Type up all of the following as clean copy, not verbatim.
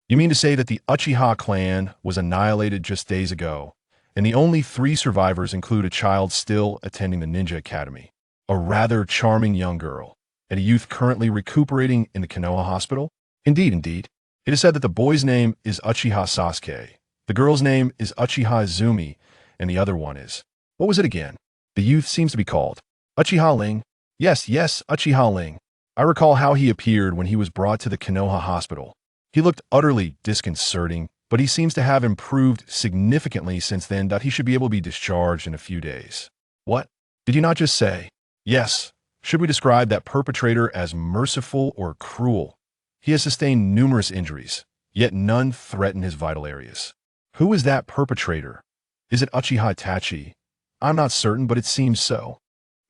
You mean to say that the Uchiha clan was annihilated just days ago, and the only three survivors include a child still attending the ninja academy, a rather charming young girl, and a youth currently recuperating in the Konoha hospital? Indeed. It is said that the boy's name is Uchiha Sasuke, the girl's name is Uchiha Izumi, and the other one is... What was it again? The youth seems to be called Uchiha Ling. Yes, Uchiha Ling. I recall how he appeared when he was brought to the Konoha hospital. He looked utterly disconcerting, but he seems to have improved significantly since then that he should be able to be discharged in a few days. What? Did you not just say? Yes. Should we describe that perpetrator as merciful or cruel? He has sustained numerous injuries, yet none threaten his vital areas. Who is that perpetrator? Is it Uchiha Itachi? I'm not certain, but it seems so.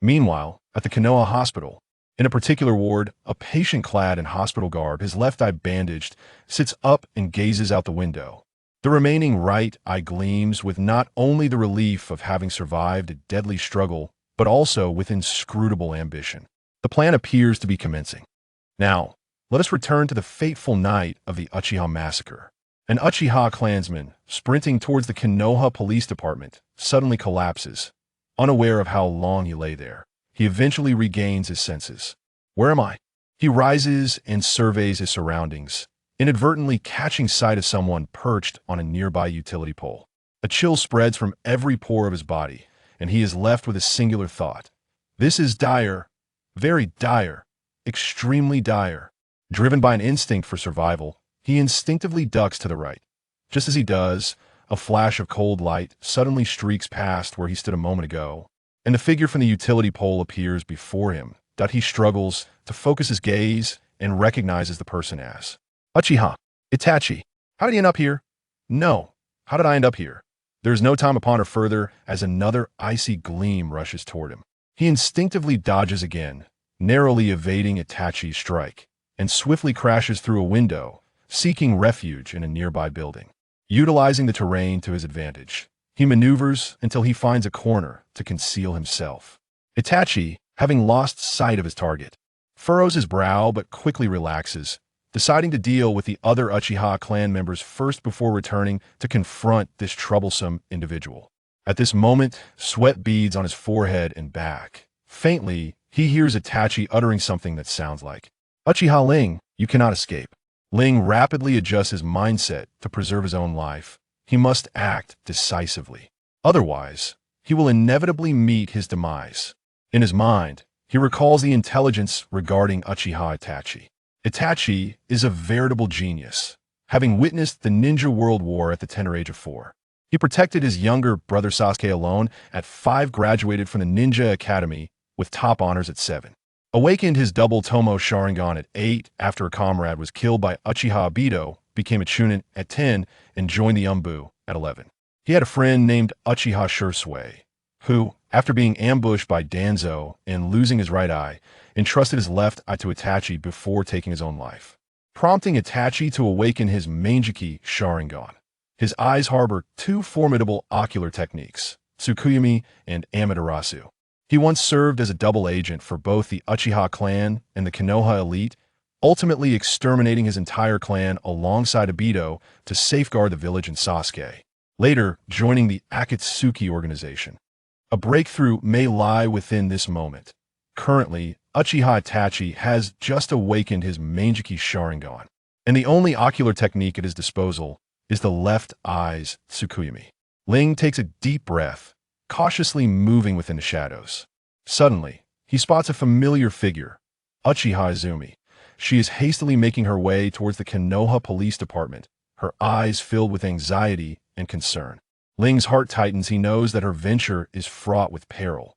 Meanwhile, at the Konoha hospital, in a particular ward, a patient clad in hospital garb, his left eye bandaged, sits up and gazes out the window. The remaining right eye gleams with not only the relief of having survived a deadly struggle, but also with inscrutable ambition. The plan appears to be commencing. Now, let us return to the fateful night of the Uchiha massacre. An Uchiha clansman, sprinting towards the Konoha police department, suddenly collapses, unaware of how long he lay there. He eventually regains his senses. Where am I? He rises and surveys his surroundings, inadvertently catching sight of someone perched on a nearby utility pole. A chill spreads from every pore of his body, and he is left with a singular thought. This is dire, very dire, extremely dire. Driven by an instinct for survival, he instinctively ducks to the right. Just as he does, a flash of cold light suddenly streaks past where he stood a moment ago, and the figure from the utility pole appears before him. That he struggles to focus his gaze and recognizes the person as Uchiha Itachi. How did he end up here? No. How did I end up here? There is no time to ponder further as another icy gleam rushes toward him. He instinctively dodges again, narrowly evading Itachi's strike, and swiftly crashes through a window, seeking refuge in a nearby building. Utilizing the terrain to his advantage, he maneuvers until he finds a corner to conceal himself. Itachi, having lost sight of his target, furrows his brow but quickly relaxes, deciding to deal with the other Uchiha clan members first before returning to confront this troublesome individual. At this moment, sweat beads on his forehead and back. Faintly, he hears Itachi uttering something that sounds like, Uchiha Ling, you cannot escape. Ling rapidly adjusts his mindset to preserve his own life. He must act decisively. Otherwise, he will inevitably meet his demise. In his mind, he recalls the intelligence regarding Uchiha Itachi. Itachi is a veritable genius, having witnessed the Ninja World War at the tender age of 4. He protected his younger brother Sasuke alone. At 5, graduated from the Ninja Academy with top honors at 7. Awakened his double Tomo Sharingan at 8 after a comrade was killed by Uchiha Obito, became a Chunin at 10, and joined the Umbu at 11. He had a friend named Uchiha Shursui, who, after being ambushed by Danzo and losing his right eye, entrusted his left eye to Itachi before taking his own life, prompting Itachi to awaken his Mangekyo Sharingan. His eyes harbor 2 formidable ocular techniques, Tsukuyomi and Amaterasu. He once served as a double agent for both the Uchiha clan and the Konoha elite, ultimately exterminating his entire clan alongside Obito to safeguard the village and Sasuke, later joining the Akatsuki organization. A breakthrough may lie within this moment. Currently, Uchiha Itachi has just awakened his Mangekyo Sharingan, and the only ocular technique at his disposal is the left eye's Tsukuyomi. Ling takes a deep breath, cautiously moving within the shadows. Suddenly, he spots a familiar figure, Uchiha Izumi. She is hastily making her way towards the Konoha police department, her eyes filled with anxiety and concern. Ling's heart tightens. He knows that her venture is fraught with peril.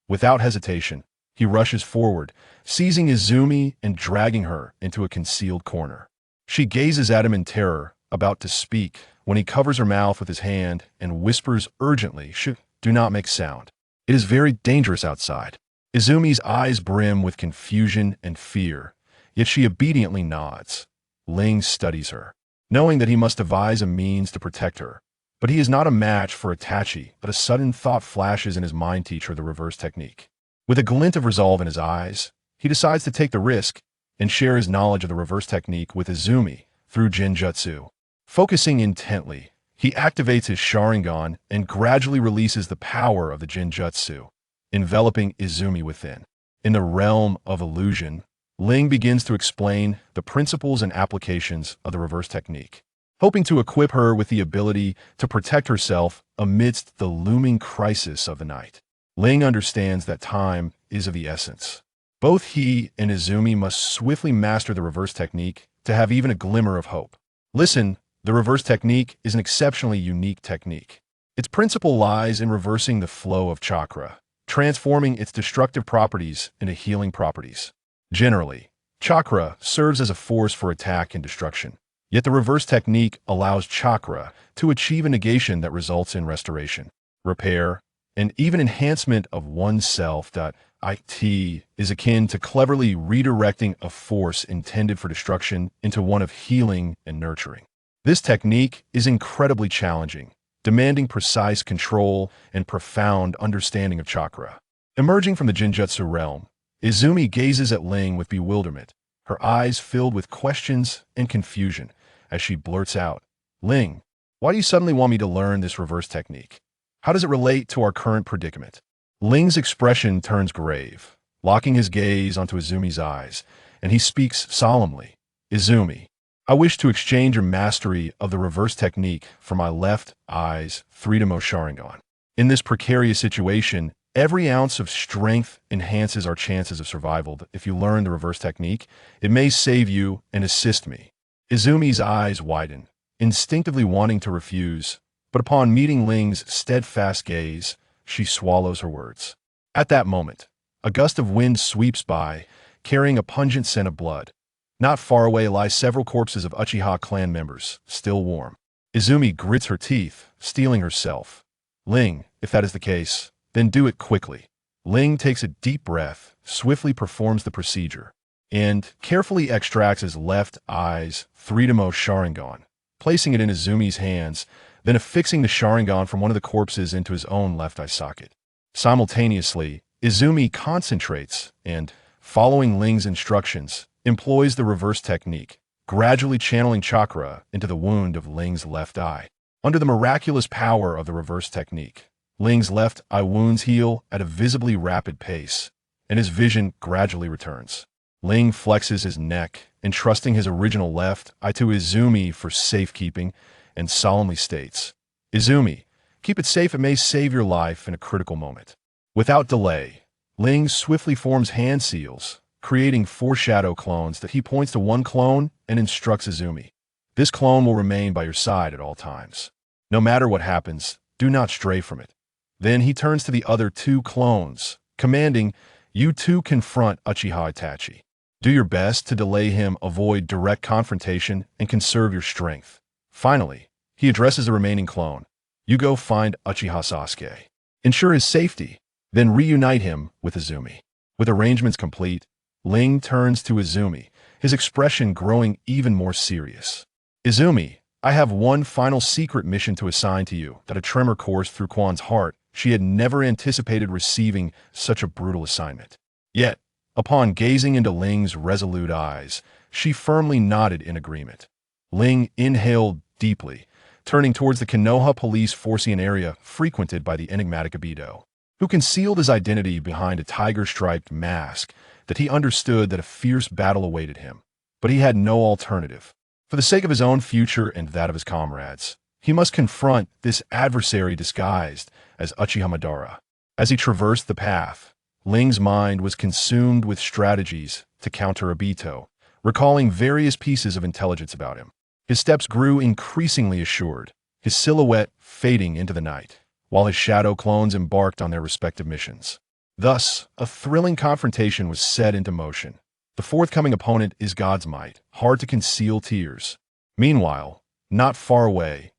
Without hesitation, he rushes forward, seizing Izumi and dragging her into a concealed corner. She gazes at him in terror, about to speak, when he covers her mouth with his hand and whispers urgently, "Shh, do not make sound. It is very dangerous outside." Izumi's eyes brim with confusion and fear, yet she obediently nods. Ling studies her, knowing that he must devise a means to protect her. But he is not a match for Itachi, but a sudden thought flashes in his mind. Teach her the reverse technique. With a glint of resolve in his eyes, he decides to take the risk and share his knowledge of the reverse technique with Izumi through Genjutsu. Focusing intently, he activates his Sharingan and gradually releases the power of the Genjutsu, enveloping Izumi within. In the realm of illusion, Ling begins to explain the principles and applications of the reverse technique, hoping to equip her with the ability to protect herself amidst the looming crisis of the night. Ling understands that time is of the essence. Both he and Izumi must swiftly master the reverse technique to have even a glimmer of hope. Listen, the reverse technique is an exceptionally unique technique. Its principle lies in reversing the flow of chakra, transforming its destructive properties into healing properties. Generally, chakra serves as a force for attack and destruction. Yet the reverse technique allows chakra to achieve a negation that results in restoration, repair, and even enhancement of oneself. It is akin to cleverly redirecting a force intended for destruction into one of healing and nurturing. This technique is incredibly challenging, demanding precise control and profound understanding of chakra. Emerging from the Genjutsu realm, Izumi gazes at Ling with bewilderment, her eyes filled with questions and confusion as she blurts out, "Ling, why do you suddenly want me to learn this reverse technique? How does it relate to our current predicament?" Ling's expression turns grave, locking his gaze onto Izumi's eyes, and he speaks solemnly. "Izumi, I wish to exchange your mastery of the reverse technique for my left eye's Freedom Sharingan. In this precarious situation, every ounce of strength enhances our chances of survival. If you learn the reverse technique, it may save you and assist me." Izumi's eyes widen, instinctively wanting to refuse, but upon meeting Ling's steadfast gaze, she swallows her words. At that moment, a gust of wind sweeps by, carrying a pungent scent of blood. Not far away lie several corpses of Uchiha clan members, still warm. Izumi grits her teeth, steeling herself. "Ling, if that is the case, then do it quickly." Ling takes a deep breath, swiftly performs the procedure, and carefully extracts his left eye's Freedom Sharingan, placing it in Izumi's hands, then affixing the Sharingan from one of the corpses into his own left eye socket. Simultaneously, Izumi concentrates and, following Ling's instructions, employs the reverse technique, gradually channeling chakra into the wound of Ling's left eye. Under the miraculous power of the reverse technique, Ling's left eye wounds heal at a visibly rapid pace, and his vision gradually returns. Ling flexes his neck, entrusting his original left eye to Izumi for safekeeping, and solemnly states, "Izumi, keep it safe, it may save your life in a critical moment." Without delay, Ling swiftly forms hand seals, creating 4 shadow clones that he points to one clone and instructs Izumi. "This clone will remain by your side at all times. No matter what happens, do not stray from it." Then he turns to the other 2 clones, commanding, "You 2 confront Uchiha Itachi. Do your best to delay him, avoid direct confrontation, and conserve your strength." Finally, he addresses the remaining clone. "You go find Uchiha Sasuke. Ensure his safety, then reunite him with Izumi." With arrangements complete, Ling turns to Izumi, his expression growing even more serious. "Izumi, I have one final secret mission to assign to you." That a tremor coursed through Kwan's heart. She had never anticipated receiving such a brutal assignment. Yet, upon gazing into Ling's resolute eyes, she firmly nodded in agreement. Ling inhaled deeply, turning towards the Konoha police forcing area frequented by the enigmatic Obito, who concealed his identity behind a tiger-striped mask. That he understood that a fierce battle awaited him, but he had no alternative. For the sake of his own future and that of his comrades, he must confront this adversary disguised as Uchiha Madara. As he traversed the path, Ling's mind was consumed with strategies to counter Obito, recalling various pieces of intelligence about him. His steps grew increasingly assured, his silhouette fading into the night, while his shadow clones embarked on their respective missions. Thus, a thrilling confrontation was set into motion. The forthcoming opponent is God's might, hard to conceal tears. Meanwhile, not far away,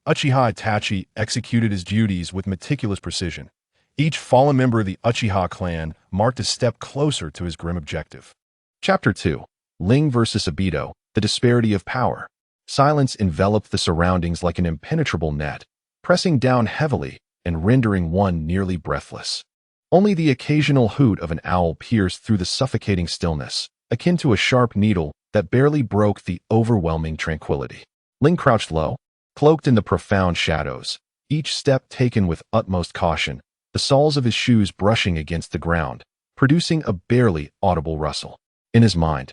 Uchiha Itachi executed his duties with meticulous precision. Each fallen member of the Uchiha clan marked a step closer to his grim objective. Chapter 2. Ling vs. Obito, The Disparity of Power. Silence enveloped the surroundings like an impenetrable net, pressing down heavily and rendering one nearly breathless. Only the occasional hoot of an owl pierced through the suffocating stillness, akin to a sharp needle that barely broke the overwhelming tranquility. Ling crouched low, cloaked in the profound shadows, each step taken with utmost caution, the soles of his shoes brushing against the ground, producing a barely audible rustle. In his mind,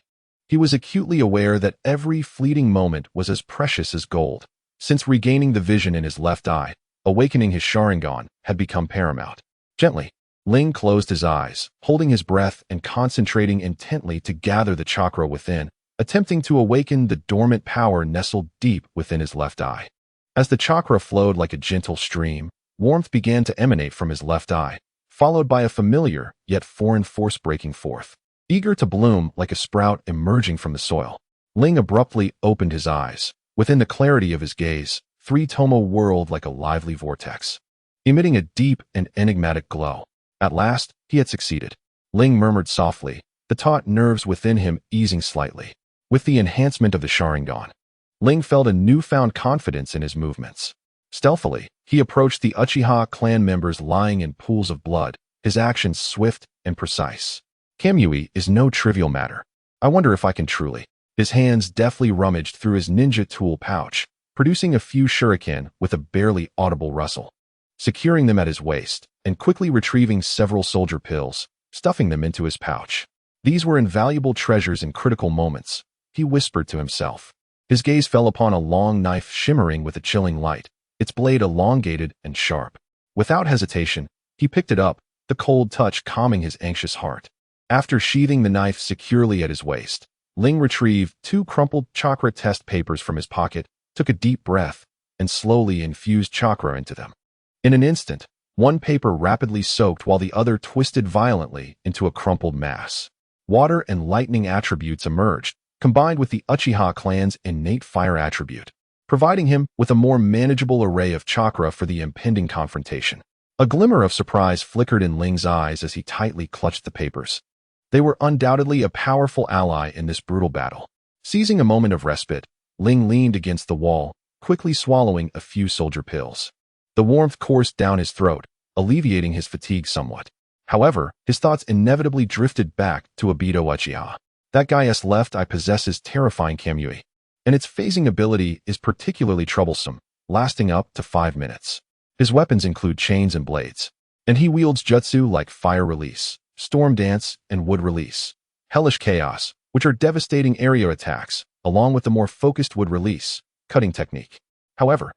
he was acutely aware that every fleeting moment was as precious as gold, since regaining the vision in his left eye, awakening his Sharingan, had become paramount. Gently, Ling closed his eyes, holding his breath and concentrating intently to gather the chakra within, attempting to awaken the dormant power nestled deep within his left eye. As the chakra flowed like a gentle stream, warmth began to emanate from his left eye, followed by a familiar yet foreign force breaking forth. Eager to bloom like a sprout emerging from the soil, Ling abruptly opened his eyes. Within the clarity of his gaze, Three Tomo whirled like a lively vortex, emitting a deep and enigmatic glow. At last, he had succeeded. Ling murmured softly, the taut nerves within him easing slightly. With the enhancement of the Sharingan, Ling felt a newfound confidence in his movements. Stealthily, he approached the Uchiha clan members lying in pools of blood, his actions swift and precise. Kamui is no trivial matter. I wonder if I can truly. His hands deftly rummaged through his ninja tool pouch, producing a few shuriken with a barely audible rustle. Securing them at his waist, and quickly retrieving several soldier pills, stuffing them into his pouch. These were invaluable treasures in critical moments, he whispered to himself. His gaze fell upon a long knife shimmering with a chilling light, its blade elongated and sharp. Without hesitation, he picked it up, the cold touch calming his anxious heart. After sheathing the knife securely at his waist, Ling retrieved 2 crumpled chakra test papers from his pocket, took a deep breath, and slowly infused chakra into them. In an instant, one paper rapidly soaked while the other twisted violently into a crumpled mass. Water and lightning attributes emerged, combined with the Uchiha clan's innate fire attribute, providing him with a more manageable array of chakra for the impending confrontation. A glimmer of surprise flickered in Ling's eyes as he tightly clutched the papers. They were undoubtedly a powerful ally in this brutal battle. Seizing a moment of respite, Ling leaned against the wall, quickly swallowing a few soldier pills. The warmth coursed down his throat, alleviating his fatigue somewhat. However, his thoughts inevitably drifted back to Obito Uchiha. That guy's left eye possesses terrifying Kamui, and its phasing ability is particularly troublesome, lasting up to 5 minutes. His weapons include chains and blades, and he wields jutsu like Fire Release, Storm Dance, and Wood Release, Hellish Chaos, which are devastating area attacks, along with the more focused Wood Release, cutting technique. However,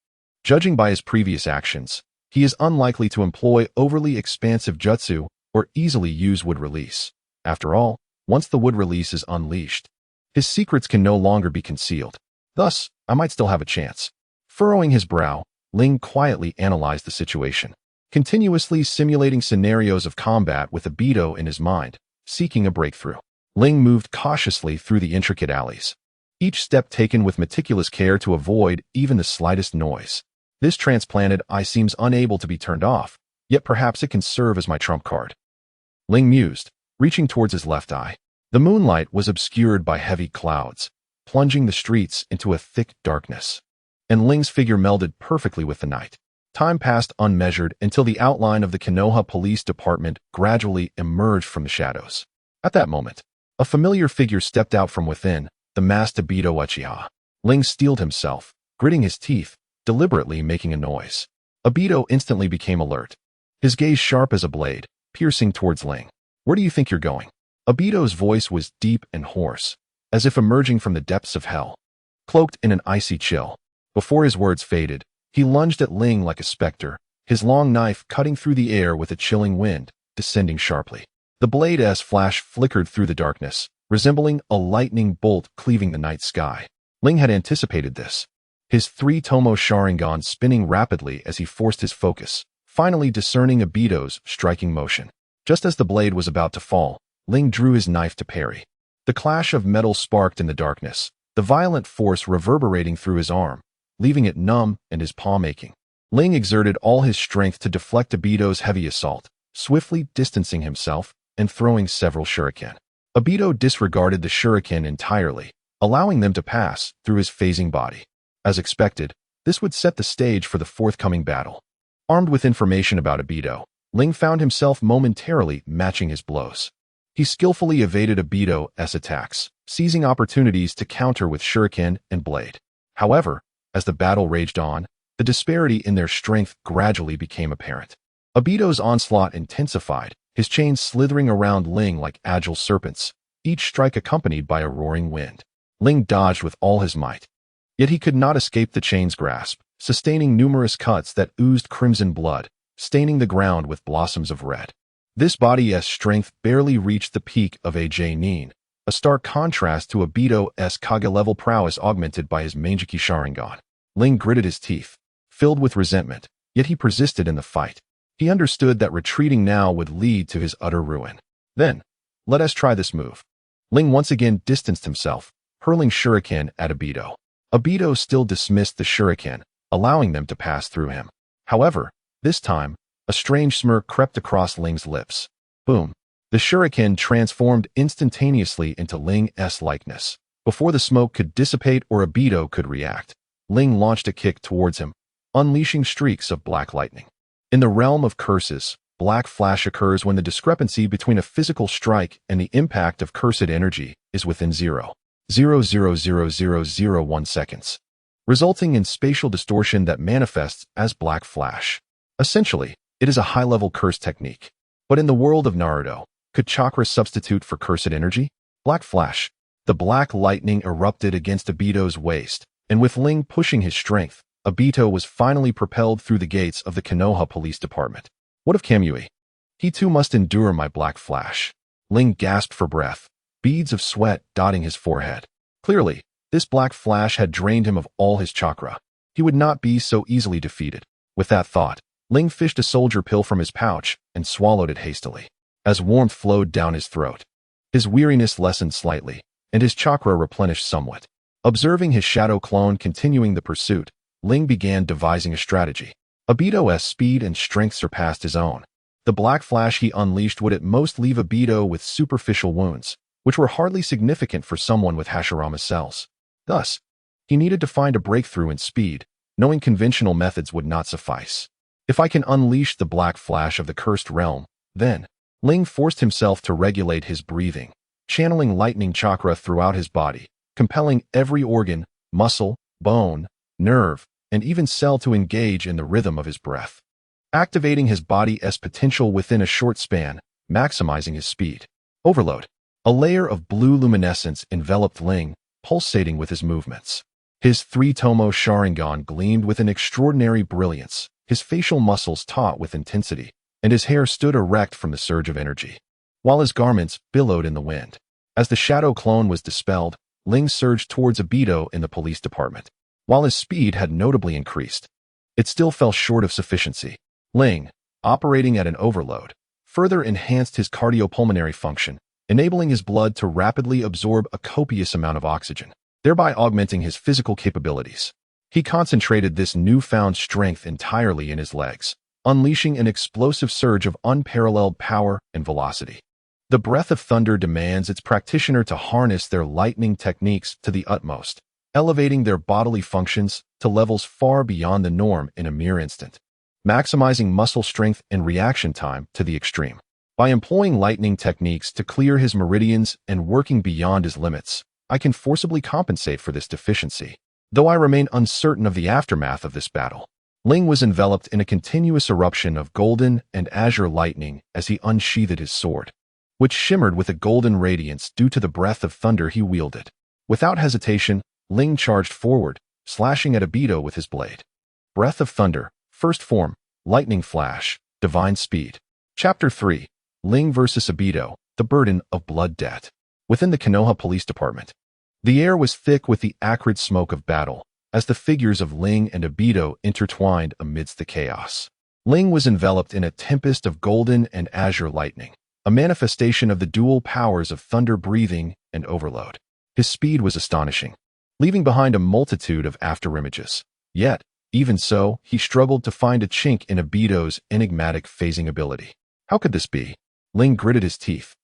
judging by his previous actions, he is unlikely to employ overly expansive jutsu or easily use Wood Release. After all, once the Wood Release is unleashed, his secrets can no longer be concealed. Thus, I might still have a chance. Furrowing his brow, Ling quietly analyzed the situation, continuously simulating scenarios of combat with Obito in his mind, seeking a breakthrough. Ling moved cautiously through the intricate alleys, each step taken with meticulous care to avoid even the slightest noise. This transplanted eye seems unable to be turned off, yet perhaps it can serve as my trump card. Ling mused, reaching towards his left eye. The moonlight was obscured by heavy clouds, plunging the streets into a thick darkness, and Ling's figure melded perfectly with the night. Time passed unmeasured until the outline of the Konoha Police Department gradually emerged from the shadows. At that moment, a familiar figure stepped out from within, the masked Obito Uchiha. Ling steeled himself, gritting his teeth, deliberately making a noise. Obito instantly became alert, his gaze sharp as a blade, piercing towards Ling. Where do you think you're going? Obito's voice was deep and hoarse, as if emerging from the depths of hell, cloaked in an icy chill. Before his words faded, he lunged at Ling like a specter, his long knife cutting through the air with a chilling wind, descending sharply. The blade's flash flickered through the darkness, resembling a lightning bolt cleaving the night sky. Ling had anticipated this, his 3 Tomo Sharingan spinning rapidly as he forced his focus, finally discerning Obito's striking motion. Just as the blade was about to fall, Ling drew his knife to parry. The clash of metal sparked in the darkness, the violent force reverberating through his arm, leaving it numb and his palm aching. Ling exerted all his strength to deflect Obito's heavy assault, swiftly distancing himself and throwing several shuriken. Obito disregarded the shuriken entirely, allowing them to pass through his phasing body. As expected, this would set the stage for the forthcoming battle. Armed with information about Obito, Ling found himself momentarily matching his blows. He skillfully evaded Obito's attacks, seizing opportunities to counter with shuriken and blade. However, As the battle raged on, the disparity in their strength gradually became apparent. Obito's onslaught intensified, his chains slithering around Ling like agile serpents, each strike accompanied by a roaring wind. Ling dodged with all his might. Yet he could not escape the chain's grasp, sustaining numerous cuts that oozed crimson blood, staining the ground with blossoms of red. This body's strength barely reached the peak of AJ Nin, a stark contrast to Obito's Kage-level prowess augmented by his Mangekyo Sharingan. Ling gritted his teeth, filled with resentment, yet he persisted in the fight. He understood that retreating now would lead to his utter ruin. Then, let us try this move. Ling once again distanced himself, hurling shuriken at Obito. Obito still dismissed the shuriken, allowing them to pass through him. However, this time, a strange smirk crept across Ling's lips. Boom. The shuriken transformed instantaneously into Ling's likeness. Before the smoke could dissipate or Obito could react, Ling launched a kick towards him, unleashing streaks of black lightning. In the realm of curses, black flash occurs when the discrepancy between a physical strike and the impact of cursed energy is within 0.0000001 seconds, resulting in spatial distortion that manifests as black flash. Essentially, it is a high-level curse technique. But in the world of Naruto, could chakra substitute for cursed energy? Black flash. The black lightning erupted against Obito's waist, and with Ling pushing his strength, Obito was finally propelled through the gates of the Konoha Police Department. What of Kamui? He too must endure my black flash. Ling gasped for breath, beads of sweat dotting his forehead. Clearly, this black flash had drained him of all his chakra. He would not be so easily defeated. With that thought, Ling fished a soldier pill from his pouch and swallowed it hastily. As warmth flowed down his throat, his weariness lessened slightly, and his chakra replenished somewhat. Observing his shadow clone continuing the pursuit, Ling began devising a strategy. Obito's speed and strength surpassed his own. The black flash he unleashed would at most leave Obito with superficial wounds, which were hardly significant for someone with Hashirama's cells. Thus, he needed to find a breakthrough in speed, knowing conventional methods would not suffice. If I can unleash the black flash of the cursed realm, then, Ling forced himself to regulate his breathing, channeling lightning chakra throughout his body, compelling every organ, muscle, bone, nerve, and even cell to engage in the rhythm of his breath, activating his body's potential within a short span, maximizing his speed. Overload. A layer of blue luminescence enveloped Ling, pulsating with his movements. His three-tomo Sharingan gleamed with an extraordinary brilliance, his facial muscles taut with intensity, and his hair stood erect from the surge of energy, while his garments billowed in the wind. As the shadow clone was dispelled, Ling surged towards Obito in the police department. While his speed had notably increased, it still fell short of sufficiency. Ling, operating at an overload, further enhanced his cardiopulmonary function, enabling his blood to rapidly absorb a copious amount of oxygen, thereby augmenting his physical capabilities. He concentrated this newfound strength entirely in his legs, unleashing an explosive surge of unparalleled power and velocity. The breath of thunder demands its practitioner to harness their lightning techniques to the utmost, elevating their bodily functions to levels far beyond the norm in a mere instant, maximizing muscle strength and reaction time to the extreme. By employing lightning techniques to clear his meridians and working beyond his limits, I can forcibly compensate for this deficiency. Though I remain uncertain of the aftermath of this battle, Ling was enveloped in a continuous eruption of golden and azure lightning as he unsheathed his sword, which shimmered with a golden radiance due to the breath of thunder he wielded. Without hesitation, Ling charged forward, slashing at Obito with his blade. Breath of Thunder, First Form, Lightning Flash, Divine Speed. Chapter 3. Ling vs. Obito, The Burden of Blood Debt. Within the Konoha Police Department, the air was thick with the acrid smoke of battle, as the figures of Ling and Obito intertwined amidst the chaos. Ling was enveloped in a tempest of golden and azure lightning, a manifestation of the dual powers of thunder breathing and overload. His speed was astonishing, leaving behind a multitude of afterimages. Yet, even so, he struggled to find a chink in Obito's enigmatic phasing ability. How could this be? Ling gritted his teeth,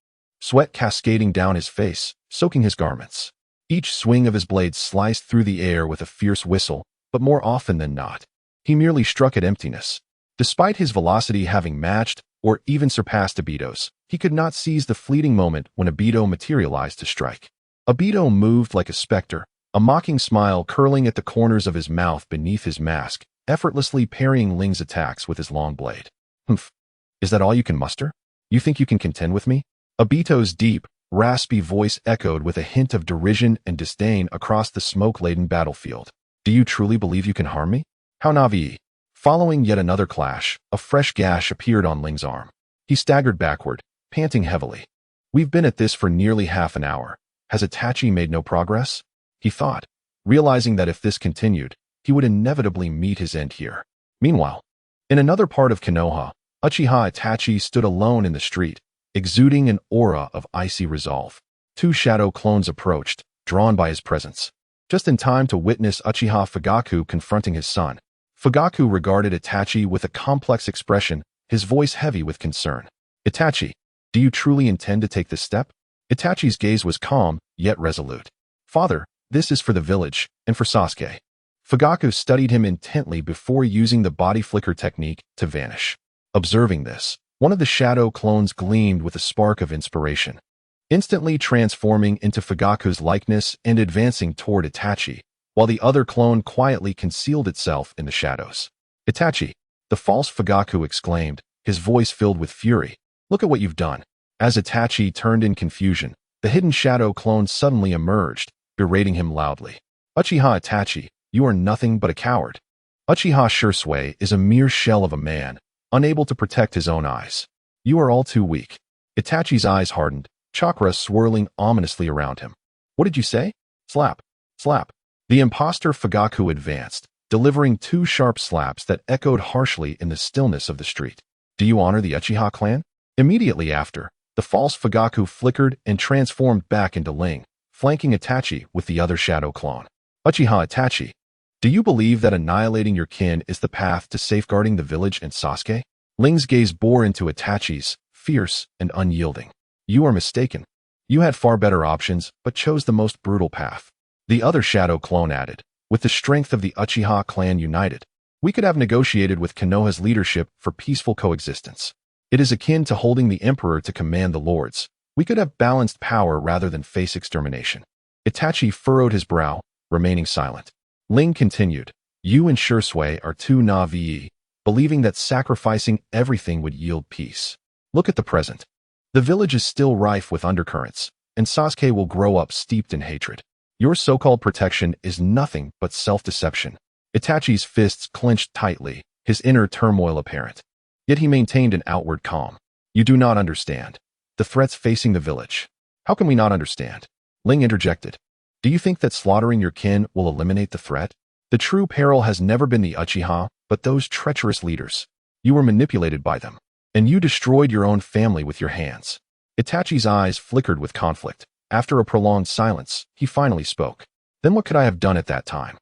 sweat cascading down his face, soaking his garments. Each swing of his blade sliced through the air with a fierce whistle, but more often than not, he merely struck at emptiness. Despite his velocity having matched or even surpassed Obito's, he could not seize the fleeting moment when Obito materialized to strike. Obito moved like a specter, a mocking smile curling at the corners of his mouth beneath his mask, effortlessly parrying Ling's attacks with his long blade. Humph. Is that all you can muster? You think you can contend with me? Obito's deep, raspy voice echoed with a hint of derision and disdain across the smoke-laden battlefield. Do you truly believe you can harm me? How Navi? Following yet another clash, a fresh gash appeared on Ling's arm. He staggered backward, panting heavily. We've been at this for nearly half an hour. Has Itachi made no progress? He thought, realizing that if this continued, he would inevitably meet his end here. Meanwhile, in another part of Konoha, Uchiha Itachi stood alone in the street, exuding an aura of icy resolve. Two shadow clones approached, drawn by his presence. Just in time to witness Uchiha Fugaku confronting his son. Fugaku regarded Itachi with a complex expression, his voice heavy with concern. Itachi, do you truly intend to take this step? Itachi's gaze was calm, yet resolute. Father, this is for the village, and for Sasuke. Fugaku studied him intently before using the body flicker technique to vanish. Observing this, one of the shadow clones gleamed with a spark of inspiration, instantly transforming into Fugaku's likeness and advancing toward Itachi, while the other clone quietly concealed itself in the shadows. Itachi, the false Fugaku exclaimed, his voice filled with fury. Look at what you've done. As Itachi turned in confusion, the hidden shadow clone suddenly emerged, berating him loudly. Uchiha Itachi, you are nothing but a coward. Uchiha Shursui is a mere shell of a man, unable to protect his own eyes. You are all too weak. Itachi's eyes hardened, chakra swirling ominously around him. What did you say? Slap. Slap. The imposter Fugaku advanced, delivering two sharp slaps that echoed harshly in the stillness of the street. Do you honor the Uchiha clan? Immediately after, the false Fugaku flickered and transformed back into Ling, flanking Itachi with the other shadow clone. Uchiha Itachi, do you believe that annihilating your kin is the path to safeguarding the village and Sasuke? Ling's gaze bore into Itachi's, fierce and unyielding. You are mistaken. You had far better options, but chose the most brutal path. The other shadow clone added, with the strength of the Uchiha clan united, we could have negotiated with Konoha's leadership for peaceful coexistence. It is akin to holding the emperor to command the lords. We could have balanced power rather than face extermination. Itachi furrowed his brow, remaining silent. Ling continued, you and Shursui are too naive, believing that sacrificing everything would yield peace. Look at the present. The village is still rife with undercurrents, and Sasuke will grow up steeped in hatred. Your so-called protection is nothing but self-deception. Itachi's fists clenched tightly, his inner turmoil apparent. Yet he maintained an outward calm. You do not understand. The threats facing the village. How can we not understand? Ling interjected. Do you think that slaughtering your kin will eliminate the threat? The true peril has never been the Uchiha, but those treacherous leaders. You were manipulated by them, and you destroyed your own family with your hands. Itachi's eyes flickered with conflict. After a prolonged silence, he finally spoke. Then what could I have done at that time?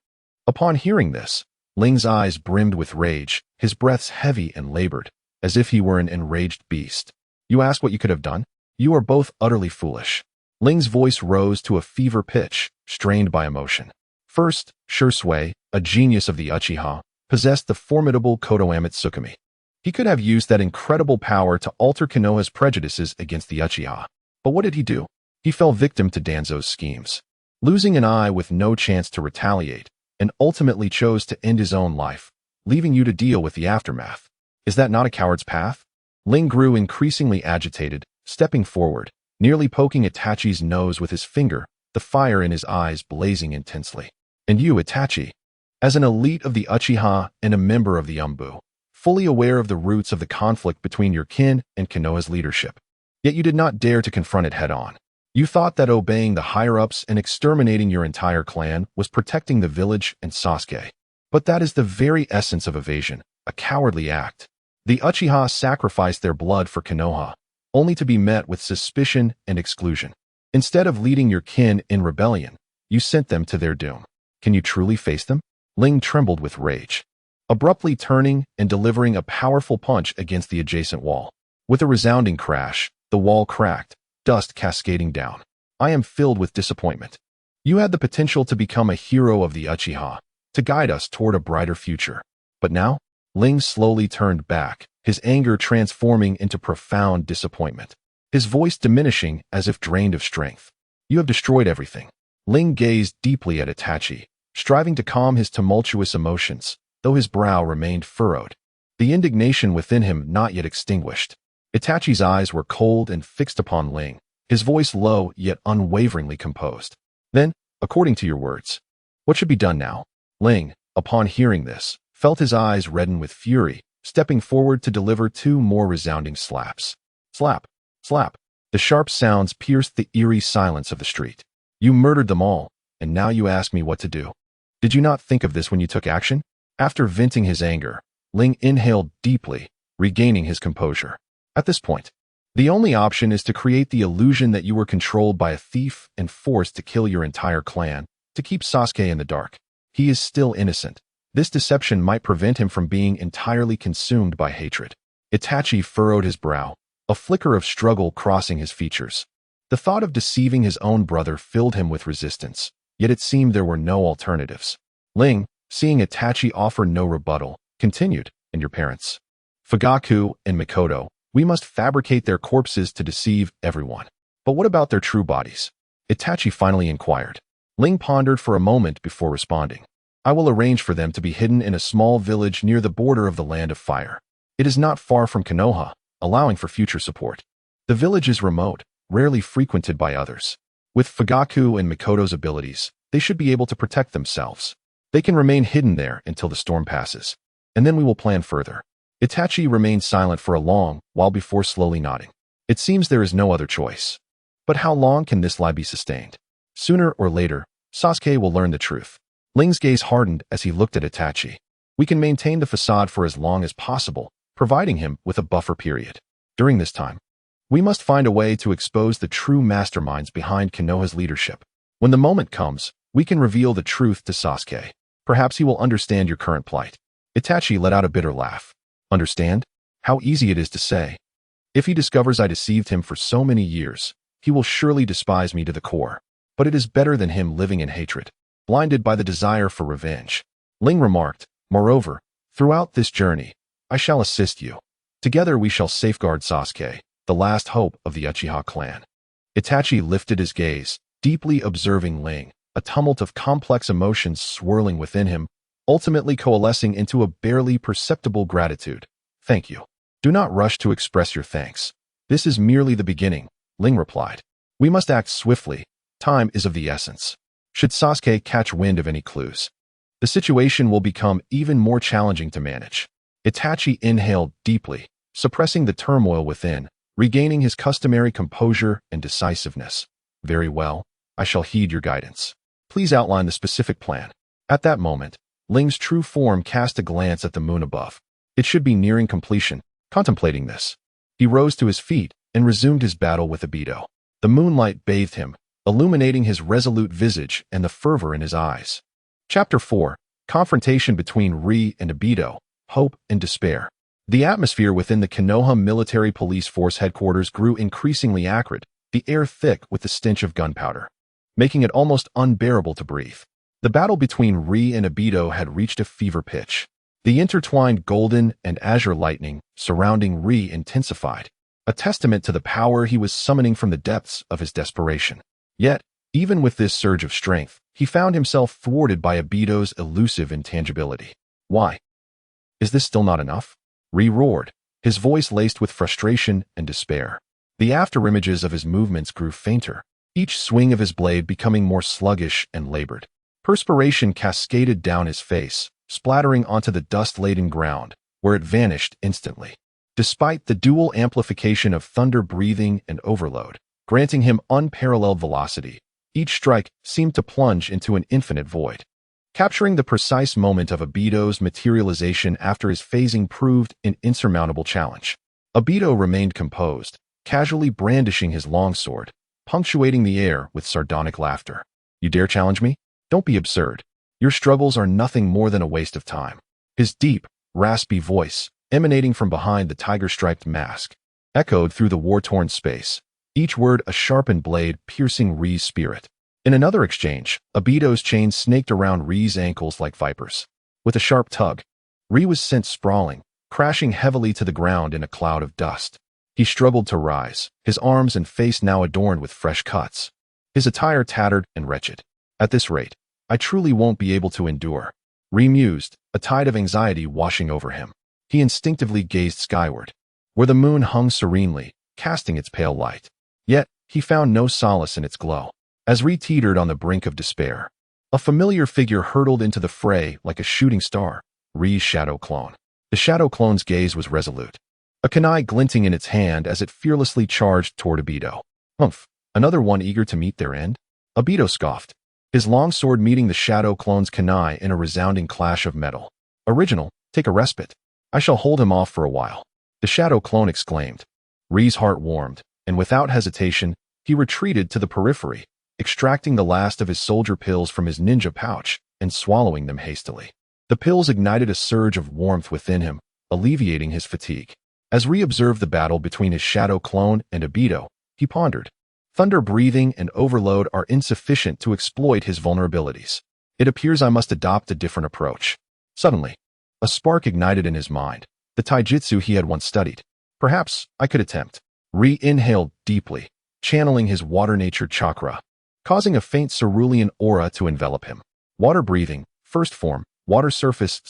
Upon hearing this, Ling's eyes brimmed with rage, his breaths heavy and labored, as if he were an enraged beast. You ask what you could have done? You are both utterly foolish. Ling's voice rose to a fever pitch, strained by emotion. First, Shursui, a genius of the Uchiha, possessed the formidable Kodoame Tsukumi. He could have used that incredible power to alter Konoha's prejudices against the Uchiha. But what did he do? He fell victim to Danzo's schemes, losing an eye with no chance to retaliate, and ultimately chose to end his own life, leaving you to deal with the aftermath. Is that not a coward's path? Ling grew increasingly agitated, stepping forward, nearly poking Itachi's nose with his finger, the fire in his eyes blazing intensely. And you, Itachi, as an elite of the Uchiha and a member of the Umbu, fully aware of the roots of the conflict between your kin and Konoha's leadership. Yet you did not dare to confront it head-on. You thought that obeying the higher-ups and exterminating your entire clan was protecting the village and Sasuke. But that is the very essence of evasion, a cowardly act. The Uchiha sacrificed their blood for Konoha, only to be met with suspicion and exclusion. Instead of leading your kin in rebellion, you sent them to their doom. Can you truly face them? Ling trembled with rage, abruptly turning and delivering a powerful punch against the adjacent wall. With a resounding crash, the wall cracked, dust cascading down. I am filled with disappointment. You had the potential to become a hero of the Uchiha, to guide us toward a brighter future. But now, Ling slowly turned back, his anger transforming into profound disappointment, his voice diminishing as if drained of strength. You have destroyed everything. Ling gazed deeply at Itachi, striving to calm his tumultuous emotions, though his brow remained furrowed, the indignation within him not yet extinguished. Itachi's eyes were cold and fixed upon Ling, his voice low yet unwaveringly composed. Then, according to your words, what should be done now? Ling, upon hearing this, felt his eyes redden with fury, stepping forward to deliver two more resounding slaps. Slap, slap. The sharp sounds pierced the eerie silence of the street. You murdered them all, and now you ask me what to do. Did you not think of this when you took action? After venting his anger, Ling inhaled deeply, regaining his composure. At this point, the only option is to create the illusion that you were controlled by a thief and forced to kill your entire clan, to keep Sasuke in the dark. He is still innocent. This deception might prevent him from being entirely consumed by hatred. Itachi furrowed his brow, a flicker of struggle crossing his features. The thought of deceiving his own brother filled him with resistance, yet it seemed there were no alternatives. Ling, seeing Itachi offer no rebuttal, continued, and your parents? Fugaku and Mikoto, we must fabricate their corpses to deceive everyone. But what about their true bodies? Itachi finally inquired. Ling pondered for a moment before responding. I will arrange for them to be hidden in a small village near the border of the Land of Fire. It is not far from Konoha, allowing for future support. The village is remote, rarely frequented by others. With Fugaku and Mikoto's abilities, they should be able to protect themselves. They can remain hidden there until the storm passes, and then we will plan further. Itachi remained silent for a long while before slowly nodding. It seems there is no other choice. But how long can this lie be sustained? Sooner or later, Sasuke will learn the truth. Ling's gaze hardened as he looked at Itachi. We can maintain the facade for as long as possible, providing him with a buffer period. During this time, we must find a way to expose the true masterminds behind Konoha's leadership. When the moment comes, we can reveal the truth to Sasuke. Perhaps he will understand your current plight. Itachi let out a bitter laugh. Understand? How easy it is to say. If he discovers I deceived him for so many years, he will surely despise me to the core. But it is better than him living in hatred, blinded by the desire for revenge. Ling remarked, moreover, throughout this journey, I shall assist you. Together we shall safeguard Sasuke, the last hope of the Uchiha clan. Itachi lifted his gaze, deeply observing Ling, a tumult of complex emotions swirling within him, ultimately coalescing into a barely perceptible gratitude. Thank you. Do not rush to express your thanks. This is merely the beginning, Ling replied. We must act swiftly. Time is of the essence. Should Sasuke catch wind of any clues, the situation will become even more challenging to manage. Itachi inhaled deeply, suppressing the turmoil within, regaining his customary composure and decisiveness. Very well, I shall heed your guidance. Please outline the specific plan. At that moment, Ling's true form cast a glance at the moon above. It should be nearing completion. Contemplating this, he rose to his feet and resumed his battle with Obito. The moonlight bathed him, illuminating his resolute visage and the fervor in his eyes. Chapter 4. Confrontation between Ri and Obito, Hope and Despair. The atmosphere within the Konoha Military Police Force headquarters grew increasingly acrid, the air thick with the stench of gunpowder, making it almost unbearable to breathe. The battle between Ri and Obito had reached a fever pitch. The intertwined golden and azure lightning surrounding Ri intensified, a testament to the power he was summoning from the depths of his desperation. Yet, even with this surge of strength, he found himself thwarted by Obito's elusive intangibility. Why? Is this still not enough? Ri roared, his voice laced with frustration and despair. The afterimages of his movements grew fainter, each swing of his blade becoming more sluggish and labored. Perspiration cascaded down his face, splattering onto the dust-laden ground, where it vanished instantly. Despite the dual amplification of thunder breathing and overload, granting him unparalleled velocity, each strike seemed to plunge into an infinite void. Capturing the precise moment of Obito's materialization after his phasing proved an insurmountable challenge. Obito remained composed, casually brandishing his longsword, punctuating the air with sardonic laughter. You dare challenge me? Don't be absurd. Your struggles are nothing more than a waste of time. His deep, raspy voice, emanating from behind the tiger-striped mask, echoed through the war-torn space, each word a sharpened blade piercing Ri's spirit. In another exchange, Obito's chains snaked around Ri's ankles like vipers. With a sharp tug, Ri was sent sprawling, crashing heavily to the ground in a cloud of dust. He struggled to rise, his arms and face now adorned with fresh cuts, his attire tattered and wretched. At this rate, I truly won't be able to endure. Ri mused, a tide of anxiety washing over him. He instinctively gazed skyward, where the moon hung serenely, casting its pale light. Yet, he found no solace in its glow. As Ri teetered on the brink of despair, a familiar figure hurtled into the fray like a shooting star, Ri's shadow clone. The shadow clone's gaze was resolute, a kunai glinting in its hand as it fearlessly charged toward Obito. Humph, another one eager to meet their end? Obito scoffed, his long sword meeting the shadow clone's kunai in a resounding clash of metal. Original, take a respite. I shall hold him off for a while. The shadow clone exclaimed. Ri's heart warmed, and without hesitation, he retreated to the periphery, extracting the last of his soldier pills from his ninja pouch and swallowing them hastily. The pills ignited a surge of warmth within him, alleviating his fatigue. As Ri observed the battle between his shadow clone and Obito, he pondered. Thunder breathing and overload are insufficient to exploit his vulnerabilities. It appears I must adopt a different approach. Suddenly, a spark ignited in his mind, the taijutsu he had once studied. Perhaps I could attempt. Ri inhaled deeply, channeling his water-nature chakra, causing a faint cerulean aura to envelop him. Water breathing, first form, water surface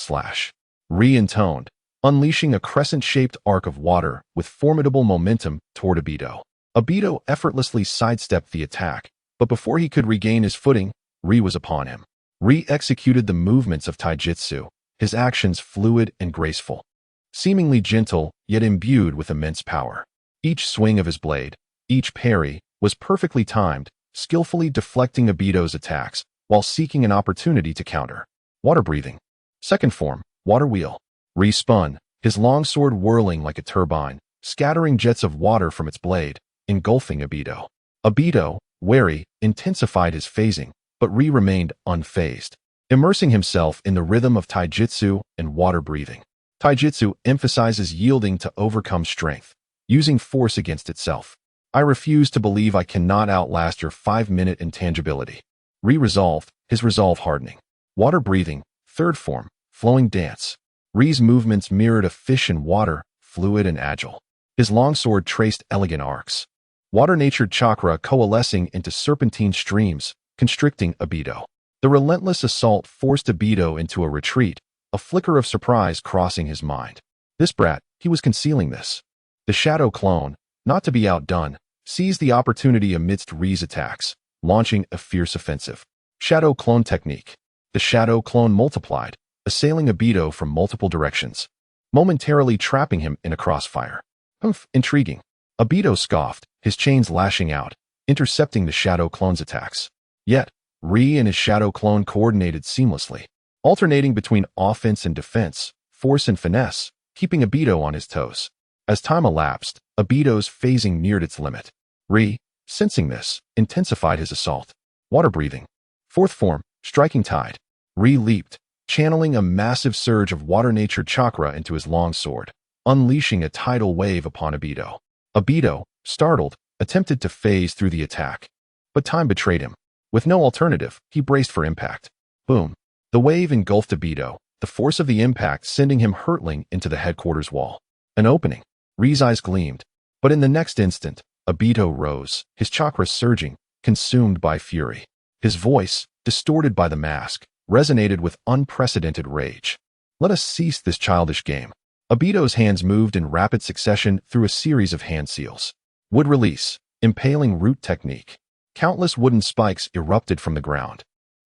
/ Ri intoned, unleashing a crescent-shaped arc of water with formidable momentum toward Obito. Obito effortlessly sidestepped the attack, but before he could regain his footing, Ri was upon him. Ri executed the movements of taijutsu, his actions fluid and graceful, seemingly gentle yet imbued with immense power. Each swing of his blade, each parry, was perfectly timed, skillfully deflecting Obito's attacks while seeking an opportunity to counter. Water breathing. Second form, water wheel. Ri spun, his long sword whirling like a turbine, scattering jets of water from its blade, engulfing Obito. Obito, wary, intensified his phasing, but Ri remained unfazed, immersing himself in the rhythm of taijutsu and water breathing. Taijutsu emphasizes yielding to overcome strength, using force against itself. I refuse to believe I cannot outlast your 5-minute intangibility. Ri resolved, his resolve hardening. Water breathing, third form, flowing dance. Ri's movements mirrored a fish in water, fluid and agile. His longsword traced elegant arcs, water-natured chakra coalescing into serpentine streams, constricting Obito. The relentless assault forced Obito into a retreat, a flicker of surprise crossing his mind. This brat, he was concealing this. The shadow clone, not to be outdone, seized the opportunity amidst Ri's attacks, launching a fierce offensive. Shadow clone technique. The shadow clone multiplied, assailing Obito from multiple directions, momentarily trapping him in a crossfire. Humph, intriguing. Obito scoffed, his chains lashing out, intercepting the shadow clone's attacks. Yet, Ri and his shadow clone coordinated seamlessly, alternating between offense and defense, force and finesse, keeping Obito on his toes. As time elapsed, Obito's phasing neared its limit. Ri, sensing this, intensified his assault. Water breathing. Fourth form, striking tide. Ri leaped, channeling a massive surge of water-natured chakra into his long sword, unleashing a tidal wave upon Obito. Obito, startled, attempted to phase through the attack, but time betrayed him. With no alternative, he braced for impact. Boom. The wave engulfed Obito, the force of the impact sending him hurtling into the headquarters wall. An opening. Ri's eyes gleamed, but in the next instant, Obito rose, his chakra surging, consumed by fury. His voice, distorted by the mask, resonated with unprecedented rage. Let us cease this childish game. Obito's hands moved in rapid succession through a series of hand seals. Wood release, impaling root technique. Countless wooden spikes erupted from the ground.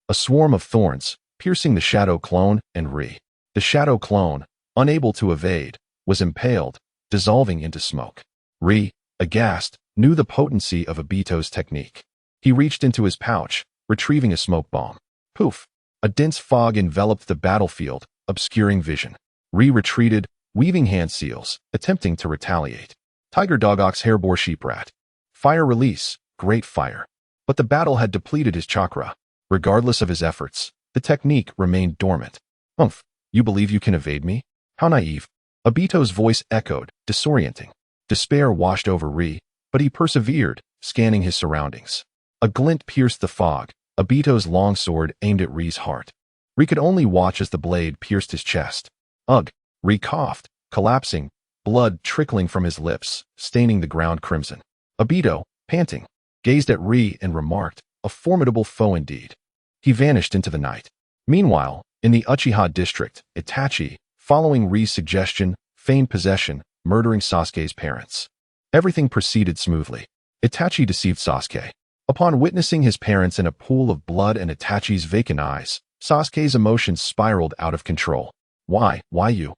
A swarm of thorns, piercing the shadow clone and Ri. The shadow clone, unable to evade, was impaled, dissolving into smoke. Ri, aghast, knew the potency of Obito's technique. He reached into his pouch, retrieving a smoke bomb. Poof! A dense fog enveloped the battlefield, obscuring vision. Ri retreated, weaving hand seals, attempting to retaliate. Tiger dog ox hare boar sheep rat. Fire release, great fire. But the battle had depleted his chakra. Regardless of his efforts, the technique remained dormant. Humph, you believe you can evade me? How naive. Obito's voice echoed, disorienting. Despair washed over Ri, but he persevered, scanning his surroundings. A glint pierced the fog, Obito's longsword aimed at Ri's heart. Ri could only watch as the blade pierced his chest. Ugh! Ri coughed, collapsing, blood trickling from his lips, staining the ground crimson. Obito, panting, gazed at Ri and remarked, a formidable foe indeed. He vanished into the night. Meanwhile, in the Uchiha district, Itachi, following Ri's suggestion, feigned possession, murdering Sasuke's parents. Everything proceeded smoothly. Itachi deceived Sasuke. Upon witnessing his parents in a pool of blood and Itachi's vacant eyes, Sasuke's emotions spiraled out of control. Why you?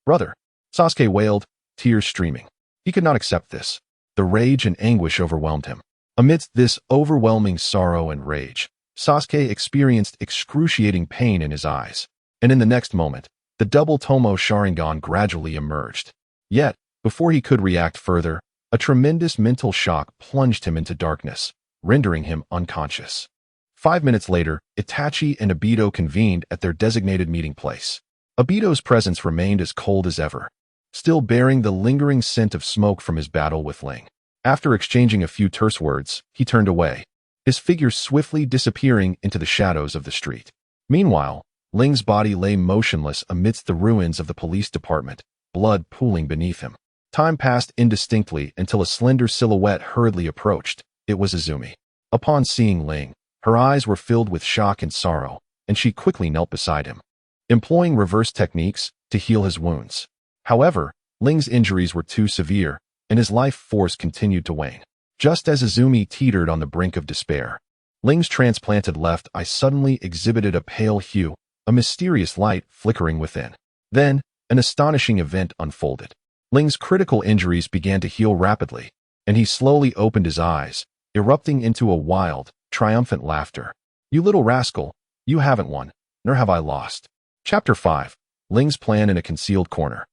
Brother. Sasuke wailed, tears streaming. He could not accept this. The rage and anguish overwhelmed him. Amidst this overwhelming sorrow and rage, Sasuke experienced excruciating pain in his eyes. And in the next moment, the double Tomo Sharingan gradually emerged. Yet, before he could react further, a tremendous mental shock plunged him into darkness, rendering him unconscious. 5 minutes later, Itachi and Obito convened at their designated meeting place. Obito's presence remained as cold as ever, still bearing the lingering scent of smoke from his battle with Ling. After exchanging a few terse words, he turned away, his figure swiftly disappearing into the shadows of the street. Meanwhile, Ling's body lay motionless amidst the ruins of the police department, blood pooling beneath him. Time passed indistinctly until a slender silhouette hurriedly approached. It was Izumi. Upon seeing Ling, her eyes were filled with shock and sorrow, and she quickly knelt beside him, employing reverse techniques to heal his wounds. However, Ling's injuries were too severe, and his life force continued to wane. Just as Izumi teetered on the brink of despair, Ling's transplanted left eye suddenly exhibited a pale hue, a mysterious light flickering within. Then, an astonishing event unfolded. Ling's critical injuries began to heal rapidly, and he slowly opened his eyes, erupting into a wild, triumphant laughter. You little rascal, you haven't won, nor have I lost. Chapter 5. Ling's plan in a concealed corner.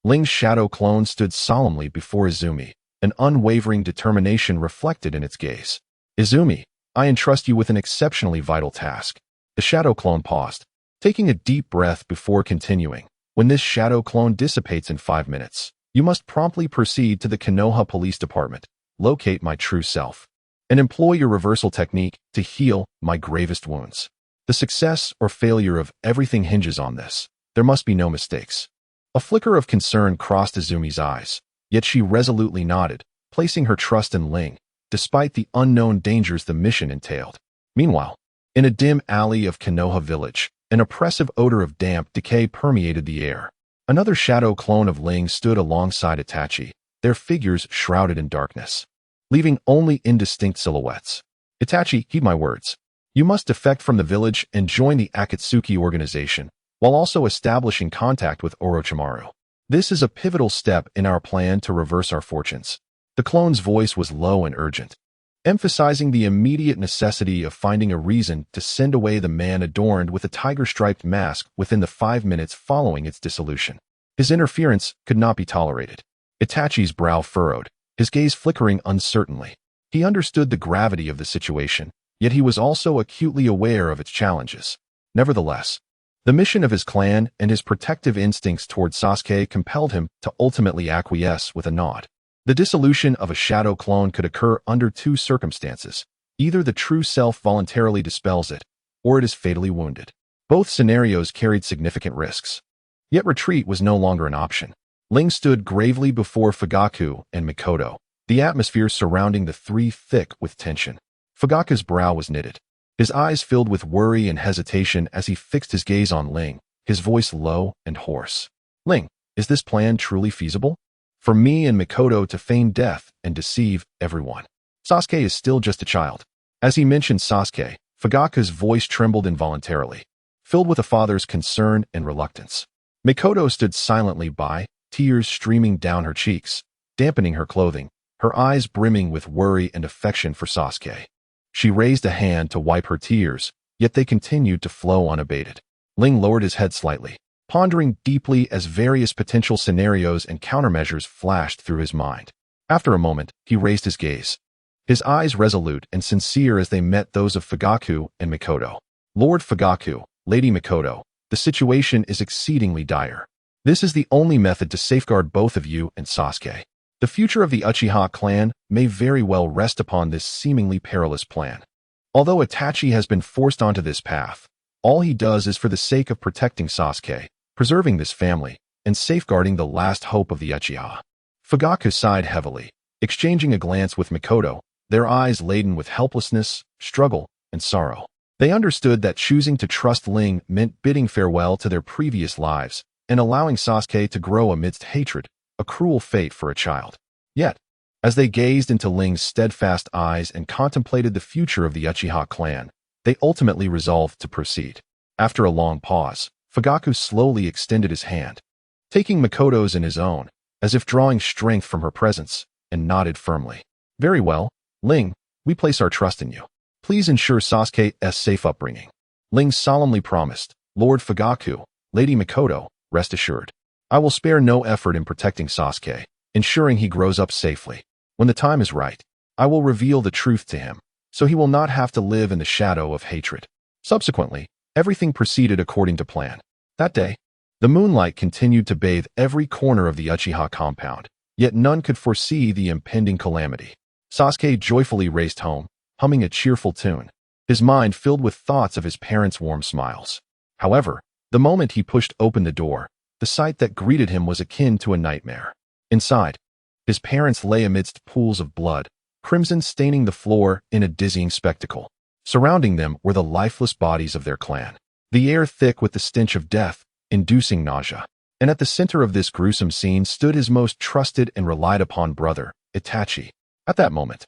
Ling's shadow clone stood solemnly before Izumi, an unwavering determination reflected in its gaze. Izumi, I entrust you with an exceptionally vital task. The shadow clone paused, taking a deep breath before continuing. When this shadow clone dissipates in 5 minutes, you must promptly proceed to the Konoha Police Department, locate my true self, and employ your reversal technique to heal my gravest wounds. The success or failure of everything hinges on this. There must be no mistakes. A flicker of concern crossed Izumi's eyes, yet she resolutely nodded, placing her trust in Ling, despite the unknown dangers the mission entailed. Meanwhile, in a dim alley of Konoha village, an oppressive odor of damp decay permeated the air. Another shadow clone of Ling stood alongside Itachi, their figures shrouded in darkness, leaving only indistinct silhouettes. Itachi, heed my words. You must defect from the village and join the Akatsuki organization, while also establishing contact with Orochimaru. This is a pivotal step in our plan to reverse our fortunes. The clone's voice was low and urgent, emphasizing the immediate necessity of finding a reason to send away the man adorned with a tiger-striped mask within the 5 minutes following its dissolution. His interference could not be tolerated. Itachi's brow furrowed, his gaze flickering uncertainly. He understood the gravity of the situation, yet he was also acutely aware of its challenges. Nevertheless, the mission of his clan and his protective instincts toward Sasuke compelled him to ultimately acquiesce with a nod. The dissolution of a shadow clone could occur under 2 circumstances. Either the true self voluntarily dispels it, or it is fatally wounded. Both scenarios carried significant risks. Yet retreat was no longer an option. Ling stood gravely before Fugaku and Mikoto, the atmosphere surrounding the three thick with tension. Fugaku's brow was knitted, his eyes filled with worry and hesitation as he fixed his gaze on Ling, his voice low and hoarse. Ling, is this plan truly feasible? For me and Mikoto to feign death and deceive everyone. Sasuke is still just a child. As he mentioned Sasuke, Fugaku's voice trembled involuntarily, filled with a father's concern and reluctance. Mikoto stood silently by, tears streaming down her cheeks, dampening her clothing, her eyes brimming with worry and affection for Sasuke. She raised a hand to wipe her tears, yet they continued to flow unabated. Ling lowered his head slightly, pondering deeply as various potential scenarios and countermeasures flashed through his mind. After a moment, he raised his gaze, his eyes resolute and sincere as they met those of Fugaku and Mikoto. Lord Fugaku, Lady Mikoto, the situation is exceedingly dire. This is the only method to safeguard both of you and Sasuke. The future of the Uchiha clan may very well rest upon this seemingly perilous plan. Although Itachi has been forced onto this path, all he does is for the sake of protecting Sasuke, preserving this family, and safeguarding the last hope of the Uchiha. Fugaku sighed heavily, exchanging a glance with Mikoto, their eyes laden with helplessness, struggle, and sorrow. They understood that choosing to trust Ling meant bidding farewell to their previous lives and allowing Sasuke to grow amidst hatred, a cruel fate for a child. Yet, as they gazed into Ling's steadfast eyes and contemplated the future of the Uchiha clan, they ultimately resolved to proceed. After a long pause, Fugaku slowly extended his hand, taking Makoto's in his own, as if drawing strength from her presence, and nodded firmly. Very well, Ling, we place our trust in you. Please ensure Sasuke's safe upbringing. Ling solemnly promised, Lord Fugaku, Lady Makoto, rest assured. I will spare no effort in protecting Sasuke, ensuring he grows up safely. When the time is right, I will reveal the truth to him, so he will not have to live in the shadow of hatred. Subsequently, everything proceeded according to plan. That day, the moonlight continued to bathe every corner of the Uchiha compound, yet none could foresee the impending calamity. Sasuke joyfully raced home, humming a cheerful tune, his mind filled with thoughts of his parents' warm smiles. However, the moment he pushed open the door, the sight that greeted him was akin to a nightmare. Inside, his parents lay amidst pools of blood, crimson staining the floor in a dizzying spectacle. Surrounding them were the lifeless bodies of their clan, the air thick with the stench of death, inducing nausea. And at the center of this gruesome scene stood his most trusted and relied upon brother, Itachi. At that moment,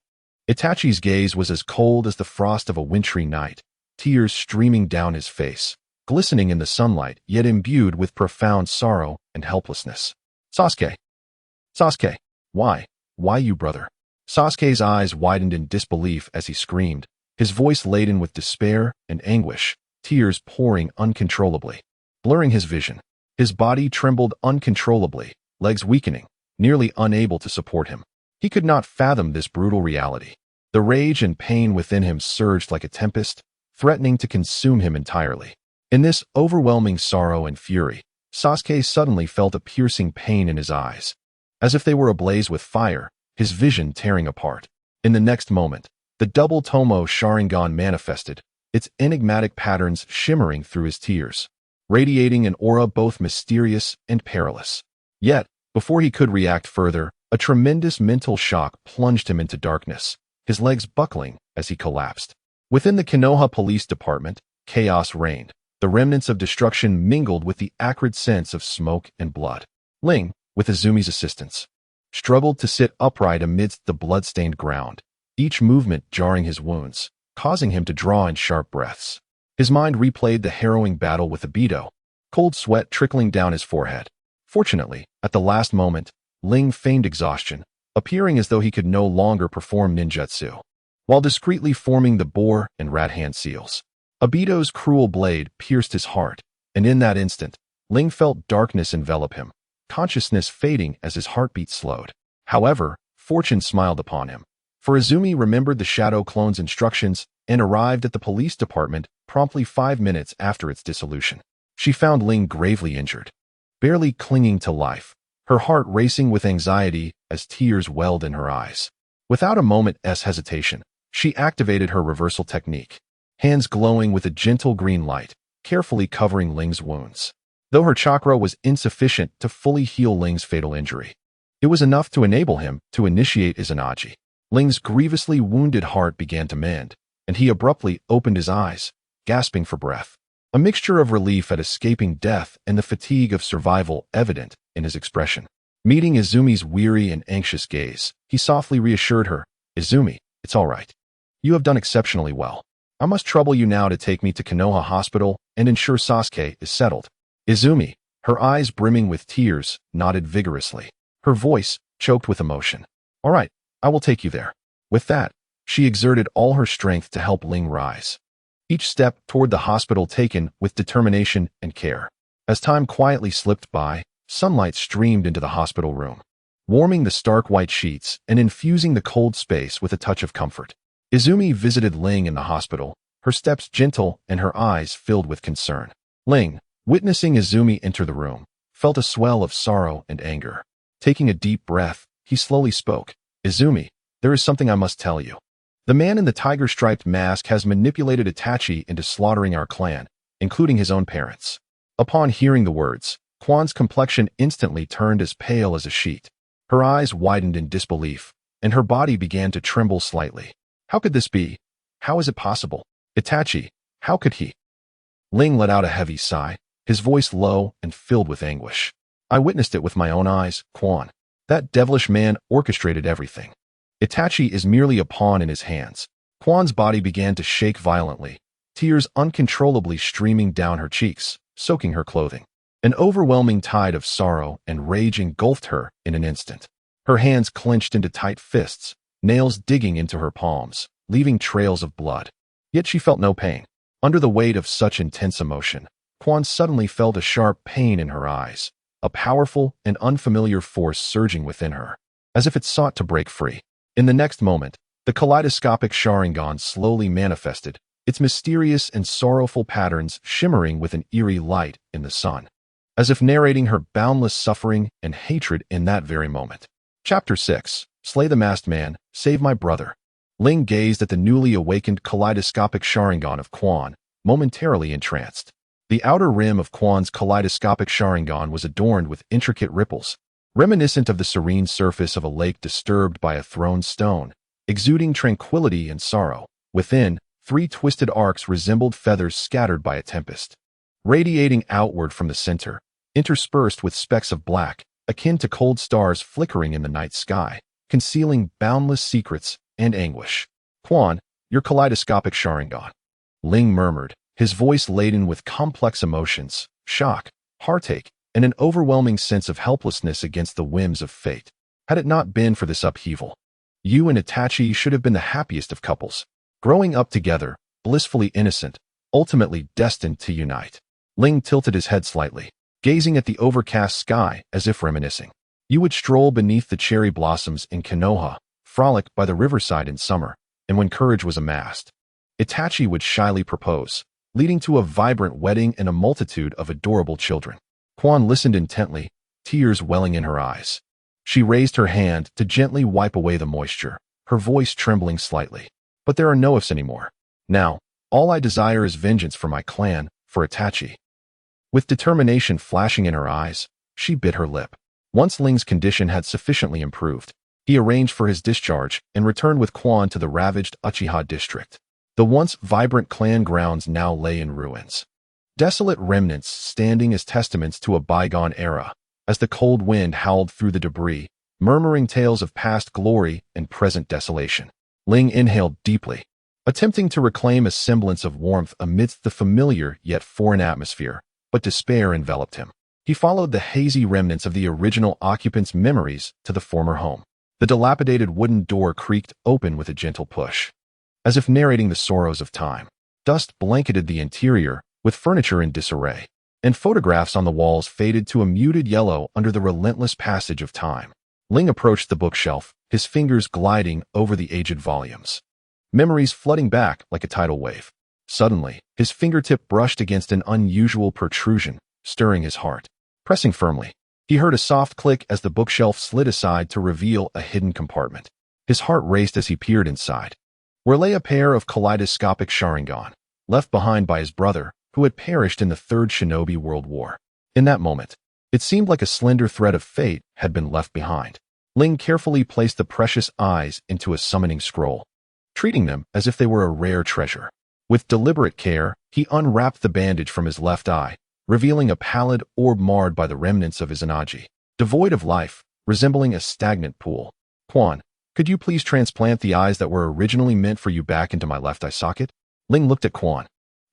Itachi's gaze was as cold as the frost of a wintry night, tears streaming down his face, glistening in the sunlight, yet imbued with profound sorrow and helplessness. Sasuke. Sasuke. Why you, brother? Sasuke's eyes widened in disbelief as he screamed, his voice laden with despair and anguish, tears pouring uncontrollably, blurring his vision. His body trembled uncontrollably, legs weakening, nearly unable to support him. He could not fathom this brutal reality. The rage and pain within him surged like a tempest, threatening to consume him entirely. In this overwhelming sorrow and fury, Sasuke suddenly felt a piercing pain in his eyes, as if they were ablaze with fire, his vision tearing apart. In the next moment, the double Tomo Sharingan manifested, its enigmatic patterns shimmering through his tears, radiating an aura both mysterious and perilous. Yet, before he could react further, a tremendous mental shock plunged him into darkness, his legs buckling as he collapsed. Within the Konoha Police Department, chaos reigned. The remnants of destruction mingled with the acrid sense of smoke and blood. Ling, with Izumi's assistance, struggled to sit upright amidst the blood-stained ground, each movement jarring his wounds, causing him to draw in sharp breaths. His mind replayed the harrowing battle with Obito, cold sweat trickling down his forehead. Fortunately, at the last moment, Ling feigned exhaustion, appearing as though he could no longer perform ninjutsu, while discreetly forming the boar and rat hand seals. Obito's cruel blade pierced his heart, and in that instant, Ling felt darkness envelop him, consciousness fading as his heartbeat slowed. However, fortune smiled upon him, for Izumi remembered the Shadow Clone's instructions and arrived at the police department promptly 5 minutes after its dissolution. She found Ling gravely injured, barely clinging to life, her heart racing with anxiety as tears welled in her eyes. Without a moment's hesitation, she activated her reversal technique, hands glowing with a gentle green light, carefully covering Ling's wounds. Though her chakra was insufficient to fully heal Ling's fatal injury, it was enough to enable him to initiate Izanagi. Ling's grievously wounded heart began to mend, and he abruptly opened his eyes, gasping for breath. A mixture of relief at escaping death and the fatigue of survival evident in his expression. Meeting Izumi's weary and anxious gaze, he softly reassured her, Izumi, it's all right. You have done exceptionally well. I must trouble you now to take me to Konoha Hospital and ensure Sasuke is settled. Izumi, her eyes brimming with tears, nodded vigorously, her voice choked with emotion. All right, I will take you there. With that, she exerted all her strength to help Ling rise, each step toward the hospital taken with determination and care. As time quietly slipped by, sunlight streamed into the hospital room, warming the stark white sheets and infusing the cold space with a touch of comfort. Izumi visited Ling in the hospital, her steps gentle and her eyes filled with concern. Ling, witnessing Izumi enter the room, felt a swell of sorrow and anger. Taking a deep breath, he slowly spoke. Izumi, there is something I must tell you. The man in the tiger-striped mask has manipulated Itachi into slaughtering our clan, including his own parents. Upon hearing the words, Kwan's complexion instantly turned as pale as a sheet. Her eyes widened in disbelief, and her body began to tremble slightly. How could this be? How is it possible? Itachi, How could he? Ling let out a heavy sigh, his voice low and filled with anguish. I witnessed it with my own eyes, Quan. That devilish man orchestrated everything. Itachi is merely a pawn in his hands. Quan's body began to shake violently, tears uncontrollably streaming down her cheeks, soaking her clothing. An overwhelming tide of sorrow and rage engulfed her in an instant. Her hands clenched into tight fists, nails digging into her palms, leaving trails of blood. Yet she felt no pain. Under the weight of such intense emotion, Quan suddenly felt a sharp pain in her eyes, a powerful and unfamiliar force surging within her, as if it sought to break free. In the next moment, the kaleidoscopic Sharingan slowly manifested, its mysterious and sorrowful patterns shimmering with an eerie light in the sun, as if narrating her boundless suffering and hatred in that very moment. Chapter 6. Slay the Masked Man, Save My Brother. Ling gazed at the newly awakened kaleidoscopic Sharingan of Quan, momentarily entranced. The outer rim of Quan's kaleidoscopic Sharingan was adorned with intricate ripples, reminiscent of the serene surface of a lake disturbed by a thrown stone, exuding tranquility and sorrow. Within, 3 twisted arcs resembled feathers scattered by a tempest, radiating outward from the center, interspersed with specks of black, akin to cold stars flickering in the night sky, concealing boundless secrets and anguish. Quan, your kaleidoscopic Sharingan. Ling murmured, his voice laden with complex emotions, shock, heartache, and an overwhelming sense of helplessness against the whims of fate. Had it not been for this upheaval, you and Itachi should have been the happiest of couples, growing up together, blissfully innocent, ultimately destined to unite. Ling tilted his head slightly, gazing at the overcast sky as if reminiscing. You would stroll beneath the cherry blossoms in Konoha, frolic by the riverside in summer, and when courage was amassed, Itachi would shyly propose, leading to a vibrant wedding and a multitude of adorable children. Quan listened intently, tears welling in her eyes. She raised her hand to gently wipe away the moisture, her voice trembling slightly. But there are no ifs anymore. Now, all I desire is vengeance for my clan, for Itachi. With determination flashing in her eyes, she bit her lip. Once Ling's condition had sufficiently improved, he arranged for his discharge and returned with Quan to the ravaged Uchiha district. The once vibrant clan grounds now lay in ruins, desolate remnants standing as testaments to a bygone era, as the cold wind howled through the debris, murmuring tales of past glory and present desolation. Ling inhaled deeply, attempting to reclaim a semblance of warmth amidst the familiar yet foreign atmosphere, but despair enveloped him. He followed the hazy remnants of the original occupants' memories to the former home. The dilapidated wooden door creaked open with a gentle push, as if narrating the sorrows of time. Dust blanketed the interior, with furniture in disarray, and photographs on the walls faded to a muted yellow under the relentless passage of time. Ling approached the bookshelf, his fingers gliding over the aged volumes, memories flooding back like a tidal wave. Suddenly, his fingertip brushed against an unusual protrusion, stirring his heart. Pressing firmly, he heard a soft click as the bookshelf slid aside to reveal a hidden compartment. His heart raced as he peered inside, where lay a pair of kaleidoscopic Sharingan, left behind by his brother, who had perished in the Third Shinobi World War. In that moment, it seemed like a slender thread of fate had been left behind. Ling carefully placed the precious eyes into a summoning scroll, treating them as if they were a rare treasure. With deliberate care, he unwrapped the bandage from his left eye, revealing a pallid orb marred by the remnants of his Anaji, devoid of life, resembling a stagnant pool. Quan, could you please transplant the eyes that were originally meant for you back into my left eye socket? Ling looked at Quan,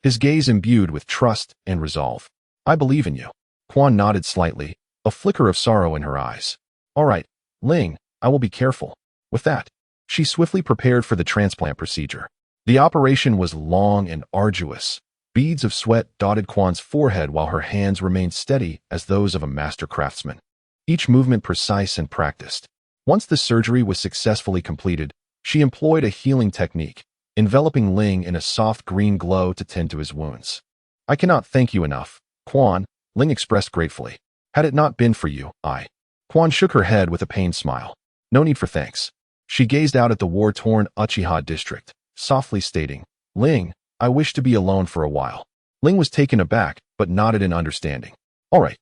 his gaze imbued with trust and resolve. I believe in you. Quan nodded slightly, a flicker of sorrow in her eyes. All right, Ling, I will be careful. With that, she swiftly prepared for the transplant procedure. The operation was long and arduous. Beads of sweat dotted Quan's forehead while her hands remained steady as those of a master craftsman, each movement precise and practiced. Once the surgery was successfully completed, she employed a healing technique, enveloping Ling in a soft green glow to tend to his wounds. I cannot thank you enough, Quan, Ling expressed gratefully. Had it not been for you, Quan shook her head with a pained smile. No need for thanks. She gazed out at the war-torn Uchiha district, softly stating, Ling, I wish to be alone for a while. Ling was taken aback, but nodded in understanding. All right.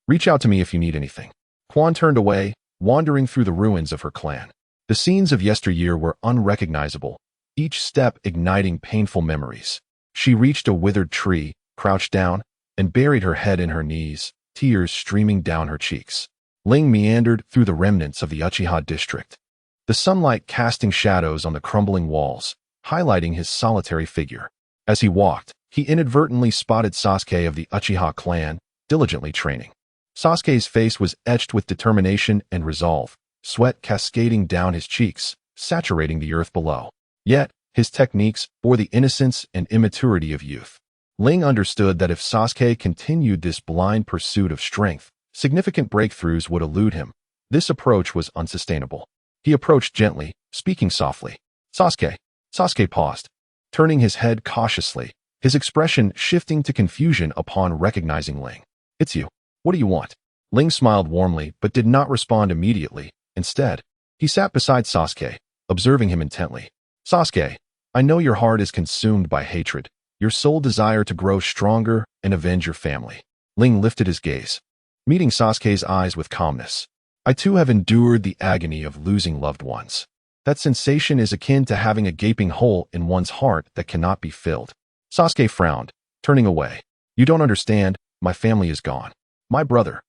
Reach out to me if you need anything. Quan turned away, wandering through the ruins of her clan. The scenes of yesteryear were unrecognizable, each step igniting painful memories. She reached a withered tree, crouched down, and buried her head in her knees, tears streaming down her cheeks. Ling meandered through the remnants of the Uchiha district, the sunlight casting shadows on the crumbling walls, highlighting his solitary figure. As he walked, he inadvertently spotted Sasuke of the Uchiha clan, diligently training. Sasuke's face was etched with determination and resolve, sweat cascading down his cheeks, saturating the earth below. Yet, his techniques bore the innocence and immaturity of youth. Ling understood that if Sasuke continued this blind pursuit of strength, significant breakthroughs would elude him. This approach was unsustainable. He approached gently, speaking softly. Sasuke. Sasuke paused, turning his head cautiously, his expression shifting to confusion upon recognizing Ling. It's you. What do you want? Ling smiled warmly but did not respond immediately. Instead, he sat beside Sasuke, observing him intently. Sasuke, I know your heart is consumed by hatred, your sole desire to grow stronger and avenge your family. Ling lifted his gaze, meeting Sasuke's eyes with calmness. I too have endured the agony of losing loved ones. That sensation is akin to having a gaping hole in one's heart that cannot be filled. Sasuke frowned, turning away. You don't understand, my family is gone. My brother.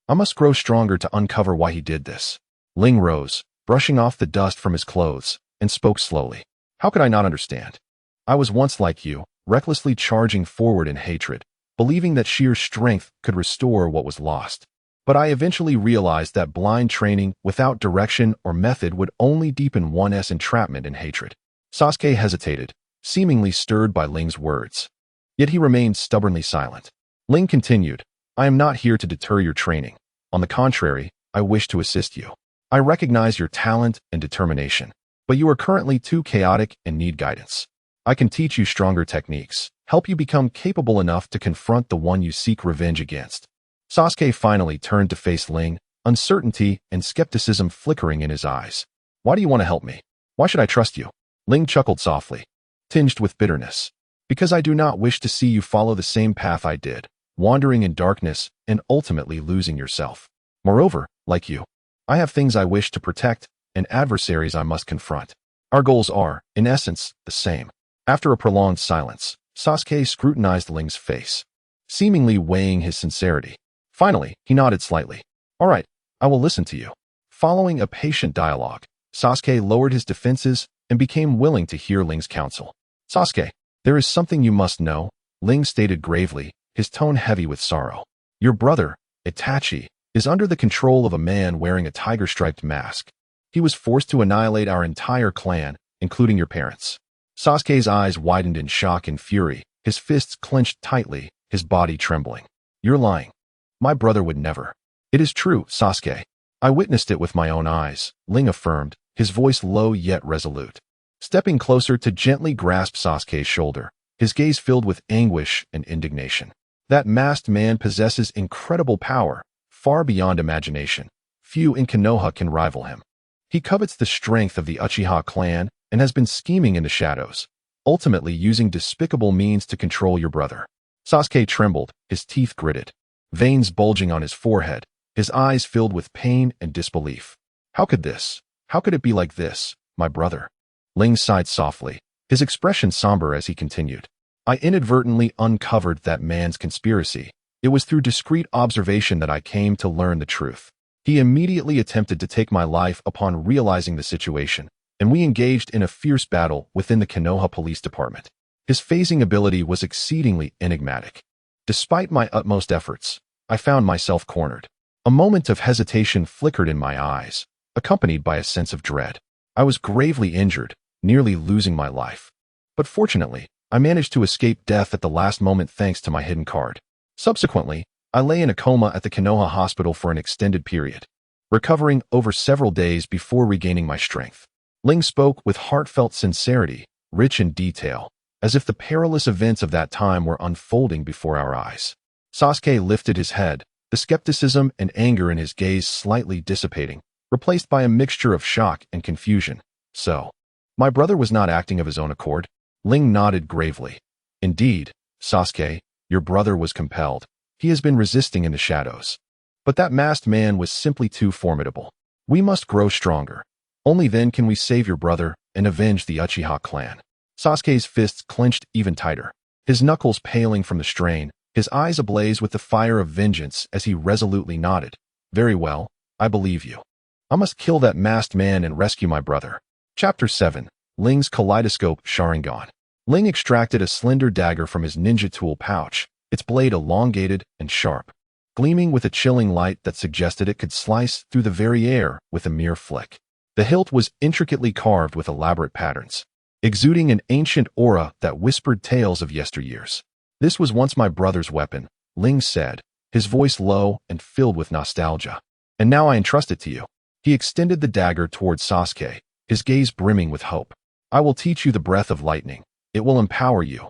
I must grow stronger to uncover why he did this. Ling rose, brushing off the dust from his clothes, and spoke slowly. How could I not understand? I was once like you, recklessly charging forward in hatred, believing that sheer strength could restore what was lost. But I eventually realized that blind training without direction or method would only deepen one's entrapment in hatred. Sasuke hesitated, seemingly stirred by Ling's words. Yet he remained stubbornly silent. Ling continued, I am not here to deter your training. On the contrary, I wish to assist you. I recognize your talent and determination, but you are currently too chaotic and need guidance. I can teach you stronger techniques, help you become capable enough to confront the one you seek revenge against. Sasuke finally turned to face Ling, uncertainty and skepticism flickering in his eyes. Why do you want to help me? Why should I trust you? Ling chuckled softly, tinged with bitterness. Because I do not wish to see you follow the same path I did, wandering in darkness and ultimately losing yourself. Moreover, like you, I have things I wish to protect and adversaries I must confront. Our goals are, in essence, the same. After a prolonged silence, Sasuke scrutinized Ling's face, seemingly weighing his sincerity. Finally, he nodded slightly. All right, I will listen to you. Following a patient dialogue, Sasuke lowered his defenses and became willing to hear Ling's counsel. Sasuke, there is something you must know, Ling stated gravely, his tone heavy with sorrow. Your brother, Itachi, is under the control of a man wearing a tiger-striped mask. He was forced to annihilate our entire clan, including your parents. Sasuke's eyes widened in shock and fury, his fists clenched tightly, his body trembling. You're lying. My brother would never. It is true, Sasuke. I witnessed it with my own eyes, Ling affirmed, his voice low yet resolute. Stepping closer to gently grasp Sasuke's shoulder, his gaze filled with anguish and indignation. That masked man possesses incredible power, far beyond imagination. Few in Konoha can rival him. He covets the strength of the Uchiha clan and has been scheming in the shadows, ultimately using despicable means to control your brother. Sasuke trembled, his teeth gritted, veins bulging on his forehead, his eyes filled with pain and disbelief. How could it be like this, my brother? Ling sighed softly, his expression somber as he continued. I inadvertently uncovered that man's conspiracy. It was through discreet observation that I came to learn the truth. He immediately attempted to take my life upon realizing the situation, and we engaged in a fierce battle within the Konoha Police Department. His phasing ability was exceedingly enigmatic. Despite my utmost efforts, I found myself cornered. A moment of hesitation flickered in my eyes, accompanied by a sense of dread. I was gravely injured, nearly losing my life. But fortunately, I managed to escape death at the last moment thanks to my hidden card. Subsequently, I lay in a coma at the Konoha hospital for an extended period, recovering over several days before regaining my strength. Ling spoke with heartfelt sincerity, rich in detail, as if the perilous events of that time were unfolding before our eyes. Sasuke lifted his head, the skepticism and anger in his gaze slightly dissipating, replaced by a mixture of shock and confusion. So, my brother was not acting of his own accord? Ling nodded gravely. Indeed, Sasuke, your brother was compelled. He has been resisting in the shadows. But that masked man was simply too formidable. We must grow stronger. Only then can we save your brother and avenge the Uchiha clan. Sasuke's fists clenched even tighter, his knuckles paling from the strain, his eyes ablaze with the fire of vengeance as he resolutely nodded. Very well, I believe you. I must kill that masked man and rescue my brother. Chapter 7. Ling's Kaleidoscope Sharingan. Ling extracted a slender dagger from his ninja tool pouch, its blade elongated and sharp, gleaming with a chilling light that suggested it could slice through the very air with a mere flick. The hilt was intricately carved with elaborate patterns, exuding an ancient aura that whispered tales of yesteryears. This was once my brother's weapon, Ling said, his voice low and filled with nostalgia. And now I entrust it to you. He extended the dagger towards Sasuke, his gaze brimming with hope. I will teach you the breath of lightning. It will empower you,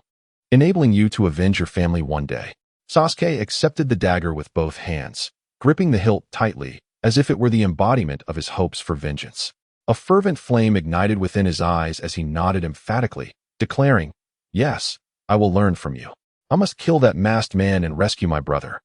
enabling you to avenge your family one day. Sasuke accepted the dagger with both hands, gripping the hilt tightly, as if it were the embodiment of his hopes for vengeance. A fervent flame ignited within his eyes as he nodded emphatically, declaring, Yes, I will learn from you. I must kill that masked man and rescue my brother.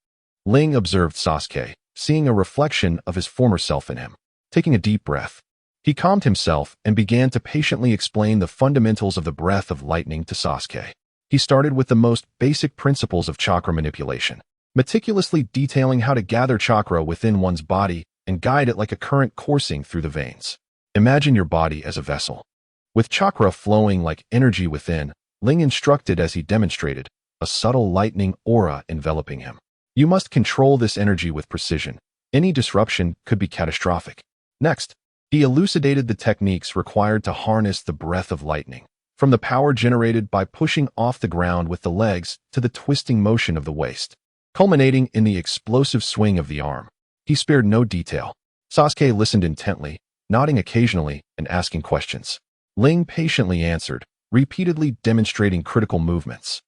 Ling observed Sasuke, seeing a reflection of his former self in him. Taking a deep breath, he calmed himself and began to patiently explain the fundamentals of the breath of lightning to Sasuke. He started with the most basic principles of chakra manipulation, meticulously detailing how to gather chakra within one's body and guide it like a current coursing through the veins. Imagine your body as a vessel, with chakra flowing like energy within. Ling instructed as he demonstrated, a subtle lightning aura enveloping him. You must control this energy with precision. Any disruption could be catastrophic. Next, he elucidated the techniques required to harness the breath of lightning, from the power generated by pushing off the ground with the legs to the twisting motion of the waist, culminating in the explosive swing of the arm. He spared no detail. Sasuke listened intently, nodding occasionally and asking questions. Ling patiently answered, repeatedly demonstrating critical movements.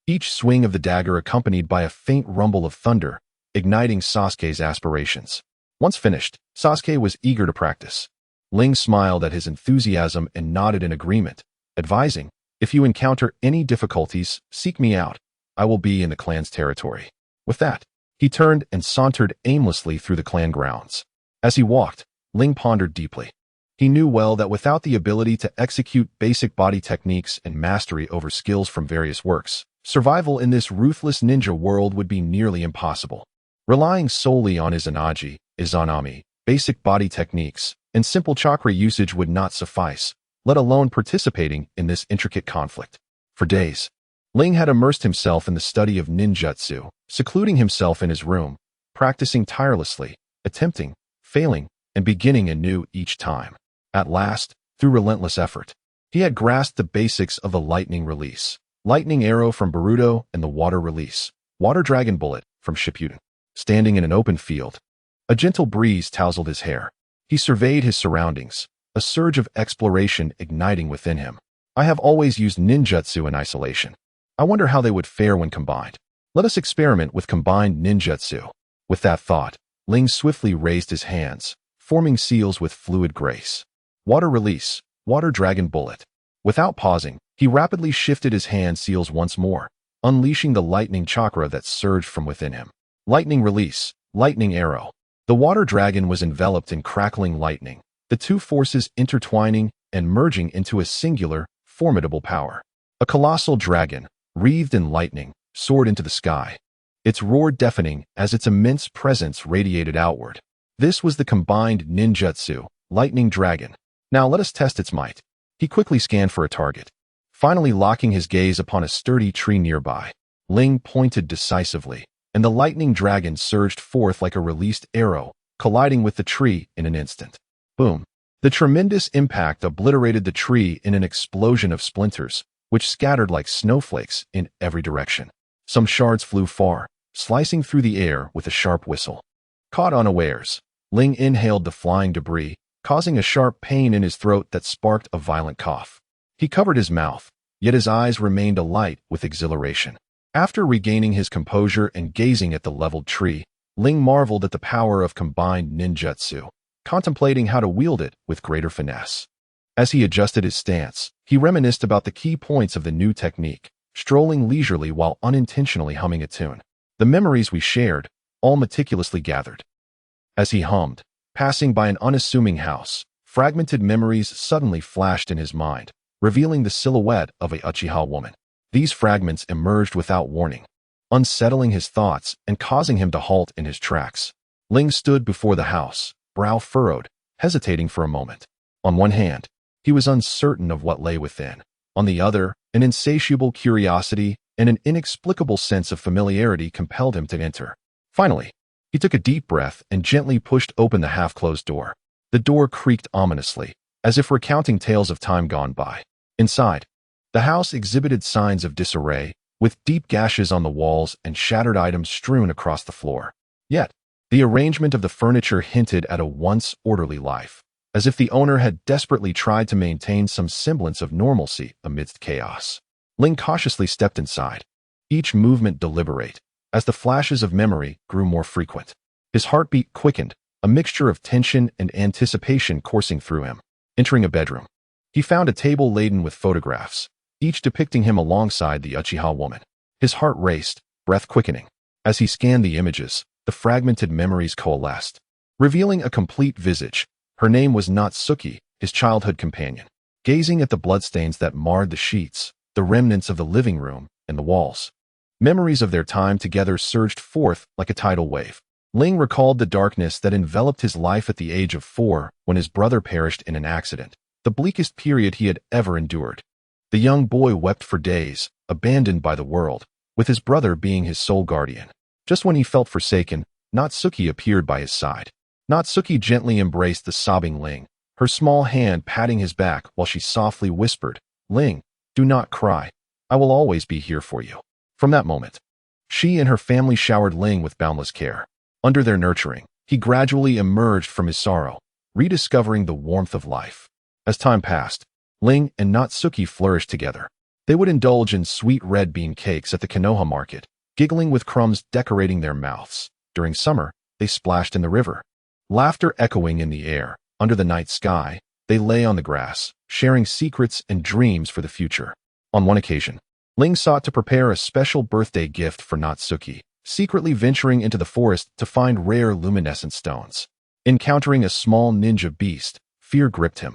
Each swing of the dagger accompanied by a faint rumble of thunder, igniting Sasuke's aspirations. Once finished, Sasuke was eager to practice. Ling smiled at his enthusiasm and nodded in agreement, advising, If you encounter any difficulties, seek me out. I will be in the clan's territory. With that, he turned and sauntered aimlessly through the clan grounds. As he walked, Ling pondered deeply. He knew well that without the ability to execute basic body techniques and mastery over skills from various works, survival in this ruthless ninja world would be nearly impossible. Relying solely on his Izanami, basic body techniques, and simple chakra usage would not suffice, let alone participating in this intricate conflict. For days, Ling had immersed himself in the study of ninjutsu, secluding himself in his room, practicing tirelessly, attempting, failing, and beginning anew each time. At last, through relentless effort, he had grasped the basics of the lightning release, lightning arrow from Boruto, and the water release, water dragon bullet from Shippuden. Standing in an open field, a gentle breeze tousled his hair. He surveyed his surroundings, a surge of exploration igniting within him. I have always used ninjutsu in isolation. I wonder how they would fare when combined. Let us experiment with combined ninjutsu. With that thought, Ling swiftly raised his hands, forming seals with fluid grace. Water release, water dragon bullet. Without pausing, he rapidly shifted his hand seals once more, unleashing the lightning chakra that surged from within him. Lightning release, lightning arrow. The water dragon was enveloped in crackling lightning, the two forces intertwining and merging into a singular, formidable power. A colossal dragon, wreathed in lightning, soared into the sky, its roar deafening as its immense presence radiated outward. This was the combined ninjutsu, lightning dragon. Now let us test its might. He quickly scanned for a target, finally locking his gaze upon a sturdy tree nearby. Ling pointed decisively, and the lightning dragon surged forth like a released arrow, colliding with the tree in an instant. Boom! The tremendous impact obliterated the tree in an explosion of splinters, which scattered like snowflakes in every direction. Some shards flew far, slicing through the air with a sharp whistle. Caught unawares, Ling inhaled the flying debris, causing a sharp pain in his throat that sparked a violent cough. He covered his mouth, yet his eyes remained alight with exhilaration. After regaining his composure and gazing at the leveled tree, Ling marveled at the power of combined ninjutsu, contemplating how to wield it with greater finesse. As he adjusted his stance, he reminisced about the key points of the new technique, strolling leisurely while unintentionally humming a tune. The memories we shared, all meticulously gathered. As he hummed, passing by an unassuming house, fragmented memories suddenly flashed in his mind, revealing the silhouette of a Uchiha woman. These fragments emerged without warning, unsettling his thoughts and causing him to halt in his tracks. Ling stood before the house, brow furrowed, hesitating for a moment. On one hand, he was uncertain of what lay within. On the other, an insatiable curiosity and an inexplicable sense of familiarity compelled him to enter. Finally, he took a deep breath and gently pushed open the half-closed door. The door creaked ominously, as if recounting tales of time gone by. Inside, the house exhibited signs of disarray, with deep gashes on the walls and shattered items strewn across the floor. Yet, the arrangement of the furniture hinted at a once orderly life, as if the owner had desperately tried to maintain some semblance of normalcy amidst chaos. Ling cautiously stepped inside, each movement deliberate, as the flashes of memory grew more frequent. His heartbeat quickened, a mixture of tension and anticipation coursing through him. Entering a bedroom, he found a table laden with photographs, each depicting him alongside the Uchiha woman. His heart raced, breath quickening. As he scanned the images, the fragmented memories coalesced, revealing a complete visage. Her name was Natsuki, his childhood companion. Gazing at the bloodstains that marred the sheets, the remnants of the living room, and the walls, memories of their time together surged forth like a tidal wave. Ling recalled the darkness that enveloped his life at the age of 4 when his brother perished in an accident, the bleakest period he had ever endured. The young boy wept for days, abandoned by the world, with his brother being his sole guardian. Just when he felt forsaken, Natsuki appeared by his side. Natsuki gently embraced the sobbing Ling, her small hand patting his back while she softly whispered, "Ling, do not cry. I will always be here for you." From that moment, she and her family showered Ling with boundless care. Under their nurturing, he gradually emerged from his sorrow, rediscovering the warmth of life. As time passed, Ling and Natsuki flourished together. They would indulge in sweet red bean cakes at the Konoha market, giggling with crumbs decorating their mouths. During summer, they splashed in the river. Laughter echoing in the air, under the night sky, they lay on the grass, sharing secrets and dreams for the future. On one occasion, Ling sought to prepare a special birthday gift for Natsuki, secretly venturing into the forest to find rare luminescent stones. Encountering a small ninja beast, fear gripped him.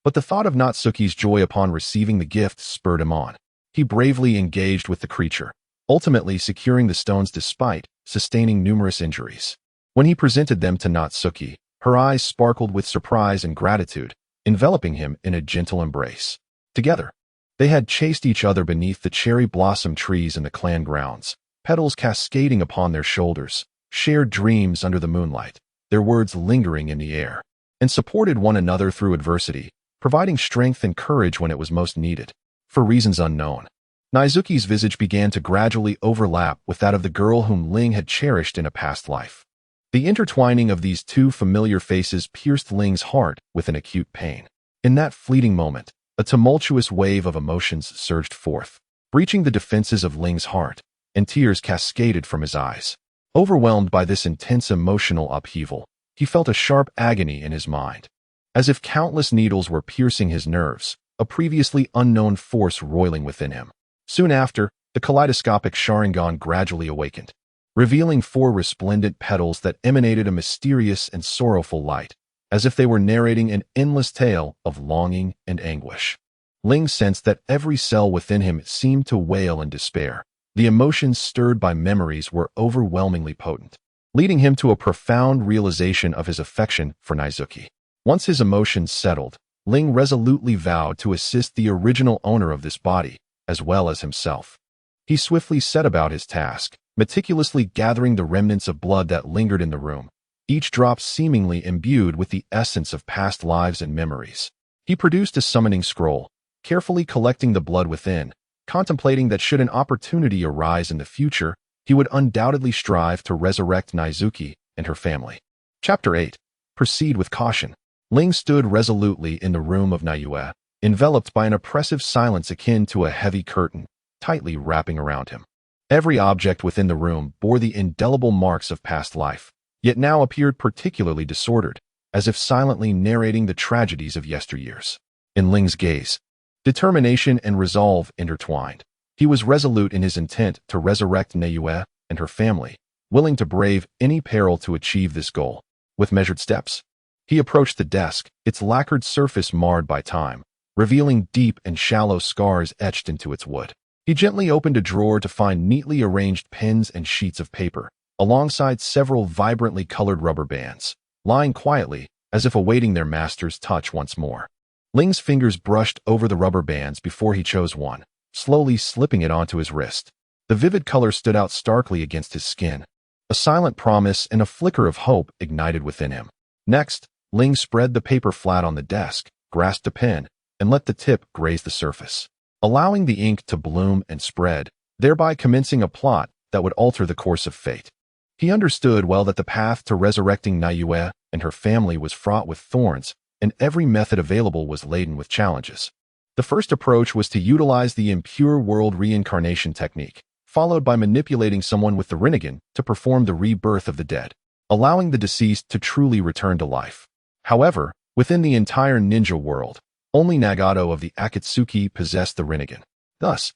But the thought of Natsuki's joy upon receiving the gift spurred him on. He bravely engaged with the creature, ultimately securing the stones despite sustaining numerous injuries. When he presented them to Natsuki, her eyes sparkled with surprise and gratitude, enveloping him in a gentle embrace. Together, they had chased each other beneath the cherry blossom trees in the clan grounds, petals cascading upon their shoulders, shared dreams under the moonlight, their words lingering in the air, and supported one another through adversity, providing strength and courage when it was most needed. For reasons unknown, Natsuki's visage began to gradually overlap with that of the girl whom Ling had cherished in a past life. The intertwining of these two familiar faces pierced Ling's heart with an acute pain. In that fleeting moment, a tumultuous wave of emotions surged forth, breaching the defenses of Ling's heart, and tears cascaded from his eyes. Overwhelmed by this intense emotional upheaval, he felt a sharp agony in his mind. As if countless needles were piercing his nerves, a previously unknown force roiling within him. Soon after, the kaleidoscopic Sharingan gradually awakened, revealing 4 resplendent petals that emanated a mysterious and sorrowful light, as if they were narrating an endless tale of longing and anguish. Ling sensed that every cell within him seemed to wail in despair. The emotions stirred by memories were overwhelmingly potent, leading him to a profound realization of his affection for Natsuki. Once his emotions settled, Ling resolutely vowed to assist the original owner of this body, as well as himself. He swiftly set about his task, meticulously gathering the remnants of blood that lingered in the room, each drop seemingly imbued with the essence of past lives and memories. He produced a summoning scroll, carefully collecting the blood within, contemplating that should an opportunity arise in the future, he would undoubtedly strive to resurrect Natsuki and her family. Chapter 8. Proceed with caution. Ling stood resolutely in the room of Naruto, enveloped by an oppressive silence akin to a heavy curtain, tightly wrapping around him. Every object within the room bore the indelible marks of past life, yet now appeared particularly disordered, as if silently narrating the tragedies of yesteryears. In Ling's gaze, determination and resolve intertwined. He was resolute in his intent to resurrect Natsuki and her family, willing to brave any peril to achieve this goal. With measured steps, he approached the desk, its lacquered surface marred by time, revealing deep and shallow scars etched into its wood. He gently opened a drawer to find neatly arranged pens and sheets of paper, alongside several vibrantly colored rubber bands, lying quietly as if awaiting their master's touch once more. Ling's fingers brushed over the rubber bands before he chose one, slowly slipping it onto his wrist. The vivid color stood out starkly against his skin. A silent promise and a flicker of hope ignited within him. Next, Ling spread the paper flat on the desk, grasped a pen, and let the tip graze the surface, allowing the ink to bloom and spread, thereby commencing a plot that would alter the course of fate. He understood well that the path to resurrecting Naiyue and her family was fraught with thorns, and every method available was laden with challenges. The first approach was to utilize the impure world reincarnation technique, followed by manipulating someone with the Rinnegan to perform the rebirth of the dead, allowing the deceased to truly return to life. However, within the entire ninja world, only Nagato of the Akatsuki possessed the Rinnegan. Thus,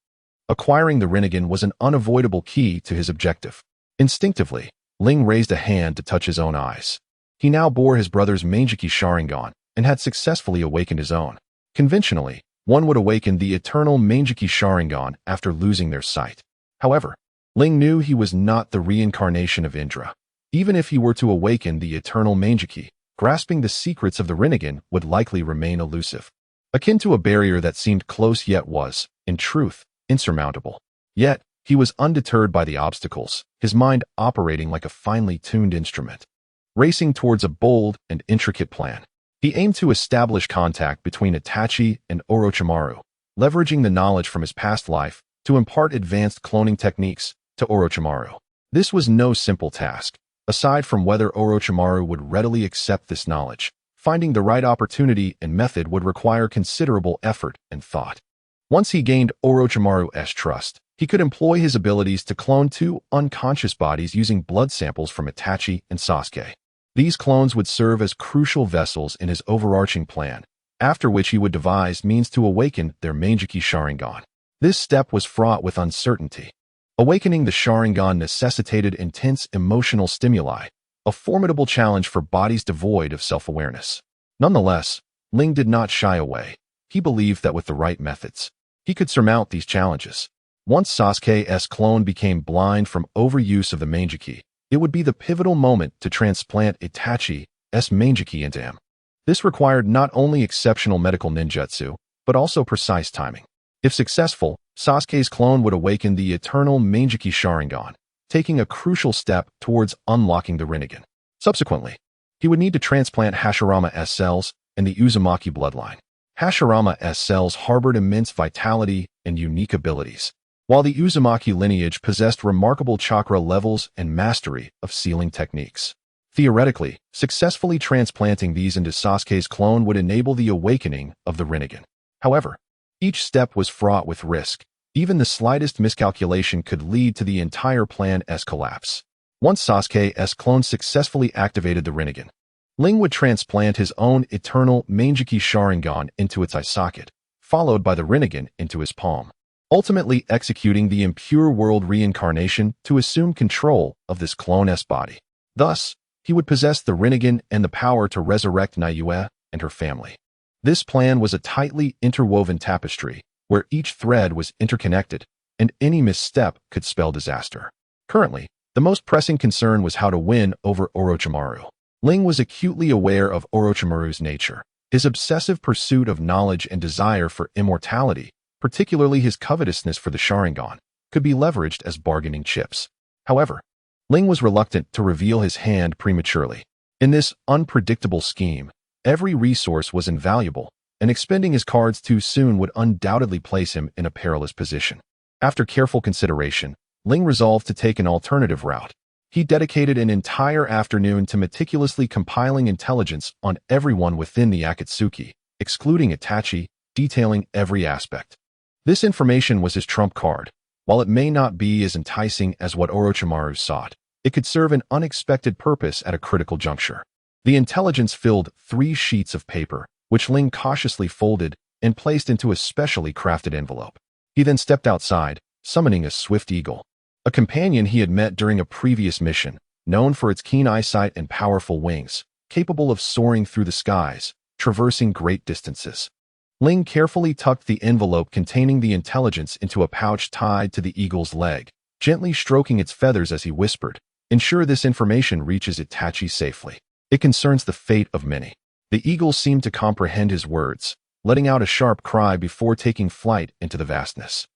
acquiring the Rinnegan was an unavoidable key to his objective. Instinctively, Ling raised a hand to touch his own eyes. He now bore his brother's Mangekyo Sharingan and had successfully awakened his own. Conventionally, one would awaken the eternal Mangekyo Sharingan after losing their sight. However, Ling knew he was not the reincarnation of Indra. Even if he were to awaken the eternal Mangekyo, grasping the secrets of the Rinnegan would likely remain elusive. Akin to a barrier that seemed close yet was, in truth, insurmountable. Yet, he was undeterred by the obstacles, his mind operating like a finely tuned instrument. Racing towards a bold and intricate plan, he aimed to establish contact between Itachi and Orochimaru, leveraging the knowledge from his past life to impart advanced cloning techniques to Orochimaru. This was no simple task. Aside from whether Orochimaru would readily accept this knowledge, finding the right opportunity and method would require considerable effort and thought. Once he gained Orochimaru's trust, he could employ his abilities to clone two unconscious bodies using blood samples from Itachi and Sasuke. These clones would serve as crucial vessels in his overarching plan, after which he would devise means to awaken their Mangekyo Sharingan. This step was fraught with uncertainty. Awakening the Sharingan necessitated intense emotional stimuli, a formidable challenge for bodies devoid of self-awareness. Nonetheless, Ling did not shy away. He believed that with the right methods, he could surmount these challenges. Once Sasuke's clone became blind from overuse of the Mangekyo, it would be the pivotal moment to transplant Itachi's Mangekyo into him. This required not only exceptional medical ninjutsu, but also precise timing. If successful, Sasuke's clone would awaken the eternal Mangekyo Sharingan, taking a crucial step towards unlocking the Rinnegan. Subsequently, he would need to transplant Hashirama's cells and the Uzumaki bloodline. Hashirama's cells harbored immense vitality and unique abilities, while the Uzumaki lineage possessed remarkable chakra levels and mastery of sealing techniques. Theoretically, successfully transplanting these into Sasuke's clone would enable the awakening of the Rinnegan. However, each step was fraught with risk. Even the slightest miscalculation could lead to the entire plan's collapse. Once Sasuke's clone successfully activated the Rinnegan, Ling would transplant his own eternal Mangekyo Sharingan into its eye socket, followed by the Rinnegan into his palm, ultimately executing the impure world reincarnation to assume control of this clone's body. Thus, he would possess the Rinnegan and the power to resurrect Naiyue and her family. This plan was a tightly interwoven tapestry, where each thread was interconnected, and any misstep could spell disaster. Currently, the most pressing concern was how to win over Orochimaru. Ling was acutely aware of Orochimaru's nature. His obsessive pursuit of knowledge and desire for immortality, particularly his covetousness for the Sharingan, could be leveraged as bargaining chips. However, Ling was reluctant to reveal his hand prematurely. In this unpredictable scheme, every resource was invaluable, and expending his cards too soon would undoubtedly place him in a perilous position. After careful consideration, Ling resolved to take an alternative route. He dedicated an entire afternoon to meticulously compiling intelligence on everyone within the Akatsuki, excluding Itachi, detailing every aspect. This information was his trump card. While it may not be as enticing as what Orochimaru sought, it could serve an unexpected purpose at a critical juncture. The intelligence filled 3 sheets of paper, which Ling cautiously folded and placed into a specially crafted envelope. He then stepped outside, summoning a swift eagle, a companion he had met during a previous mission, known for its keen eyesight and powerful wings, capable of soaring through the skies, traversing great distances. Ling carefully tucked the envelope containing the intelligence into a pouch tied to the eagle's leg, gently stroking its feathers as he whispered, "Ensure this information reaches Itachi safely. It concerns the fate of many." The eagle seemed to comprehend his words, letting out a sharp cry before taking flight into the vastness.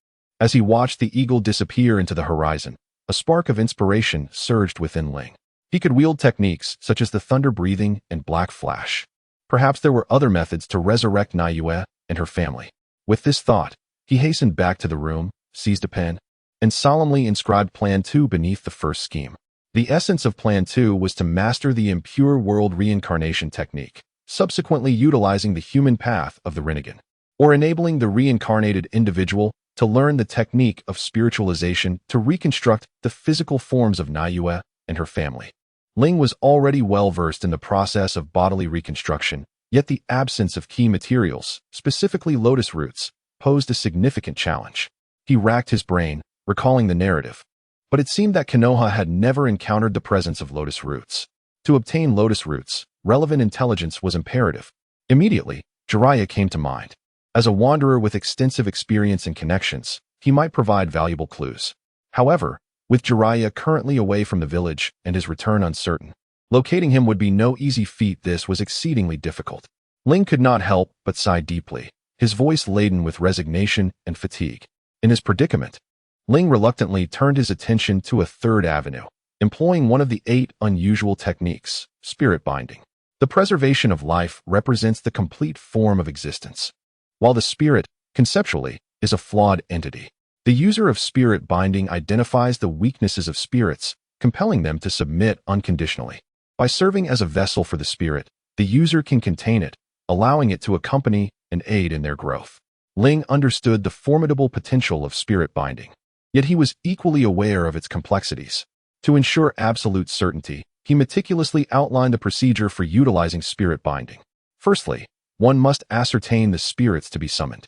As he watched the eagle disappear into the horizon, a spark of inspiration surged within Ling. He could wield techniques such as the thunder breathing and black flash. Perhaps there were other methods to resurrect Naruto and her family. With this thought, he hastened back to the room, seized a pen, and solemnly inscribed Plan 2 beneath the first scheme. The essence of Plan 2 was to master the impure world reincarnation technique, subsequently utilizing the human path of the Rinnegan, or enabling the reincarnated individual to learn the technique of spiritualization to reconstruct the physical forms of Naruto and her family. Ling was already well-versed in the process of bodily reconstruction, yet the absence of key materials, specifically lotus roots, posed a significant challenge. He racked his brain, recalling the narrative, but it seemed that Konoha had never encountered the presence of lotus roots. To obtain lotus roots, relevant intelligence was imperative. Immediately, Jiraiya came to mind. As a wanderer with extensive experience and connections, he might provide valuable clues. However, with Jiraiya currently away from the village and his return uncertain, locating him would be no easy feat. This was exceedingly difficult. Ling could not help but sigh deeply, his voice laden with resignation and fatigue. In his predicament, Ling reluctantly turned his attention to a third avenue, employing one of the 8 unusual techniques, spirit binding. The preservation of life represents the complete form of existence, while the spirit, conceptually, is a flawed entity. The user of spirit binding identifies the weaknesses of spirits, compelling them to submit unconditionally. By serving as a vessel for the spirit, the user can contain it, allowing it to accompany and aid in their growth. Ling understood the formidable potential of spirit binding, yet he was equally aware of its complexities. To ensure absolute certainty, he meticulously outlined the procedure for utilizing spirit binding. Firstly, one must ascertain the spirits to be summoned.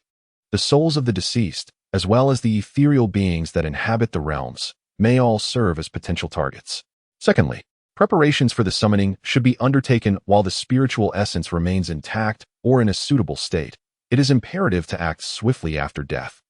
The souls of the deceased, as well as the ethereal beings that inhabit the realms, may all serve as potential targets. Secondly, preparations for the summoning should be undertaken while the spiritual essence remains intact or in a suitable state. It is imperative to act swiftly after death.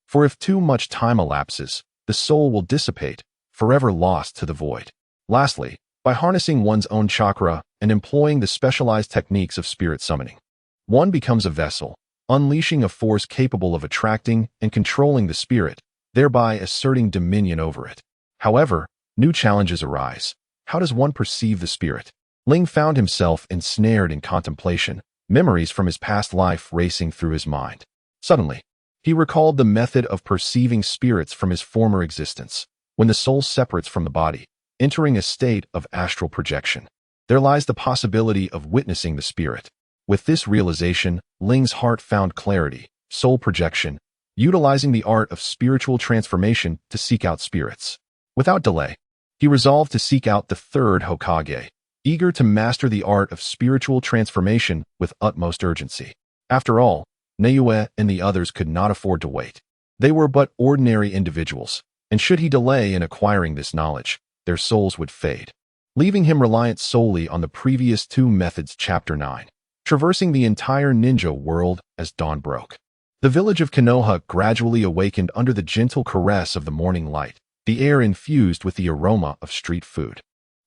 For if too much time elapses, the soul will dissipate, forever lost to the void. Lastly, by harnessing one's own chakra and employing the specialized techniques of spirit summoning, one becomes a vessel, unleashing a force capable of attracting and controlling the spirit, thereby asserting dominion over it. However, new challenges arise. How does one perceive the spirit? Ling found himself ensnared in contemplation, memories from his past life racing through his mind. Suddenly, he recalled the method of perceiving spirits from his former existence, when the soul separates from the body, entering a state of astral projection. There lies the possibility of witnessing the spirit. With this realization, Ling's heart found clarity, soul projection, utilizing the art of spiritual transformation to seek out spirits. Without delay, he resolved to seek out the third Hokage, eager to master the art of spiritual transformation with utmost urgency. After all, Naruto and the others could not afford to wait. They were but ordinary individuals, and should he delay in acquiring this knowledge, their souls would fade, leaving him reliant solely on the previous 2 methods. Chapter 9. Traversing the entire ninja world as dawn broke. The village of Konoha gradually awakened under the gentle caress of the morning light, the air infused with the aroma of street food.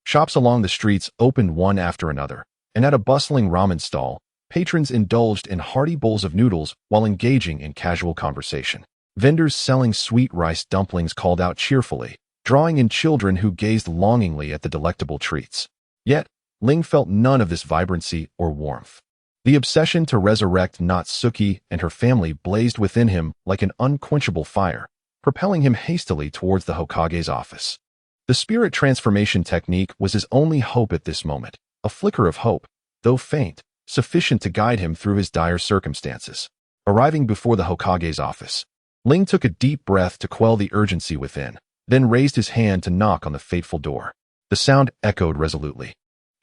Shops along the streets opened one after another, and at a bustling ramen stall, patrons indulged in hearty bowls of noodles while engaging in casual conversation. Vendors selling sweet rice dumplings called out cheerfully, drawing in children who gazed longingly at the delectable treats. Yet, Ling felt none of this vibrancy or warmth. The obsession to resurrect Natsuki and her family blazed within him like an unquenchable fire, propelling him hastily towards the Hokage's office. The spirit transformation technique was his only hope at this moment, a flicker of hope, though faint, sufficient to guide him through his dire circumstances. Arriving before the Hokage's office, Ling took a deep breath to quell the urgency within, then raised his hand to knock on the fateful door. The sound echoed resolutely,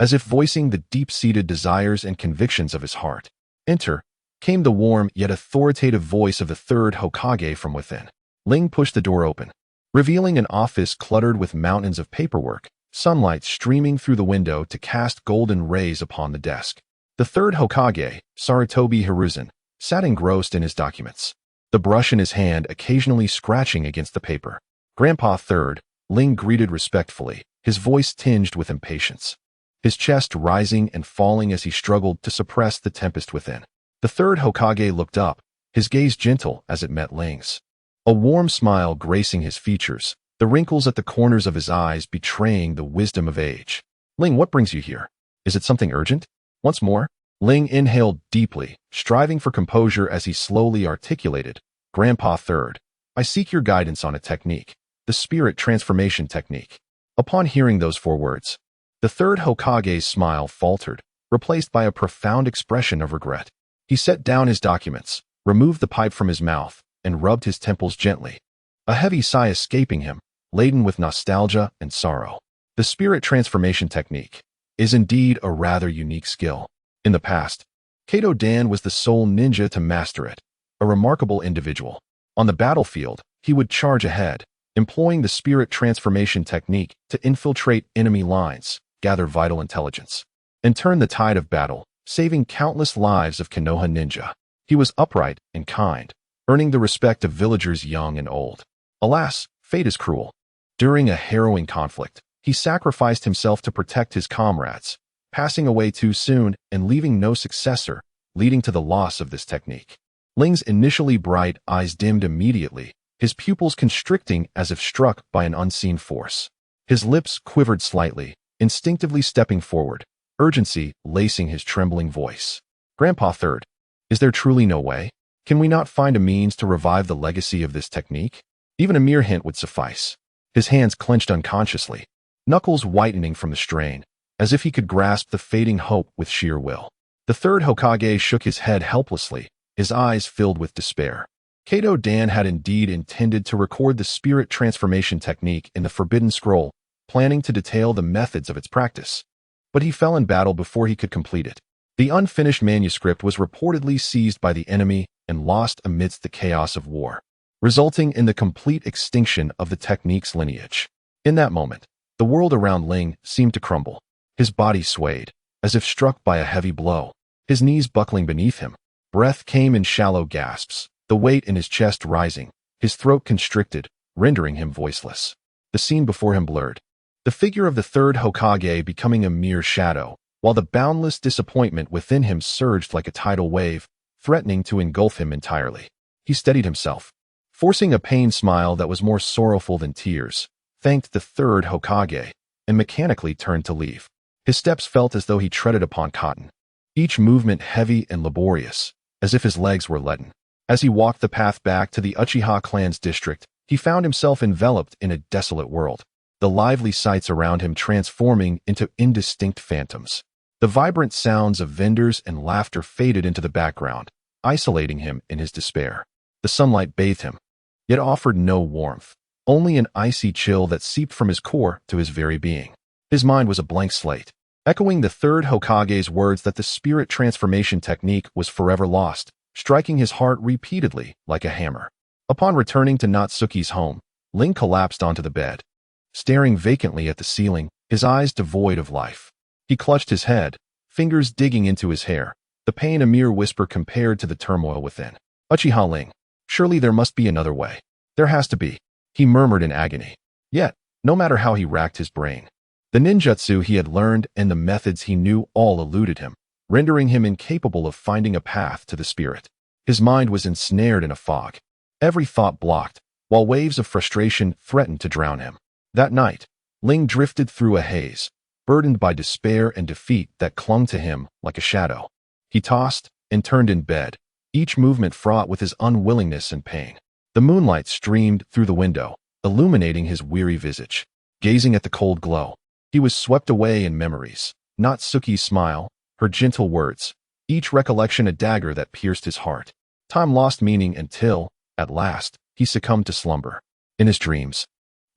as if voicing the deep-seated desires and convictions of his heart. "Enter," came the warm yet authoritative voice of the third Hokage from within. Ling pushed the door open, revealing an office cluttered with mountains of paperwork, sunlight streaming through the window to cast golden rays upon the desk. The third Hokage, Sarutobi Hiruzen, sat engrossed in his documents, the brush in his hand occasionally scratching against the paper. Grandpa Third, Ling greeted respectfully, his voice tinged with impatience, his chest rising and falling as he struggled to suppress the tempest within. The third Hokage looked up, his gaze gentle as it met Ling's. A warm smile gracing his features, the wrinkles at the corners of his eyes betraying the wisdom of age. Ling, what brings you here? Is it something urgent? Once more, Ling inhaled deeply, striving for composure as he slowly articulated, Grandpa Third, I seek your guidance on a technique, the spirit transformation technique. Upon hearing those 4 words, the third Hokage's smile faltered, replaced by a profound expression of regret. He set down his documents, removed the pipe from his mouth, and rubbed his temples gently, a heavy sigh escaping him, laden with nostalgia and sorrow. The spirit transformation technique is indeed a rather unique skill. In the past, Kato Dan was the sole ninja to master it, a remarkable individual. On the battlefield, he would charge ahead, employing the spirit transformation technique to infiltrate enemy lines, gather vital intelligence, and turn the tide of battle, saving countless lives of Konoha ninja. He was upright and kind, earning the respect of villagers young and old. Alas, fate is cruel. During a harrowing conflict, he sacrificed himself to protect his comrades, passing away too soon and leaving no successor, leading to the loss of this technique. Ling's initially bright eyes dimmed immediately, his pupils constricting as if struck by an unseen force. His lips quivered slightly, instinctively stepping forward, urgency lacing his trembling voice. Grandpa Third, is there truly no way? Can we not find a means to revive the legacy of this technique? Even a mere hint would suffice. His hands clenched unconsciously, knuckles whitening from the strain, as if he could grasp the fading hope with sheer will. The third Hokage shook his head helplessly, his eyes filled with despair. Kato Dan had indeed intended to record the spirit transformation technique in the Forbidden Scroll, planning to detail the methods of its practice. But he fell in battle before he could complete it. The unfinished manuscript was reportedly seized by the enemy and lost amidst the chaos of war, resulting in the complete extinction of the technique's lineage. In that moment, the world around Ling seemed to crumble. His body swayed, as if struck by a heavy blow, his knees buckling beneath him. Breath came in shallow gasps, the weight in his chest rising, his throat constricted, rendering him voiceless. The scene before him blurred, the figure of the third Hokage becoming a mere shadow, while the boundless disappointment within him surged like a tidal wave, threatening to engulf him entirely. He steadied himself, forcing a pained smile that was more sorrowful than tears, thanked the third Hokage, and mechanically turned to leave. His steps felt as though he treaded upon cotton, each movement heavy and laborious, as if his legs were leaden. As he walked the path back to the Uchiha clan's district, he found himself enveloped in a desolate world, the lively sights around him transforming into indistinct phantoms. The vibrant sounds of vendors and laughter faded into the background, isolating him in his despair. The sunlight bathed him, yet offered no warmth, only an icy chill that seeped from his core to his very being. His mind was a blank slate, echoing the third Hokage's words that the spirit transformation technique was forever lost, striking his heart repeatedly like a hammer. Upon returning to Natsuki's home, Ling collapsed onto the bed, staring vacantly at the ceiling, his eyes devoid of life. He clutched his head, fingers digging into his hair, the pain a mere whisper compared to the turmoil within. Uchiha Ling, surely there must be another way. There has to be, he murmured in agony. Yet, no matter how he racked his brain, the ninjutsu he had learned and the methods he knew all eluded him, rendering him incapable of finding a path to the spirit. His mind was ensnared in a fog, every thought blocked, while waves of frustration threatened to drown him. That night, Ling drifted through a haze, burdened by despair and defeat that clung to him like a shadow. He tossed and turned in bed, each movement fraught with his unwillingness and pain. The moonlight streamed through the window, illuminating his weary visage. Gazing at the cold glow, he was swept away in memories. Natsuki's smile, her gentle words, each recollection a dagger that pierced his heart. Time lost meaning until, at last, he succumbed to slumber. In his dreams,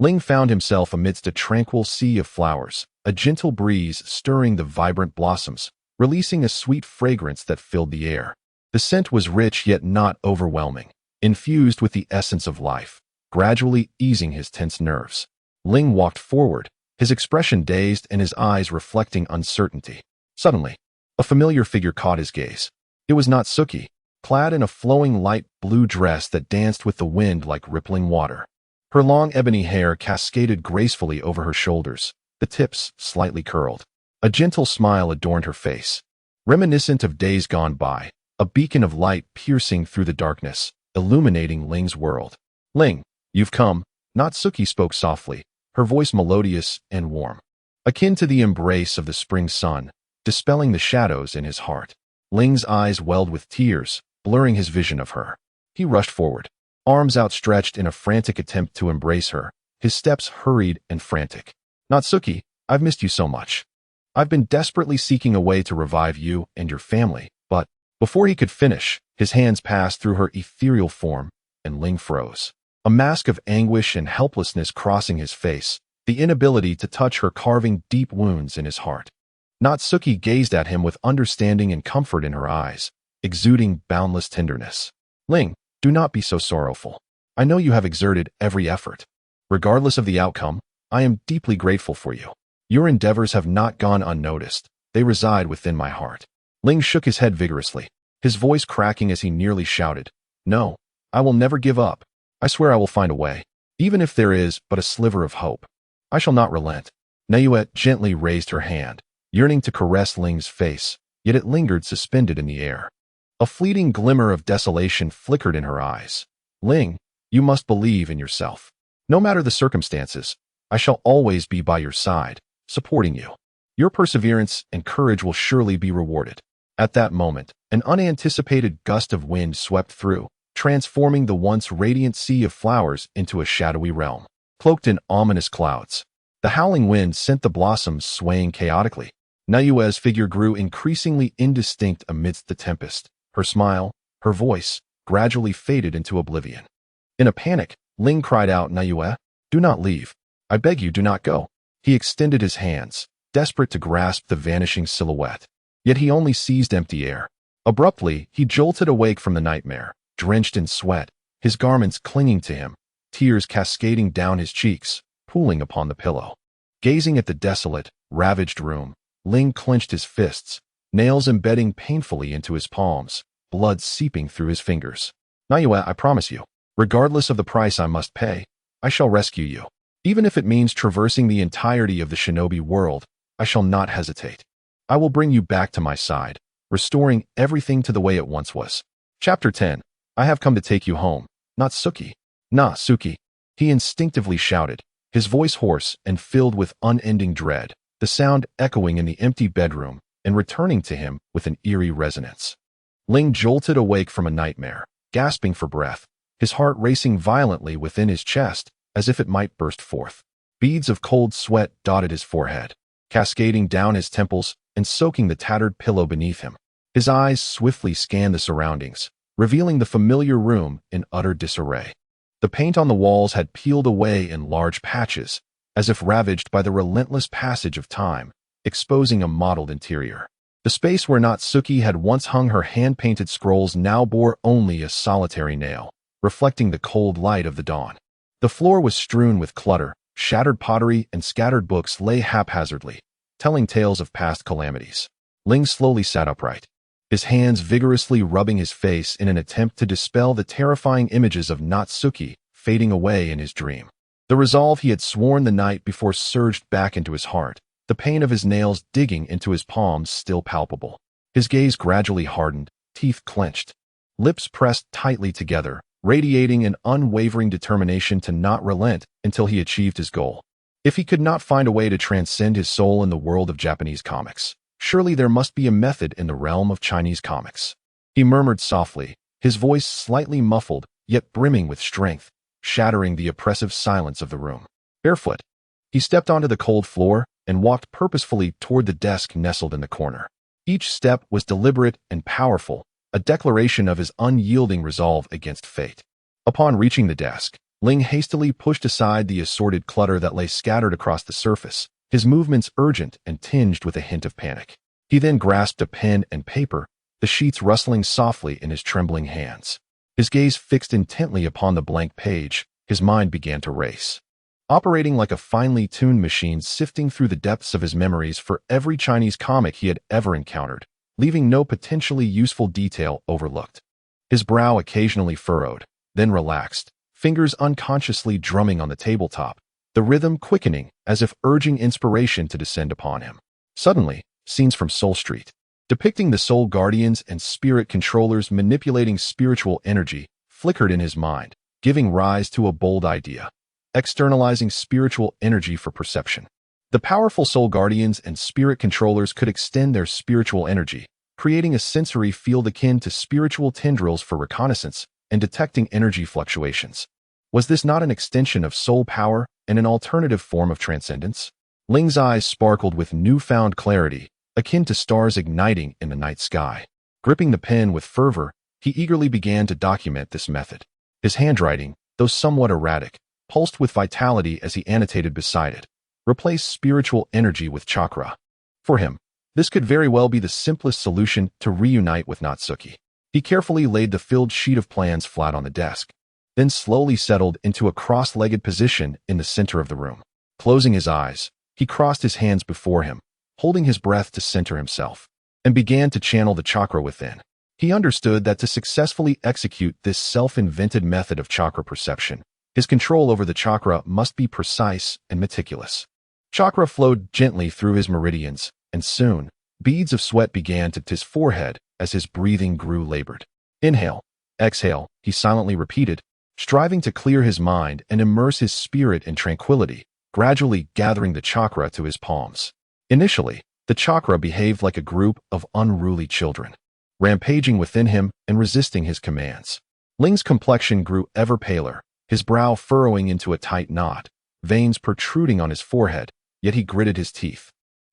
Ling found himself amidst a tranquil sea of flowers, a gentle breeze stirring the vibrant blossoms, releasing a sweet fragrance that filled the air. The scent was rich yet not overwhelming, infused with the essence of life, gradually easing his tense nerves. Ling walked forward, his expression dazed and his eyes reflecting uncertainty. Suddenly, a familiar figure caught his gaze. It was Natsuki, clad in a flowing light blue dress that danced with the wind like rippling water. Her long ebony hair cascaded gracefully over her shoulders, the tips slightly curled. A gentle smile adorned her face, reminiscent of days gone by, a beacon of light piercing through the darkness, illuminating Ling's world. "Ling, you've come," Natsuki spoke softly, her voice melodious and warm, akin to the embrace of the spring sun, dispelling the shadows in his heart. Ling's eyes welled with tears, blurring his vision of her. He rushed forward, arms outstretched in a frantic attempt to embrace her, his steps hurried and frantic. "Natsuki, I've missed you so much. I've been desperately seeking a way to revive you and your family," but before he could finish, his hands passed through her ethereal form, and Ling froze. A mask of anguish and helplessness crossing his face, the inability to touch her carving deep wounds in his heart. Natsuki gazed at him with understanding and comfort in her eyes, exuding boundless tenderness. "Ling, do not be so sorrowful. I know you have exerted every effort. Regardless of the outcome, I am deeply grateful for you. Your endeavors have not gone unnoticed. They reside within my heart." Ling shook his head vigorously, his voice cracking as he nearly shouted, "No, I will never give up. I swear I will find a way. Even if there is but a sliver of hope, I shall not relent." Naoya gently raised her hand, yearning to caress Ling's face, yet it lingered suspended in the air. A fleeting glimmer of desolation flickered in her eyes. "Ling, you must believe in yourself. No matter the circumstances, I shall always be by your side, supporting you. Your perseverance and courage will surely be rewarded." At that moment, an unanticipated gust of wind swept through, transforming the once radiant sea of flowers into a shadowy realm, cloaked in ominous clouds. The howling wind sent the blossoms swaying chaotically. Naoya's figure grew increasingly indistinct amidst the tempest. Her smile, her voice, gradually faded into oblivion. In a panic, Ling cried out, "Naoya, do not leave. I beg you, do not go." He extended his hands, desperate to grasp the vanishing silhouette. Yet he only seized empty air. Abruptly, he jolted awake from the nightmare, drenched in sweat, his garments clinging to him, tears cascading down his cheeks, pooling upon the pillow. Gazing at the desolate, ravaged room, Ling clenched his fists, nails embedding painfully into his palms, blood seeping through his fingers. "Naoya, I promise you, regardless of the price I must pay, I shall rescue you. Even if it means traversing the entirety of the shinobi world, I shall not hesitate. I will bring you back to my side, restoring everything to the way it once was." Chapter 10. I have come to take you home, Natsuki. "Natsuki," he instinctively shouted, his voice hoarse and filled with unending dread, the sound echoing in the empty bedroom and returning to him with an eerie resonance. Ling jolted awake from a nightmare, gasping for breath, his heart racing violently within his chest as if it might burst forth. Beads of cold sweat dotted his forehead, cascading down his temples and soaking the tattered pillow beneath him. His eyes swiftly scanned the surroundings, revealing the familiar room in utter disarray. The paint on the walls had peeled away in large patches, as if ravaged by the relentless passage of time, exposing a mottled interior. The space where Natsuki had once hung her hand-painted scrolls now bore only a solitary nail, reflecting the cold light of the dawn. The floor was strewn with clutter, shattered pottery and scattered books lay haphazardly, telling tales of past calamities. Ling slowly sat upright, his hands vigorously rubbing his face in an attempt to dispel the terrifying images of Natsuki fading away in his dream. The resolve he had sworn the night before surged back into his heart, the pain of his nails digging into his palms still palpable. His gaze gradually hardened, teeth clenched, lips pressed tightly together, radiating an unwavering determination to not relent until he achieved his goal. If he could not find a way to transcend his soul in the world of Japanese comics, surely there must be a method in the realm of Chinese comics. He murmured softly, his voice slightly muffled, yet brimming with strength, shattering the oppressive silence of the room. Barefoot, he stepped onto the cold floor and walked purposefully toward the desk nestled in the corner. Each step was deliberate and powerful, a declaration of his unyielding resolve against fate. Upon reaching the desk, Ling hastily pushed aside the assorted clutter that lay scattered across the surface, his movements urgent and tinged with a hint of panic. He then grasped a pen and paper, the sheets rustling softly in his trembling hands. His gaze fixed intently upon the blank page, his mind began to race. Operating like a finely tuned machine sifting through the depths of his memories for every Chinese comic he had ever encountered, leaving no potentially useful detail overlooked. his brow occasionally furrowed, then relaxed, fingers unconsciously drumming on the tabletop, the rhythm quickening as if urging inspiration to descend upon him. Suddenly, scenes from Soul Street, depicting the soul guardians and spirit controllers manipulating spiritual energy, flickered in his mind, giving rise to a bold idea: externalizing spiritual energy for perception. The powerful soul guardians and spirit controllers could extend their spiritual energy, creating a sensory field akin to spiritual tendrils for reconnaissance and detecting energy fluctuations. Was this not an extension of soul power and an alternative form of transcendence? Ling's eyes sparkled with newfound clarity, akin to stars igniting in the night sky. Gripping the pen with fervor, he eagerly began to document this method. His handwriting, though somewhat erratic, pulsed with vitality as he annotated beside it: replace spiritual energy with chakra. For him, this could very well be the simplest solution to reunite with Natsuki. He carefully laid the filled sheet of plans flat on the desk, then slowly settled into a cross-legged position in the center of the room. Closing his eyes, he crossed his hands before him, holding his breath to center himself, and began to channel the chakra within. He understood that to successfully execute this self-invented method of chakra perception, his control over the chakra must be precise and meticulous. Chakra flowed gently through his meridians, and soon, beads of sweat began to his forehead as his breathing grew labored. Inhale, exhale, he silently repeated, striving to clear his mind and immerse his spirit in tranquility, gradually gathering the chakra to his palms. Initially, the chakra behaved like a group of unruly children, rampaging within him and resisting his commands. Ling's complexion grew ever paler, his brow furrowing into a tight knot, veins protruding on his forehead, yet he gritted his teeth,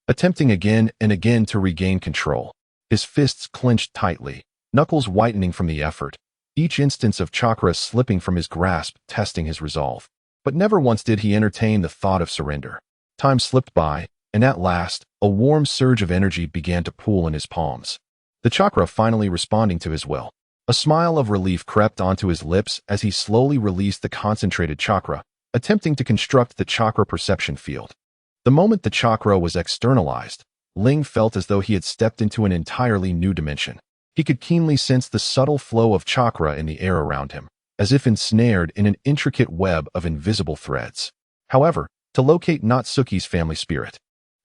attempting again and again to regain control. His fists clenched tightly, knuckles whitening from the effort, each instance of chakra slipping from his grasp testing his resolve. But never once did he entertain the thought of surrender. Time slipped by, and at last, a warm surge of energy began to pool in his palms, the chakra finally responding to his will. A smile of relief crept onto his lips as he slowly released the concentrated chakra, attempting to construct the chakra perception field. The moment the chakra was externalized, Ling felt as though he had stepped into an entirely new dimension. He could keenly sense the subtle flow of chakra in the air around him, as if ensnared in an intricate web of invisible threads. However, to locate Natsuki's family spirit,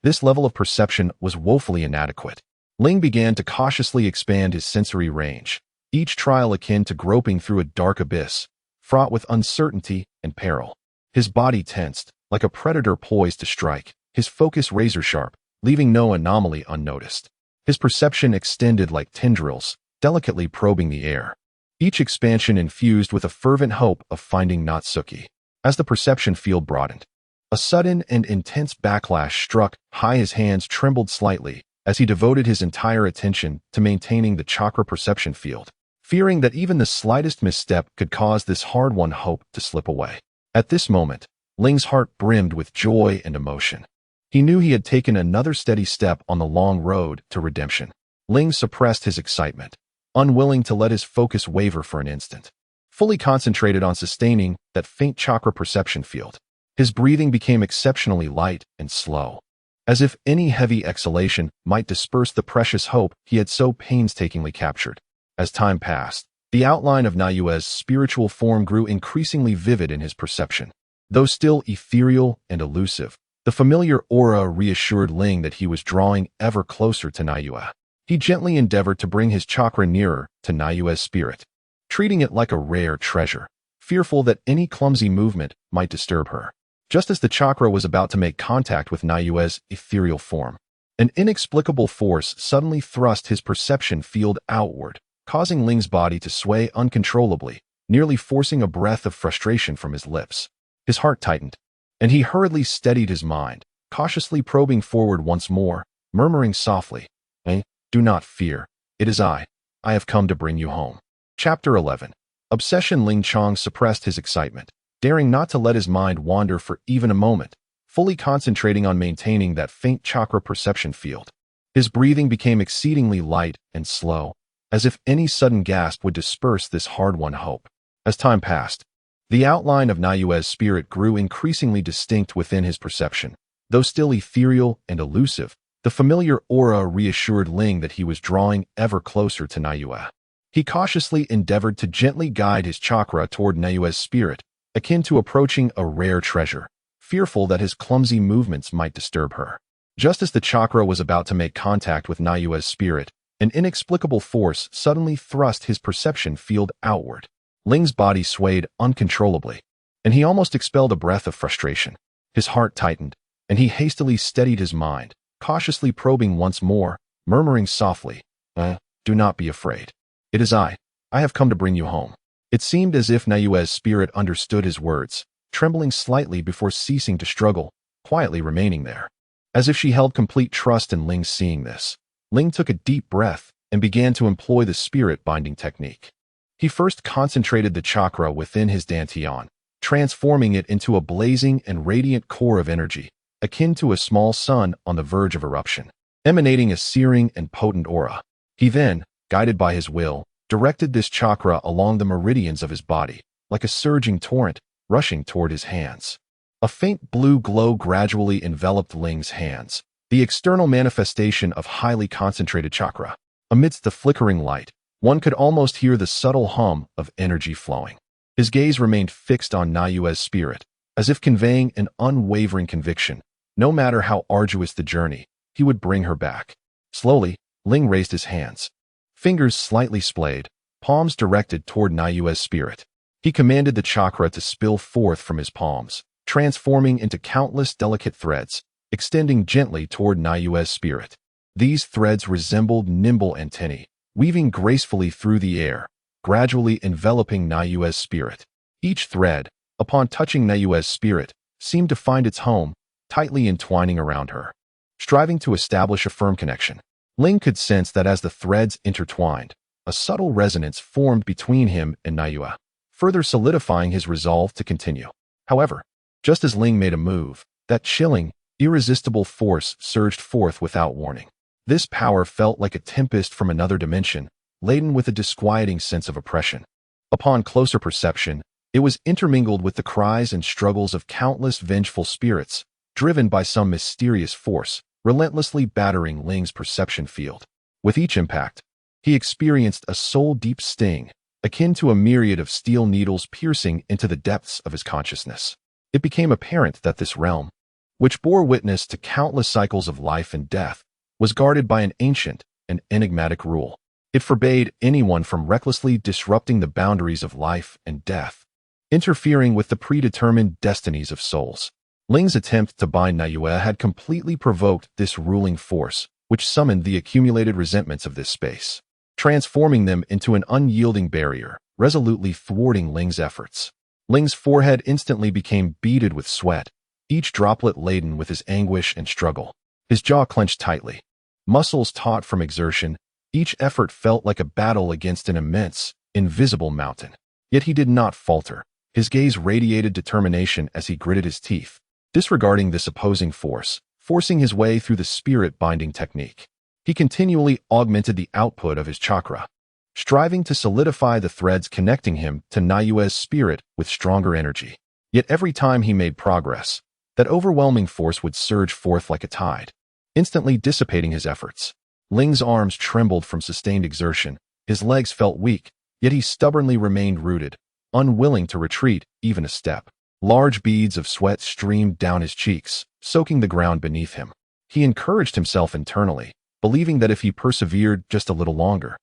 this level of perception was woefully inadequate. Ling began to cautiously expand his sensory range, each trial akin to groping through a dark abyss, fraught with uncertainty and peril. His body tensed, like a predator poised to strike, his focus razor-sharp, leaving no anomaly unnoticed. His perception extended like tendrils, delicately probing the air, each expansion infused with a fervent hope of finding Natsuki. As the perception field broadened, a sudden and intense backlash struck high. His hands trembled slightly as he devoted his entire attention to maintaining the chakra perception field, fearing that even the slightest misstep could cause this hard-won hope to slip away. At this moment, Ling's heart brimmed with joy and emotion. He knew he had taken another steady step on the long road to redemption. Ling suppressed his excitement, unwilling to let his focus waver for an instant. Fully concentrated on sustaining that faint chakra perception field, his breathing became exceptionally light and slow, as if any heavy exhalation might disperse the precious hope he had so painstakingly captured. As time passed, the outline of Nayue's spiritual form grew increasingly vivid in his perception. Though still ethereal and elusive, the familiar aura reassured Ling that he was drawing ever closer to Nayue. He gently endeavored to bring his chakra nearer to Nayue's spirit, treating it like a rare treasure, fearful that any clumsy movement might disturb her. Just as the chakra was about to make contact with Nayue's ethereal form, an inexplicable force suddenly thrust his perception field outward, causing Ling's body to sway uncontrollably, nearly forcing a breath of frustration from his lips. His heart tightened, and he hurriedly steadied his mind, cautiously probing forward once more, murmuring softly, "Do not fear. It is I. I have come to bring you home." Chapter 11. Obsession. Ling Chong suppressed his excitement, daring not to let his mind wander for even a moment, fully concentrating on maintaining that faint chakra perception field. His breathing became exceedingly light and slow, as if any sudden gasp would disperse this hard-won hope. As time passed, the outline of Nayue's spirit grew increasingly distinct within his perception. Though still ethereal and elusive, the familiar aura reassured Ling that he was drawing ever closer to Nayue. He cautiously endeavored to gently guide his chakra toward Nayue's spirit, akin to approaching a rare treasure, fearful that his clumsy movements might disturb her. Just as the chakra was about to make contact with Nayue's spirit, an inexplicable force suddenly thrust his perception field outward. Ling's body swayed uncontrollably, and he almost expelled a breath of frustration. His heart tightened, and he hastily steadied his mind, cautiously probing once more, murmuring softly, "Do not be afraid. It is I. I have come to bring you home." It seemed as if Nayue's spirit understood his words, trembling slightly before ceasing to struggle, quietly remaining there. As if she held complete trust in Ling seeing this, Ling took a deep breath and began to employ the spirit-binding technique. He first concentrated the chakra within his dantian, transforming it into a blazing and radiant core of energy, akin to a small sun on the verge of eruption, emanating a searing and potent aura. He then, guided by his will, directed this chakra along the meridians of his body, like a surging torrent, rushing toward his hands. A faint blue glow gradually enveloped Ling's hands, the external manifestation of highly concentrated chakra. Amidst the flickering light, one could almost hear the subtle hum of energy flowing. His gaze remained fixed on Nayue's spirit, as if conveying an unwavering conviction. No matter how arduous the journey, he would bring her back. Slowly, Ling raised his hands. Fingers slightly splayed, palms directed toward Nayue's spirit. He commanded the chakra to spill forth from his palms, transforming into countless delicate threads, extending gently toward Nayue's spirit. These threads resembled nimble antennae, weaving gracefully through the air, gradually enveloping Nayue's spirit. Each thread, upon touching Nayue's spirit, seemed to find its home, tightly entwining around her. Striving to establish a firm connection, Ling could sense that as the threads intertwined, a subtle resonance formed between him and Nayue, further solidifying his resolve to continue. However, just as Ling made a move, that chilling, irresistible force surged forth without warning. This power felt like a tempest from another dimension, laden with a disquieting sense of oppression. Upon closer perception, it was intermingled with the cries and struggles of countless vengeful spirits, driven by some mysterious force, relentlessly battering Ling's perception field. With each impact, he experienced a soul-deep sting, akin to a myriad of steel needles piercing into the depths of his consciousness. It became apparent that this realm, which bore witness to countless cycles of life and death, was guarded by an ancient and enigmatic rule. It forbade anyone from recklessly disrupting the boundaries of life and death, interfering with the predetermined destinies of souls. Ling's attempt to bind Nayue had completely provoked this ruling force, which summoned the accumulated resentments of this space, transforming them into an unyielding barrier, resolutely thwarting Ling's efforts. Ling's forehead instantly became beaded with sweat, each droplet laden with his anguish and struggle. His jaw clenched tightly, muscles taut from exertion. Each effort felt like a battle against an immense, invisible mountain. Yet he did not falter. His gaze radiated determination as he gritted his teeth, disregarding this opposing force, forcing his way through the spirit-binding technique. He continually augmented the output of his chakra, striving to solidify the threads connecting him to Nayue's spirit with stronger energy. Yet every time he made progress, that overwhelming force would surge forth like a tide, instantly dissipating his efforts. Ling's arms trembled from sustained exertion, his legs felt weak, yet he stubbornly remained rooted, unwilling to retreat even a step. Large beads of sweat streamed down his cheeks, soaking the ground beneath him. He encouraged himself internally, believing that if he persevered just a little longer,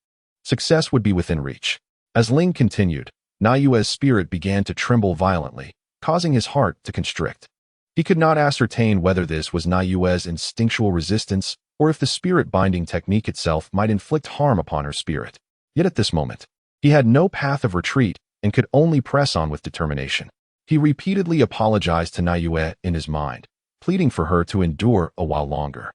success would be within reach. As Ling continued, Nayue's spirit began to tremble violently, causing his heart to constrict. He could not ascertain whether this was Nayue's instinctual resistance or if the spirit-binding technique itself might inflict harm upon her spirit. Yet at this moment, he had no path of retreat and could only press on with determination. He repeatedly apologized to Nayue in his mind, pleading for her to endure a while longer.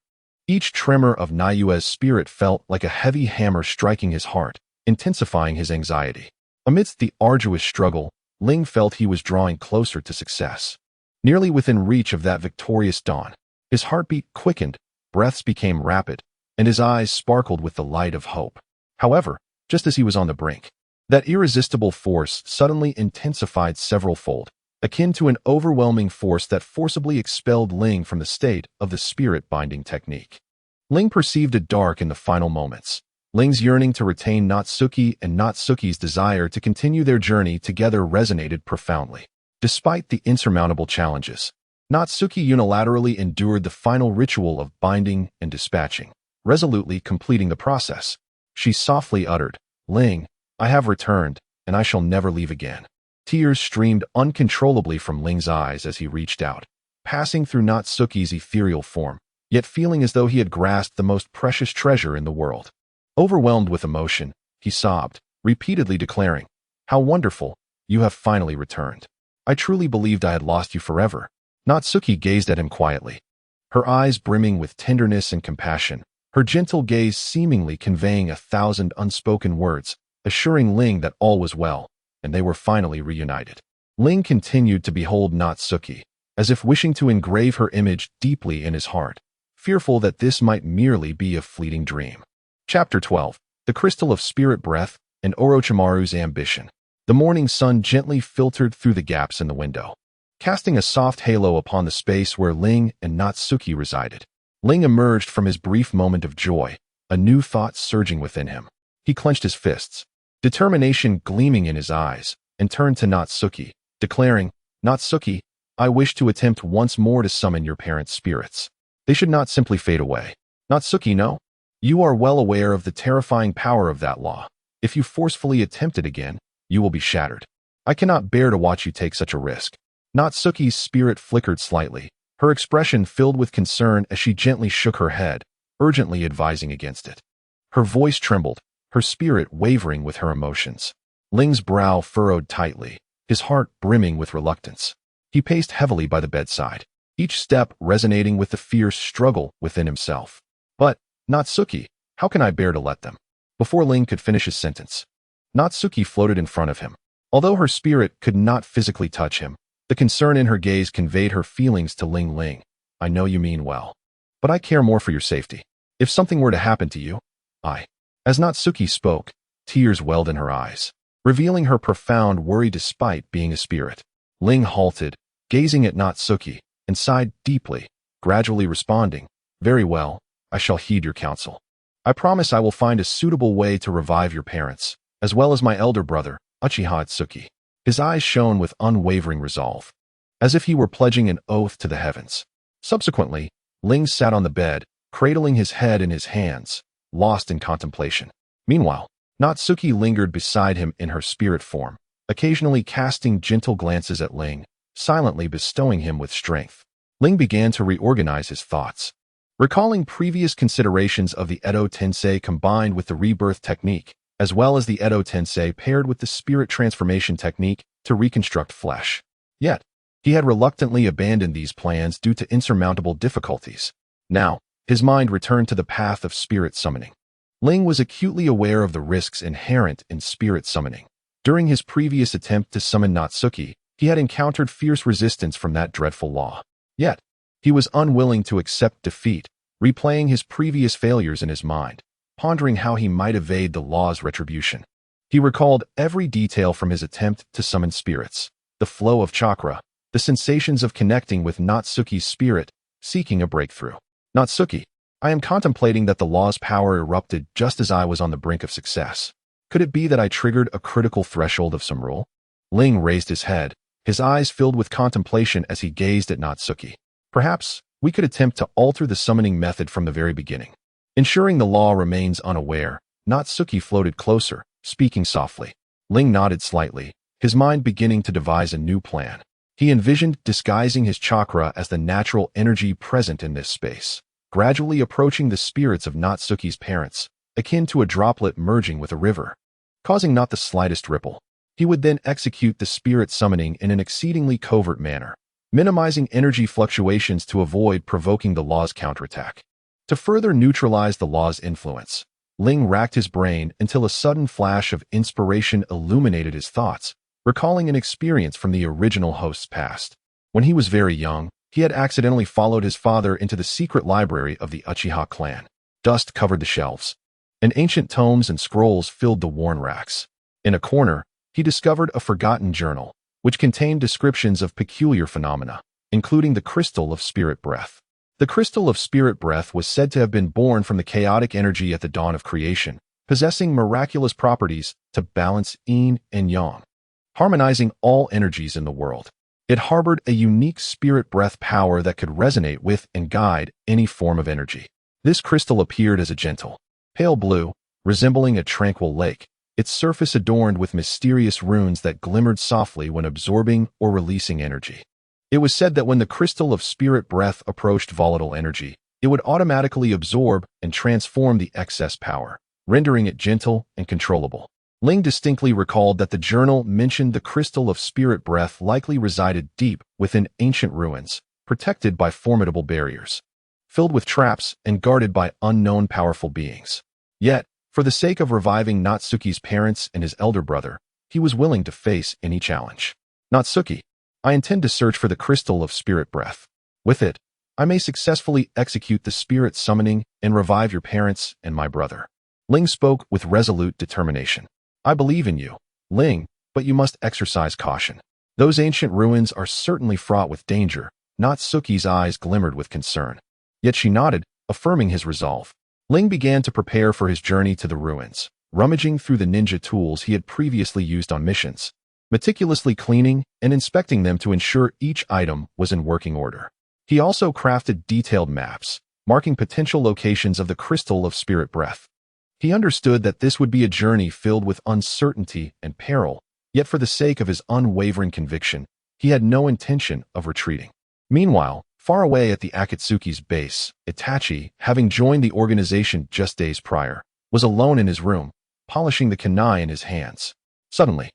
Each tremor of Nayue's spirit felt like a heavy hammer striking his heart, intensifying his anxiety. Amidst the arduous struggle, Ling felt he was drawing closer to success, nearly within reach of that victorious dawn. His heartbeat quickened, breaths became rapid, and his eyes sparkled with the light of hope. However, just as he was on the brink, that irresistible force suddenly intensified several-fold, akin to an overwhelming force that forcibly expelled Ling from the state of the spirit-binding technique. Ling perceived a dark in the final moments, Ling's yearning to retain Natsuki and Natsuki's desire to continue their journey together resonated profoundly. Despite the insurmountable challenges, Natsuki unilaterally endured the final ritual of binding and dispatching, resolutely completing the process. She softly uttered, "Ling, I have returned, and I shall never leave again." Tears streamed uncontrollably from Ling's eyes as he reached out, passing through Natsuki's ethereal form, yet feeling as though he had grasped the most precious treasure in the world. Overwhelmed with emotion, he sobbed, repeatedly declaring, "How wonderful, you have finally returned. I truly believed I had lost you forever." Natsuki gazed at him quietly, her eyes brimming with tenderness and compassion, her gentle gaze seemingly conveying 1,000 unspoken words, assuring Ling that all was well, and they were finally reunited. Ling continued to behold Natsuki, as if wishing to engrave her image deeply in his heart, fearful that this might merely be a fleeting dream. Chapter 12. The Crystal of Spirit Breath and Orochimaru's Ambition. The morning sun gently filtered through the gaps in the window, casting a soft halo upon the space where Ling and Natsuki resided. Ling emerged from his brief moment of joy, a new thought surging within him. He clenched his fists, determination gleaming in his eyes, and turned to Natsuki, declaring, "Natsuki, I wish to attempt once more to summon your parents' spirits. They should not simply fade away. Natsuki, no? You are well aware of the terrifying power of that law. If you forcefully attempt it again, you will be shattered. I cannot bear to watch you take such a risk." Natsuki's spirit flickered slightly, her expression filled with concern as she gently shook her head, urgently advising against it. Her voice trembled, her spirit wavering with her emotions. Ling's brow furrowed tightly, his heart brimming with reluctance. He paced heavily by the bedside, each step resonating with the fierce struggle within himself. "But, Natsuki, how can I bear to let them?" Before Ling could finish his sentence, Natsuki floated in front of him. Although her spirit could not physically touch him, the concern in her gaze conveyed her feelings to Ling. "Ling, I know you mean well, but I care more for your safety. If something were to happen to you, I..." As Natsuki spoke, tears welled in her eyes, revealing her profound worry despite being a spirit. Ling halted, gazing at Natsuki, and sighed deeply, gradually responding, "Very well, I shall heed your counsel. I promise I will find a suitable way to revive your parents, as well as my elder brother, Uchiha Itachi." His eyes shone with unwavering resolve, as if he were pledging an oath to the heavens. Subsequently, Ling sat on the bed, cradling his head in his hands, lost in contemplation. Meanwhile, Natsuki lingered beside him in her spirit form, occasionally casting gentle glances at Ling, silently bestowing him with strength. Ling began to reorganize his thoughts, recalling previous considerations of the Edo Tensei combined with the rebirth technique, as well as the Edo Tensei paired with the spirit transformation technique to reconstruct flesh. Yet, he had reluctantly abandoned these plans due to insurmountable difficulties. Now, his mind returned to the path of spirit summoning. Ling was acutely aware of the risks inherent in spirit summoning. During his previous attempt to summon Natsuki, he had encountered fierce resistance from that dreadful law. Yet, he was unwilling to accept defeat, replaying his previous failures in his mind, pondering how he might evade the law's retribution. He recalled every detail from his attempt to summon spirits, the flow of chakra, the sensations of connecting with Natsuki's spirit, seeking a breakthrough. "Natsuki, I am contemplating that the law's power erupted just as I was on the brink of success. Could it be that I triggered a critical threshold of some rule?" Ling raised his head, his eyes filled with contemplation as he gazed at Natsuki. "Perhaps we could attempt to alter the summoning method from the very beginning. Ensuring the law remains unaware." Natsuki floated closer, speaking softly. Ling nodded slightly, his mind beginning to devise a new plan. He envisioned disguising his chakra as the natural energy present in this space, gradually approaching the spirits of Natsuki's parents, akin to a droplet merging with a river, causing not the slightest ripple. He would then execute the spirit summoning in an exceedingly covert manner, minimizing energy fluctuations to avoid provoking the law's counterattack. To further neutralize the law's influence, Ling racked his brain until a sudden flash of inspiration illuminated his thoughts, recalling an experience from the original host's past. When he was very young, he had accidentally followed his father into the secret library of the Uchiha clan. Dust covered the shelves, and ancient tomes and scrolls filled the worn racks. In a corner, he discovered a forgotten journal, which contained descriptions of peculiar phenomena, including the Crystal of Spirit Breath. The Crystal of Spirit Breath was said to have been born from the chaotic energy at the dawn of creation, possessing miraculous properties to balance yin and yang, harmonizing all energies in the world. It harbored a unique spirit breath power that could resonate with and guide any form of energy. This crystal appeared as a gentle, pale blue, resembling a tranquil lake, its surface adorned with mysterious runes that glimmered softly when absorbing or releasing energy. It was said that when the crystal of spirit breath approached volatile energy, it would automatically absorb and transform the excess power, rendering it gentle and controllable. Ling distinctly recalled that the journal mentioned the crystal of spirit breath likely resided deep within ancient ruins, protected by formidable barriers, filled with traps and guarded by unknown powerful beings. Yet, for the sake of reviving Natsuki's parents and his elder brother, he was willing to face any challenge. Natsuki, I intend to search for the crystal of spirit breath. With it, I may successfully execute the spirit summoning and revive your parents and my brother. Ling spoke with resolute determination. I believe in you, Ling, but you must exercise caution. Those ancient ruins are certainly fraught with danger. Natsuki's eyes glimmered with concern. Yet she nodded, affirming his resolve. Ling began to prepare for his journey to the ruins, rummaging through the ninja tools he had previously used on missions, meticulously cleaning and inspecting them to ensure each item was in working order. He also crafted detailed maps, marking potential locations of the crystal of spirit breath. He understood that this would be a journey filled with uncertainty and peril, yet for the sake of his unwavering conviction, he had no intention of retreating. Meanwhile, far away at the Akatsuki's base, Itachi, having joined the organization just days prior, was alone in his room, polishing the kunai in his hands. Suddenly,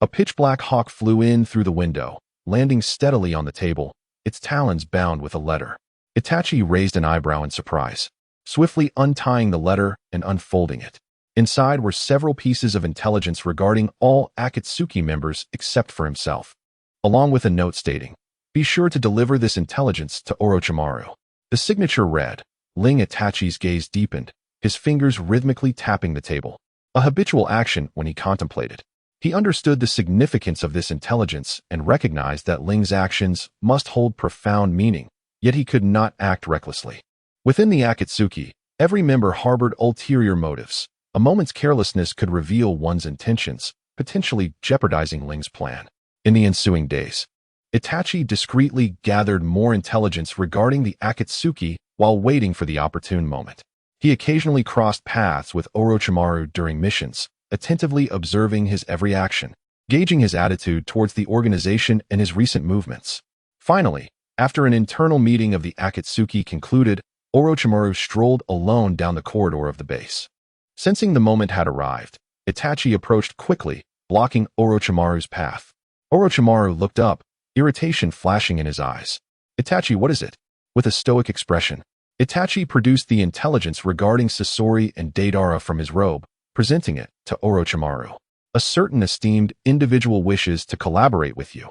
a pitch-black hawk flew in through the window, landing steadily on the table, its talons bound with a letter. Itachi raised an eyebrow in surprise, swiftly untying the letter and unfolding it. Inside were several pieces of intelligence regarding all Akatsuki members except for himself, along with a note stating, "Be sure to deliver this intelligence to Orochimaru." The signature read. Ling Itachi's gaze deepened, his fingers rhythmically tapping the table, a habitual action when he contemplated. He understood the significance of this intelligence and recognized that Ling's actions must hold profound meaning, yet he could not act recklessly. Within the Akatsuki, every member harbored ulterior motives. A moment's carelessness could reveal one's intentions, potentially jeopardizing Ling's plan. In the ensuing days, Itachi discreetly gathered more intelligence regarding the Akatsuki while waiting for the opportune moment. He occasionally crossed paths with Orochimaru during missions, attentively observing his every action, gauging his attitude towards the organization and his recent movements. Finally, after an internal meeting of the Akatsuki concluded, Orochimaru strolled alone down the corridor of the base. Sensing the moment had arrived, Itachi approached quickly, blocking Orochimaru's path. Orochimaru looked up, irritation flashing in his eyes. "Itachi, what is it?" With a stoic expression, Itachi produced the intelligence regarding Sasori and Deidara from his robe, presenting it to Orochimaru. "A certain esteemed individual wishes to collaborate with you.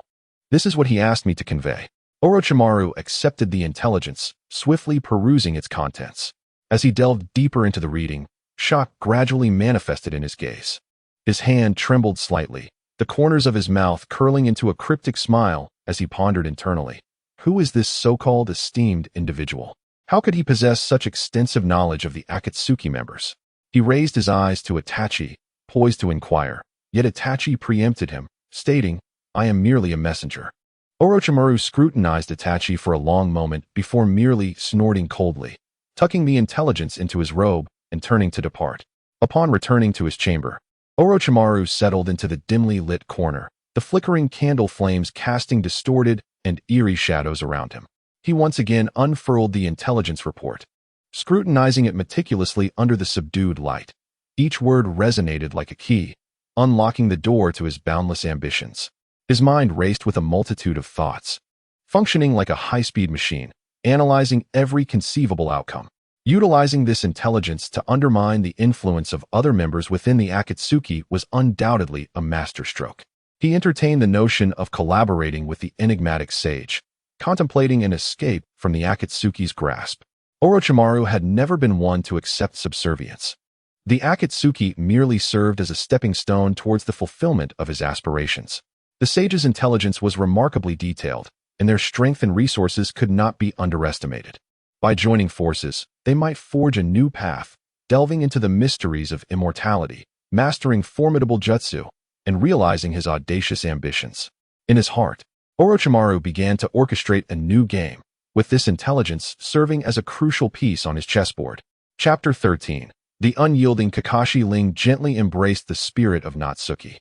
This is what he asked me to convey." Orochimaru accepted the intelligence, swiftly perusing its contents. As he delved deeper into the reading, shock gradually manifested in his gaze. His hand trembled slightly, the corners of his mouth curling into a cryptic smile as he pondered internally. Who is this so-called esteemed individual? How could he possess such extensive knowledge of the Akatsuki members? He raised his eyes to Itachi, poised to inquire, yet Itachi preempted him, stating, "I am merely a messenger." Orochimaru scrutinized Itachi for a long moment before merely snorting coldly, tucking the intelligence into his robe and turning to depart. Upon returning to his chamber, Orochimaru settled into the dimly lit corner, the flickering candle flames casting distorted and eerie shadows around him. He once again unfurled the intelligence report, scrutinizing it meticulously under the subdued light. Each word resonated like a key, unlocking the door to his boundless ambitions. His mind raced with a multitude of thoughts, functioning like a high-speed machine, analyzing every conceivable outcome. Utilizing this intelligence to undermine the influence of other members within the Akatsuki was undoubtedly a masterstroke. He entertained the notion of collaborating with the enigmatic sage, contemplating an escape from the Akatsuki's grasp. Orochimaru had never been one to accept subservience. The Akatsuki merely served as a stepping stone towards the fulfillment of his aspirations. The sage's intelligence was remarkably detailed, and their strength and resources could not be underestimated. By joining forces, they might forge a new path, delving into the mysteries of immortality, mastering formidable jutsu, and realizing his audacious ambitions. In his heart, Orochimaru began to orchestrate a new game, with this intelligence serving as a crucial piece on his chessboard. Chapter 13. The unyielding Kakashi Ling gently embraced the spirit of Natsuki.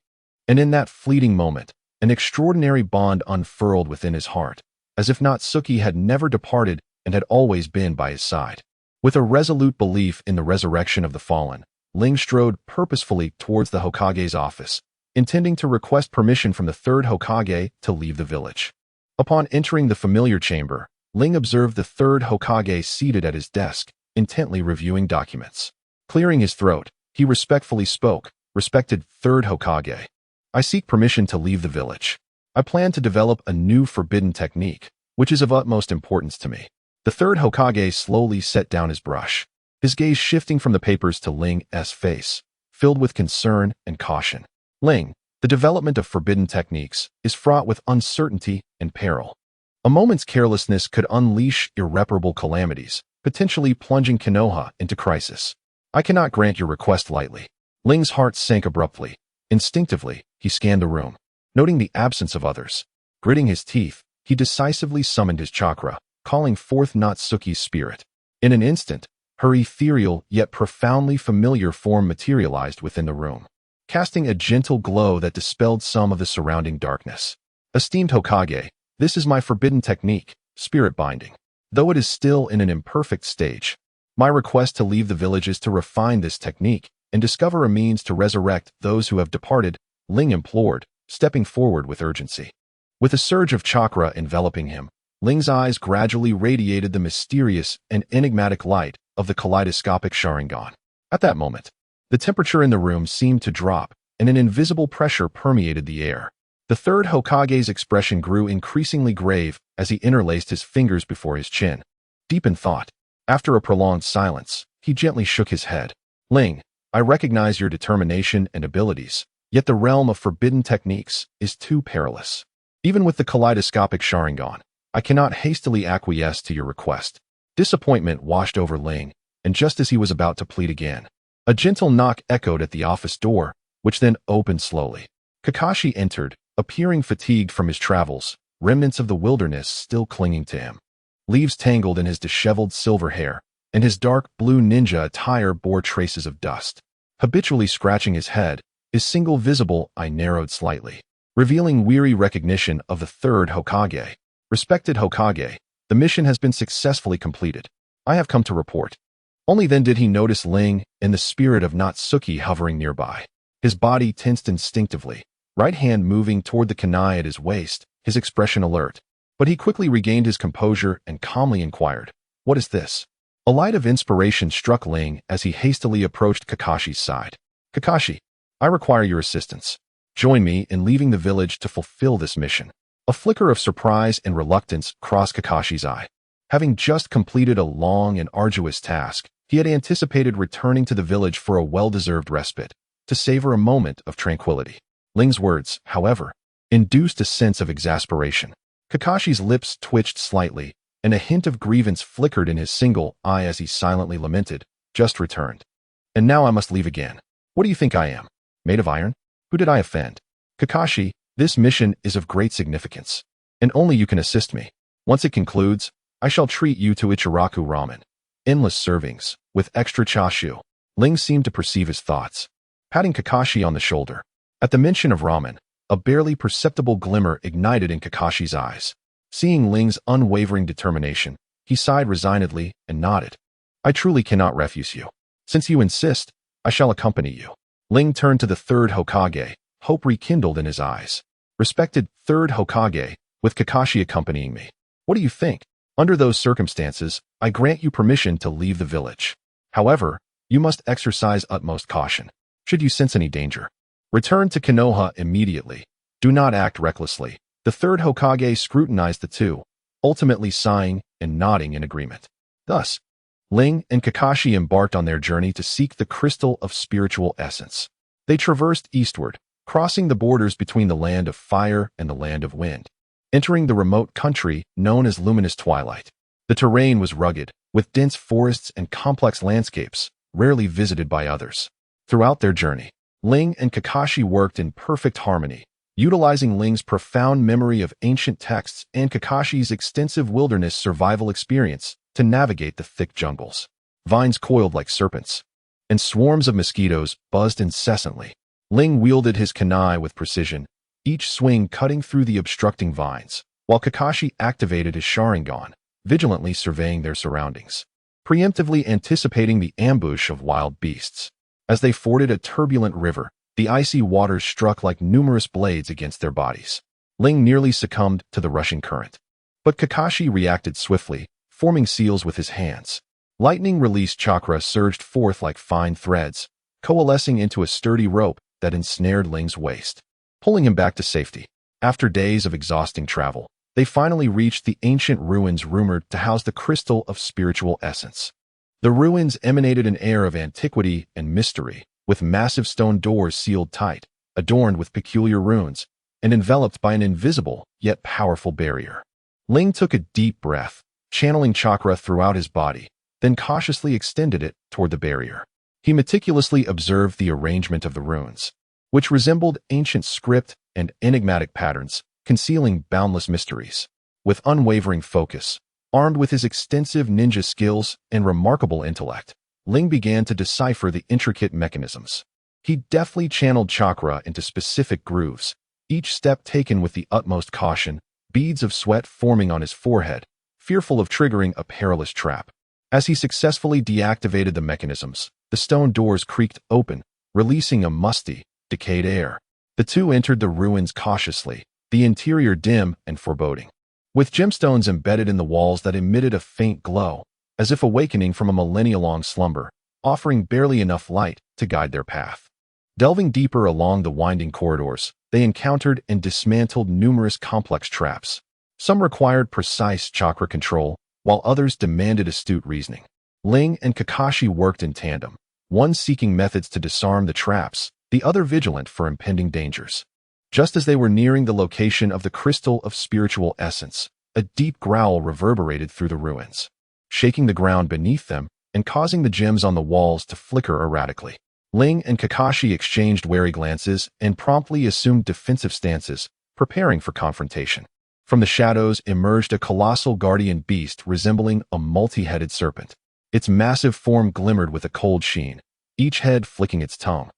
And in that fleeting moment, an extraordinary bond unfurled within his heart, as if Natsuki had never departed and had always been by his side. With a resolute belief in the resurrection of the fallen, Ling strode purposefully towards the Hokage's office, intending to request permission from the third Hokage to leave the village. Upon entering the familiar chamber, Ling observed the third Hokage seated at his desk, intently reviewing documents. Clearing his throat, he respectfully spoke, "Respected third Hokage, I seek permission to leave the village. I plan to develop a new forbidden technique, which is of utmost importance to me." The third Hokage slowly set down his brush, his gaze shifting from the papers to Ling's face, filled with concern and caution. "Ling, the development of forbidden techniques is fraught with uncertainty and peril. A moment's carelessness could unleash irreparable calamities, potentially plunging Konoha into crisis. I cannot grant your request lightly." Ling's heart sank abruptly. Instinctively, he scanned the room, noting the absence of others. Gritting his teeth, he decisively summoned his chakra, calling forth Natsuki's spirit. In an instant, her ethereal yet profoundly familiar form materialized within the room, casting a gentle glow that dispelled some of the surrounding darkness. "Esteemed Hokage, this is my forbidden technique, spirit binding. Though it is still in an imperfect stage, my request to leave the village is to refine this technique and discover a means to resurrect those who have departed," Ling implored, stepping forward with urgency. With a surge of chakra enveloping him, Ling's eyes gradually radiated the mysterious and enigmatic light of the kaleidoscopic Sharingan. At that moment, the temperature in the room seemed to drop, and an invisible pressure permeated the air. The third Hokage's expression grew increasingly grave as he interlaced his fingers before his chin. Deep in thought, after a prolonged silence, he gently shook his head. "Ling, I recognize your determination and abilities, yet the realm of forbidden techniques is too perilous. Even with the kaleidoscopic Sharingan, I cannot hastily acquiesce to your request." Disappointment washed over Ling, and just as he was about to plead again, a gentle knock echoed at the office door, which then opened slowly. Kakashi entered, appearing fatigued from his travels, remnants of the wilderness still clinging to him. Leaves tangled in his disheveled silver hair, and his dark blue ninja attire bore traces of dust. Habitually scratching his head, his single visible eye narrowed slightly, revealing weary recognition of the third Hokage. "Respected Hokage, the mission has been successfully completed. I have come to report." Only then did he notice Ling and the spirit of Natsuki hovering nearby. His body tensed instinctively, right hand moving toward the kunai at his waist, his expression alert. But he quickly regained his composure and calmly inquired, "What is this?" A light of inspiration struck Ling as he hastily approached Kakashi's side. "Kakashi, I require your assistance. Join me in leaving the village to fulfill this mission." A flicker of surprise and reluctance crossed Kakashi's eye. Having just completed a long and arduous task, he had anticipated returning to the village for a well-deserved respite, to savor a moment of tranquility. Ling's words, however, induced a sense of exasperation. Kakashi's lips twitched slightly, and a hint of grievance flickered in his single eye as he silently lamented, "Just returned. And now I must leave again. What do you think I am? Made of iron? Who did I offend? Kakashi, this mission is of great significance, and only you can assist me. Once it concludes, I shall treat you to Ichiraku ramen, endless servings, with extra chashu." Ling seemed to perceive his thoughts, patting Kakashi on the shoulder. At the mention of ramen, a barely perceptible glimmer ignited in Kakashi's eyes. Seeing Ling's unwavering determination, he sighed resignedly and nodded. "I truly cannot refuse you. Since you insist, I shall accompany you." Ling turned to the third Hokage, hope rekindled in his eyes. "Respected third Hokage, with Kakashi accompanying me, what do you think? Under those circumstances, I grant you permission to leave the village. However, you must exercise utmost caution. Should you sense any danger, return to Konoha immediately. Do not act recklessly." The third Hokage scrutinized the two, ultimately sighing and nodding in agreement. Thus, Ling and Kakashi embarked on their journey to seek the crystal of spiritual essence. They traversed eastward, crossing the borders between the land of fire and the land of wind, entering the remote country known as Luminous Twilight. The terrain was rugged, with dense forests and complex landscapes, rarely visited by others. Throughout their journey, Ling and Kakashi worked in perfect harmony, utilizing Ling's profound memory of ancient texts and Kakashi's extensive wilderness survival experience to navigate the thick jungles. Vines coiled like serpents, and swarms of mosquitoes buzzed incessantly. Ling wielded his kunai with precision, each swing cutting through the obstructing vines, while Kakashi activated his Sharingan, vigilantly surveying their surroundings, preemptively anticipating the ambush of wild beasts. As they forded a turbulent river, the icy waters struck like numerous blades against their bodies. Ling nearly succumbed to the rushing current, but Kakashi reacted swiftly, forming seals with his hands. Lightning-released chakra surged forth like fine threads, coalescing into a sturdy rope that ensnared Ling's waist, pulling him back to safety. After days of exhausting travel, they finally reached the ancient ruins rumored to house the crystal of spiritual essence. The ruins emanated an air of antiquity and mystery, with massive stone doors sealed tight, adorned with peculiar runes, and enveloped by an invisible yet powerful barrier. Ling took a deep breath, channeling chakra throughout his body, then cautiously extended it toward the barrier. He meticulously observed the arrangement of the runes, which resembled ancient script and enigmatic patterns, concealing boundless mysteries. With unwavering focus, armed with his extensive ninja skills and remarkable intellect, Ling began to decipher the intricate mechanisms. He deftly channeled chakra into specific grooves, each step taken with the utmost caution, beads of sweat forming on his forehead, fearful of triggering a perilous trap. As he successfully deactivated the mechanisms, the stone doors creaked open, releasing a musty, decayed air. The two entered the ruins cautiously, the interior dim and foreboding, with gemstones embedded in the walls that emitted a faint glow, as if awakening from a millennia-long slumber, offering barely enough light to guide their path. Delving deeper along the winding corridors, they encountered and dismantled numerous complex traps. Some required precise chakra control, while others demanded astute reasoning. Ling and Kakashi worked in tandem, one seeking methods to disarm the traps, the other vigilant for impending dangers. Just as they were nearing the location of the crystal of spiritual essence, a deep growl reverberated through the ruins, shaking the ground beneath them and causing the gems on the walls to flicker erratically. Ling and Kakashi exchanged wary glances and promptly assumed defensive stances, preparing for confrontation. From the shadows emerged a colossal guardian beast resembling a multi-headed serpent. Its massive form glimmered with a cold sheen, each head flicking its tongue,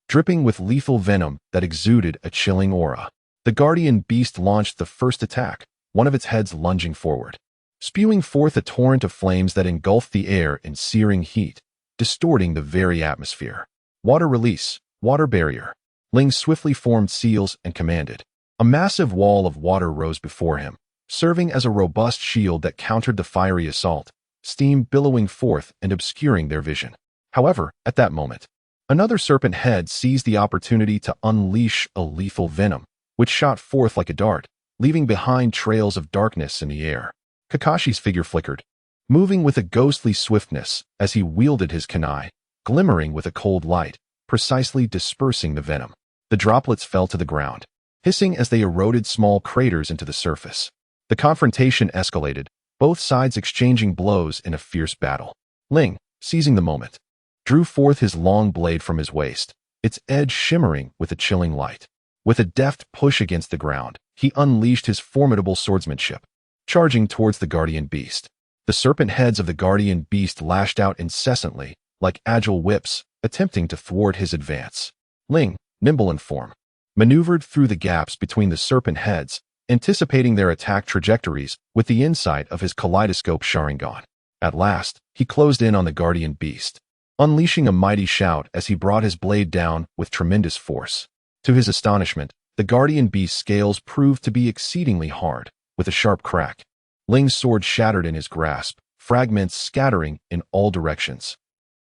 dripping with lethal venom that exuded a chilling aura. The guardian beast launched the first attack, one of its heads lunging forward, spewing forth a torrent of flames that engulfed the air in searing heat, distorting the very atmosphere. Water release, water barrier. Ling swiftly formed seals and commanded. A massive wall of water rose before him, serving as a robust shield that countered the fiery assault, steam billowing forth and obscuring their vision. However, at that moment, another serpent head seized the opportunity to unleash a lethal venom, which shot forth like a dart, leaving behind trails of darkness in the air. Kakashi's figure flickered, moving with a ghostly swiftness as he wielded his kunai, glimmering with a cold light, precisely dispersing the venom. The droplets fell to the ground, hissing as they eroded small craters into the surface. The confrontation escalated, both sides exchanging blows in a fierce battle. Ling, seizing the moment, drew forth his long blade from his waist, its edge shimmering with a chilling light. With a deft push against the ground, he unleashed his formidable swordsmanship, charging towards the guardian beast. The serpent heads of the guardian beast lashed out incessantly, like agile whips, attempting to thwart his advance. Ling, nimble in form, maneuvered through the gaps between the serpent heads, anticipating their attack trajectories with the insight of his kaleidoscope Sharingan. At last, he closed in on the guardian beast, unleashing a mighty shout as he brought his blade down with tremendous force. To his astonishment, the guardian beast's scales proved to be exceedingly hard. With a sharp crack, Ling's sword shattered in his grasp, fragments scattering in all directions.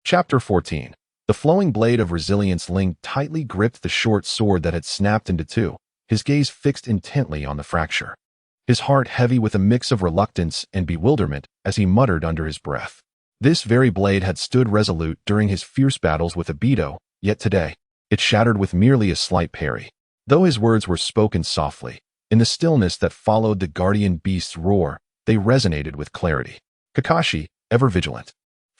Chapter 14. The flowing blade of resilience. Ling tightly gripped the short sword that had snapped into two, his gaze fixed intently on the fracture, his heart heavy with a mix of reluctance and bewilderment as he muttered under his breath. This very blade had stood resolute during his fierce battles with Obito, yet today, it shattered with merely a slight parry. Though his words were spoken softly, in the stillness that followed the guardian beast's roar, they resonated with clarity. Kakashi, ever vigilant,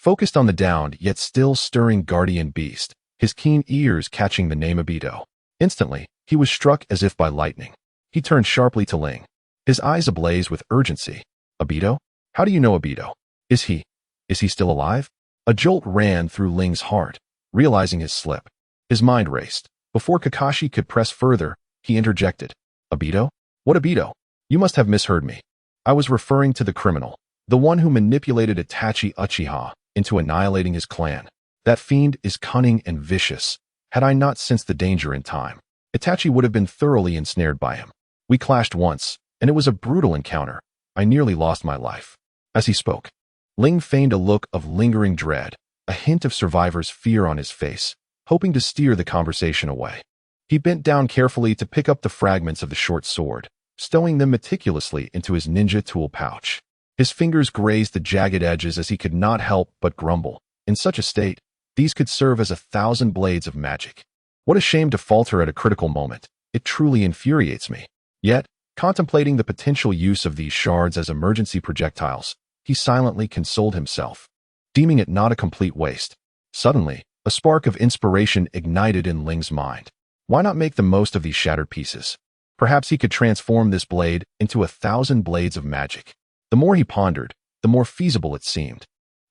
focused on the downed yet still stirring guardian beast, his keen ears catching the name Obito. Instantly, he was struck as if by lightning. He turned sharply to Ling, his eyes ablaze with urgency. Obito? How do you know Obito? Is he still alive? A jolt ran through Ling's heart, realizing his slip. His mind raced. Before Kakashi could press further, he interjected. Obito? What Obito? You must have misheard me. I was referring to the criminal, the one who manipulated Itachi Uchiha into annihilating his clan. That fiend is cunning and vicious. Had I not sensed the danger in time, Itachi would have been thoroughly ensnared by him. We clashed once, and it was a brutal encounter. I nearly lost my life. As he spoke, Ling feigned a look of lingering dread, a hint of survivor's fear on his face, hoping to steer the conversation away. He bent down carefully to pick up the fragments of the short sword, stowing them meticulously into his ninja tool pouch. His fingers grazed the jagged edges as he could not help but grumble. In such a state, these could serve as 1,000 blades of magic. What a shame to falter at a critical moment. It truly infuriates me. Yet, contemplating the potential use of these shards as emergency projectiles, he silently consoled himself, deeming it not a complete waste. Suddenly, a spark of inspiration ignited in Ling's mind. Why not make the most of these shattered pieces? Perhaps he could transform this blade into 1,000 blades of magic. The more he pondered, the more feasible it seemed.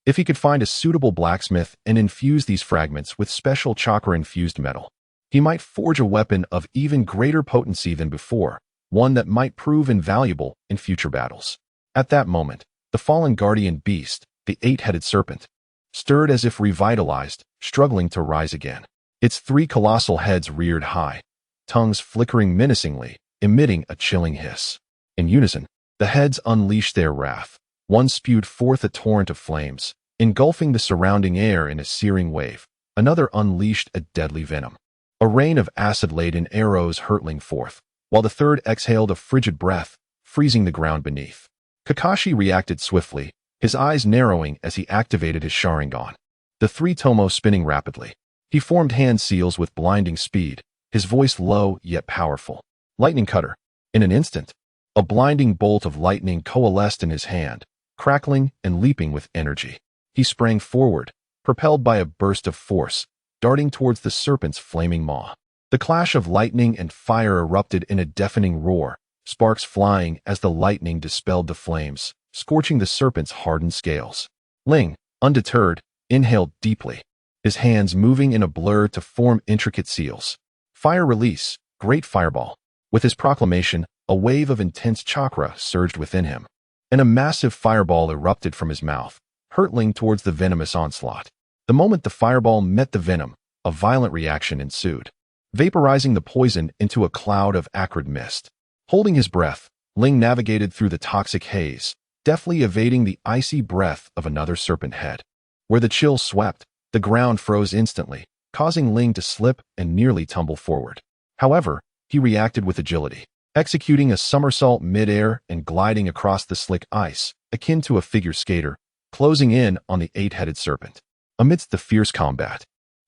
If he could find a suitable blacksmith and infuse these fragments with special chakra-infused metal, he might forge a weapon of even greater potency than before, one that might prove invaluable in future battles. At that moment, the fallen guardian beast, the eight-headed serpent, stirred as if revitalized, struggling to rise again. Its 3 colossal heads reared high, tongues flickering menacingly, emitting a chilling hiss. In unison, the heads unleashed their wrath. One spewed forth a torrent of flames, engulfing the surrounding air in a searing wave. Another unleashed a deadly venom, a rain of acid-laden arrows hurtling forth, while the third exhaled a frigid breath, freezing the ground beneath. Kakashi reacted swiftly, his eyes narrowing as he activated his Sharingan. The 3 tomo spinning rapidly. He formed hand seals with blinding speed, his voice low yet powerful. Lightning cutter. In an instant, a blinding bolt of lightning coalesced in his hand, crackling and leaping with energy. He sprang forward, propelled by a burst of force, darting towards the serpent's flaming maw. The clash of lightning and fire erupted in a deafening roar, sparks flying as the lightning dispelled the flames, scorching the serpent's hardened scales. Ling, undeterred, inhaled deeply, his hands moving in a blur to form intricate seals. Fire release, great fireball. With his proclamation, a wave of intense chakra surged within him, and a massive fireball erupted from his mouth, hurtling towards the venomous onslaught. The moment the fireball met the venom, a violent reaction ensued, vaporizing the poison into a cloud of acrid mist. Holding his breath, Ling navigated through the toxic haze, deftly evading the icy breath of another serpent head. Where the chill swept, the ground froze instantly, causing Ling to slip and nearly tumble forward. However, he reacted with agility, executing a somersault mid-air and gliding across the slick ice, akin to a figure skater, closing in on the 8-headed serpent. Amidst the fierce combat,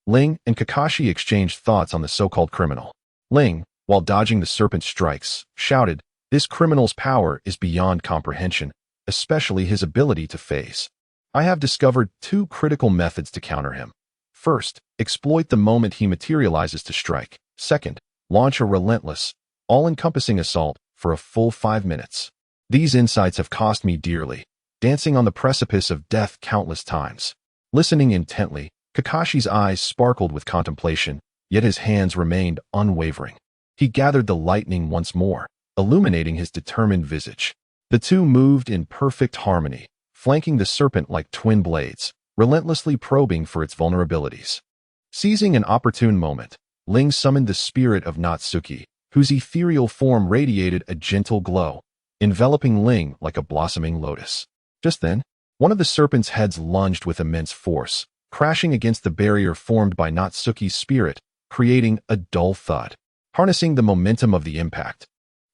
Ling and Kakashi exchanged thoughts on the so-called criminal. Ling, while dodging the serpent's strikes, shouted, "This criminal's power is beyond comprehension, especially his ability to phase. I have discovered 2 critical methods to counter him. First, exploit the moment he materializes to strike. Second, launch a relentless, all-encompassing assault for a full 5 minutes. These insights have cost me dearly, dancing on the precipice of death countless times." Listening intently, Kakashi's eyes sparkled with contemplation, yet his hands remained unwavering. He gathered the lightning once more, illuminating his determined visage. The 2 moved in perfect harmony, flanking the serpent like twin blades, relentlessly probing for its vulnerabilities. Seizing an opportune moment, Ling summoned the spirit of Natsuki, whose ethereal form radiated a gentle glow, enveloping Ling like a blossoming lotus. Just then, one of the serpent's heads lunged with immense force, crashing against the barrier formed by Natsuki's spirit, creating a dull thud. Harnessing the momentum of the impact,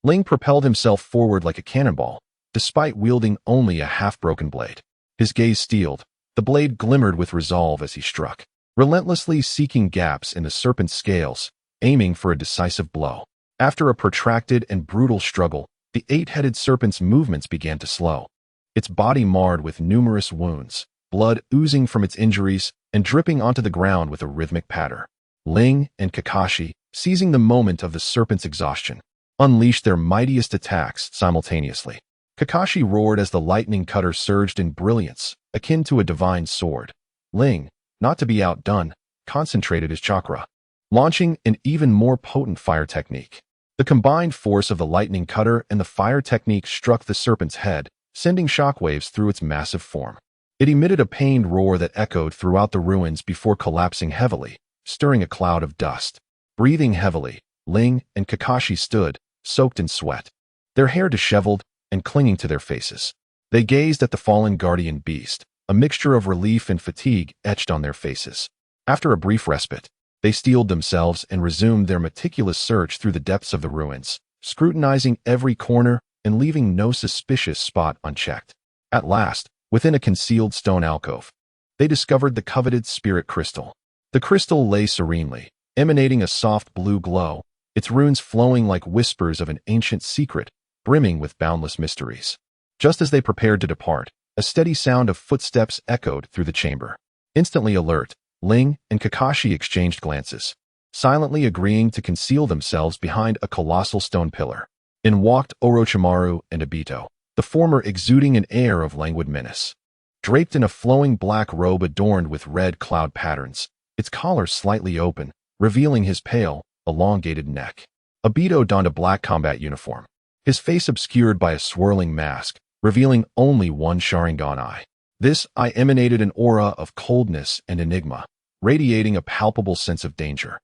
Ling propelled himself forward like a cannonball, despite wielding only a half-broken blade. His gaze steeled, the blade glimmered with resolve as he struck, relentlessly seeking gaps in the serpent's scales, aiming for a decisive blow. After a protracted and brutal struggle, the 8-headed serpent's movements began to slow. Its body marred with numerous wounds, blood oozing from its injuries and dripping onto the ground with a rhythmic patter. Ling and Kakashi, seizing the moment of the serpent's exhaustion, unleashed their mightiest attacks simultaneously. Kakashi roared as the lightning cutter surged in brilliance, akin to a divine sword. Ling, not to be outdone, concentrated his chakra, launching an even more potent fire technique. The combined force of the lightning cutter and the fire technique struck the serpent's head, sending shockwaves through its massive form. It emitted a pained roar that echoed throughout the ruins before collapsing heavily, stirring a cloud of dust. Breathing heavily, Ling and Kakashi stood, soaked in sweat, their hair disheveled and clinging to their faces. They gazed at the fallen guardian beast, a mixture of relief and fatigue etched on their faces. After a brief respite, they steeled themselves and resumed their meticulous search through the depths of the ruins, scrutinizing every corner and leaving no suspicious spot unchecked. At last, within a concealed stone alcove, they discovered the coveted spirit crystal. The crystal lay serenely, emanating a soft blue glow, its runes flowing like whispers of an ancient secret, brimming with boundless mysteries. Just as they prepared to depart, a steady sound of footsteps echoed through the chamber. Instantly alert, Ling and Kakashi exchanged glances, silently agreeing to conceal themselves behind a colossal stone pillar. In walked Orochimaru and Obito, the former exuding an air of languid menace. Draped in a flowing black robe adorned with red cloud patterns, its collar slightly open, revealing his pale, elongated neck. Obito donned a black combat uniform, his face obscured by a swirling mask, revealing only one Sharingan eye. This eye emanated an aura of coldness and enigma, radiating a palpable sense of danger.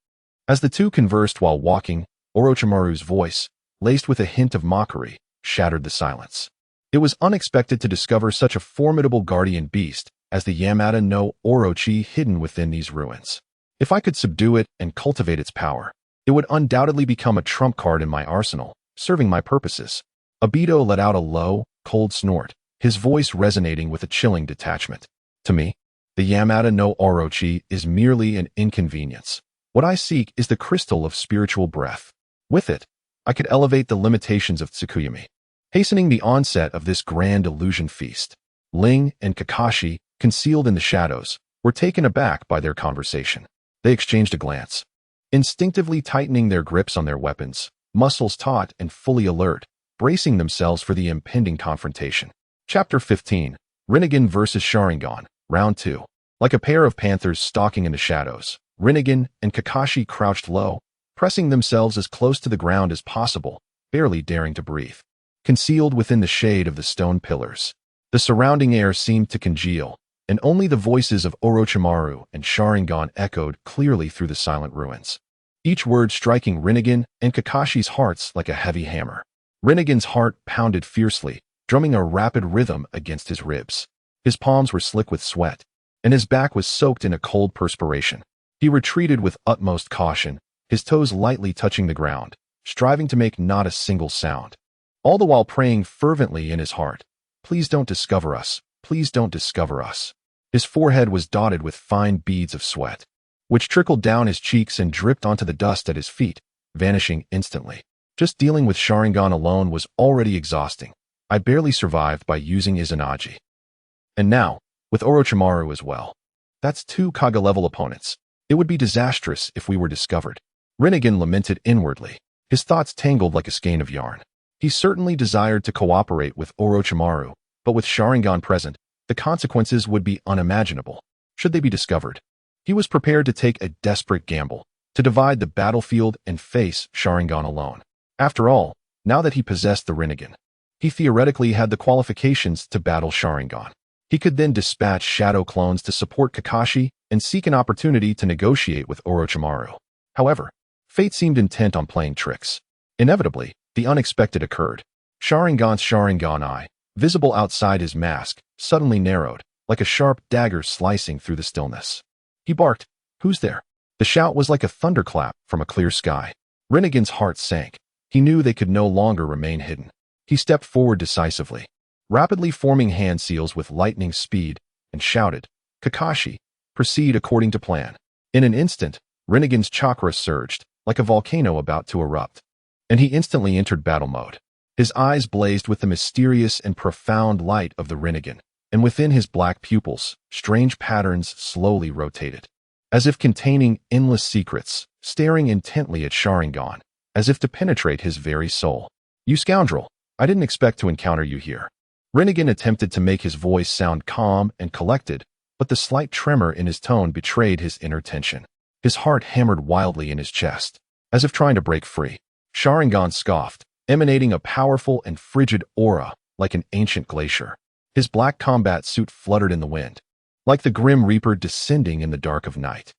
As the two conversed while walking, Orochimaru's voice, laced with a hint of mockery, shattered the silence. It was unexpected to discover such a formidable guardian beast as the Yamata no Orochi hidden within these ruins. If I could subdue it and cultivate its power, it would undoubtedly become a trump card in my arsenal, serving my purposes. Obito let out a low, cold snort, his voice resonating with a chilling detachment. To me, the Yamata no Orochi is merely an inconvenience. What I seek is the crystal of spiritual breath. With it, I could elevate the limitations of Tsukuyami, hastening the onset of this grand illusion feast. Ling and Kakashi, concealed in the shadows, were taken aback by their conversation. They exchanged a glance, instinctively tightening their grips on their weapons, muscles taut and fully alert, bracing themselves for the impending confrontation. Chapter 15, Rinnegan vs. Sharingan, Round 2. Like a pair of panthers stalking in the shadows, Rinnegan and Kakashi crouched low, pressing themselves as close to the ground as possible, barely daring to breathe. Concealed within the shade of the stone pillars, the surrounding air seemed to congeal, and only the voices of Orochimaru and Sharingan echoed clearly through the silent ruins, each word striking Rinnegan and Kakashi's hearts like a heavy hammer. Rinnegan's heart pounded fiercely, drumming a rapid rhythm against his ribs. His palms were slick with sweat, and his back was soaked in a cold perspiration. He retreated with utmost caution, his toes lightly touching the ground, striving to make not a single sound, all the while praying fervently in his heart, "Please don't discover us, please don't discover us." His forehead was dotted with fine beads of sweat, which trickled down his cheeks and dripped onto the dust at his feet, vanishing instantly. Just dealing with Sharingan alone was already exhausting. I barely survived by using Izanagi. And now, with Orochimaru as well. That's two Kaga-level opponents. It would be disastrous if we were discovered. Rinnegan lamented inwardly, his thoughts tangled like a skein of yarn. He certainly desired to cooperate with Orochimaru, but with Sharingan present, the consequences would be unimaginable, should they be discovered. He was prepared to take a desperate gamble, to divide the battlefield and face Sharingan alone. After all, now that he possessed the Rinnegan, he theoretically had the qualifications to battle Sharingan. He could then dispatch shadow clones to support Kakashi and seek an opportunity to negotiate with Orochimaru. However, fate seemed intent on playing tricks. Inevitably, the unexpected occurred. Sharingan's Sharingan eye, visible outside his mask, suddenly narrowed, like a sharp dagger slicing through the stillness. He barked, "Who's there?" The shout was like a thunderclap from a clear sky. Rinnegan's heart sank. He knew they could no longer remain hidden. He stepped forward decisively, rapidly forming hand seals with lightning speed, and shouted, "Kakashi, proceed according to plan." In an instant, Rinnegan's chakra surged, like a volcano about to erupt, and he instantly entered battle mode. His eyes blazed with the mysterious and profound light of the Rinnegan, and within his black pupils, strange patterns slowly rotated, as if containing endless secrets, staring intently at Sharingan, as if to penetrate his very soul. "You scoundrel, I didn't expect to encounter you here." Rinnegan attempted to make his voice sound calm and collected, but the slight tremor in his tone betrayed his inner tension. His heart hammered wildly in his chest, as if trying to break free. Sharingan scoffed, emanating a powerful and frigid aura like an ancient glacier. His black combat suit fluttered in the wind, like the Grim Reaper descending in the dark of night.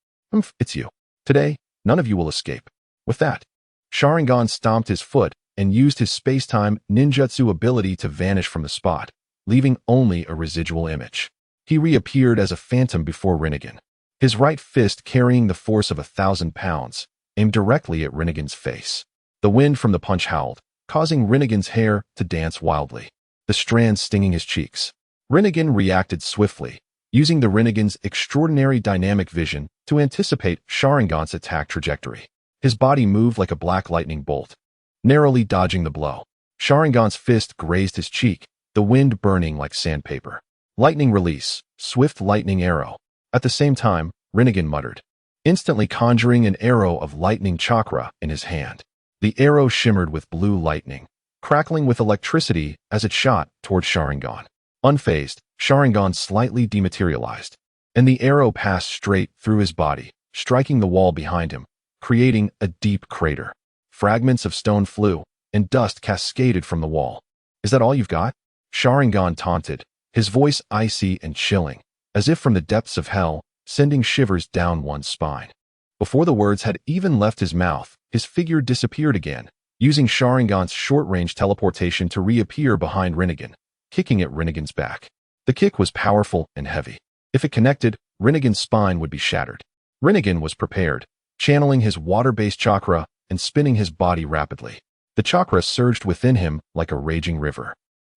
It's you. Today, none of you will escape." With that, Sharingan stomped his foot and used his space-time ninjutsu ability to vanish from the spot, leaving only a residual image. He reappeared as a phantom before Rinnegan, his right fist carrying the force of 1,000 pounds, aimed directly at Rinnegan's face. The wind from the punch howled, causing Rinnegan's hair to dance wildly, the strands stinging his cheeks. Rinnegan reacted swiftly, using the Rinnegan's extraordinary dynamic vision to anticipate Sharingan's attack trajectory. His body moved like a black lightning bolt, narrowly dodging the blow. Sharingan's fist grazed his cheek, the wind burning like sandpaper. Lightning release, swift lightning arrow. At the same time, Rinnegan muttered, instantly conjuring an arrow of lightning chakra in his hand. The arrow shimmered with blue lightning, crackling with electricity as it shot toward Sharingan. Unfazed, Sharingan slightly dematerialized, and the arrow passed straight through his body, striking the wall behind him, creating a deep crater. Fragments of stone flew, and dust cascaded from the wall. "Is that all you've got?" Sharingan taunted, his voice icy and chilling, as if from the depths of hell, sending shivers down one's spine. Before the words had even left his mouth, his figure disappeared again, using Sharingan's short-range teleportation to reappear behind Rinnegan, kicking at Rinnegan's back. The kick was powerful and heavy. If it connected, Rinnegan's spine would be shattered. Rinnegan was prepared, channeling his water-based chakra and spinning his body rapidly. The chakra surged within him like a raging river.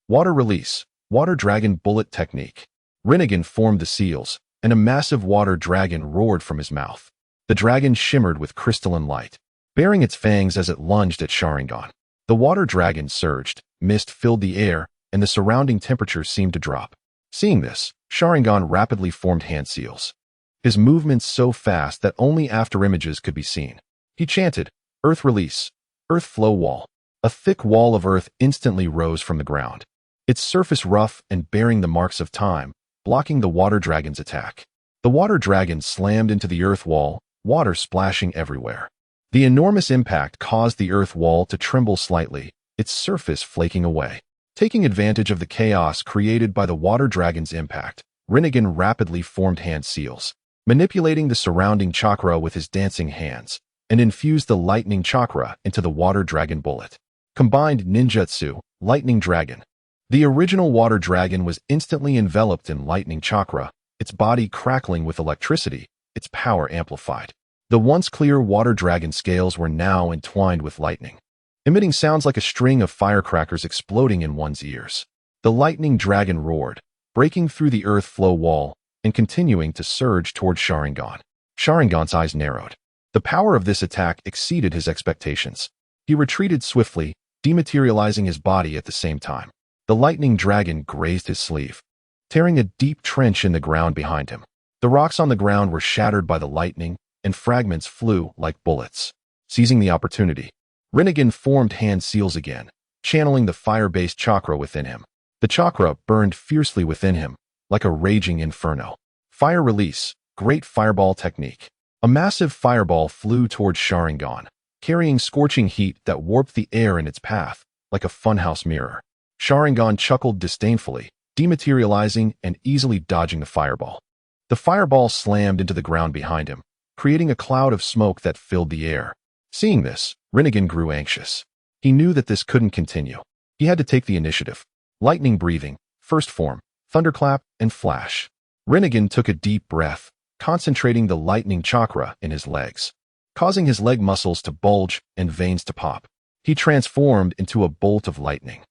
Water release, water dragon bullet technique. Rinnegan formed the seals, and a massive water dragon roared from his mouth. The dragon shimmered with crystalline light, baring its fangs as it lunged at Sharingan. The water dragon surged, mist filled the air, and the surrounding temperature seemed to drop. Seeing this, Sharingan rapidly formed hand seals, his movements so fast that only after images could be seen. He chanted, "Earth release, earth flow wall." A thick wall of earth instantly rose from the ground, its surface rough and bearing the marks of time, blocking the water dragon's attack. The water dragon slammed into the earth wall, water splashing everywhere. The enormous impact caused the earth wall to tremble slightly, its surface flaking away. Taking advantage of the chaos created by the water dragon's impact, Rinnegan rapidly formed hand seals, manipulating the surrounding chakra with his dancing hands, and infused the lightning chakra into the water dragon bullet. Combined ninjutsu, lightning dragon. The original water dragon was instantly enveloped in lightning chakra, its body crackling with electricity, its power amplified. The once clear water dragon scales were now entwined with lightning, emitting sounds like a string of firecrackers exploding in one's ears. The lightning dragon roared, breaking through the earth flow wall and continuing to surge toward Sharingan. Sharingan's eyes narrowed. The power of this attack exceeded his expectations. He retreated swiftly, dematerializing his body at the same time. The lightning dragon grazed his sleeve, tearing a deep trench in the ground behind him. The rocks on the ground were shattered by the lightning, and fragments flew like bullets. Seizing the opportunity, Rinnegan formed hand seals again, channeling the fire-based chakra within him. The chakra burned fiercely within him, like a raging inferno. Fire release, great fireball technique. A massive fireball flew towards Sharingan, carrying scorching heat that warped the air in its path, like a funhouse mirror. Sharingan chuckled disdainfully, dematerializing and easily dodging the fireball. The fireball slammed into the ground behind him, creating a cloud of smoke that filled the air. Seeing this, Rinnegan grew anxious. He knew that this couldn't continue. He had to take the initiative. Lightning breathing, first form, thunderclap, and flash. Rinnegan took a deep breath, concentrating the lightning chakra in his legs, causing his leg muscles to bulge and veins to pop. He transformed into a bolt of lightning,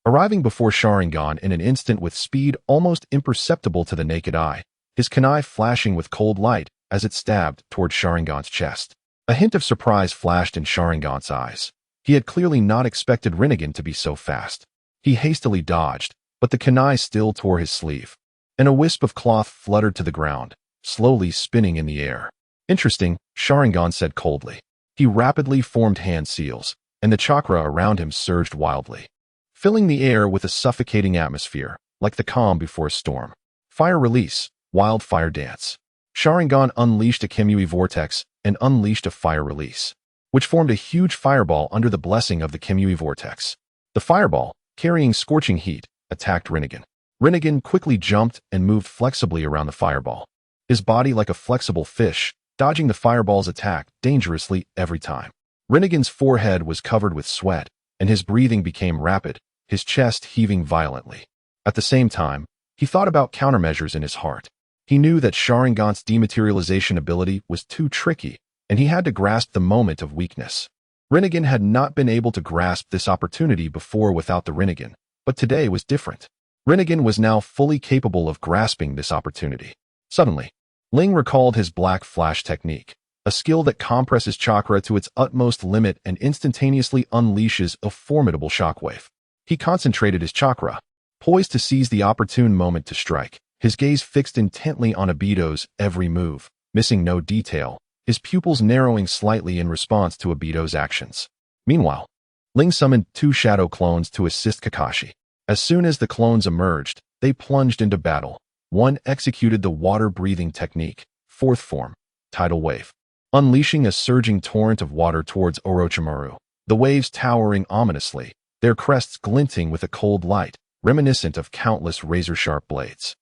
arriving before Sharingan in an instant with speed almost imperceptible to the naked eye, his kunai flashing with cold light as it stabbed toward Sharingan's chest. A hint of surprise flashed in Sharingan's eyes. He had clearly not expected Rinnegan to be so fast. He hastily dodged, but the kunai still tore his sleeve. and a wisp of cloth fluttered to the ground, slowly spinning in the air. Interesting, Sharingan said coldly. He rapidly formed hand seals, and the chakra around him surged wildly, filling the air with a suffocating atmosphere, like the calm before a storm. Fire release, wildfire dance. Sharingan unleashed a Kamui vortex and unleashed a fire release, which formed a huge fireball under the blessing of the Kamui vortex. The fireball, carrying scorching heat, attacked Rinnegan. Rinnegan quickly jumped and moved flexibly around the fireball, his body like a flexible fish, dodging the fireball's attack dangerously every time. Rinnegan's forehead was covered with sweat, and his breathing became rapid, his chest heaving violently. At the same time, he thought about countermeasures in his heart. He knew that Sharingan's dematerialization ability was too tricky, and he had to grasp the moment of weakness. Rinnegan had not been able to grasp this opportunity before without the Rinnegan, but today was different. Rinnegan was now fully capable of grasping this opportunity. Suddenly, Ling recalled his black flash technique, a skill that compresses chakra to its utmost limit and instantaneously unleashes a formidable shockwave. He concentrated his chakra, poised to seize the opportune moment to strike, his gaze fixed intently on Obito's every move, missing no detail, his pupils narrowing slightly in response to Obito's actions. Meanwhile, Ling summoned 2 shadow clones to assist Kakashi. As soon as the clones emerged, they plunged into battle. One executed the water-breathing technique, 4th form, tidal wave, unleashing a surging torrent of water towards Orochimaru, the waves towering ominously, their crests glinting with a cold light, reminiscent of countless razor-sharp blades.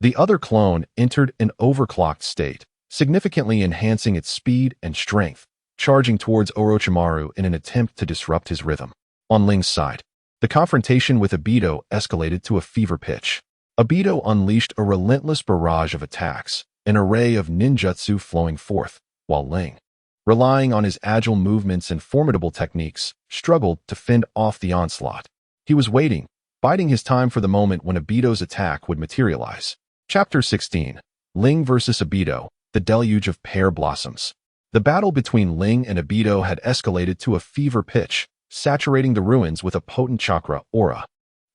The other clone entered an overclocked state, significantly enhancing its speed and strength, charging towards Orochimaru in an attempt to disrupt his rhythm. On Ling's side, the confrontation with Obito escalated to a fever pitch. Obito unleashed a relentless barrage of attacks, an array of ninjutsu flowing forth, while Ling, relying on his agile movements and formidable techniques, struggled to fend off the onslaught. He was waiting, biding his time for the moment when Obito's attack would materialize. Chapter 16. Ling vs. Obito, the Deluge of Pear Blossoms. The battle between Ling and Obito had escalated to a fever pitch, saturating the ruins with a potent chakra aura,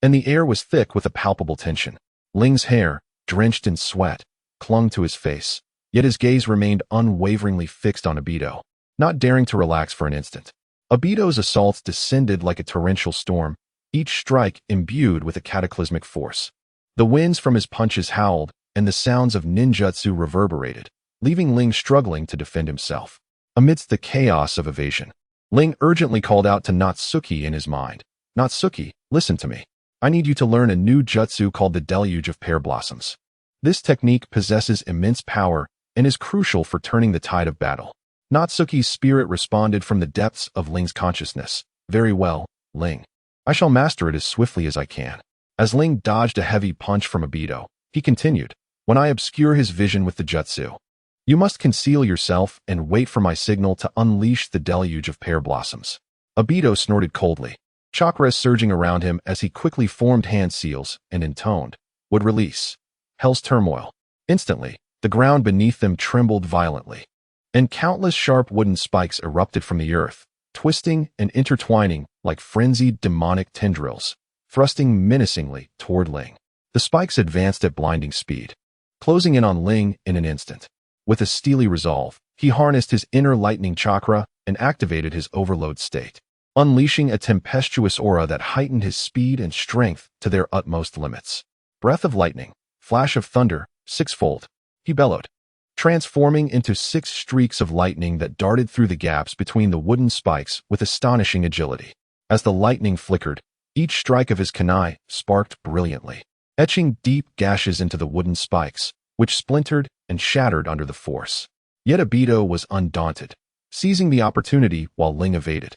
and the air was thick with a palpable tension. Ling's hair, drenched in sweat, clung to his face, yet his gaze remained unwaveringly fixed on Obito, not daring to relax for an instant. Obito's assaults descended like a torrential storm, each strike imbued with a cataclysmic force. The winds from his punches howled, and the sounds of ninjutsu reverberated, leaving Ling struggling to defend himself. Amidst the chaos of evasion, Ling urgently called out to Natsuki in his mind. "Natsuki, listen to me. I need you to learn a new jutsu called the Deluge of Pear Blossoms. This technique possesses immense power and is crucial for turning the tide of battle." Natsuki's spirit responded from the depths of Ling's consciousness. "Very well, Ling. I shall master it as swiftly as I can." As Ling dodged a heavy punch from Obito, he continued, "When I obscure his vision with the jutsu, you must conceal yourself and wait for my signal to unleash the Deluge of Pear Blossoms." Obito snorted coldly, chakra surging around him as he quickly formed hand seals and intoned, "Would release. Hell's turmoil." Instantly, the ground beneath them trembled violently, and countless sharp wooden spikes erupted from the earth, twisting and intertwining like frenzied demonic tendrils, thrusting menacingly toward Ling. The spikes advanced at blinding speed, closing in on Ling in an instant. With a steely resolve, he harnessed his inner lightning chakra and activated his overload state, unleashing a tempestuous aura that heightened his speed and strength to their utmost limits. "Breath of lightning, flash of thunder, sixfold," he bellowed, transforming into 6 streaks of lightning that darted through the gaps between the wooden spikes with astonishing agility. As the lightning flickered, each strike of his kunai sparked brilliantly, etching deep gashes into the wooden spikes, which splintered and shattered under the force. Yet Obito was undaunted, seizing the opportunity while Ling evaded.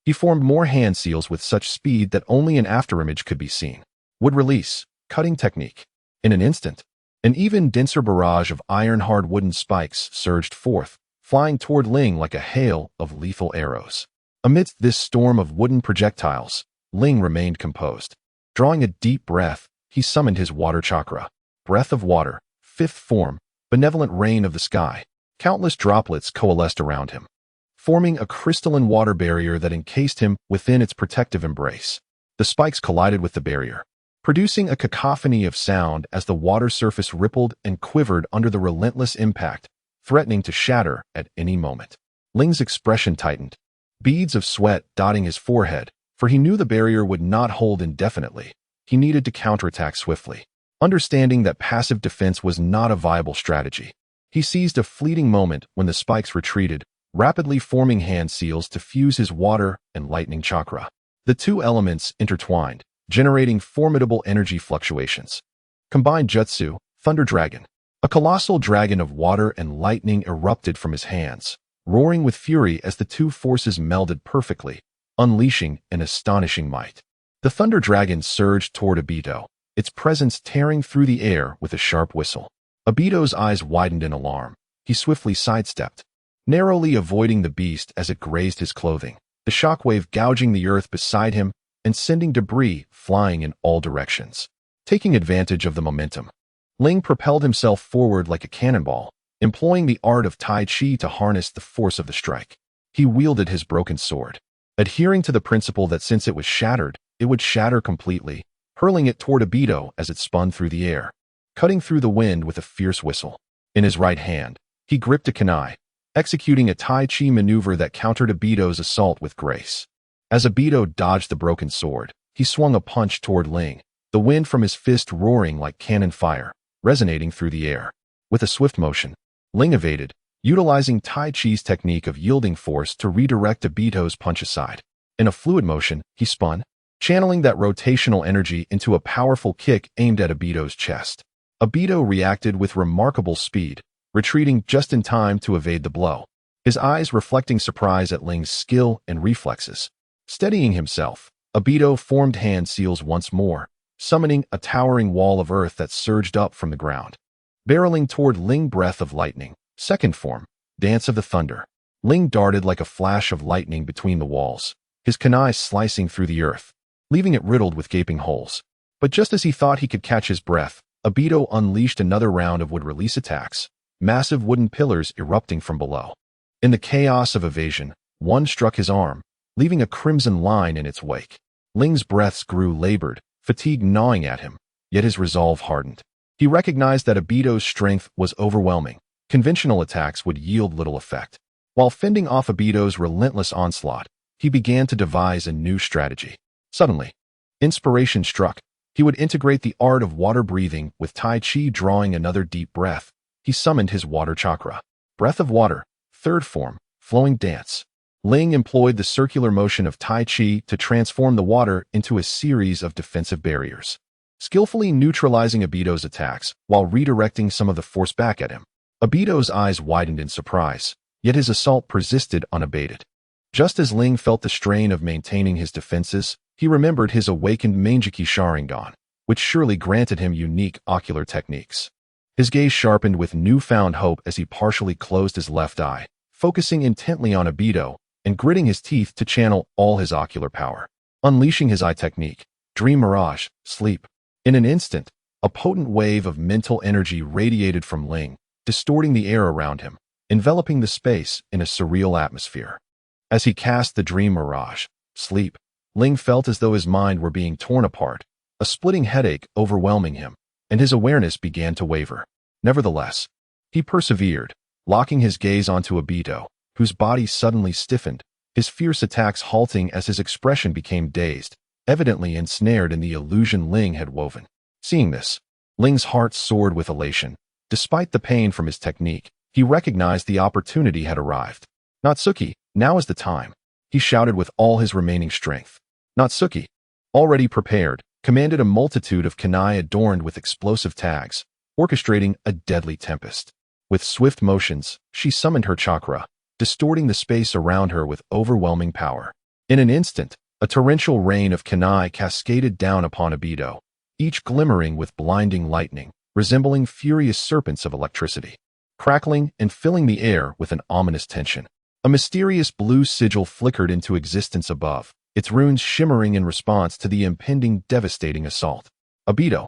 He formed more hand seals with such speed that only an afterimage could be seen. Would release, cutting technique. In an instant, an even denser barrage of iron-hard wooden spikes surged forth, flying toward Ling like a hail of lethal arrows. Amidst this storm of wooden projectiles, Ling remained composed. Drawing a deep breath, he summoned his water chakra. Breath of water, 5th form, benevolent rain of the sky. Countless droplets coalesced around him, forming a crystalline water barrier that encased him within its protective embrace. The spikes collided with the barrier, producing a cacophony of sound as the water surface rippled and quivered under the relentless impact, threatening to shatter at any moment. Ling's expression tightened, beads of sweat dotting his forehead, for he knew the barrier would not hold indefinitely. He needed to counterattack swiftly. Understanding that passive defense was not a viable strategy, he seized a fleeting moment when the spikes retreated, rapidly forming hand seals to fuse his water and lightning chakra. The two elements intertwined, generating formidable energy fluctuations. Combined jutsu, Thunder Dragon. A colossal dragon of water and lightning erupted from his hands, roaring with fury as the two forces melded perfectly, unleashing an astonishing might. The Thunder Dragon surged toward Obito, its presence tearing through the air with a sharp whistle. Obito's eyes widened in alarm. He swiftly sidestepped, narrowly avoiding the beast as it grazed his clothing, the shockwave gouging the earth beside him and sending debris flying in all directions. Taking advantage of the momentum, Ling propelled himself forward like a cannonball, employing the art of Tai Chi to harness the force of the strike. He wielded his broken sword, adhering to the principle that since it was shattered, it would shatter completely, hurling it toward Obito as it spun through the air, cutting through the wind with a fierce whistle. In his right hand, he gripped a kunai, executing a Tai Chi maneuver that countered Obito's assault with grace. As Obito dodged the broken sword, he swung a punch toward Ling, the wind from his fist roaring like cannon fire, resonating through the air. With a swift motion, Ling evaded, utilizing Tai Chi's technique of yielding force to redirect Obito's punch aside. In a fluid motion, he spun, channeling that rotational energy into a powerful kick aimed at Obito's chest. Obito reacted with remarkable speed, retreating just in time to evade the blow, his eyes reflecting surprise at Ling's skill and reflexes. Steadying himself, Obito formed hand seals once more, summoning a towering wall of earth that surged up from the ground. Barreling toward Ling, Breath of Lightning, second form, Dance of the Thunder. Ling darted like a flash of lightning between the walls, his kunai slicing through the earth, leaving it riddled with gaping holes. But just as he thought he could catch his breath, Obito unleashed another round of wood-release attacks, massive wooden pillars erupting from below. In the chaos of evasion, one struck his arm, leaving a crimson line in its wake. Ling's breaths grew labored, fatigue gnawing at him, yet his resolve hardened. He recognized that Obito's strength was overwhelming. Conventional attacks would yield little effect. While fending off Obito's relentless onslaught, he began to devise a new strategy. Suddenly, inspiration struck. He would integrate the art of water breathing with Tai Chi. Drawing another deep breath, he summoned his water chakra. Breath of Water, third form, Flowing Dance. Ling employed the circular motion of Tai Chi to transform the water into a series of defensive barriers, skillfully neutralizing Obito's attacks while redirecting some of the force back at him. Obito's eyes widened in surprise, yet his assault persisted unabated. Just as Ling felt the strain of maintaining his defenses, he remembered his awakened Mangekyo Sharingan, which surely granted him unique ocular techniques. His gaze sharpened with newfound hope as he partially closed his left eye, focusing intently on Obito and gritting his teeth to channel all his ocular power. Unleashing his eye technique, Dream Mirage, Sleep. In an instant, a potent wave of mental energy radiated from Ling, distorting the air around him, enveloping the space in a surreal atmosphere. As he cast the Dream Mirage, Sleep, Ling felt as though his mind were being torn apart, a splitting headache overwhelming him, and his awareness began to waver. Nevertheless, he persevered, locking his gaze onto Obito, whose body suddenly stiffened, his fierce attacks halting as his expression became dazed, evidently ensnared in the illusion Ling had woven. Seeing this, Ling's heart soared with elation. Despite the pain from his technique, he recognized the opportunity had arrived. Natsuki, now is the time, he shouted with all his remaining strength. Natsuki, already prepared, commanded a multitude of kunai adorned with explosive tags, orchestrating a deadly tempest. With swift motions, she summoned her chakra, distorting the space around her with overwhelming power. In an instant, a torrential rain of kunai cascaded down upon Obito, each glimmering with blinding lightning, resembling furious serpents of electricity, crackling and filling the air with an ominous tension. A mysterious blue sigil flickered into existence above, its runes shimmering in response to the impending devastating assault. Obito,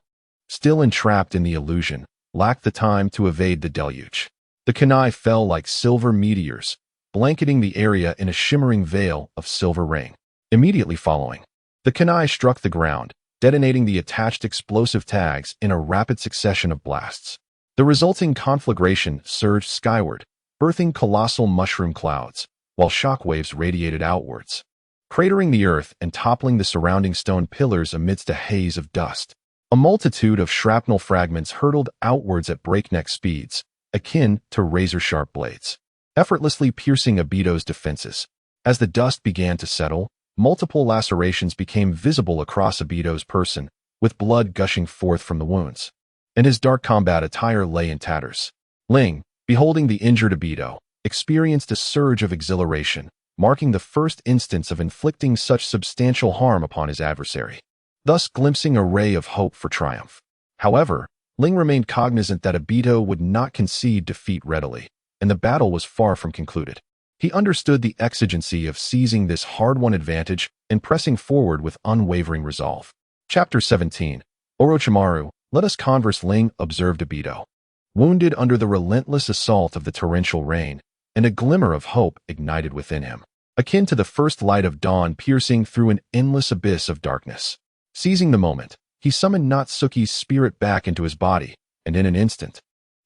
still entrapped in the illusion, lacked the time to evade the deluge. The kunai fell like silver meteors, blanketing the area in a shimmering veil of silver rain. Immediately following, the kunai struck the ground, detonating the attached explosive tags in a rapid succession of blasts. The resulting conflagration surged skyward, birthing colossal mushroom clouds, while shockwaves radiated outwards, cratering the earth and toppling the surrounding stone pillars amidst a haze of dust. A multitude of shrapnel fragments hurtled outwards at breakneck speeds, akin to razor-sharp blades, effortlessly piercing Obito's defenses. As the dust began to settle, multiple lacerations became visible across Obito's person, with blood gushing forth from the wounds, and his dark combat attire lay in tatters. Ling, beholding the injured Obito, experienced a surge of exhilaration, marking the first instance of inflicting such substantial harm upon his adversary, thus glimpsing a ray of hope for triumph. However, Ling remained cognizant that Obito would not concede defeat readily, and the battle was far from concluded. He understood the exigency of seizing this hard-won advantage and pressing forward with unwavering resolve. Chapter 17. Orochimaru, let us converse. Ling observed Obito, wounded under the relentless assault of the torrential rain, and a glimmer of hope ignited within him, akin to the first light of dawn piercing through an endless abyss of darkness. Seizing the moment, he summoned Natsuki's spirit back into his body, and in an instant,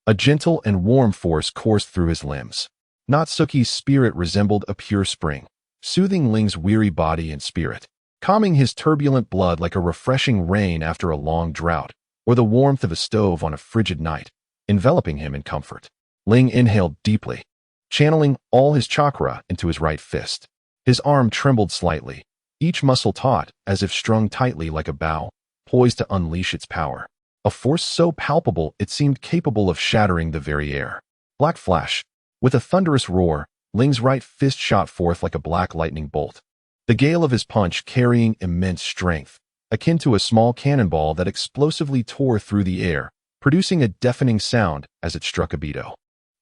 a gentle and warm force coursed through his limbs. Natsuki's spirit resembled a pure spring, soothing Ling's weary body and spirit, calming his turbulent blood like a refreshing rain after a long drought, or the warmth of a stove on a frigid night, enveloping him in comfort. Ling inhaled deeply, channeling all his chakra into his right fist. His arm trembled slightly, each muscle taut as if strung tightly like a bow, poised to unleash its power. A force so palpable it seemed capable of shattering the very air. Black flash. With a thunderous roar, Ling's right fist shot forth like a black lightning bolt, the gale of his punch carrying immense strength, akin to a small cannonball that explosively tore through the air, producing a deafening sound as it struck Obito.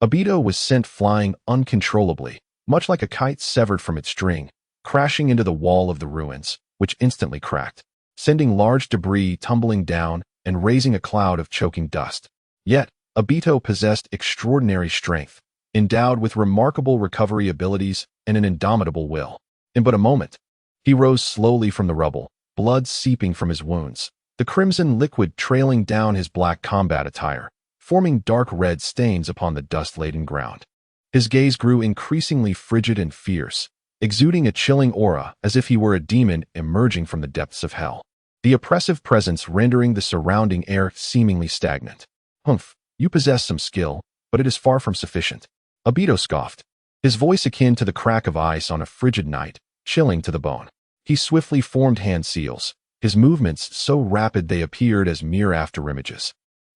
Obito was sent flying uncontrollably, much like a kite severed from its string, crashing into the wall of the ruins, which instantly cracked, sending large debris tumbling down and raising a cloud of choking dust. Yet, Obito possessed extraordinary strength, endowed with remarkable recovery abilities and an indomitable will. In but a moment, he rose slowly from the rubble, blood seeping from his wounds, the crimson liquid trailing down his black combat attire, forming dark red stains upon the dust-laden ground. His gaze grew increasingly frigid and fierce, exuding a chilling aura as if he were a demon emerging from the depths of hell, the oppressive presence rendering the surrounding air seemingly stagnant. "Humph, you possess some skill, but it is far from sufficient," Obito scoffed, his voice akin to the crack of ice on a frigid night, chilling to the bone. He swiftly formed hand seals, his movements so rapid they appeared as mere afterimages,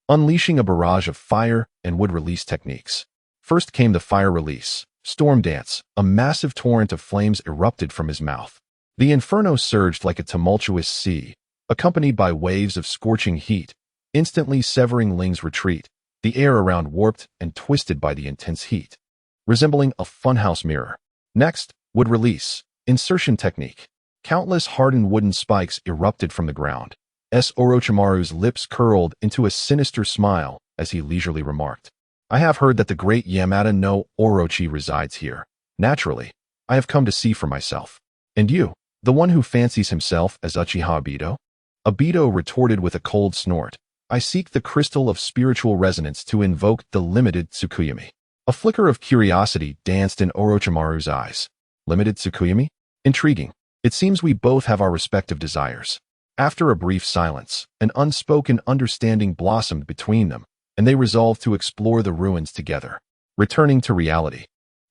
unleashing a barrage of fire and wood release techniques. First came the fire release, storm dance. A massive torrent of flames erupted from his mouth. The inferno surged like a tumultuous sea, accompanied by waves of scorching heat, instantly severing Ling's retreat, the air around warped and twisted by the intense heat, resembling a funhouse mirror. Next, wood release, insertion technique. Countless hardened wooden spikes erupted from the ground. Orochimaru's lips curled into a sinister smile as he leisurely remarked, "I have heard that the great Yamada no Orochi resides here. Naturally, I have come to see for myself." "And you, the one who fancies himself as Uchiha Obito?" Obito retorted with a cold snort. "I seek the crystal of spiritual resonance to invoke the limited Tsukuyomi." A flicker of curiosity danced in Orochimaru's eyes. "Limited Tsukuyomi? Intriguing. It seems we both have our respective desires." After a brief silence, an unspoken understanding blossomed between them, and they resolved to explore the ruins together. Returning to reality,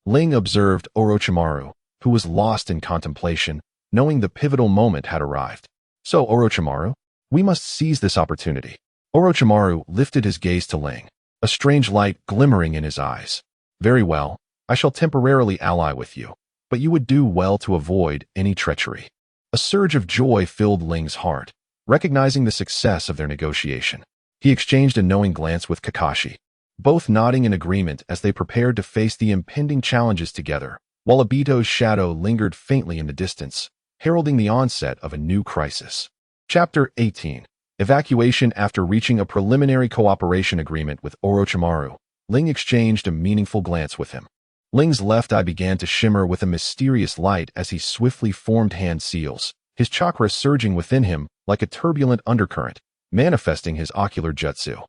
Ling observed Orochimaru, who was lost in contemplation, knowing the pivotal moment had arrived. "So, Orochimaru, we must seize this opportunity." Orochimaru lifted his gaze to Ling, a strange light glimmering in his eyes. "Very well, I shall temporarily ally with you, but you would do well to avoid any treachery." A surge of joy filled Ling's heart, recognizing the success of their negotiation. He exchanged a knowing glance with Kakashi, both nodding in agreement as they prepared to face the impending challenges together, while Obito's shadow lingered faintly in the distance, heralding the onset of a new crisis. Chapter 18. Evacuation. After reaching a preliminary cooperation agreement with Orochimaru, Ling exchanged a meaningful glance with him. Ling's left eye began to shimmer with a mysterious light as he swiftly formed hand seals, his chakra surging within him like a turbulent undercurrent, manifesting his ocular jutsu.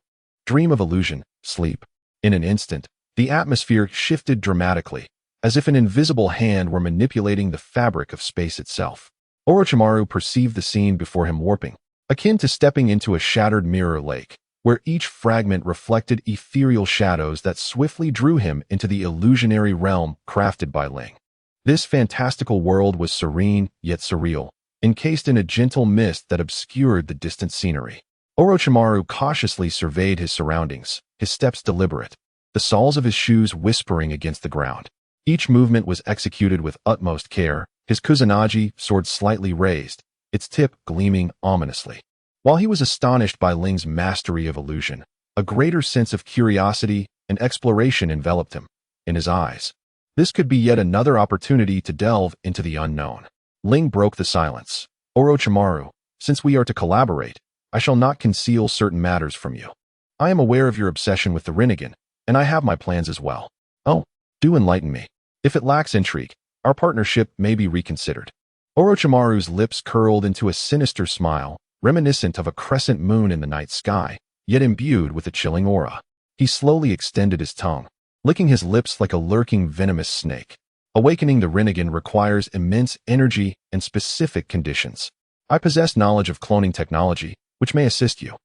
Dream of illusion, sleep. In an instant, the atmosphere shifted dramatically, as if an invisible hand were manipulating the fabric of space itself. Orochimaru perceived the scene before him warping, akin to stepping into a shattered mirror lake, where each fragment reflected ethereal shadows that swiftly drew him into the illusionary realm crafted by Ling. This fantastical world was serene yet surreal, encased in a gentle mist that obscured the distant scenery. Orochimaru cautiously surveyed his surroundings, his steps deliberate, the soles of his shoes whispering against the ground. Each movement was executed with utmost care, his kusanagi sword slightly raised, its tip gleaming ominously. While he was astonished by Ling's mastery of illusion, a greater sense of curiosity and exploration enveloped him. In his eyes, this could be yet another opportunity to delve into the unknown. Ling broke the silence. Orochimaru, since we are to collaborate, I shall not conceal certain matters from you. I am aware of your obsession with the Rinnegan, and I have my plans as well. Oh, do enlighten me. If it lacks intrigue, our partnership may be reconsidered. Orochimaru's lips curled into a sinister smile, reminiscent of a crescent moon in the night sky, yet imbued with a chilling aura. He slowly extended his tongue, licking his lips like a lurking venomous snake. Awakening the Rinnegan requires immense energy and specific conditions. I possess knowledge of cloning technology, which may assist you.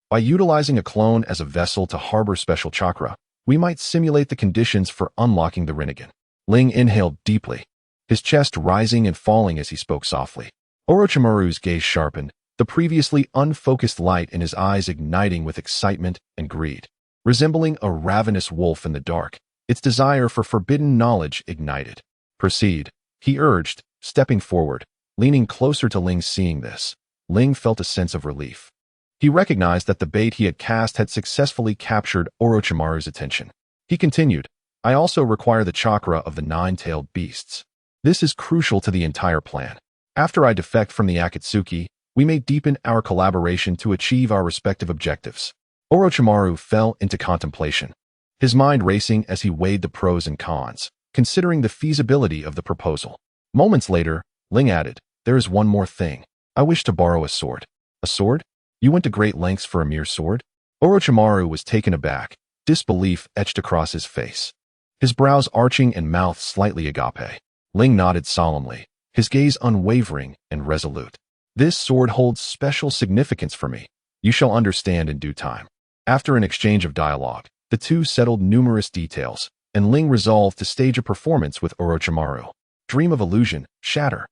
By utilizing a clone as a vessel to harbor special chakra, we might simulate the conditions for unlocking the Rinnegan. Ling inhaled deeply, his chest rising and falling as he spoke softly. Orochimaru's gaze sharpened, the previously unfocused light in his eyes igniting with excitement and greed. Resembling a ravenous wolf in the dark, its desire for forbidden knowledge ignited. Proceed, he urged, stepping forward, leaning closer to Ling. Seeing this, Ling felt a sense of relief. He recognized that the bait he had cast had successfully captured Orochimaru's attention. He continued, I also require the chakra of the nine-tailed beasts. This is crucial to the entire plan. After I defect from the Akatsuki, we may deepen our collaboration to achieve our respective objectives. Orochimaru fell into contemplation, his mind racing as he weighed the pros and cons, considering the feasibility of the proposal. Moments later, Ling added, there is one more thing. I wish to borrow a sword. A sword? You went to great lengths for a mere sword? Orochimaru was taken aback, disbelief etched across his face, his brows arching and mouth slightly agape. Ling nodded solemnly, his gaze unwavering and resolute. This sword holds special significance for me. You shall understand in due time. After an exchange of dialogue, the two settled numerous details, and Ling resolved to stage a performance with Orochimaru. Dream of illusion, shatter.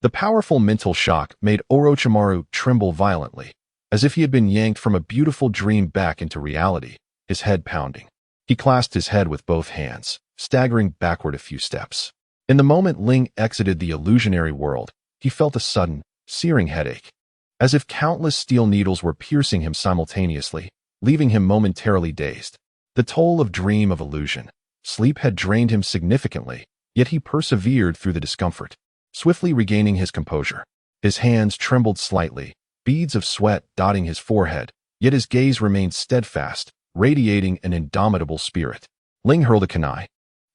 The powerful mental shock made Orochimaru tremble violently, as if he had been yanked from a beautiful dream back into reality, his head pounding. He clasped his head with both hands, staggering backward a few steps. In the moment Ling exited the illusionary world, he felt a sudden, searing headache, as if countless steel needles were piercing him simultaneously, leaving him momentarily dazed. The toll of dream of illusion. Sleep had drained him significantly, yet he persevered through the discomfort, swiftly regaining his composure. His hands trembled slightly, beads of sweat dotting his forehead, yet his gaze remained steadfast, radiating an indomitable spirit. Ling hurled a kunai,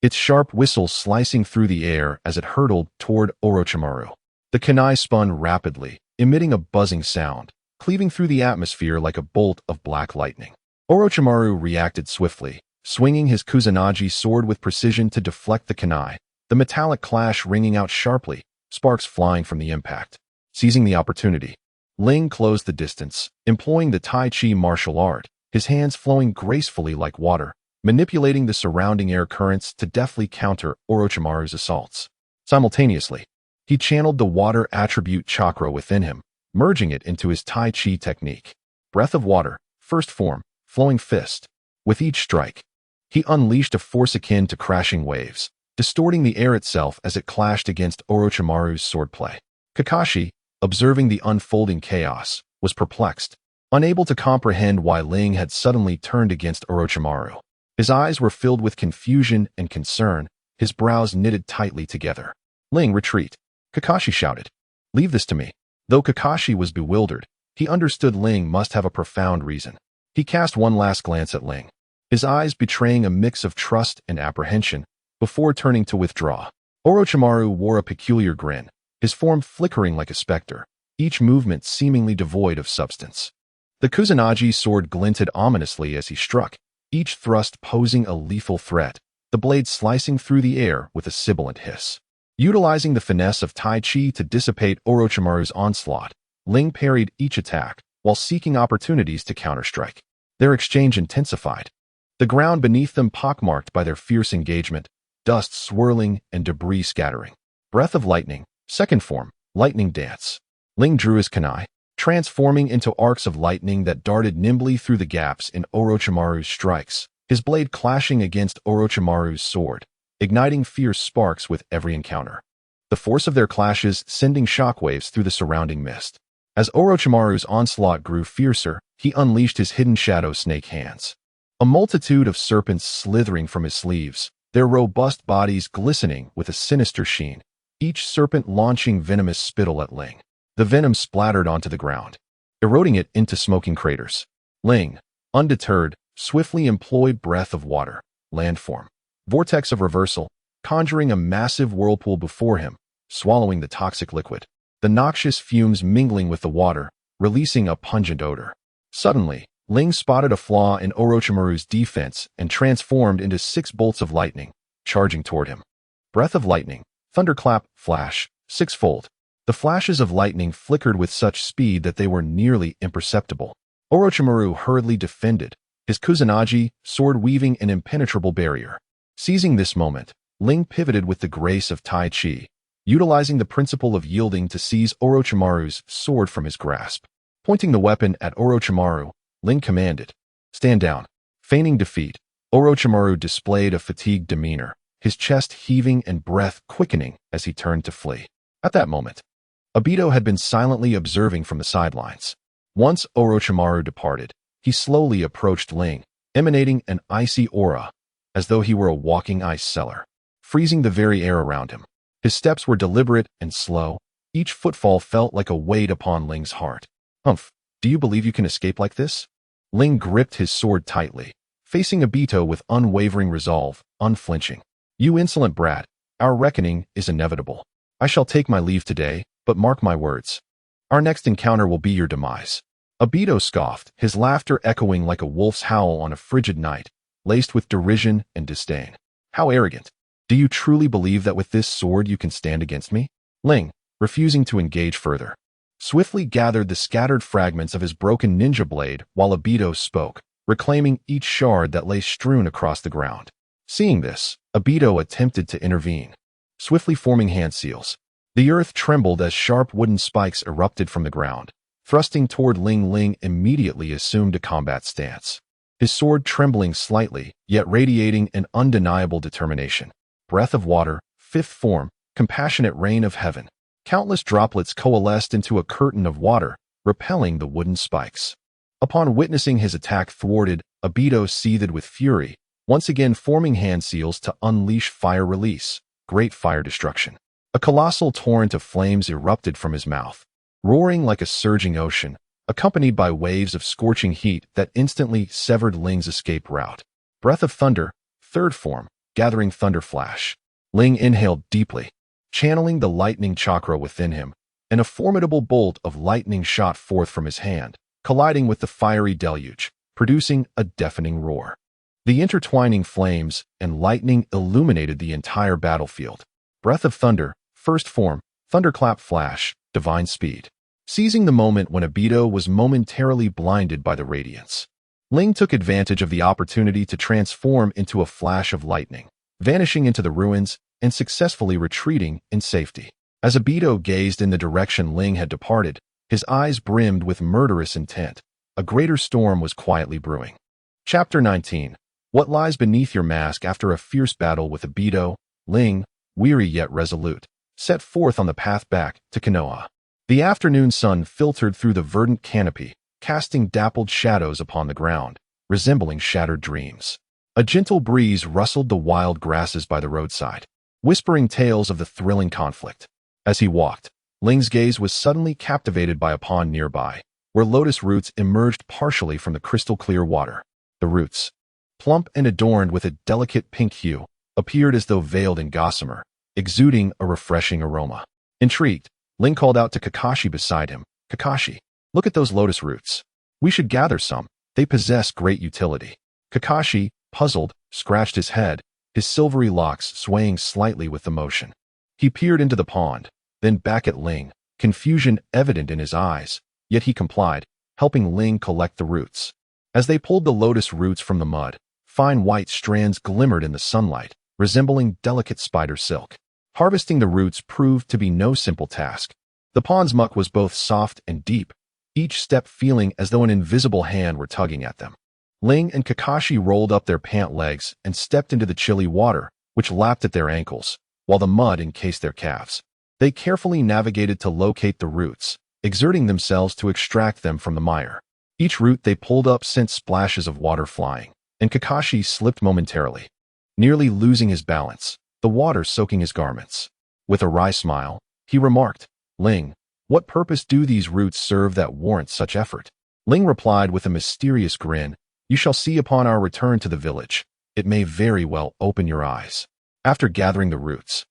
its sharp whistle slicing through the air as it hurtled toward Orochimaru. The kunai spun rapidly, emitting a buzzing sound, cleaving through the atmosphere like a bolt of black lightning. Orochimaru reacted swiftly, swinging his kusanagi sword with precision to deflect the kunai, the metallic clash ringing out sharply, sparks flying from the impact. Seizing the opportunity, Ling closed the distance, employing the Tai Chi martial art, his hands flowing gracefully like water, manipulating the surrounding air currents to deftly counter Orochimaru's assaults. Simultaneously, he channeled the water attribute chakra within him, merging it into his Tai Chi technique. Breath of water, first form, flowing fist. With each strike, he unleashed a force akin to crashing waves, distorting the air itself as it clashed against Orochimaru's swordplay. Kakashi, observing the unfolding chaos, was perplexed, unable to comprehend why Ling had suddenly turned against Orochimaru. His eyes were filled with confusion and concern, his brows knitted tightly together. Ling, retreat. Kakashi shouted. Leave this to me. Though Kakashi was bewildered, he understood Ling must have a profound reason. He cast one last glance at Ling, his eyes betraying a mix of trust and apprehension, before turning to withdraw. Orochimaru wore a peculiar grin, his form flickering like a specter, each movement seemingly devoid of substance. The Kusanagi sword glinted ominously as he struck, each thrust posing a lethal threat, the blade slicing through the air with a sibilant hiss. Utilizing the finesse of Tai Chi to dissipate Orochimaru's onslaught, Ling parried each attack, while seeking opportunities to counterstrike. Their exchange intensified, the ground beneath them pockmarked by their fierce engagement, dust swirling and debris scattering. Breath of lightning, second form, lightning dance. Ling drew his kunai, transforming into arcs of lightning that darted nimbly through the gaps in Orochimaru's strikes, his blade clashing against Orochimaru's sword, igniting fierce sparks with every encounter. The force of their clashes sending shockwaves through the surrounding mist. As Orochimaru's onslaught grew fiercer, he unleashed his hidden shadow snake hands. A multitude of serpents slithering from his sleeves, their robust bodies glistening with a sinister sheen, each serpent launching venomous spittle at Ling. The venom splattered onto the ground, eroding it into smoking craters. Ling, undeterred, swiftly employed breath of water, landform, vortex of reversal, conjuring a massive whirlpool before him, swallowing the toxic liquid, the noxious fumes mingling with the water, releasing a pungent odor. Suddenly, Ling spotted a flaw in Orochimaru's defense and transformed into 6 bolts of lightning, charging toward him. Breath of lightning, thunderclap, flash, sixfold. The flashes of lightning flickered with such speed that they were nearly imperceptible. Orochimaru hurriedly defended, his Kusanagi sword weaving an impenetrable barrier. Seizing this moment, Ling pivoted with the grace of Tai Chi, utilizing the principle of yielding to seize Orochimaru's sword from his grasp. Pointing the weapon at Orochimaru, Ling commanded, "Stand down." Feigning defeat, Orochimaru displayed a fatigued demeanor, his chest heaving and breath quickening as he turned to flee. At that moment, Obito had been silently observing from the sidelines. Once Orochimaru departed, he slowly approached Ling, emanating an icy aura, as though he were a walking ice cellar, freezing the very air around him. His steps were deliberate and slow, each footfall felt like a weight upon Ling's heart. "Humph, do you believe you can escape like this?" Ling gripped his sword tightly, facing Obito with unwavering resolve, unflinching. "You insolent brat, our reckoning is inevitable. I shall take my leave today, but mark my words. Our next encounter will be your demise." Obito scoffed, his laughter echoing like a wolf's howl on a frigid night, laced with derision and disdain. "How arrogant! Do you truly believe that with this sword you can stand against me?" Ling, refusing to engage further, swiftly gathered the scattered fragments of his broken ninja blade while Obito spoke, reclaiming each shard that lay strewn across the ground. Seeing this, Obito attempted to intervene, swiftly forming hand seals. The earth trembled as sharp wooden spikes erupted from the ground. Thrusting toward Ling, Ling immediately assumed a combat stance, his sword trembling slightly, yet radiating an undeniable determination. Breath of water, fifth form, compassionate rain of heaven. Countless droplets coalesced into a curtain of water, repelling the wooden spikes. Upon witnessing his attack thwarted, Obito seethed with fury, once again forming hand seals to unleash fire release, great fire destruction. A colossal torrent of flames erupted from his mouth, roaring like a surging ocean, accompanied by waves of scorching heat that instantly severed Ling's escape route. Breath of thunder, third form, gathering thunder flash. Ling inhaled deeply, channeling the lightning chakra within him, and a formidable bolt of lightning shot forth from his hand, colliding with the fiery deluge, producing a deafening roar. The intertwining flames and lightning illuminated the entire battlefield. Breath of thunder, first form, thunderclap flash, divine speed. Seizing the moment when Obito was momentarily blinded by the radiance, Ling took advantage of the opportunity to transform into a flash of lightning, vanishing into the ruins and successfully retreating in safety. As Obito gazed in the direction Ling had departed, his eyes brimmed with murderous intent. A greater storm was quietly brewing. Chapter 19. What lies beneath your mask? After a fierce battle with Obito, Ling, weary yet resolute, set forth on the path back to Konoha. The afternoon sun filtered through the verdant canopy, casting dappled shadows upon the ground, resembling shattered dreams. A gentle breeze rustled the wild grasses by the roadside, whispering tales of the thrilling conflict. As he walked, Ling's gaze was suddenly captivated by a pond nearby, where lotus roots emerged partially from the crystal-clear water. The roots, plump and adorned with a delicate pink hue, appeared as though veiled in gossamer, exuding a refreshing aroma. Intrigued, Ling called out to Kakashi beside him. Kakashi, look at those lotus roots. We should gather some. They possess great utility. Kakashi, puzzled, scratched his head, his silvery locks swaying slightly with the motion. He peered into the pond, then back at Ling, confusion evident in his eyes, yet he complied, helping Ling collect the roots. As they pulled the lotus roots from the mud, fine white strands glimmered in the sunlight, resembling delicate spider silk. Harvesting the roots proved to be no simple task. The pond's muck was both soft and deep, each step feeling as though an invisible hand were tugging at them. Ling and Kakashi rolled up their pant legs and stepped into the chilly water, which lapped at their ankles, while the mud encased their calves. They carefully navigated to locate the roots, exerting themselves to extract them from the mire. Each root they pulled up sent splashes of water flying, and Kakashi slipped momentarily, nearly losing his balance, the water soaking his garments. With a wry smile, he remarked, Ling, what purpose do these roots serve that warrants such effort? Ling replied with a mysterious grin, You shall see upon our return to the village. It may very well open your eyes. After gathering the roots,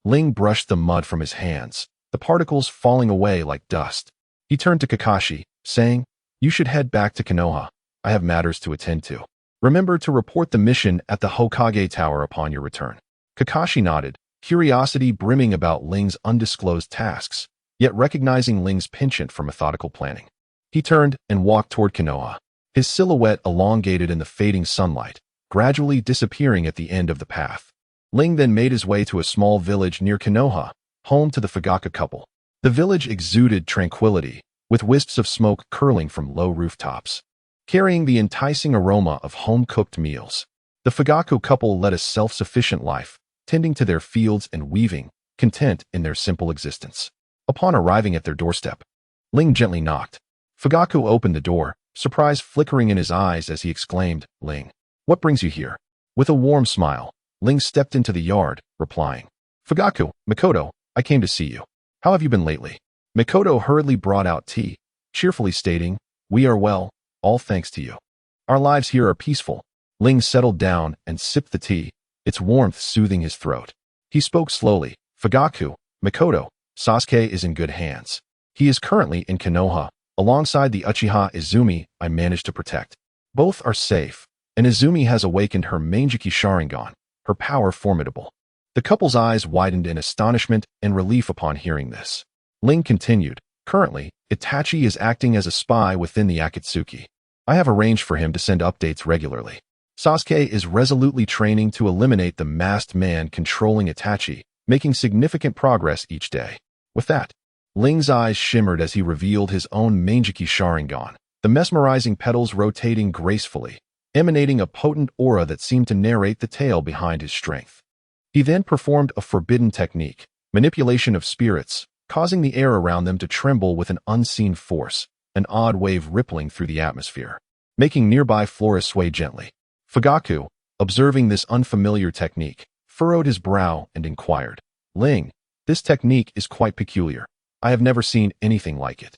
Ling brushed the mud from his hands, the particles falling away like dust. He turned to Kakashi, saying, You should head back to Konoha. I have matters to attend to. Remember to report the mission at the Hokage Tower upon your return. Kakashi nodded, curiosity brimming about Ling's undisclosed tasks, yet recognizing Ling's penchant for methodical planning. He turned and walked toward Konoha, his silhouette elongated in the fading sunlight, gradually disappearing at the end of the path. Ling then made his way to a small village near Konoha, home to the Fugaku couple. The village exuded tranquility, with wisps of smoke curling from low rooftops, carrying the enticing aroma of home-cooked meals. The Fugaku couple led a self-sufficient life, tending to their fields and weaving, content in their simple existence. Upon arriving at their doorstep, Ling gently knocked. Fugaku opened the door, surprise flickering in his eyes as he exclaimed, Ling, what brings you here? With a warm smile, Ling stepped into the yard, replying, Fugaku, Mikoto, I came to see you. How have you been lately? Mikoto hurriedly brought out tea, cheerfully stating, We are well, all thanks to you. Our lives here are peaceful. Ling settled down and sipped the tea, its warmth soothing his throat. He spoke slowly, Fugaku, Mikoto, Sasuke is in good hands. He is currently in Konoha, alongside the Uchiha Izumi I managed to protect. Both are safe, and Izumi has awakened her Mangekyo Sharingan, her power formidable. The couple's eyes widened in astonishment and relief upon hearing this. Ling continued, Currently, Itachi is acting as a spy within the Akatsuki. I have arranged for him to send updates regularly. Sasuke is resolutely training to eliminate the masked man controlling Itachi, making significant progress each day. With that, Ling's eyes shimmered as he revealed his own Mangekyo Sharingan, the mesmerizing petals rotating gracefully, emanating a potent aura that seemed to narrate the tale behind his strength. He then performed a forbidden technique, manipulation of spirits, causing the air around them to tremble with an unseen force, an odd wave rippling through the atmosphere, making nearby flora sway gently. Fugaku, observing this unfamiliar technique, furrowed his brow and inquired, Ling, this technique is quite peculiar. I have never seen anything like it.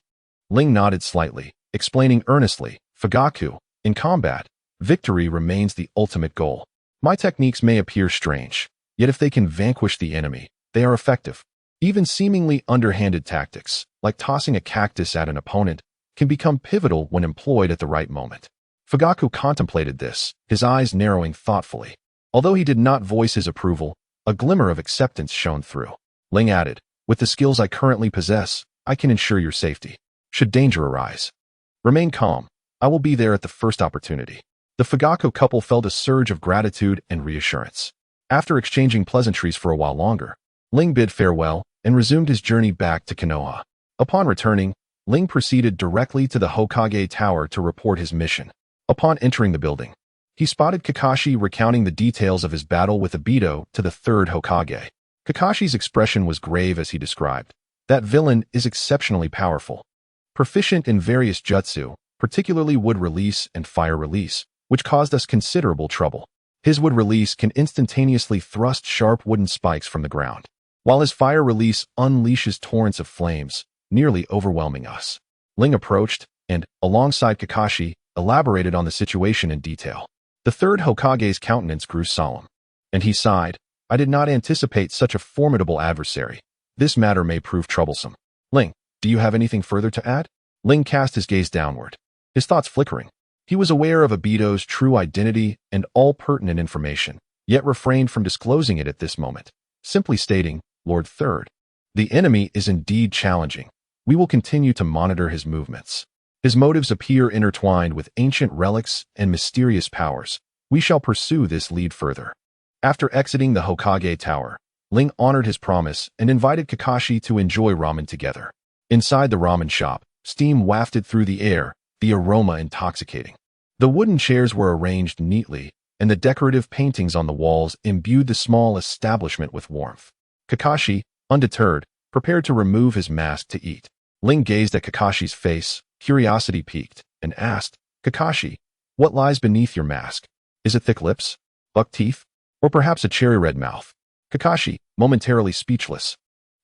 Ling nodded slightly, explaining earnestly, Fugaku, in combat, victory remains the ultimate goal. My techniques may appear strange, yet if they can vanquish the enemy, they are effective. Even seemingly underhanded tactics, like tossing a cactus at an opponent, can become pivotal when employed at the right moment. Fugaku contemplated this, his eyes narrowing thoughtfully. Although he did not voice his approval, a glimmer of acceptance shone through. Ling added, With the skills I currently possess, I can ensure your safety. Should danger arise, remain calm. I will be there at the first opportunity. The Fugaku couple felt a surge of gratitude and reassurance. After exchanging pleasantries for a while longer, Ling bid farewell and resumed his journey back to Konoha. Upon returning, Ling proceeded directly to the Hokage Tower to report his mission. Upon entering the building, he spotted Kakashi recounting the details of his battle with Obito to the third Hokage. Kakashi's expression was grave as he described, That villain is exceptionally powerful. Proficient in various jutsu, particularly wood release and fire release, which caused us considerable trouble. His wood release can instantaneously thrust sharp wooden spikes from the ground, while his fire release unleashes torrents of flames, nearly overwhelming us. Ling approached and, alongside Kakashi, elaborated on the situation in detail. The third Hokage's countenance grew solemn, and he sighed, I did not anticipate such a formidable adversary. This matter may prove troublesome. Ling, do you have anything further to add? Ling cast his gaze downward, his thoughts flickering. He was aware of Obito's true identity and all pertinent information, yet refrained from disclosing it at this moment, simply stating, Lord Third, the enemy is indeed challenging. We will continue to monitor his movements. His motives appear intertwined with ancient relics and mysterious powers. We shall pursue this lead further. After exiting the Hokage Tower, Ling honored his promise and invited Kakashi to enjoy ramen together. Inside the ramen shop, steam wafted through the air, the aroma intoxicating. The wooden chairs were arranged neatly, and the decorative paintings on the walls imbued the small establishment with warmth. Kakashi, undeterred, prepared to remove his mask to eat. Ling gazed at Kakashi's face, curiosity piqued, and asked, Kakashi, what lies beneath your mask? Is it thick lips, buck teeth, or perhaps a cherry-red mouth? Kakashi, momentarily speechless,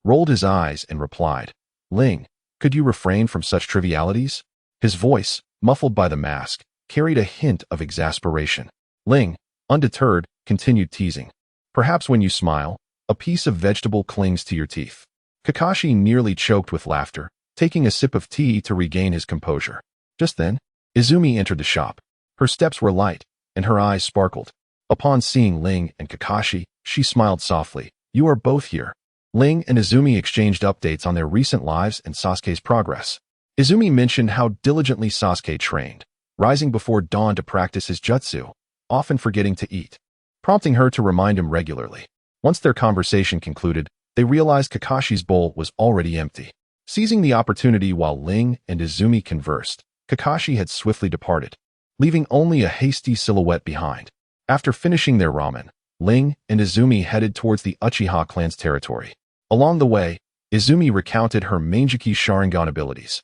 rolled his eyes and replied, Ling, could you refrain from such trivialities? His voice, muffled by the mask, carried a hint of exasperation. Ling, undeterred, continued teasing. Perhaps when you smile, a piece of vegetable clings to your teeth. Kakashi nearly choked with laughter, taking a sip of tea to regain his composure. Just then, Izumi entered the shop. Her steps were light, and her eyes sparkled. Upon seeing Ling and Kakashi, she smiled softly. You are both here. Ling and Izumi exchanged updates on their recent lives and Sasuke's progress. Izumi mentioned how diligently Sasuke trained, rising before dawn to practice his jutsu, often forgetting to eat, prompting her to remind him regularly. Once their conversation concluded, they realized Kakashi's bowl was already empty. Seizing the opportunity while Ling and Izumi conversed, Kakashi had swiftly departed, leaving only a hasty silhouette behind. After finishing their ramen, Ling and Izumi headed towards the Uchiha clan's territory. Along the way, Izumi recounted her Mangekyo Sharingan abilities.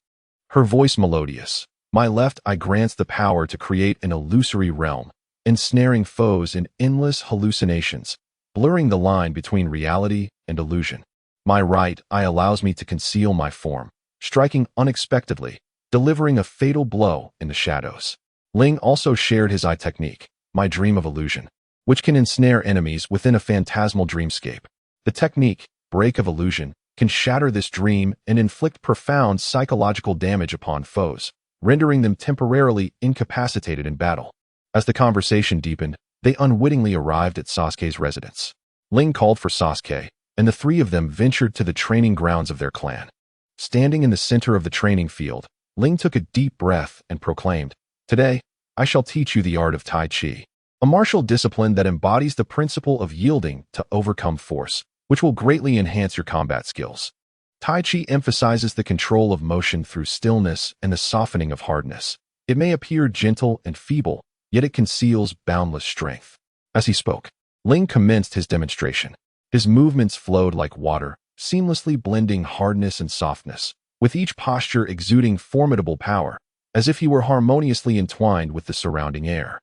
Her voice melodious. My left eye grants the power to create an illusory realm, ensnaring foes in endless hallucinations, blurring the line between reality and illusion. My right eye allows me to conceal my form, striking unexpectedly, delivering a fatal blow in the shadows. Ling also shared his eye technique, my dream of illusion, which can ensnare enemies within a phantasmal dreamscape. The technique, break of illusion, can shatter this dream and inflict profound psychological damage upon foes, rendering them temporarily incapacitated in battle. As the conversation deepened, they unwittingly arrived at Sasuke's residence. Ling called for Sasuke, and the three of them ventured to the training grounds of their clan. Standing in the center of the training field, Ling took a deep breath and proclaimed, Today, I shall teach you the art of Tai Chi, a martial discipline that embodies the principle of yielding to overcome force, which will greatly enhance your combat skills. Tai Chi emphasizes the control of motion through stillness and the softening of hardness. It may appear gentle and feeble, yet it conceals boundless strength. As he spoke, Ling commenced his demonstration. His movements flowed like water, seamlessly blending hardness and softness, with each posture exuding formidable power, as if he were harmoniously entwined with the surrounding air.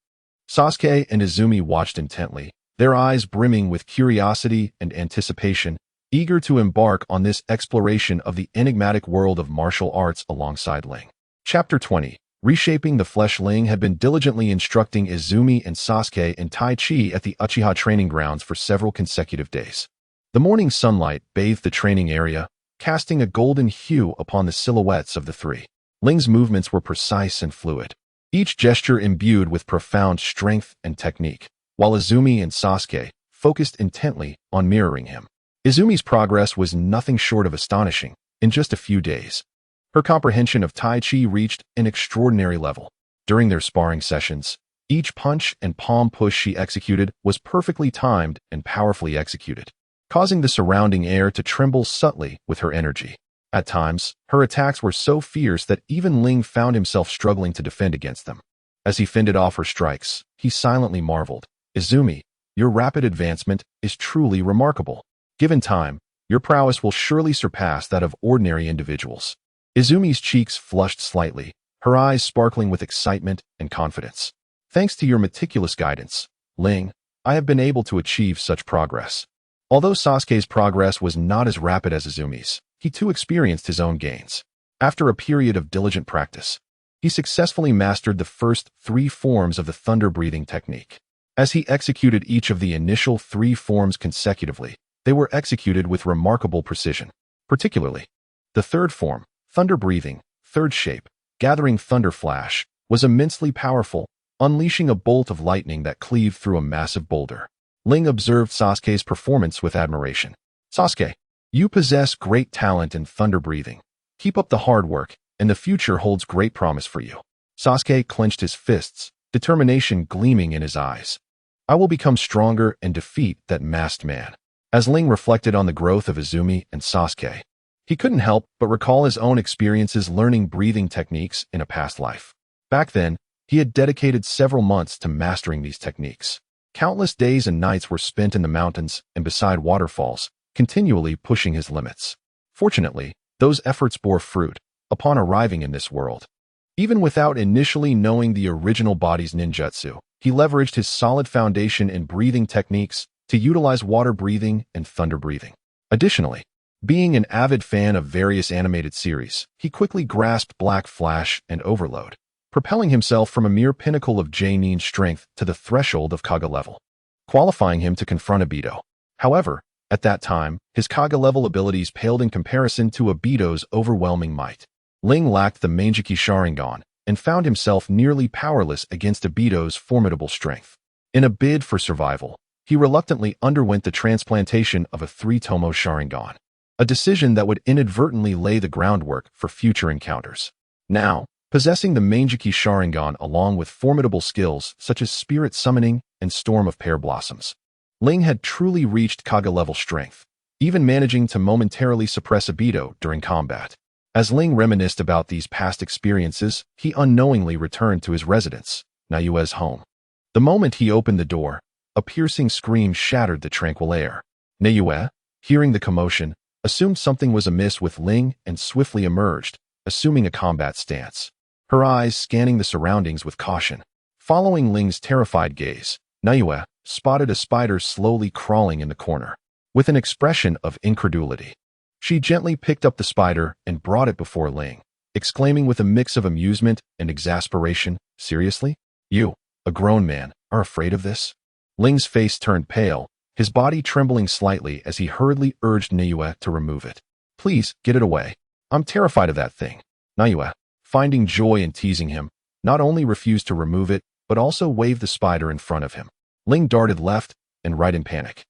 Sasuke and Izumi watched intently, their eyes brimming with curiosity and anticipation, eager to embark on this exploration of the enigmatic world of martial arts alongside Ling. Chapter 20. Reshaping the Flesh. Ling had been diligently instructing Izumi and Sasuke in Tai Chi at the Uchiha training grounds for several consecutive days. The morning sunlight bathed the training area, casting a golden hue upon the silhouettes of the three. Ling's movements were precise and fluid, each gesture imbued with profound strength and technique, while Izumi and Sasuke focused intently on mirroring him. Izumi's progress was nothing short of astonishing. In just a few days, her comprehension of Tai Chi reached an extraordinary level. During their sparring sessions, each punch and palm push she executed was perfectly timed and powerfully executed, causing the surrounding air to tremble subtly with her energy. At times, her attacks were so fierce that even Ling found himself struggling to defend against them. As he fended off her strikes, he silently marveled, Izumi, your rapid advancement is truly remarkable. Given time, your prowess will surely surpass that of ordinary individuals. Izumi's cheeks flushed slightly, her eyes sparkling with excitement and confidence. Thanks to your meticulous guidance, Ling, I have been able to achieve such progress. Although Sasuke's progress was not as rapid as Izumi's, he too experienced his own gains. After a period of diligent practice, he successfully mastered the first 3 forms of the thunder breathing technique. As he executed each of the initial 3 forms consecutively, They were executed with remarkable precision. Particularly, the third form, thunder-breathing, third shape, gathering thunder flash, was immensely powerful, unleashing a bolt of lightning that cleaved through a massive boulder. Ling observed Sasuke's performance with admiration. Sasuke, you possess great talent in thunder-breathing. Keep up the hard work, and the future holds great promise for you. Sasuke clenched his fists, determination gleaming in his eyes. I will become stronger and defeat that masked man. As Ling reflected on the growth of Izumi and Sasuke, he couldn't help but recall his own experiences learning breathing techniques in a past life. Back then, he had dedicated several months to mastering these techniques. Countless days and nights were spent in the mountains and beside waterfalls, continually pushing his limits. Fortunately, those efforts bore fruit upon arriving in this world. Even without initially knowing the original body's ninjutsu, he leveraged his solid foundation in breathing techniques to utilize water breathing and thunder breathing. Additionally, being an avid fan of various animated series, he quickly grasped Black Flash and Overload, propelling himself from a mere pinnacle of J-Nin's strength to the threshold of Kaga level, qualifying him to confront Obito. However, at that time, his Kaga-level abilities paled in comparison to Obito's overwhelming might. Ling lacked the Mangekyo Sharingan and found himself nearly powerless against Obito's formidable strength. In a bid for survival, he reluctantly underwent the transplantation of a 3-Tomo Sharingan, a decision that would inadvertently lay the groundwork for future encounters. Now, possessing the Mangekyo Sharingan along with formidable skills such as Spirit Summoning and Storm of Pear Blossoms, Ling had truly reached Kaga-level strength, even managing to momentarily suppress Obito during combat. As Ling reminisced about these past experiences, he unknowingly returned to his residence, Nayue's home. The moment he opened the door, a piercing scream shattered the tranquil air. Nayue, hearing the commotion, assumed something was amiss with Ling and swiftly emerged, assuming a combat stance, her eyes scanning the surroundings with caution. Following Ling's terrified gaze, Nayue spotted a spider slowly crawling in the corner. With an expression of incredulity, she gently picked up the spider and brought it before Ling, exclaiming with a mix of amusement and exasperation, "Seriously? You, a grown man, are afraid of this?" Ling's face turned pale, his body trembling slightly as he hurriedly urged Nayue to remove it. "Please, get it away. I'm terrified of that thing." Nayue, finding joy in teasing him, not only refused to remove it, but also waved the spider in front of him. Ling darted left and right in panic,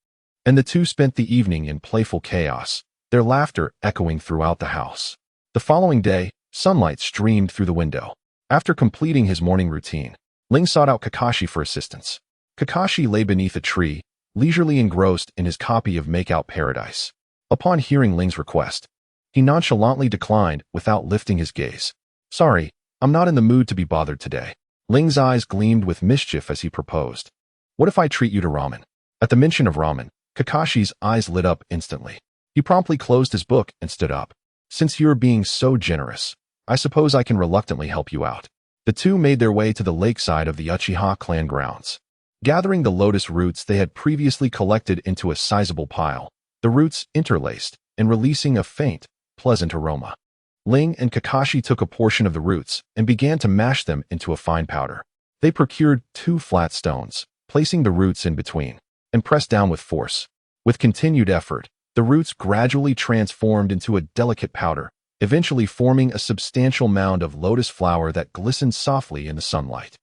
and the two spent the evening in playful chaos, their laughter echoing throughout the house. The following day, sunlight streamed through the window. After completing his morning routine, Ling sought out Kakashi for assistance. Kakashi lay beneath a tree, leisurely engrossed in his copy of Makeout Paradise. Upon hearing Ling's request, he nonchalantly declined without lifting his gaze. "Sorry, I'm not in the mood to be bothered today." Ling's eyes gleamed with mischief as he proposed. "What if I treat you to ramen?" At the mention of ramen, Kakashi's eyes lit up instantly. He promptly closed his book and stood up. "Since you're being so generous, I suppose I can reluctantly help you out." The two made their way to the lakeside of the Uchiha clan grounds. Gathering the lotus roots they had previously collected into a sizable pile, the roots interlaced and releasing a faint, pleasant aroma. Ling and Kakashi took a portion of the roots and began to mash them into a fine powder. They procured 2 flat stones, placing the roots in between, and pressed down with force. With continued effort, the roots gradually transformed into a delicate powder, eventually forming a substantial mound of lotus flower that glistened softly in the sunlight.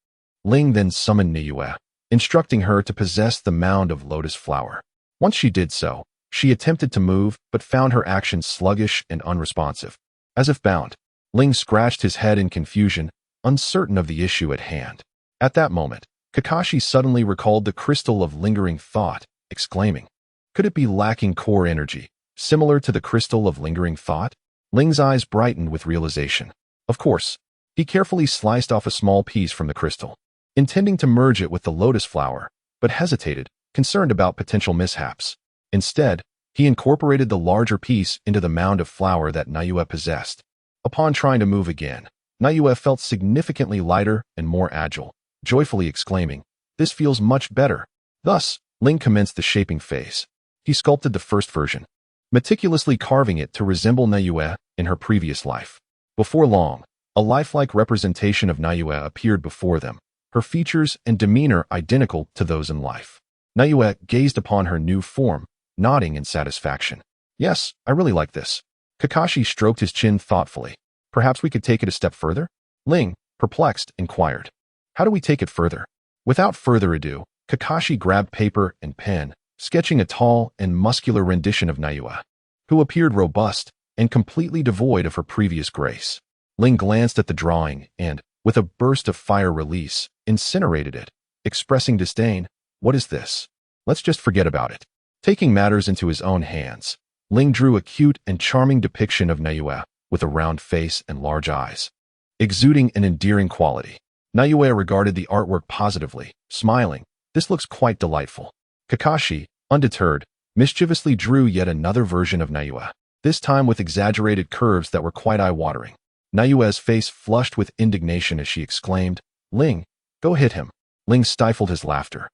Ling then summoned Nayue, instructing her to possess the mound of lotus flower. Once she did so, she attempted to move but found her actions sluggish and unresponsive. As if bound, Ling scratched his head in confusion, uncertain of the issue at hand. At that moment, Kakashi suddenly recalled the crystal of lingering thought, exclaiming, "Could it be lacking core energy, similar to the crystal of lingering thought?" Ling's eyes brightened with realization. Of course, he carefully sliced off a small piece from the crystal, intending to merge it with the lotus flower, but hesitated, concerned about potential mishaps. Instead, he incorporated the larger piece into the mound of flower that Nayue possessed. Upon trying to move again, Nayue felt significantly lighter and more agile, joyfully exclaiming, "This feels much better." Thus, Ling commenced the shaping phase. He sculpted the first version, meticulously carving it to resemble Nayue in her previous life. Before long, a lifelike representation of Nayue appeared before them, her features and demeanor identical to those in life. Nayue gazed upon her new form, nodding in satisfaction. Yes, I really like this. Kakashi stroked his chin thoughtfully. Perhaps we could take it a step further? Ling, perplexed, inquired. How do we take it further? Without further ado, Kakashi grabbed paper and pen, sketching a tall and muscular rendition of Naoya, who appeared robust and completely devoid of her previous grace. Ling glanced at the drawing and, with a burst of fire release, incinerated it, expressing disdain. What is this? Let's just forget about it. Taking matters into his own hands, Ling drew a cute and charming depiction of Naoya with a round face and large eyes, exuding an endearing quality. Naoya regarded the artwork positively, smiling. This looks quite delightful. Kakashi, undeterred, mischievously drew yet another version of Naoya, this time with exaggerated curves that were quite eye-watering. Naoya's face flushed with indignation as she exclaimed, Ling, go hit him. Ling stifled his laughter,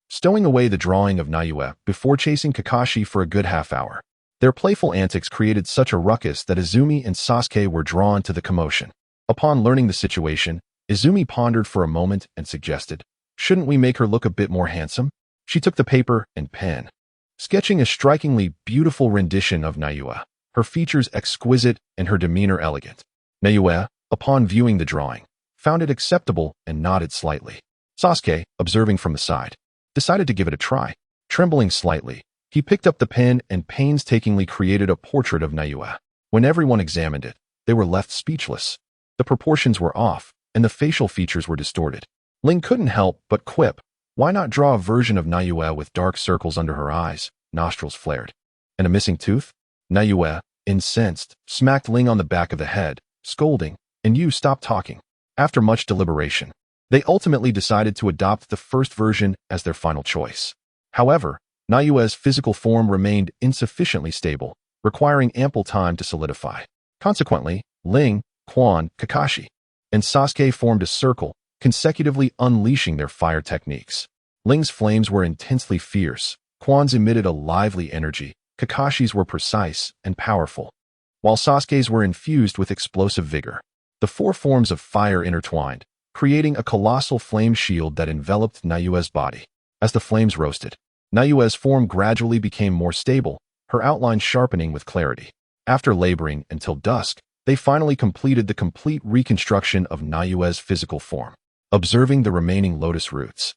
stowing away the drawing of Naoya before chasing Kakashi for a good half-hour. Their playful antics created such a ruckus that Izumi and Sasuke were drawn to the commotion. Upon learning the situation, Izumi pondered for a moment and suggested, shouldn't we make her look a bit more handsome? She took the paper and pen, sketching a strikingly beautiful rendition of Naoya, her features exquisite and her demeanor elegant. Naoya, upon viewing the drawing, found it acceptable and nodded slightly. Sasuke, observing from the side, decided to give it a try. Trembling slightly, he picked up the pen and painstakingly created a portrait of Naoya. When everyone examined it, they were left speechless. The proportions were off, and the facial features were distorted. Ling couldn't help but quip, why not draw a version of Naoya with dark circles under her eyes, nostrils flared, and a missing tooth? Naoya, incensed, smacked Ling on the back of the head, scolding, and you stop talking. After much deliberation, they ultimately decided to adopt the first version as their final choice. However, Naoya's physical form remained insufficiently stable, requiring ample time to solidify. Consequently, Ling, Quan, Kakashi, and Sasuke formed a circle, consecutively unleashing their fire techniques. Ling's flames were intensely fierce, Quan's emitted a lively energy, Kakashi's were precise and powerful, while Sasuke's were infused with explosive vigor. The four forms of fire intertwined, creating a colossal flame shield that enveloped Naoya's body. As the flames roasted, Naoya's form gradually became more stable, her outline sharpening with clarity. After laboring until dusk, they finally completed the complete reconstruction of Naoya's physical form. Observing the remaining lotus roots,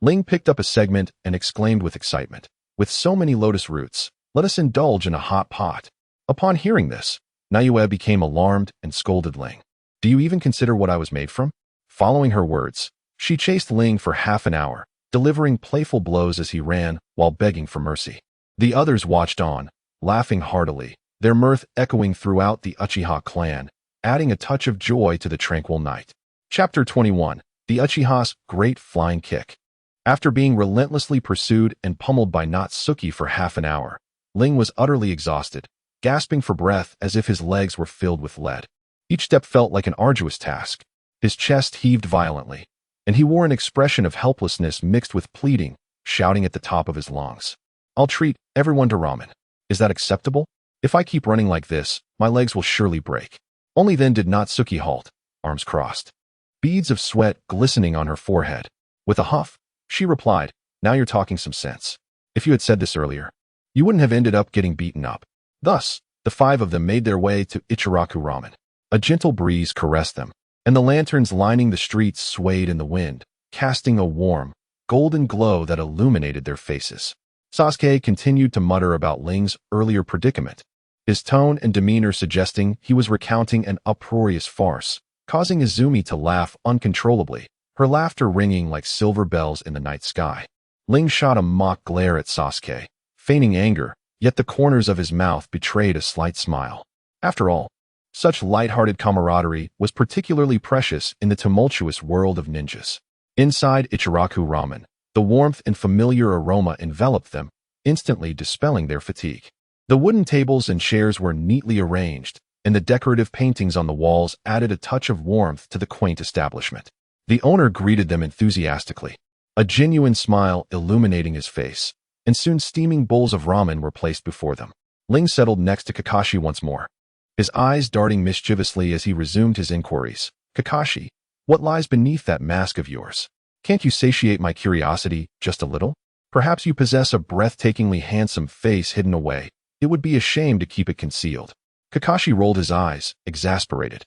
Ling picked up a segment and exclaimed with excitement, with so many lotus roots, let us indulge in a hot pot. Upon hearing this, Naoya became alarmed and scolded Ling. Do you even consider what I was made from? Following her words, she chased Ling for half an hour, delivering playful blows as he ran while begging for mercy. The others watched on, laughing heartily, their mirth echoing throughout the Uchiha clan, adding a touch of joy to the tranquil night. Chapter 21. The Uchiha's Great Flying Kick. After being relentlessly pursued and pummeled by Natsuki for half an hour, Ling was utterly exhausted, gasping for breath as if his legs were filled with lead. Each step felt like an arduous task. His chest heaved violently, and he wore an expression of helplessness mixed with pleading, shouting at the top of his lungs. I'll treat everyone to ramen. Is that acceptable? If I keep running like this, my legs will surely break. Only then did Natsuki halt, arms crossed, beads of sweat glistening on her forehead. With a huff, she replied, now you're talking some sense. If you had said this earlier, you wouldn't have ended up getting beaten up. Thus, the five of them made their way to Ichiraku Ramen. A gentle breeze caressed them, and the lanterns lining the streets swayed in the wind, casting a warm, golden glow that illuminated their faces. Sasuke continued to mutter about Ling's earlier predicament, his tone and demeanor suggesting he was recounting an uproarious farce, causing Izumi to laugh uncontrollably, her laughter ringing like silver bells in the night sky. Ling shot a mock glare at Sasuke, feigning anger, yet the corners of his mouth betrayed a slight smile. After all, such light-hearted camaraderie was particularly precious in the tumultuous world of ninjas. Inside Ichiraku Ramen, the warmth and familiar aroma enveloped them, instantly dispelling their fatigue. The wooden tables and chairs were neatly arranged, and the decorative paintings on the walls added a touch of warmth to the quaint establishment. The owner greeted them enthusiastically, a genuine smile illuminating his face, and soon steaming bowls of ramen were placed before them. Ling settled next to Kakashi once more, his eyes darting mischievously as he resumed his inquiries. Kakashi, what lies beneath that mask of yours? Can't you satiate my curiosity just a little? Perhaps you possess a breathtakingly handsome face hidden away. It would be a shame to keep it concealed. Kakashi rolled his eyes, exasperated,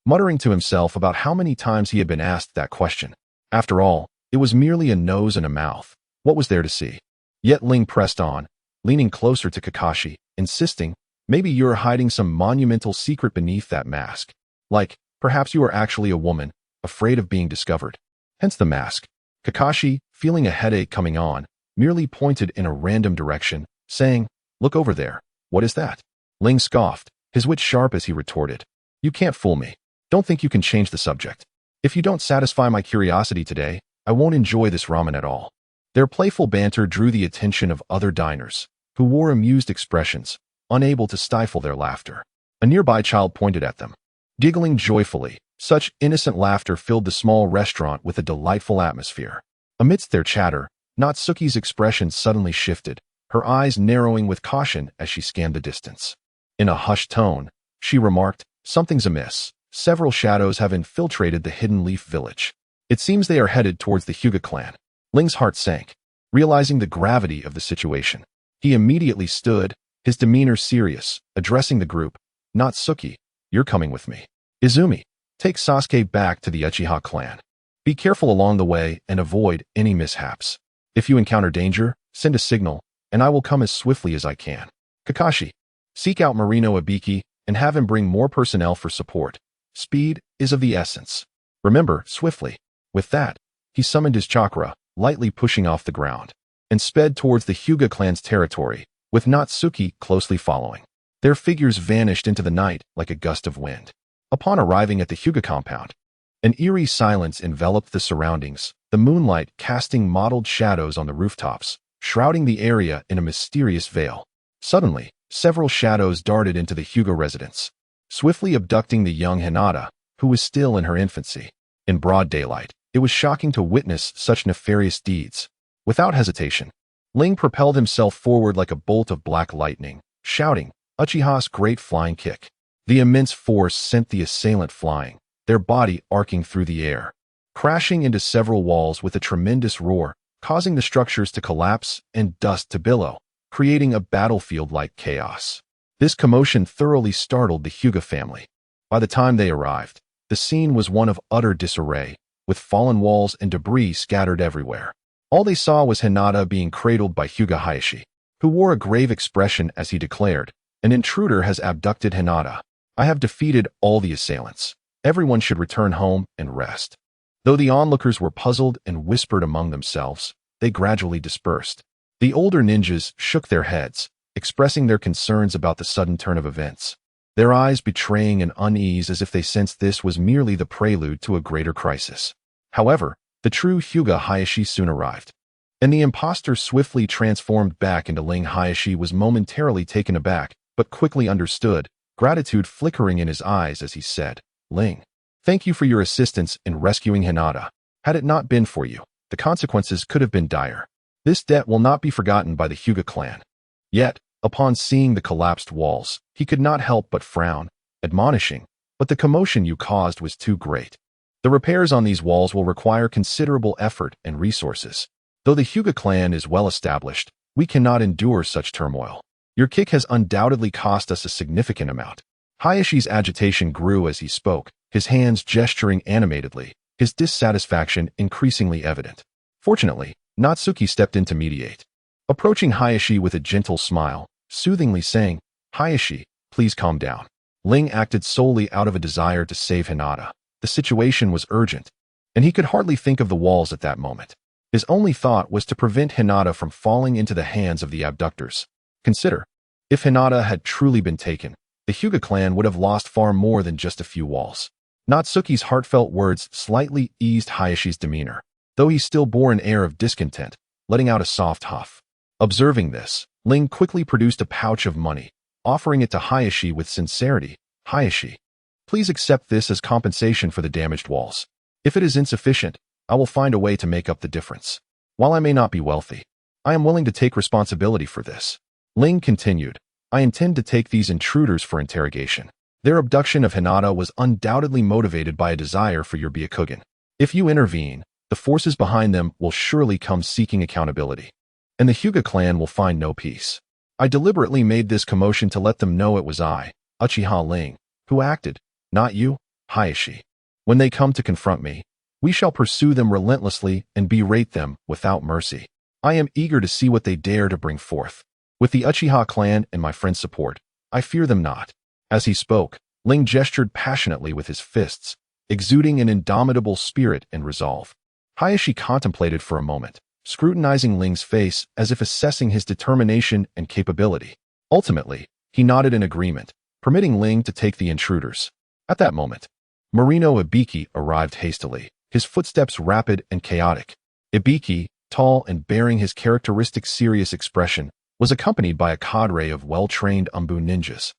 muttering to himself about how many times he had been asked that question. After all, it was merely a nose and a mouth. What was there to see? Yet Ling pressed on, leaning closer to Kakashi, insisting, maybe you're hiding some monumental secret beneath that mask. Like, perhaps you are actually a woman, afraid of being discovered. Hence the mask. Kakashi, feeling a headache coming on, merely pointed in a random direction, saying, look over there. What is that? Ling scoffed, his wit sharp as he retorted. You can't fool me. Don't think you can change the subject. If you don't satisfy my curiosity today, I won't enjoy this ramen at all. Their playful banter drew the attention of other diners, who wore amused expressions, unable to stifle their laughter. A nearby child pointed at them, giggling joyfully. Such innocent laughter filled the small restaurant with a delightful atmosphere. Amidst their chatter, Natsuki's expression suddenly shifted, her eyes narrowing with caution as she scanned the distance. In a hushed tone, she remarked, something's amiss. Several shadows have infiltrated the Hidden Leaf Village. It seems they are headed towards the Hyuga clan. Ling's heart sank, realizing the gravity of the situation. He immediately stood, his demeanor serious, addressing the group. Natsuki, you're coming with me. Izumi, take Sasuke back to the Uchiha clan. Be careful along the way and avoid any mishaps. If you encounter danger, send a signal, and I will come as swiftly as I can. Kakashi, seek out Marino Ibiki and have him bring more personnel for support. Speed is of the essence. Remember, swiftly. With that, he summoned his chakra, lightly pushing off the ground, and sped towards the Hyuga clan's territory, with Natsuki closely following. Their figures vanished into the night like a gust of wind. Upon arriving at the Hyuga compound, an eerie silence enveloped the surroundings, the moonlight casting mottled shadows on the rooftops, shrouding the area in a mysterious veil. Suddenly, several shadows darted into the Hyuga residence, swiftly abducting the young Hinata, who was still in her infancy. In broad daylight, it was shocking to witness such nefarious deeds. Without hesitation, Ling propelled himself forward like a bolt of black lightning, shouting, Uchiha's great flying kick. The immense force sent the assailant flying, their body arcing through the air, crashing into several walls with a tremendous roar, causing the structures to collapse and dust to billow, creating a battlefield-like chaos. This commotion thoroughly startled the Hyuga family. By the time they arrived, the scene was one of utter disarray, with fallen walls and debris scattered everywhere. All they saw was Hinata being cradled by Hyuga Hayashi, who wore a grave expression as he declared, an intruder has abducted Hinata. I have defeated all the assailants. Everyone should return home and rest. Though the onlookers were puzzled and whispered among themselves, they gradually dispersed. The older ninjas shook their heads, expressing their concerns about the sudden turn of events, their eyes betraying an unease as if they sensed this was merely the prelude to a greater crisis. However, the true Hyuga Hayashi soon arrived, and the imposter swiftly transformed back into Ling. Hayashi was momentarily taken aback, but quickly understood, gratitude flickering in his eyes as he said, Ling, thank you for your assistance in rescuing Hinata. Had it not been for you, the consequences could have been dire. This debt will not be forgotten by the Hyuga clan. Yet, upon seeing the collapsed walls, he could not help but frown, admonishing, but the commotion you caused was too great. The repairs on these walls will require considerable effort and resources. Though the Hyuga clan is well established, we cannot endure such turmoil. Your kick has undoubtedly cost us a significant amount. Hayashi's agitation grew as he spoke, his hands gesturing animatedly, his dissatisfaction increasingly evident. Fortunately, Natsuki stepped in to mediate, approaching Hayashi with a gentle smile, soothingly saying, Hayashi, please calm down. Ling acted solely out of a desire to save Hinata. The situation was urgent, and he could hardly think of the walls at that moment. His only thought was to prevent Hinata from falling into the hands of the abductors. Consider, if Hinata had truly been taken, the Hyuga clan would have lost far more than just a few walls. Natsuki's heartfelt words slightly eased Hayashi's demeanor, though he still bore an air of discontent, letting out a soft huff. Observing this, Ling quickly produced a pouch of money, offering it to Hayashi with sincerity. Hayashi, please accept this as compensation for the damaged walls. If it is insufficient, I will find a way to make up the difference. While I may not be wealthy, I am willing to take responsibility for this. Ling continued, I intend to take these intruders for interrogation. Their abduction of Hinata was undoubtedly motivated by a desire for your Byakugan. If you intervene, the forces behind them will surely come seeking accountability. and the Hyuga clan will find no peace. I deliberately made this commotion to let them know it was I, Uchiha Ling, who acted, not you, Hayashi. When they come to confront me, we shall pursue them relentlessly and berate them without mercy. I am eager to see what they dare to bring forth. With the Uchiha clan and my friend's support, I fear them not. As he spoke, Ling gestured passionately with his fists, exuding an indomitable spirit and resolve. Hayashi contemplated for a moment, scrutinizing Ling's face as if assessing his determination and capability. Ultimately, he nodded in agreement, permitting Ling to take the intruders. At that moment, Marino Ibiki arrived hastily, his footsteps rapid and chaotic. Ibiki, tall and bearing his characteristic serious expression, was accompanied by a cadre of well-trained Umbu ninjas,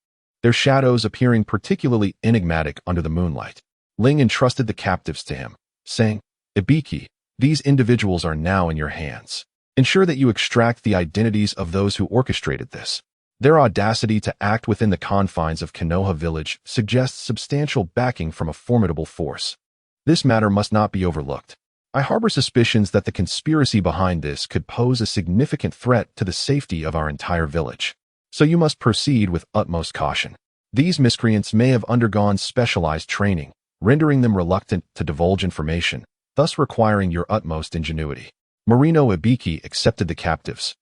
their shadows appearing particularly enigmatic under the moonlight. Ling entrusted the captives to him, saying, "Ibiki, these individuals are now in your hands. Ensure that you extract the identities of those who orchestrated this." Their audacity to act within the confines of Konoha village suggests substantial backing from a formidable force. This matter must not be overlooked. I harbor suspicions that the conspiracy behind this could pose a significant threat to the safety of our entire village. So you must proceed with utmost caution. These miscreants may have undergone specialized training, rendering them reluctant to divulge information, thus requiring your utmost ingenuity. Marino Ibiki accepted the captives,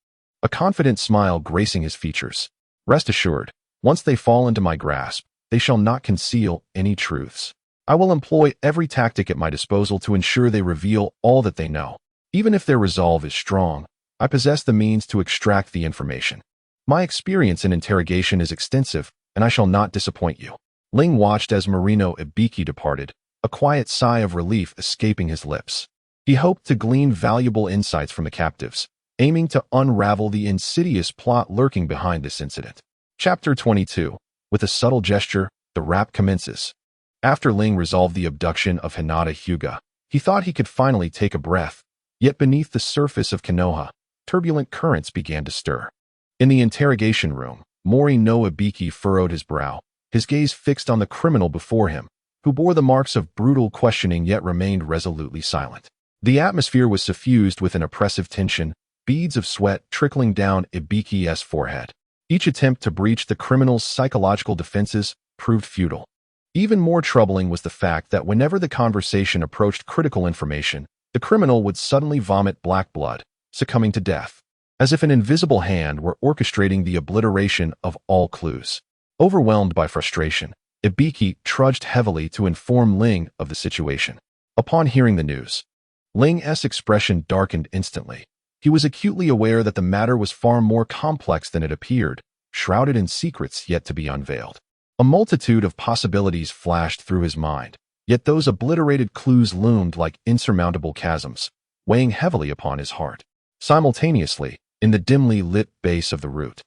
a confident smile gracing his features. Rest assured, once they fall into my grasp, they shall not conceal any truths. I will employ every tactic at my disposal to ensure they reveal all that they know. Even if their resolve is strong, I possess the means to extract the information. My experience in interrogation is extensive, and I shall not disappoint you. Ling watched as Marino Ibiki departed, a quiet sigh of relief escaping his lips. He hoped to glean valuable insights from the captives, aiming to unravel the insidious plot lurking behind this incident. Chapter 22. With a subtle gesture, the rap commences. After Ling resolved the abduction of Hinata Hyuga, he thought he could finally take a breath, yet beneath the surface of Konoha, turbulent currents began to stir. In the interrogation room, Mori no Ibiki furrowed his brow, his gaze fixed on the criminal before him, who bore the marks of brutal questioning yet remained resolutely silent. The atmosphere was suffused with an oppressive tension, beads of sweat trickling down Ibiki's forehead. Each attempt to breach the criminal's psychological defenses proved futile. Even more troubling was the fact that whenever the conversation approached critical information, the criminal would suddenly vomit black blood, succumbing to death, as if an invisible hand were orchestrating the obliteration of all clues. Overwhelmed by frustration, Ibiki trudged heavily to inform Ling of the situation. Upon hearing the news, Ling's expression darkened instantly. He was acutely aware that the matter was far more complex than it appeared, shrouded in secrets yet to be unveiled. A multitude of possibilities flashed through his mind, yet those obliterated clues loomed like insurmountable chasms, weighing heavily upon his heart. Simultaneously, in the dimly lit base of the root,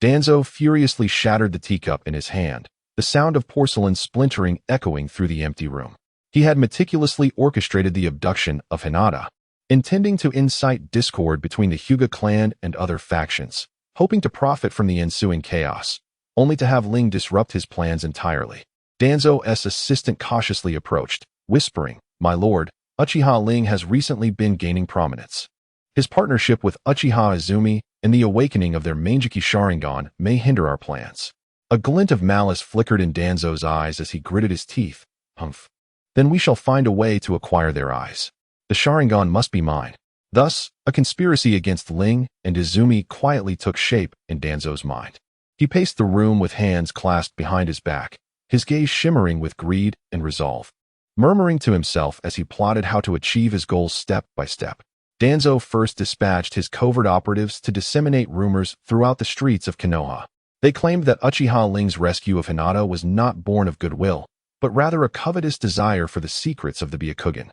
Danzo furiously shattered the teacup in his hand, the sound of porcelain splintering echoing through the empty room. He had meticulously orchestrated the abduction of Hinata, intending to incite discord between the Hyuga clan and other factions, hoping to profit from the ensuing chaos, only to have Ling disrupt his plans entirely. Danzo's assistant cautiously approached, whispering, "My lord, Uchiha Ling has recently been gaining prominence. His partnership with Uchiha Izumi and the awakening of their Mangekyo Sharingan may hinder our plans." A glint of malice flickered in Danzo's eyes as he gritted his teeth. "Humph. Then we shall find a way to acquire their eyes. The Sharingan must be mine." Thus, a conspiracy against Ling and Izumi quietly took shape in Danzo's mind. He paced the room with hands clasped behind his back, his gaze shimmering with greed and resolve. Murmuring to himself as he plotted how to achieve his goals step by step, Danzo first dispatched his covert operatives to disseminate rumors throughout the streets of Konoha. They claimed that Uchiha Ling's rescue of Hinata was not born of goodwill, but rather a covetous desire for the secrets of the Byakugan,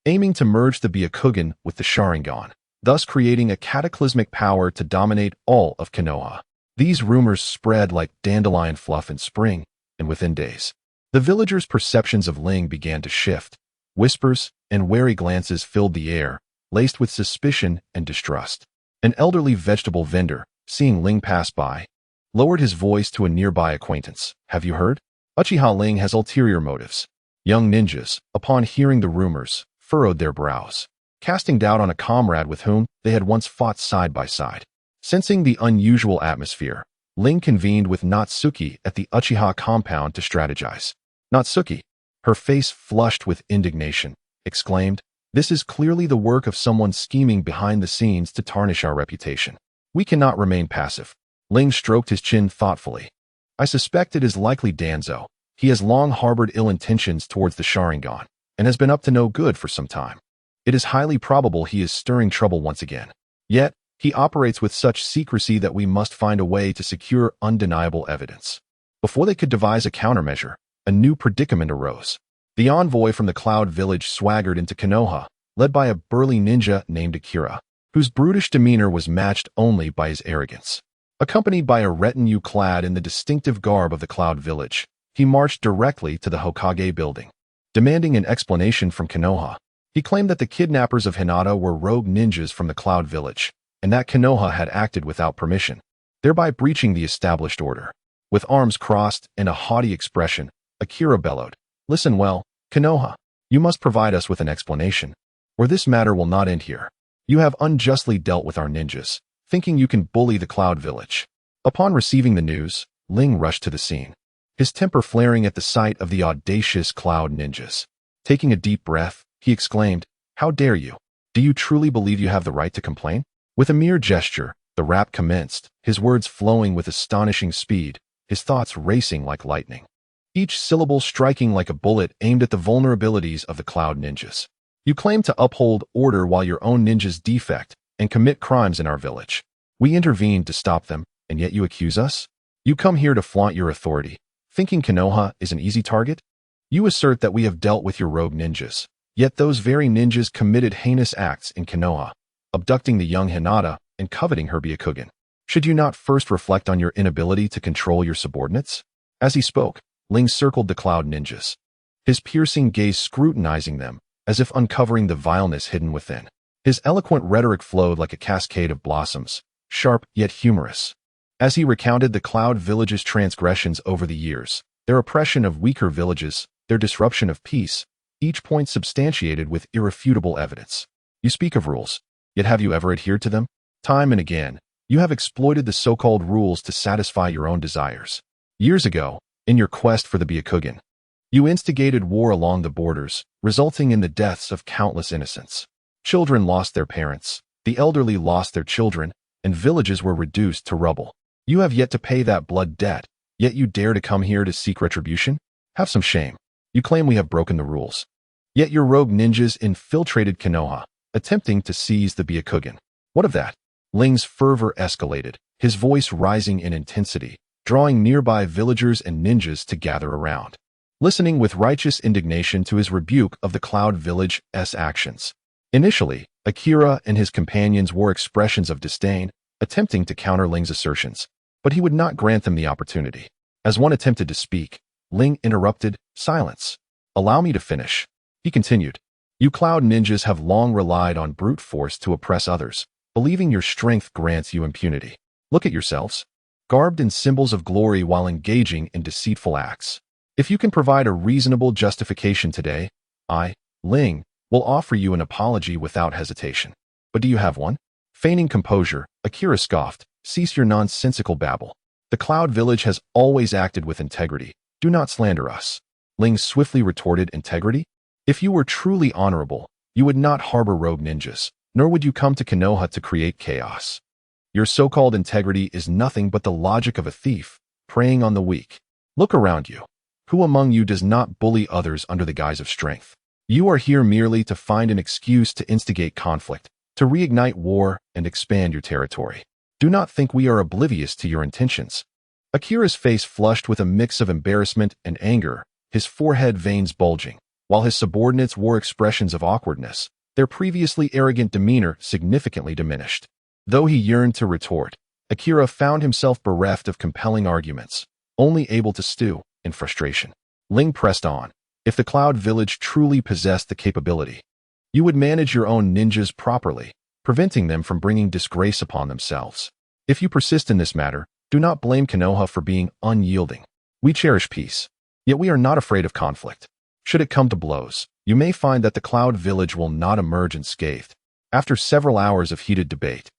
aiming to merge the Byakugan with the Sharingan, thus creating a cataclysmic power to dominate all of Konoha. These rumors spread like dandelion fluff in spring, and within days, the villagers' perceptions of Ling began to shift. Whispers and wary glances filled the air, laced with suspicion and distrust. An elderly vegetable vendor, seeing Ling pass by, lowered his voice to a nearby acquaintance. "Have you heard? Uchiha Ling has ulterior motives." Young ninjas, upon hearing the rumors, furrowed their brows. casting doubt on a comrade with whom they had once fought side by side. Sensing the unusual atmosphere, Ling convened with Natsuki at the Uchiha compound to strategize. Natsuki, her face flushed with indignation, exclaimed, "This is clearly the work of someone scheming behind the scenes to tarnish our reputation. We cannot remain passive." Ling stroked his chin thoughtfully. "I suspect it is likely Danzo. He has long harbored ill intentions towards the Sharingan, and has been up to no good for some time. It is highly probable he is stirring trouble once again. Yet, he operates with such secrecy that we must find a way to secure undeniable evidence." Before they could devise a countermeasure, a new predicament arose. The envoy from the Cloud Village swaggered into Konoha, led by a burly ninja named Akira, whose brutish demeanor was matched only by his arrogance. Accompanied by a retinue clad in the distinctive garb of the Cloud Village, he marched directly to the Hokage building. Demanding an explanation from Konoha, he claimed that the kidnappers of Hinata were rogue ninjas from the Cloud Village, and that Konoha had acted without permission, thereby breaching the established order. With arms crossed and a haughty expression, Akira bellowed, "Listen well, Konoha. You must provide us with an explanation, or this matter will not end here. You have unjustly dealt with our ninjas, thinking you can bully the Cloud Village." Upon receiving the news, Ling rushed to the scene, his temper flaring at the sight of the audacious Cloud ninjas. Taking a deep breath, he exclaimed, "How dare you? Do you truly believe you have the right to complain?" With a mere gesture, the rap commenced, his words flowing with astonishing speed, his thoughts racing like lightning. Each syllable striking like a bullet aimed at the vulnerabilities of the Cloud ninjas. "You claim to uphold order while your own ninjas defect and commit crimes in our village. We intervened to stop them, and yet you accuse us? You come here to flaunt your authority, thinking Konoha is an easy target? You assert that we have dealt with your rogue ninjas, yet those very ninjas committed heinous acts in Konoha, abducting the young Hinata and coveting her Byakugan. Should you not first reflect on your inability to control your subordinates?" As he spoke, Ling circled the Cloud ninjas, his piercing gaze scrutinizing them, as if uncovering the vileness hidden within. His eloquent rhetoric flowed like a cascade of blossoms, sharp yet humorous. As he recounted the Cloud Village's transgressions over the years, their oppression of weaker villages, their disruption of peace, each point substantiated with irrefutable evidence. "You speak of rules, yet have you ever adhered to them? Time and again, you have exploited the so-called rules to satisfy your own desires. Years ago, in your quest for the Byakugan, you instigated war along the borders, resulting in the deaths of countless innocents. Children lost their parents, the elderly lost their children, and villages were reduced to rubble. You have yet to pay that blood debt, yet you dare to come here to seek retribution? Have some shame. You claim we have broken the rules. Yet your rogue ninjas infiltrated Konoha, attempting to seize the Byakugan. What of that?" Ling's fervor escalated, his voice rising in intensity, drawing nearby villagers and ninjas to gather around, listening with righteous indignation to his rebuke of the Cloud Village's actions. Initially, Akira and his companions wore expressions of disdain, attempting to counter Ling's assertions, but he would not grant them the opportunity. As one attempted to speak, Ling interrupted, "Silence. Allow me to finish." He continued, "You Cloud ninjas have long relied on brute force to oppress others, believing your strength grants you impunity. Look at yourselves, garbed in symbols of glory while engaging in deceitful acts. If you can provide a reasonable justification today, I, Ling, will offer you an apology without hesitation. But do you have one?" Feigning composure, Akira scoffed, "Cease your nonsensical babble. The Cloud Village has always acted with integrity. Do not slander us." Ling swiftly retorted, "Integrity? If you were truly honorable, you would not harbor rogue ninjas, nor would you come to Konoha to create chaos. Your so-called integrity is nothing but the logic of a thief, preying on the weak. Look around you. Who among you does not bully others under the guise of strength? You are here merely to find an excuse to instigate conflict, to reignite war and expand your territory. Do not think we are oblivious to your intentions." Akira's face flushed with a mix of embarrassment and anger, his forehead veins bulging, while his subordinates wore expressions of awkwardness, their previously arrogant demeanor significantly diminished. Though he yearned to retort, Akira found himself bereft of compelling arguments, only able to stew in frustration. Ling pressed on. "If the Cloud Village truly possessed the capability, you would manage your own ninjas properly, preventing them from bringing disgrace upon themselves. If you persist in this matter, do not blame Konoha for being unyielding. We cherish peace, yet we are not afraid of conflict. Should it come to blows, you may find that the Cloud Village will not emerge unscathed. After several hours of heated debate,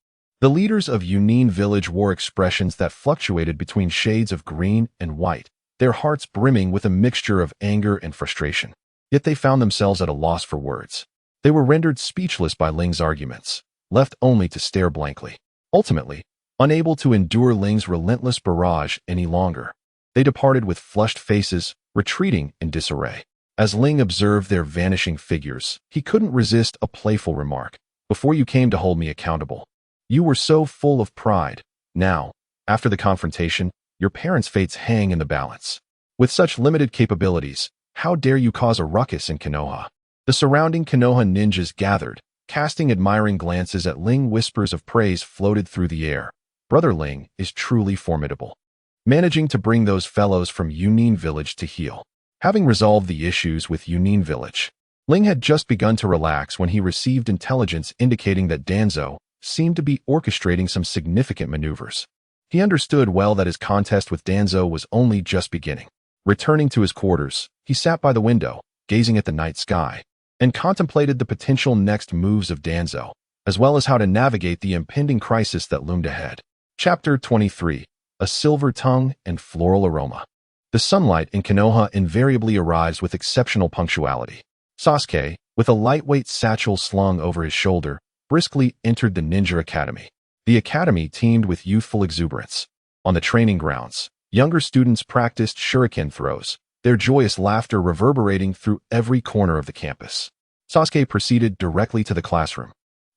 the leaders of Yunin Village wore expressions that fluctuated between shades of green and white, their hearts brimming with a mixture of anger and frustration. Yet they found themselves at a loss for words. They were rendered speechless by Ling's arguments, left only to stare blankly. Ultimately, unable to endure Ling's relentless barrage any longer, they departed with flushed faces, retreating in disarray. As Ling observed their vanishing figures, he couldn't resist a playful remark. Before you came to hold me accountable, you were so full of pride. Now, after the confrontation, your parents' fates hang in the balance. With such limited capabilities, how dare you cause a ruckus in Konoha? The surrounding Konoha ninjas gathered, casting admiring glances at Ling. Whispers of praise floated through the air. Brother Ling is truly formidable, managing to bring those fellows from Yunin Village to heel. Having resolved the issues with Yunin Village, Ling had just begun to relax when he received intelligence indicating that Danzo seemed to be orchestrating some significant maneuvers. He understood well that his contest with Danzo was only just beginning. Returning to his quarters, he sat by the window, gazing at the night sky, and contemplated the potential next moves of Danzo, as well as how to navigate the impending crisis that loomed ahead. Chapter 23. A Silver Tongue and Floral Aroma. The sunlight in Konoha invariably arrives with exceptional punctuality. Sasuke, with a lightweight satchel slung over his shoulder, briskly entered the ninja academy. The academy teemed with youthful exuberance. On the training grounds, younger students practiced shuriken throws, their joyous laughter reverberating through every corner of the campus. Sasuke proceeded directly to the classroom,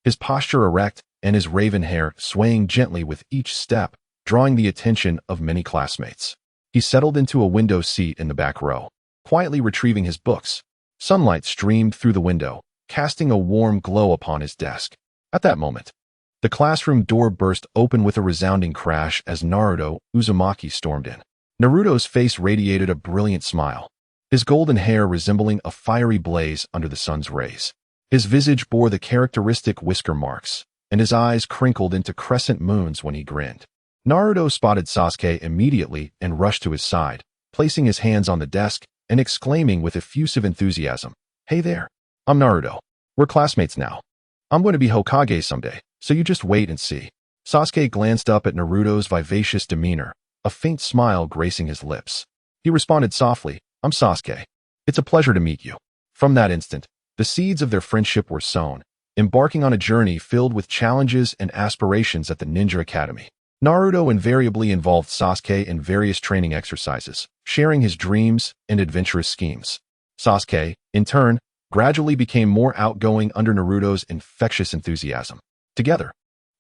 his posture erect and his raven hair swaying gently with each step, drawing the attention of many classmates. He settled into a window seat in the back row, quietly retrieving his books. Sunlight streamed through the window, casting a warm glow upon his desk. At that moment, the classroom door burst open with a resounding crash as Naruto Uzumaki stormed in. Naruto's face radiated a brilliant smile, his golden hair resembling a fiery blaze under the sun's rays. His visage bore the characteristic whisker marks, and his eyes crinkled into crescent moons when he grinned. Naruto spotted Sasuke immediately and rushed to his side, placing his hands on the desk and exclaiming with effusive enthusiasm, "Hey there, I'm Naruto. We're classmates now. I'm going to be Hokage someday, so you just wait and see." Sasuke glanced up at Naruto's vivacious demeanor, a faint smile gracing his lips. He responded softly, "I'm Sasuke. It's a pleasure to meet you." From that instant, the seeds of their friendship were sown, embarking on a journey filled with challenges and aspirations at the Ninja Academy. Naruto invariably involved Sasuke in various training exercises, sharing his dreams and adventurous schemes. Sasuke, in turn, gradually became more outgoing under Naruto's infectious enthusiasm. Together,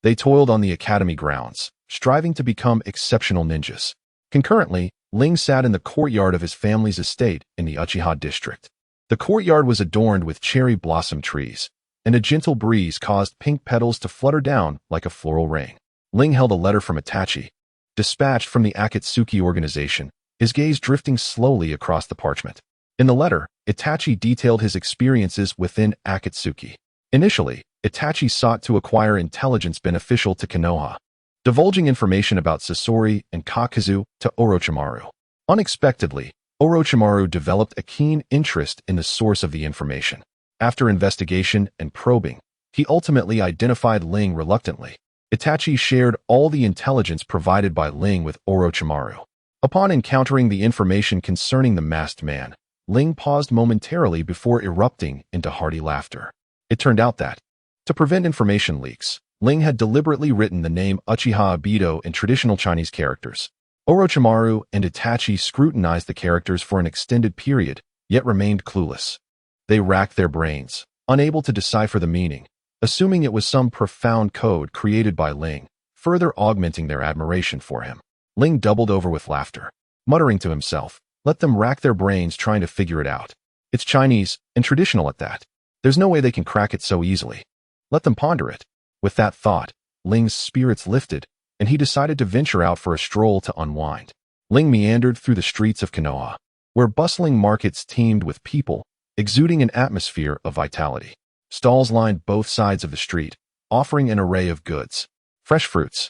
they toiled on the academy grounds, striving to become exceptional ninjas. Concurrently, Ling sat in the courtyard of his family's estate in the Uchiha district. The courtyard was adorned with cherry blossom trees, and a gentle breeze caused pink petals to flutter down like a floral rain. Ling held a letter from Itachi, dispatched from the Akatsuki organization, his gaze drifting slowly across the parchment. In the letter, Itachi detailed his experiences within Akatsuki. Initially, Itachi sought to acquire intelligence beneficial to Konoha, divulging information about Sasori and Kakazu to Orochimaru. Unexpectedly, Orochimaru developed a keen interest in the source of the information. After investigation and probing, he ultimately identified Ling reluctantly. Itachi shared all the intelligence provided by Ling with Orochimaru. Upon encountering the information concerning the masked man, Ling paused momentarily before erupting into hearty laughter. It turned out that, to prevent information leaks, Ling had deliberately written the name Uchiha Obito in traditional Chinese characters. Orochimaru and Itachi scrutinized the characters for an extended period, yet remained clueless. They racked their brains, unable to decipher the meaning, assuming it was some profound code created by Ling, further augmenting their admiration for him. Ling doubled over with laughter, muttering to himself, "Let them rack their brains trying to figure it out. It's Chinese, and traditional at that. There's no way they can crack it so easily. Let them ponder it." With that thought, Ling's spirits lifted, and he decided to venture out for a stroll to unwind. Ling meandered through the streets of Konoha, where bustling markets teemed with people, exuding an atmosphere of vitality. Stalls lined both sides of the street, offering an array of goods. Fresh fruits,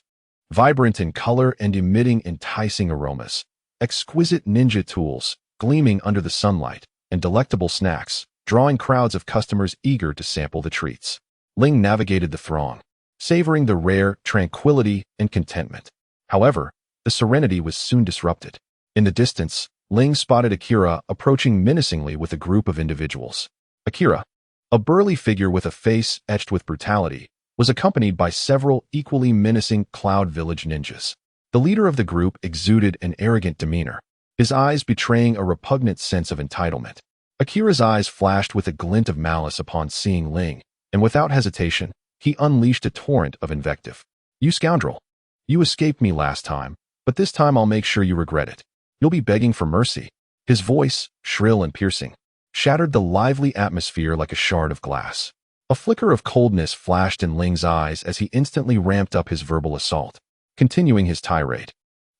vibrant in color and emitting enticing aromas. Exquisite ninja tools, gleaming under the sunlight, and delectable snacks, drawing crowds of customers eager to sample the treats. Ling navigated the throng, savoring the rare tranquility and contentment. However, the serenity was soon disrupted. In the distance, Ling spotted Akira approaching menacingly with a group of individuals. Akira, a burly figure with a face etched with brutality, was accompanied by several equally menacing Cloud Village ninjas. The leader of the group exuded an arrogant demeanor, his eyes betraying a repugnant sense of entitlement. Akira's eyes flashed with a glint of malice upon seeing Ling, and without hesitation, he unleashed a torrent of invective. "You scoundrel! You escaped me last time, but this time I'll make sure you regret it. You'll be begging for mercy." His voice, shrill and piercing, shattered the lively atmosphere like a shard of glass. A flicker of coldness flashed in Ling's eyes as he instantly ramped up his verbal assault. Continuing his tirade,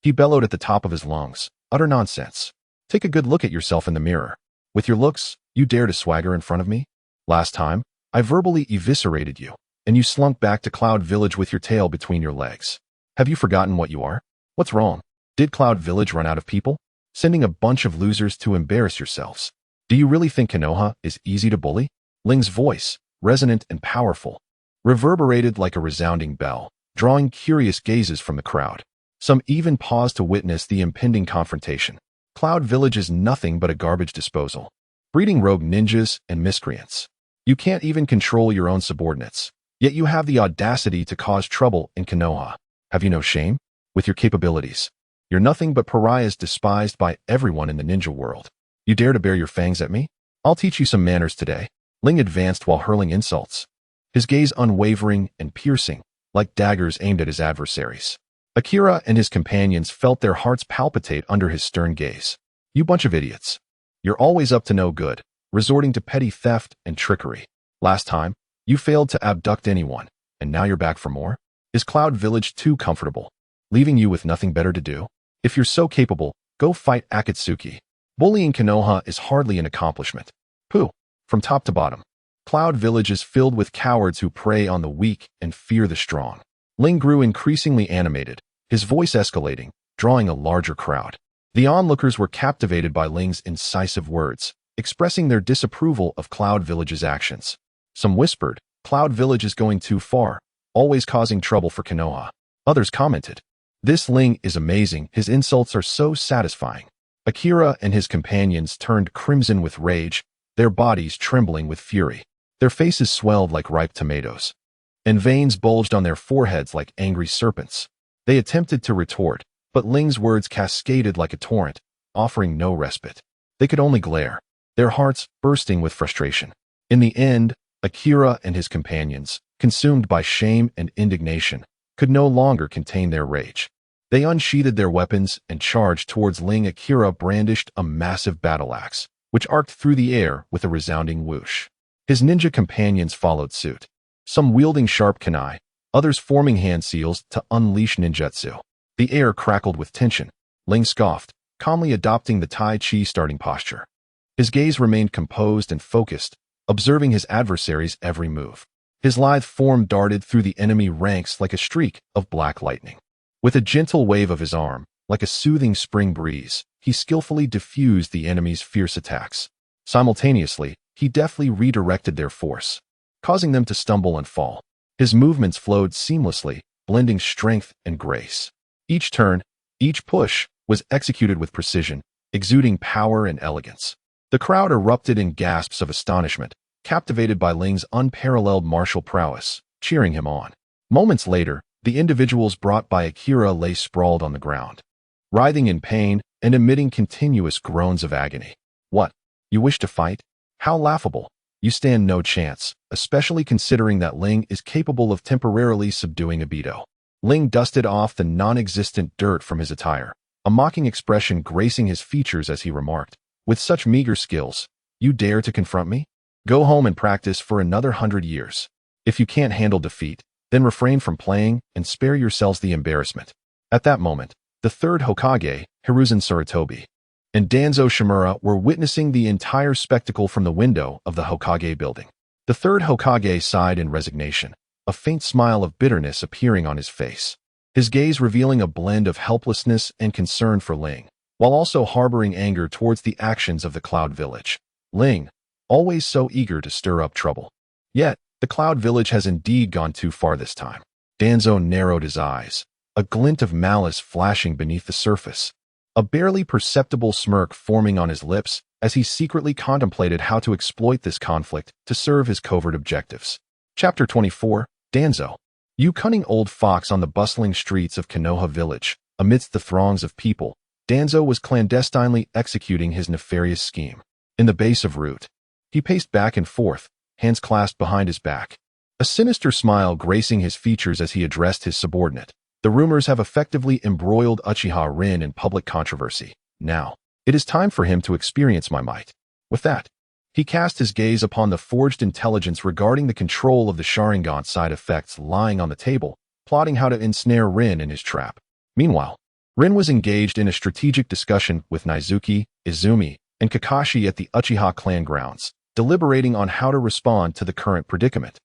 he bellowed at the top of his lungs, "Utter nonsense. Take a good look at yourself in the mirror. With your looks, you dare to swagger in front of me? Last time, I verbally eviscerated you, and you slunk back to Cloud Village with your tail between your legs. Have you forgotten what you are? What's wrong? Did Cloud Village run out of people? Sending a bunch of losers to embarrass yourselves. Do you really think Konoha is easy to bully?" Ling's voice, resonant and powerful, reverberated like a resounding bell, drawing curious gazes from the crowd. Some even paused to witness the impending confrontation. Cloud Village is nothing but a garbage disposal, breeding rogue ninjas and miscreants. You can't even control your own subordinates, yet you have the audacity to cause trouble in Konoha. Have you no shame? With your capabilities, you're nothing but pariahs despised by everyone in the ninja world. You dare to bare your fangs at me? I'll teach you some manners today." Ling advanced while hurling insults, his gaze unwavering and piercing, like daggers aimed at his adversaries. Akira and his companions felt their hearts palpitate under his stern gaze. "You bunch of idiots. You're always up to no good, resorting to petty theft and trickery. Last time, you failed to abduct anyone, and now you're back for more? Is Cloud Village too comfortable, leaving you with nothing better to do? If you're so capable, go fight Akatsuki. Bullying Konoha is hardly an accomplishment. Pooh." From top to bottom, Cloud Village is filled with cowards who prey on the weak and fear the strong. Ling grew increasingly animated, his voice escalating, drawing a larger crowd. The onlookers were captivated by Ling's incisive words, expressing their disapproval of Cloud Village's actions. Some whispered, "Cloud Village is going too far, always causing trouble for Konoha." Others commented, "This Ling is amazing, his insults are so satisfying." Akira and his companions turned crimson with rage, their bodies trembling with fury. Their faces swelled like ripe tomatoes, and veins bulged on their foreheads like angry serpents. They attempted to retort, but Ling's words cascaded like a torrent, offering no respite. They could only glare, their hearts bursting with frustration. In the end, Akira and his companions, consumed by shame and indignation, could no longer contain their rage. They unsheathed their weapons and charged towards Ling. Akira brandished a massive battle axe, which arced through the air with a resounding whoosh. His ninja companions followed suit, some wielding sharp kunai, others forming hand seals to unleash ninjutsu. The air crackled with tension. Ling scoffed, calmly adopting the Tai Chi starting posture. His gaze remained composed and focused, observing his adversary's every move. His lithe form darted through the enemy ranks like a streak of black lightning. With a gentle wave of his arm, like a soothing spring breeze, he skillfully diffused the enemy's fierce attacks. Simultaneously, he deftly redirected their force, causing them to stumble and fall. His movements flowed seamlessly, blending strength and grace. Each turn, each push, was executed with precision, exuding power and elegance. The crowd erupted in gasps of astonishment, captivated by Ling's unparalleled martial prowess, cheering him on. Moments later, the individuals brought by Akira lay sprawled on the ground, writhing in pain and emitting continuous groans of agony. "What? You wish to fight? How laughable. You stand no chance, especially considering that Ling is capable of temporarily subduing Obito." Ling dusted off the non-existent dirt from his attire, a mocking expression gracing his features as he remarked, "With such meager skills, you dare to confront me? Go home and practice for another 100 years. If you can't handle defeat, then refrain from playing and spare yourselves the embarrassment." At that moment, the third Hokage, Hiruzen Sarutobi, and Danzo Shimura were witnessing the entire spectacle from the window of the Hokage building. The third Hokage sighed in resignation, a faint smile of bitterness appearing on his face, his gaze revealing a blend of helplessness and concern for Ling, while also harboring anger towards the actions of the Cloud Village. Ling, always so eager to stir up trouble. Yet, the Cloud Village has indeed gone too far this time. Danzo narrowed his eyes, a glint of malice flashing beneath the surface. A barely perceptible smirk forming on his lips as he secretly contemplated how to exploit this conflict to serve his covert objectives. Chapter 24, Danzo. You cunning old fox. On the bustling streets of Konoha Village, amidst the throngs of people, Danzo was clandestinely executing his nefarious scheme. In the base of Route, he paced back and forth, hands clasped behind his back. A sinister smile gracing his features as he addressed his subordinate. The rumors have effectively embroiled Uchiha Rin in public controversy. Now, it is time for him to experience my might. With that, he cast his gaze upon the forged intelligence regarding the control of the Sharingan side effects lying on the table, plotting how to ensnare Rin in his trap. Meanwhile, Rin was engaged in a strategic discussion with Naizuki, Izumi, and Kakashi at the Uchiha clan grounds, deliberating on how to respond to the current predicament.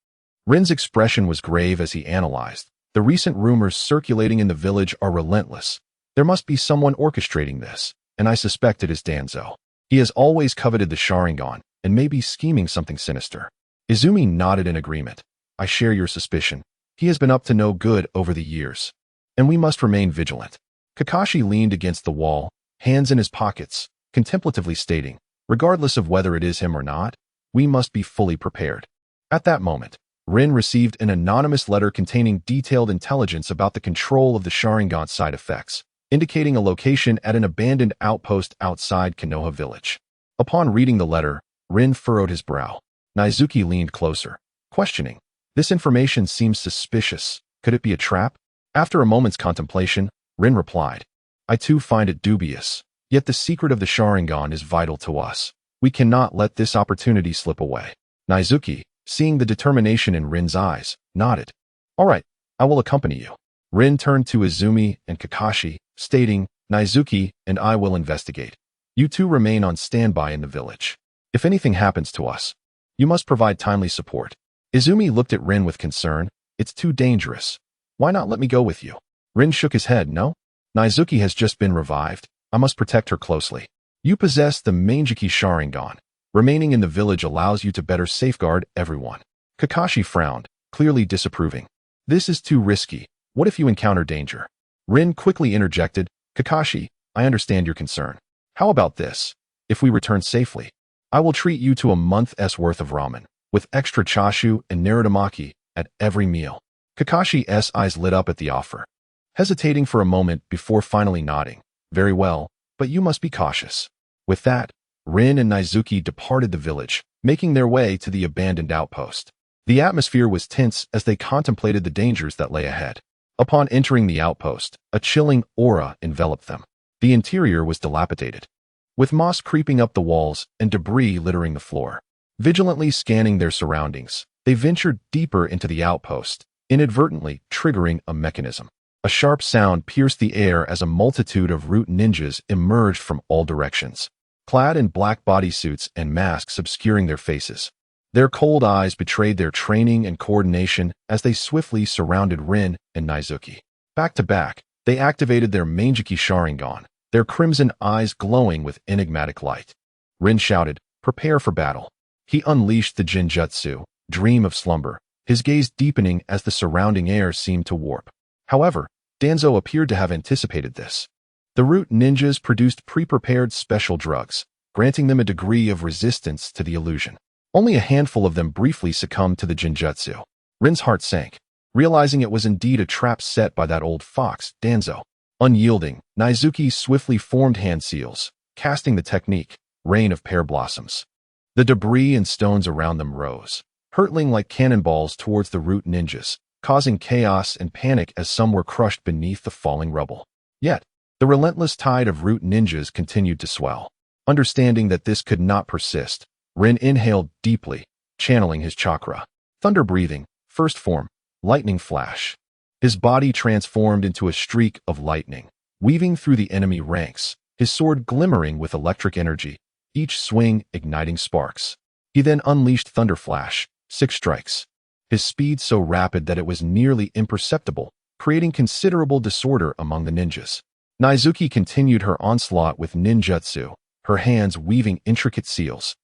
Rin's expression was grave as he analyzed. The recent rumors circulating in the village are relentless. There must be someone orchestrating this, and I suspect it is Danzo. He has always coveted the Sharingan, and may be scheming something sinister. Izumi nodded in agreement. I share your suspicion. He has been up to no good over the years, and we must remain vigilant. Kakashi leaned against the wall, hands in his pockets, contemplatively stating, regardless of whether it is him or not, we must be fully prepared. At that moment, Rin received an anonymous letter containing detailed intelligence about the control of the Sharingan side effects, indicating a location at an abandoned outpost outside Konoha Village. Upon reading the letter, Rin furrowed his brow. Naizuki leaned closer, questioning. This information seems suspicious. Could it be a trap? After a moment's contemplation, Rin replied, I too find it dubious. Yet the secret of the Sharingan is vital to us. We cannot let this opportunity slip away. Naizuki, seeing the determination in Rin's eyes, nodded. All right, I will accompany you. Rin turned to Izumi and Kakashi, stating, Naizuki and I will investigate. You two remain on standby in the village. If anything happens to us, you must provide timely support. Izumi looked at Rin with concern. It's too dangerous. Why not let me go with you? Rin shook his head. No? Naizuki has just been revived. I must protect her closely. You possess the Mangekyo Sharingan. Remaining in the village allows you to better safeguard everyone. Kakashi frowned, clearly disapproving. This is too risky. What if you encounter danger? Rin quickly interjected, Kakashi, I understand your concern. How about this? If we return safely, I will treat you to a month's worth of ramen, with extra chashu and narutomaki at every meal. Kakashi's eyes lit up at the offer, hesitating for a moment before finally nodding. Very well, but you must be cautious. With that, Rin and Naizuki departed the village, making their way to the abandoned outpost. The atmosphere was tense as they contemplated the dangers that lay ahead. Upon entering the outpost, a chilling aura enveloped them. The interior was dilapidated, with moss creeping up the walls and debris littering the floor. Vigilantly scanning their surroundings, they ventured deeper into the outpost, inadvertently triggering a mechanism. A sharp sound pierced the air as a multitude of root ninjas emerged from all directions, clad in black bodysuits and masks obscuring their faces. Their cold eyes betrayed their training and coordination as they swiftly surrounded Rin and Naizuki. Back to back, they activated their Mangekyo Sharingan, their crimson eyes glowing with enigmatic light. Rin shouted, prepare for battle. He unleashed the Genjutsu, dream of slumber, his gaze deepening as the surrounding air seemed to warp. However, Danzo appeared to have anticipated this. The root ninjas produced pre-prepared special drugs, granting them a degree of resistance to the illusion. Only a handful of them briefly succumbed to the Genjutsu. Rin's heart sank, realizing it was indeed a trap set by that old fox, Danzo. Unyielding, Naizuki swiftly formed hand seals, casting the technique, Rain of Pear Blossoms. The debris and stones around them rose, hurtling like cannonballs towards the root ninjas, causing chaos and panic as some were crushed beneath the falling rubble. Yet, the relentless tide of root ninjas continued to swell. Understanding that this could not persist, Rin inhaled deeply, channeling his chakra. Thunder breathing, first form, lightning flash. His body transformed into a streak of lightning, weaving through the enemy ranks, his sword glimmering with electric energy, each swing igniting sparks. He then unleashed Thunder Flash, 6 strikes. His speed so rapid that it was nearly imperceptible, creating considerable disorder among the ninjas. Naizuki continued her onslaught with ninjutsu, her hands weaving intricate seals.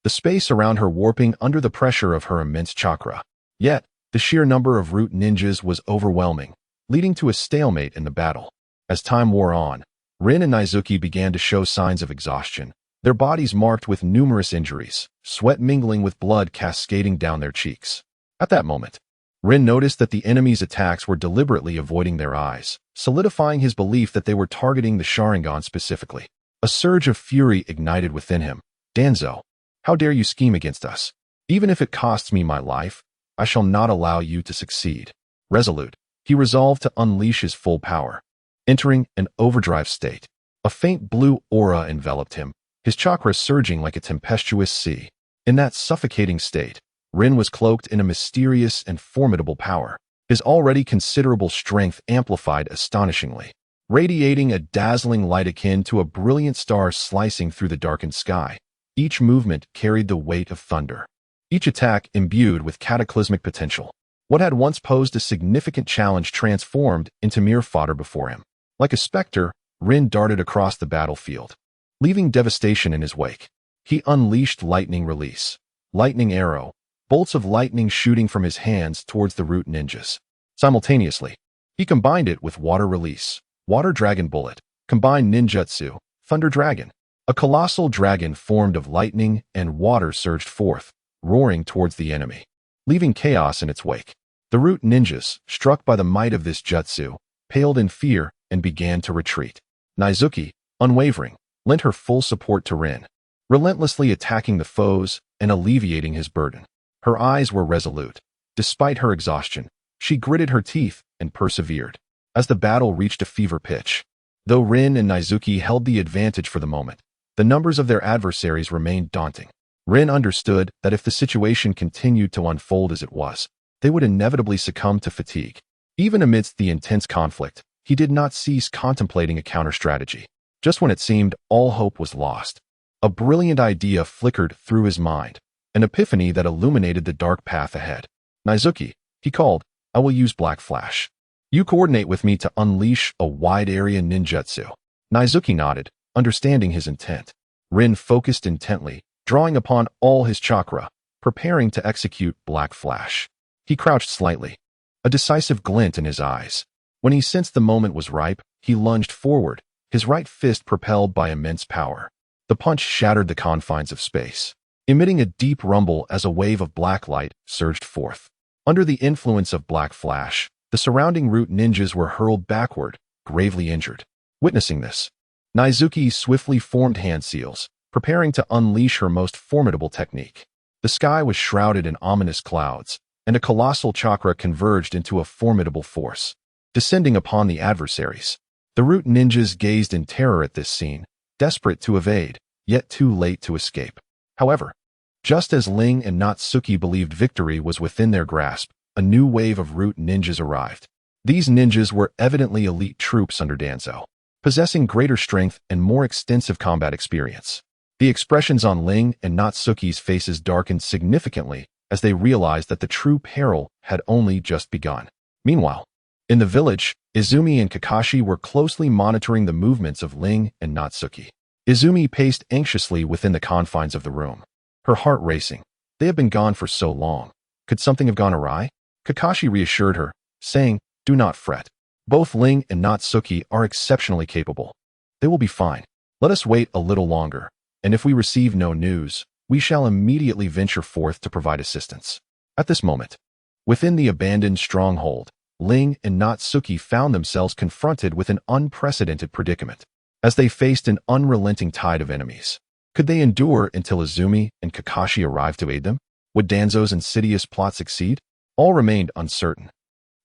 the space around her warping under the pressure of her immense chakra. Yet, the sheer number of root ninjas was overwhelming, leading to a stalemate in the battle. As time wore on, Rin and Nizuki began to show signs of exhaustion, their bodies marked with numerous injuries, sweat mingling with blood cascading down their cheeks. At that moment, Rin noticed that the enemy's attacks were deliberately avoiding their eyes, solidifying his belief that they were targeting the Sharingan specifically. A surge of fury ignited within him. Danzo, how dare you scheme against us? Even if it costs me my life, I shall not allow you to succeed. Resolute, he resolved to unleash his full power. Entering an overdrive state, a faint blue aura enveloped him, his chakra surging like a tempestuous sea. In that suffocating state, Rin was cloaked in a mysterious and formidable power, his already considerable strength amplified astonishingly, radiating a dazzling light akin to a brilliant star slicing through the darkened sky. Each movement carried the weight of thunder, each attack imbued with cataclysmic potential. What had once posed a significant challenge transformed into mere fodder before him. Like a specter, Rin darted across the battlefield, leaving devastation in his wake. He unleashed lightning release, lightning arrow, bolts of lightning shooting from his hands towards the root ninjas. Simultaneously, he combined it with water release, water dragon bullet, combined ninjutsu, thunder dragon. A colossal dragon formed of lightning and water surged forth, roaring towards the enemy, leaving chaos in its wake. The root ninjas, struck by the might of this jutsu, paled in fear and began to retreat. Nizuki, unwavering, lent her full support to Rin, relentlessly attacking the foes and alleviating his burden. Her eyes were resolute. Despite her exhaustion, she gritted her teeth and persevered. As the battle reached a fever pitch, though Rin and Nizuki held the advantage for the moment, the numbers of their adversaries remained daunting. Rin understood that if the situation continued to unfold as it was, they would inevitably succumb to fatigue. Even amidst the intense conflict, he did not cease contemplating a counter-strategy. Just when it seemed all hope was lost, a brilliant idea flickered through his mind, an epiphany that illuminated the dark path ahead. Nizuki, he called, I will use Black Flash. You coordinate with me to unleash a wide-area ninjutsu. Nizuki nodded, understanding his intent. Rin focused intently, drawing upon all his chakra, preparing to execute Black Flash. He crouched slightly, a decisive glint in his eyes. When he sensed the moment was ripe, he lunged forward, his right fist propelled by immense power. The punch shattered the confines of space, emitting a deep rumble as a wave of black light surged forth. Under the influence of Black Flash, the surrounding root ninjas were hurled backward, gravely injured. Witnessing this, Nizuki swiftly formed hand seals, preparing to unleash her most formidable technique. The sky was shrouded in ominous clouds, and a colossal chakra converged into a formidable force, descending upon the adversaries. The root ninjas gazed in terror at this scene, desperate to evade, yet too late to escape. However, just as Ling and Natsuki believed victory was within their grasp, a new wave of root ninjas arrived. These ninjas were evidently elite troops under Danzo, possessing greater strength and more extensive combat experience. The expressions on Ling and Natsuki's faces darkened significantly as they realized that the true peril had only just begun. Meanwhile, in the village, Izumi and Kakashi were closely monitoring the movements of Ling and Natsuki. Izumi paced anxiously within the confines of the room, her heart racing. They had been gone for so long. Could something have gone awry? Kakashi reassured her, saying, Do not fret. Both Ling and Natsuki are exceptionally capable. They will be fine. Let us wait a little longer, and if we receive no news, we shall immediately venture forth to provide assistance. At this moment, within the abandoned stronghold, Ling and Natsuki found themselves confronted with an unprecedented predicament. As they faced an unrelenting tide of enemies, could they endure until Izumi and Kakashi arrived to aid them? Would Danzo's insidious plot succeed? All remained uncertain.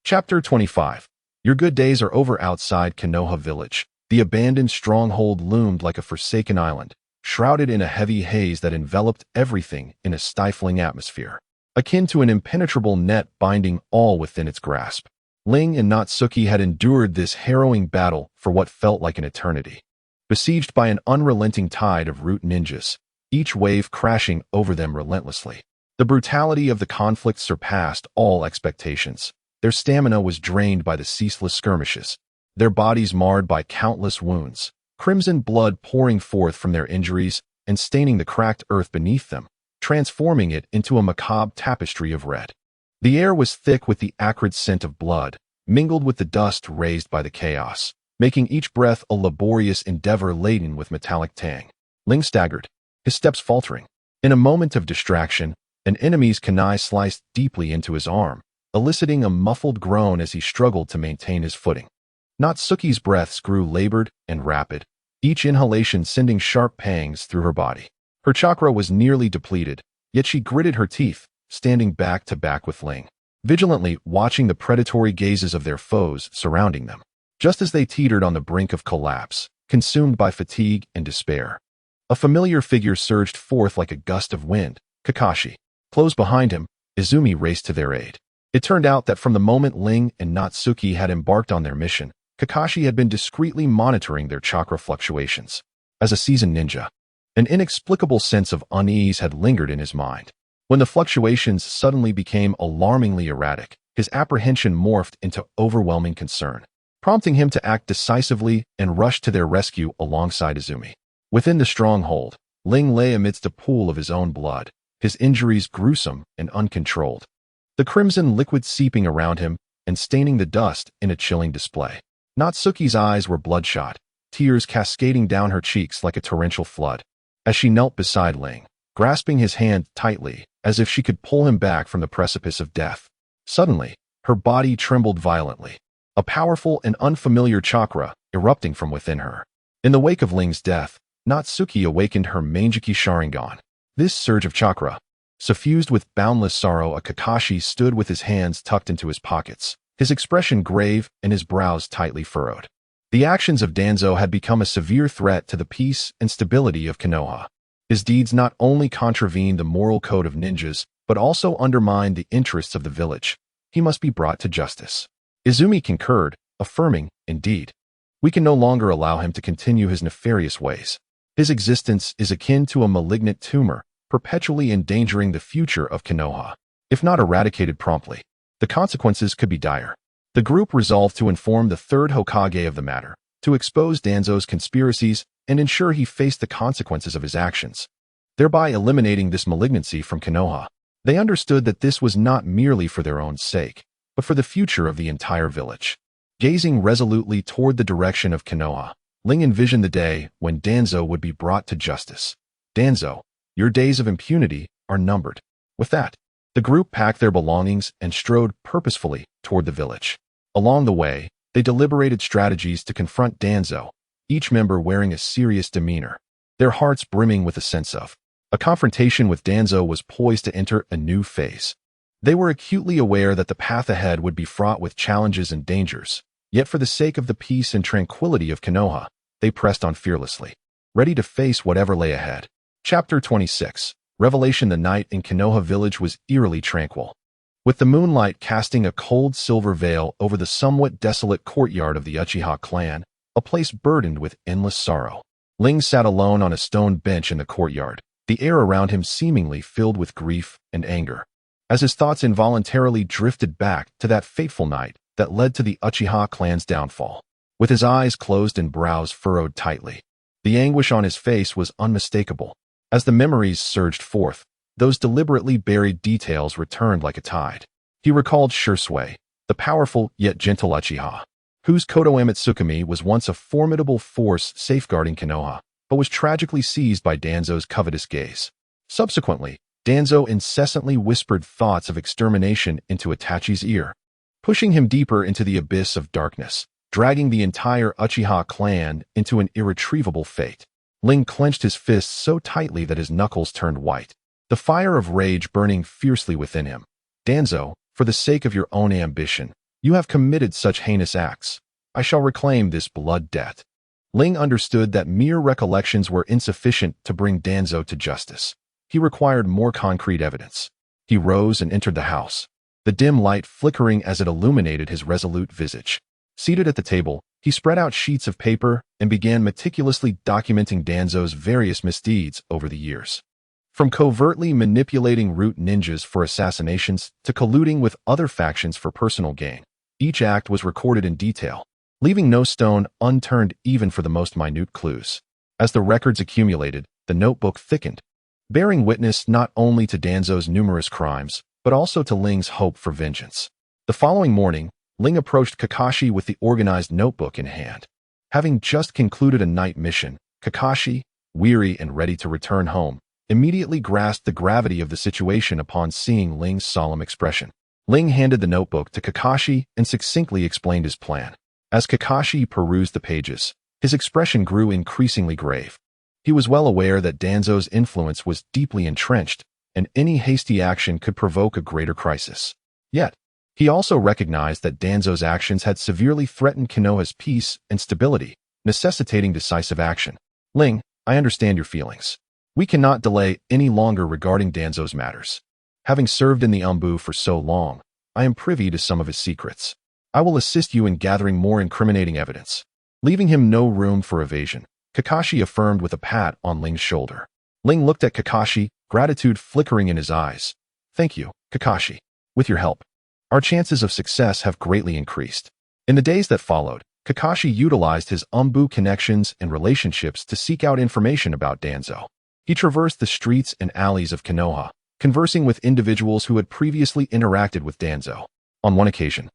Chapter 25. Your good days are over. Outside Konoha village, the abandoned stronghold loomed like a forsaken island, shrouded in a heavy haze that enveloped everything in a stifling atmosphere, akin to an impenetrable net binding all within its grasp. Ling and Natsuki had endured this harrowing battle for what felt like an eternity, besieged by an unrelenting tide of root ninjas, each wave crashing over them relentlessly. The brutality of the conflict surpassed all expectations. Their stamina was drained by the ceaseless skirmishes, their bodies marred by countless wounds, crimson blood pouring forth from their injuries and staining the cracked earth beneath them. transforming it into a macabre tapestry of red. The air was thick with the acrid scent of blood, mingled with the dust raised by the chaos, making each breath a laborious endeavor laden with metallic tang. Ling staggered, his steps faltering. In a moment of distraction, an enemy's kunai sliced deeply into his arm, eliciting a muffled groan as he struggled to maintain his footing. Natsuki's breaths grew labored and rapid, each inhalation sending sharp pangs through her body. Her chakra was nearly depleted, yet she gritted her teeth, standing back to back with Ling, vigilantly watching the predatory gazes of their foes surrounding them. Just as they teetered on the brink of collapse, consumed by fatigue and despair, a familiar figure surged forth like a gust of wind, Kakashi. Close behind him, Izumi raced to their aid. It turned out that from the moment Ling and Natsuki had embarked on their mission, Kakashi had been discreetly monitoring their chakra fluctuations. As a seasoned ninja, an inexplicable sense of unease had lingered in his mind. When the fluctuations suddenly became alarmingly erratic, his apprehension morphed into overwhelming concern, prompting him to act decisively and rush to their rescue alongside Izumi. Within the stronghold, Ling lay amidst a pool of his own blood, his injuries gruesome and uncontrolled, the crimson liquid seeping around him and staining the dust in a chilling display. Natsuki's eyes were bloodshot, tears cascading down her cheeks like a torrential flood. As she knelt beside Ling, grasping his hand tightly, as if she could pull him back from the precipice of death. Suddenly, her body trembled violently, a powerful and unfamiliar chakra erupting from within her. In the wake of Ling's death, Natsuki awakened her Mangekyo Sharingan. This surge of chakra, suffused with boundless sorrow, a Kakashi stood with his hands tucked into his pockets, his expression grave and his brows tightly furrowed. The actions of Danzo had become a severe threat to the peace and stability of Konoha. His deeds not only contravened the moral code of ninjas, but also undermined the interests of the village. He must be brought to justice. Izumi concurred, affirming, indeed, we can no longer allow him to continue his nefarious ways. His existence is akin to a malignant tumor, perpetually endangering the future of Konoha. If not eradicated promptly, the consequences could be dire. The group resolved to inform the third Hokage of the matter, to expose Danzo's conspiracies and ensure he faced the consequences of his actions, thereby eliminating this malignancy from Konoha. They understood that this was not merely for their own sake, but for the future of the entire village. Gazing resolutely toward the direction of Konoha, Ling envisioned the day when Danzo would be brought to justice. Danzo, your days of impunity are numbered. With that, the group packed their belongings and strode purposefully toward the village. Along the way, they deliberated strategies to confront Danzo, each member wearing a serious demeanor, their hearts brimming with a sense of a confrontation with Danzo was poised to enter a new phase. They were acutely aware that the path ahead would be fraught with challenges and dangers, yet for the sake of the peace and tranquility of Konoha, they pressed on fearlessly, ready to face whatever lay ahead. Chapter 26. Revelation. The night in Konoha village was eerily tranquil, with the moonlight casting a cold silver veil over the somewhat desolate courtyard of the Uchiha clan, a place burdened with endless sorrow. Ling sat alone on a stone bench in the courtyard, the air around him seemingly filled with grief and anger. As his thoughts involuntarily drifted back to that fateful night that led to the Uchiha clan's downfall, with his eyes closed and brows furrowed tightly, the anguish on his face was unmistakable. As the memories surged forth, those deliberately buried details returned like a tide. He recalled Shursui, the powerful yet gentle Uchiha, whose Kodo Amatsukami was once a formidable force safeguarding Konoha, but was tragically seized by Danzo's covetous gaze. Subsequently, Danzo incessantly whispered thoughts of extermination into Itachi's ear, pushing him deeper into the abyss of darkness, dragging the entire Uchiha clan into an irretrievable fate. Ling clenched his fists so tightly that his knuckles turned white, the fire of rage burning fiercely within him. Danzo, for the sake of your own ambition, you have committed such heinous acts. I shall reclaim this blood debt. Ling understood that mere recollections were insufficient to bring Danzo to justice. He required more concrete evidence. He rose and entered the house, the dim light flickering as it illuminated his resolute visage. Seated at the table, he spread out sheets of paper and began meticulously documenting Danzo's various misdeeds over the years. From covertly manipulating root ninjas for assassinations to colluding with other factions for personal gain, each act was recorded in detail, leaving no stone unturned even for the most minute clues. As the records accumulated, the notebook thickened, bearing witness not only to Danzo's numerous crimes, but also to Ling's hope for vengeance. The following morning, Ling approached Kakashi with the organized notebook in hand. Having just concluded a night mission, Kakashi, weary and ready to return home, immediately grasped the gravity of the situation upon seeing Ling's solemn expression. Ling handed the notebook to Kakashi and succinctly explained his plan. As Kakashi perused the pages, his expression grew increasingly grave. He was well aware that Danzo's influence was deeply entrenched, and any hasty action could provoke a greater crisis. Yet, he also recognized that Danzo's actions had severely threatened Konoha's peace and stability, necessitating decisive action. Ling, I understand your feelings. We cannot delay any longer regarding Danzo's matters. Having served in the Umbu for so long, I am privy to some of his secrets. I will assist you in gathering more incriminating evidence. Leaving him no room for evasion, Kakashi affirmed with a pat on Ling's shoulder. Ling looked at Kakashi, gratitude flickering in his eyes. Thank you, Kakashi. With your help, our chances of success have greatly increased. In the days that followed, Kakashi utilized his Umbu connections and relationships to seek out information about Danzo. He traversed the streets and alleys of Konoha, conversing with individuals who had previously interacted with Danzo. On one occasion,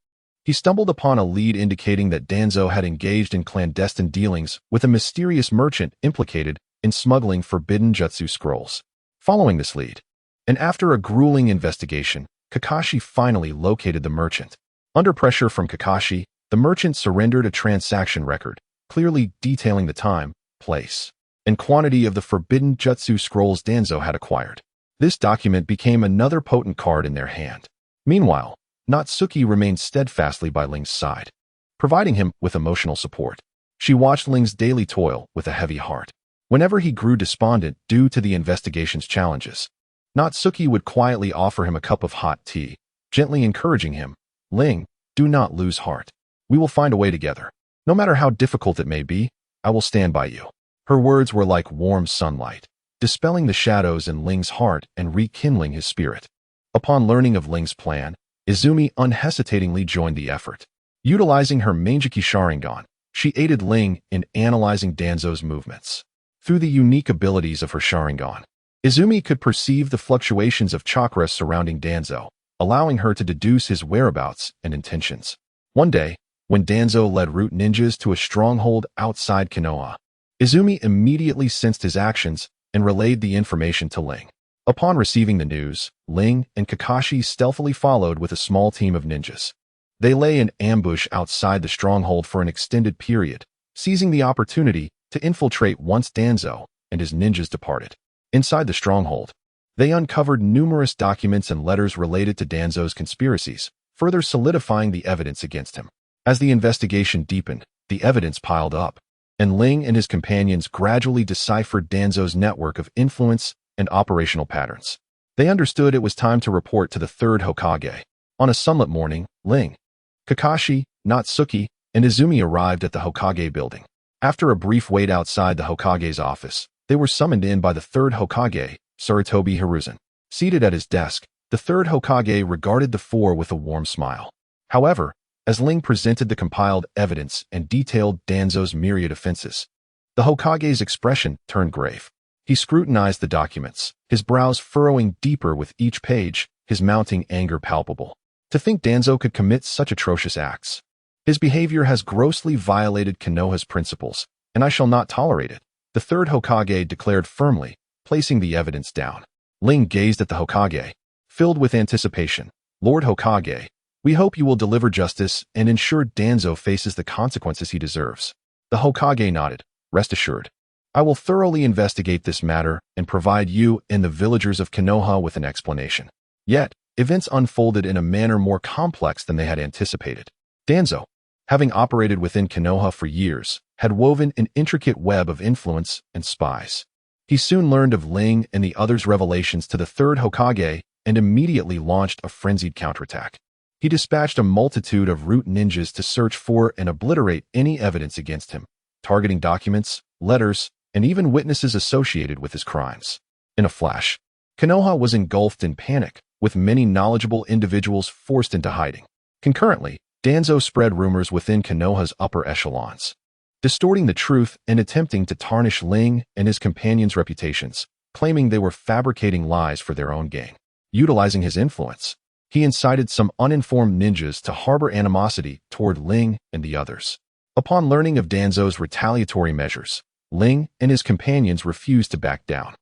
he stumbled upon a lead indicating that Danzo had engaged in clandestine dealings with a mysterious merchant implicated in smuggling forbidden jutsu scrolls. Following this lead, and after a grueling investigation, Kakashi finally located the merchant. Under pressure from Kakashi, the merchant surrendered a transaction record, clearly detailing the time, place, and quantity of the forbidden jutsu scrolls Danzo had acquired. This document became another potent card in their hand. Meanwhile, Natsuki remained steadfastly by Ling's side, providing him with emotional support. She watched Ling's daily toil with a heavy heart. Whenever he grew despondent due to the investigation's challenges, Natsuki would quietly offer him a cup of hot tea, gently encouraging him, Ling, do not lose heart. We will find a way together. No matter how difficult it may be, I will stand by you. Her words were like warm sunlight, dispelling the shadows in Ling's heart and rekindling his spirit. Upon learning of Ling's plan, Izumi unhesitatingly joined the effort. Utilizing her Mangekyo Sharingan, she aided Ling in analyzing Danzo's movements. Through the unique abilities of her Sharingan, Izumi could perceive the fluctuations of chakra surrounding Danzo, allowing her to deduce his whereabouts and intentions. One day, when Danzo led root ninjas to a stronghold outside Konoha, Izumi immediately sensed his actions and relayed the information to Ling. Upon receiving the news, Ling and Kakashi stealthily followed with a small team of ninjas. They lay in ambush outside the stronghold for an extended period, seizing the opportunity to infiltrate once Danzo and his ninjas departed. Inside the stronghold, they uncovered numerous documents and letters related to Danzo's conspiracies, further solidifying the evidence against him. As the investigation deepened, the evidence piled up, and Ling and his companions gradually deciphered Danzo's network of influence and operational patterns. They understood it was time to report to the third Hokage. On a sunlit morning, Ling, Kakashi, Natsuki, and Izumi arrived at the Hokage building. After a brief wait outside the Hokage's office, they were summoned in by the third Hokage, Sarutobi Hiruzen. Seated at his desk, the third Hokage regarded the four with a warm smile. However, as Ling presented the compiled evidence and detailed Danzo's myriad offenses, the Hokage's expression turned grave. He scrutinized the documents, his brows furrowing deeper with each page, his mounting anger palpable. To think Danzo could commit such atrocious acts. His behavior has grossly violated Konoha's principles, and I shall not tolerate it, the third Hokage declared firmly, placing the evidence down. Ling gazed at the Hokage, filled with anticipation. Lord Hokage, we hope you will deliver justice and ensure Danzo faces the consequences he deserves. The Hokage nodded. Rest assured, I will thoroughly investigate this matter and provide you and the villagers of Konoha with an explanation. Yet, events unfolded in a manner more complex than they had anticipated. Danzo, having operated within Konoha for years, had woven an intricate web of influence and spies. He soon learned of Ling and the others' revelations to the third Hokage and immediately launched a frenzied counterattack. He dispatched a multitude of root ninjas to search for and obliterate any evidence against him, targeting documents, letters, and even witnesses associated with his crimes. In a flash, Konoha was engulfed in panic, with many knowledgeable individuals forced into hiding. Concurrently, Danzo spread rumors within Konoha's upper echelons, distorting the truth and attempting to tarnish Ling and his companions' reputations. claiming they were fabricating lies for their own gain. Utilizing his influence, he incited some uninformed ninjas to harbor animosity toward Ling and the others. Upon learning of Danzo's retaliatory measures, Ling and his companions refused to back down.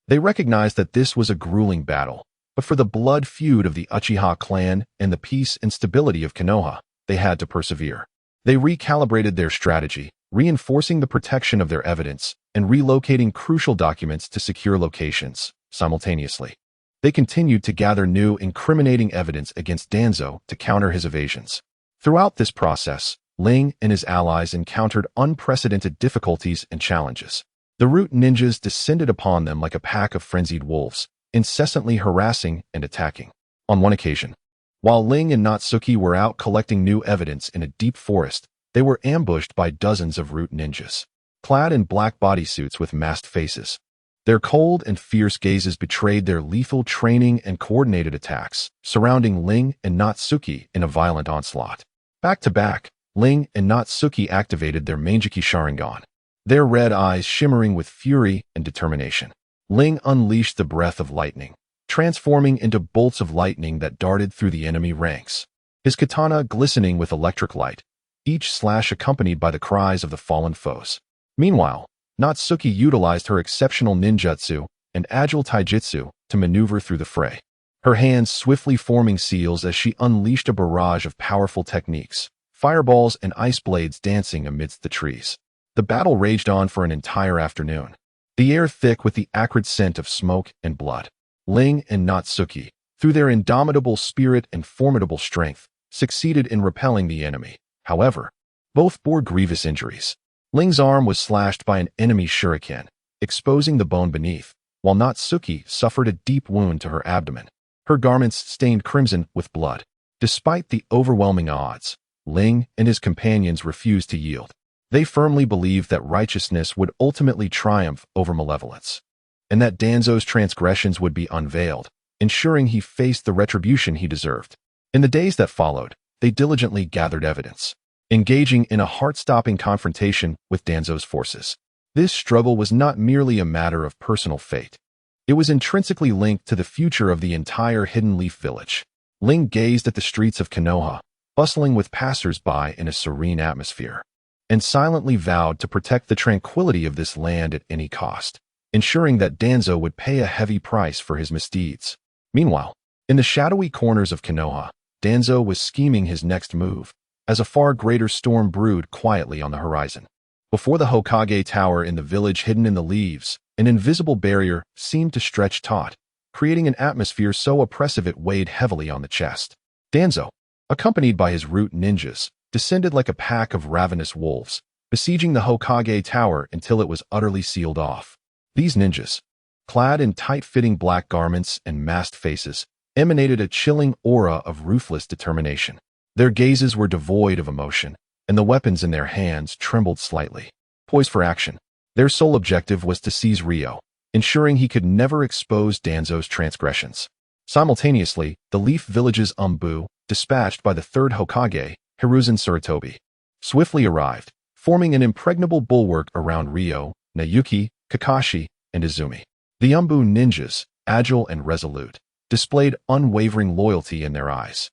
They recognized that this was a grueling battle, but for the blood feud of the Uchiha clan and the peace and stability of Konoha, they had to persevere. They recalibrated their strategy, reinforcing the protection of their evidence and relocating crucial documents to secure locations simultaneously. They continued to gather new incriminating evidence against Danzo to counter his evasions. Throughout this process, Ling and his allies encountered unprecedented difficulties and challenges. The root ninjas descended upon them like a pack of frenzied wolves, incessantly harassing and attacking. On one occasion, while Ling and Natsuki were out collecting new evidence in a deep forest, they were ambushed by dozens of root ninjas, clad in black bodysuits with masked faces. Their cold and fierce gazes betrayed their lethal training and coordinated attacks, surrounding Ling and Natsuki in a violent onslaught. Back to back, Ling and Natsuki activated their Mangekyo Sharingan, their red eyes shimmering with fury and determination. Ling unleashed the breath of lightning, transforming into bolts of lightning that darted through the enemy ranks, his katana glistening with electric light, each slash accompanied by the cries of the fallen foes. Meanwhile, Natsuki utilized her exceptional ninjutsu and agile taijutsu to maneuver through the fray, her hands swiftly forming seals as she unleashed a barrage of powerful techniques, fireballs and ice blades dancing amidst the trees. The battle raged on for an entire afternoon, the air thick with the acrid scent of smoke and blood. Ling and Natsuki, through their indomitable spirit and formidable strength, succeeded in repelling the enemy. However, both bore grievous injuries. Ling's arm was slashed by an enemy shuriken, exposing the bone beneath, while Natsuki suffered a deep wound to her abdomen, her garments stained crimson with blood. Despite the overwhelming odds, Ling and his companions refused to yield. They firmly believed that righteousness would ultimately triumph over malevolence, and that Danzo's transgressions would be unveiled, ensuring he faced the retribution he deserved. In the days that followed, they diligently gathered evidence, engaging in a heart-stopping confrontation with Danzo's forces. This struggle was not merely a matter of personal fate. It was intrinsically linked to the future of the entire Hidden Leaf village. Ling gazed at the streets of Konoha, bustling with passers-by in a serene atmosphere, and silently vowed to protect the tranquility of this land at any cost, ensuring that Danzo would pay a heavy price for his misdeeds. Meanwhile, in the shadowy corners of Konoha, Danzo was scheming his next move, as a far greater storm brewed quietly on the horizon. Before the Hokage Tower in the village hidden in the leaves, an invisible barrier seemed to stretch taut, creating an atmosphere so oppressive it weighed heavily on the chest. Danzo, accompanied by his root ninjas, descended like a pack of ravenous wolves, besieging the Hokage Tower until it was utterly sealed off. These ninjas, clad in tight-fitting black garments and masked faces, emanated a chilling aura of ruthless determination. Their gazes were devoid of emotion, and the weapons in their hands trembled slightly, poised for action. Their sole objective was to seize Ryo, ensuring he could never expose Danzo's transgressions. Simultaneously, the Leaf Village's Umbu, dispatched by the third Hokage, Hiruzen Tsurutobi, swiftly arrived, forming an impregnable bulwark around Ryo, Nayuki, Kakashi, and Izumi. The Umbu ninjas, agile and resolute, displayed unwavering loyalty in their eyes.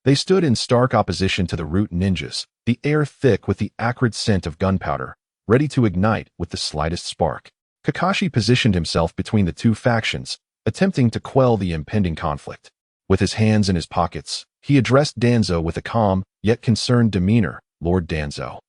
They stood in stark opposition to the root ninjas, the air thick with the acrid scent of gunpowder, ready to ignite with the slightest spark. Kakashi positioned himself between the two factions, attempting to quell the impending conflict. With his hands in his pockets, he addressed Danzo with a calm, yet concerned demeanor. "Lord Danzo,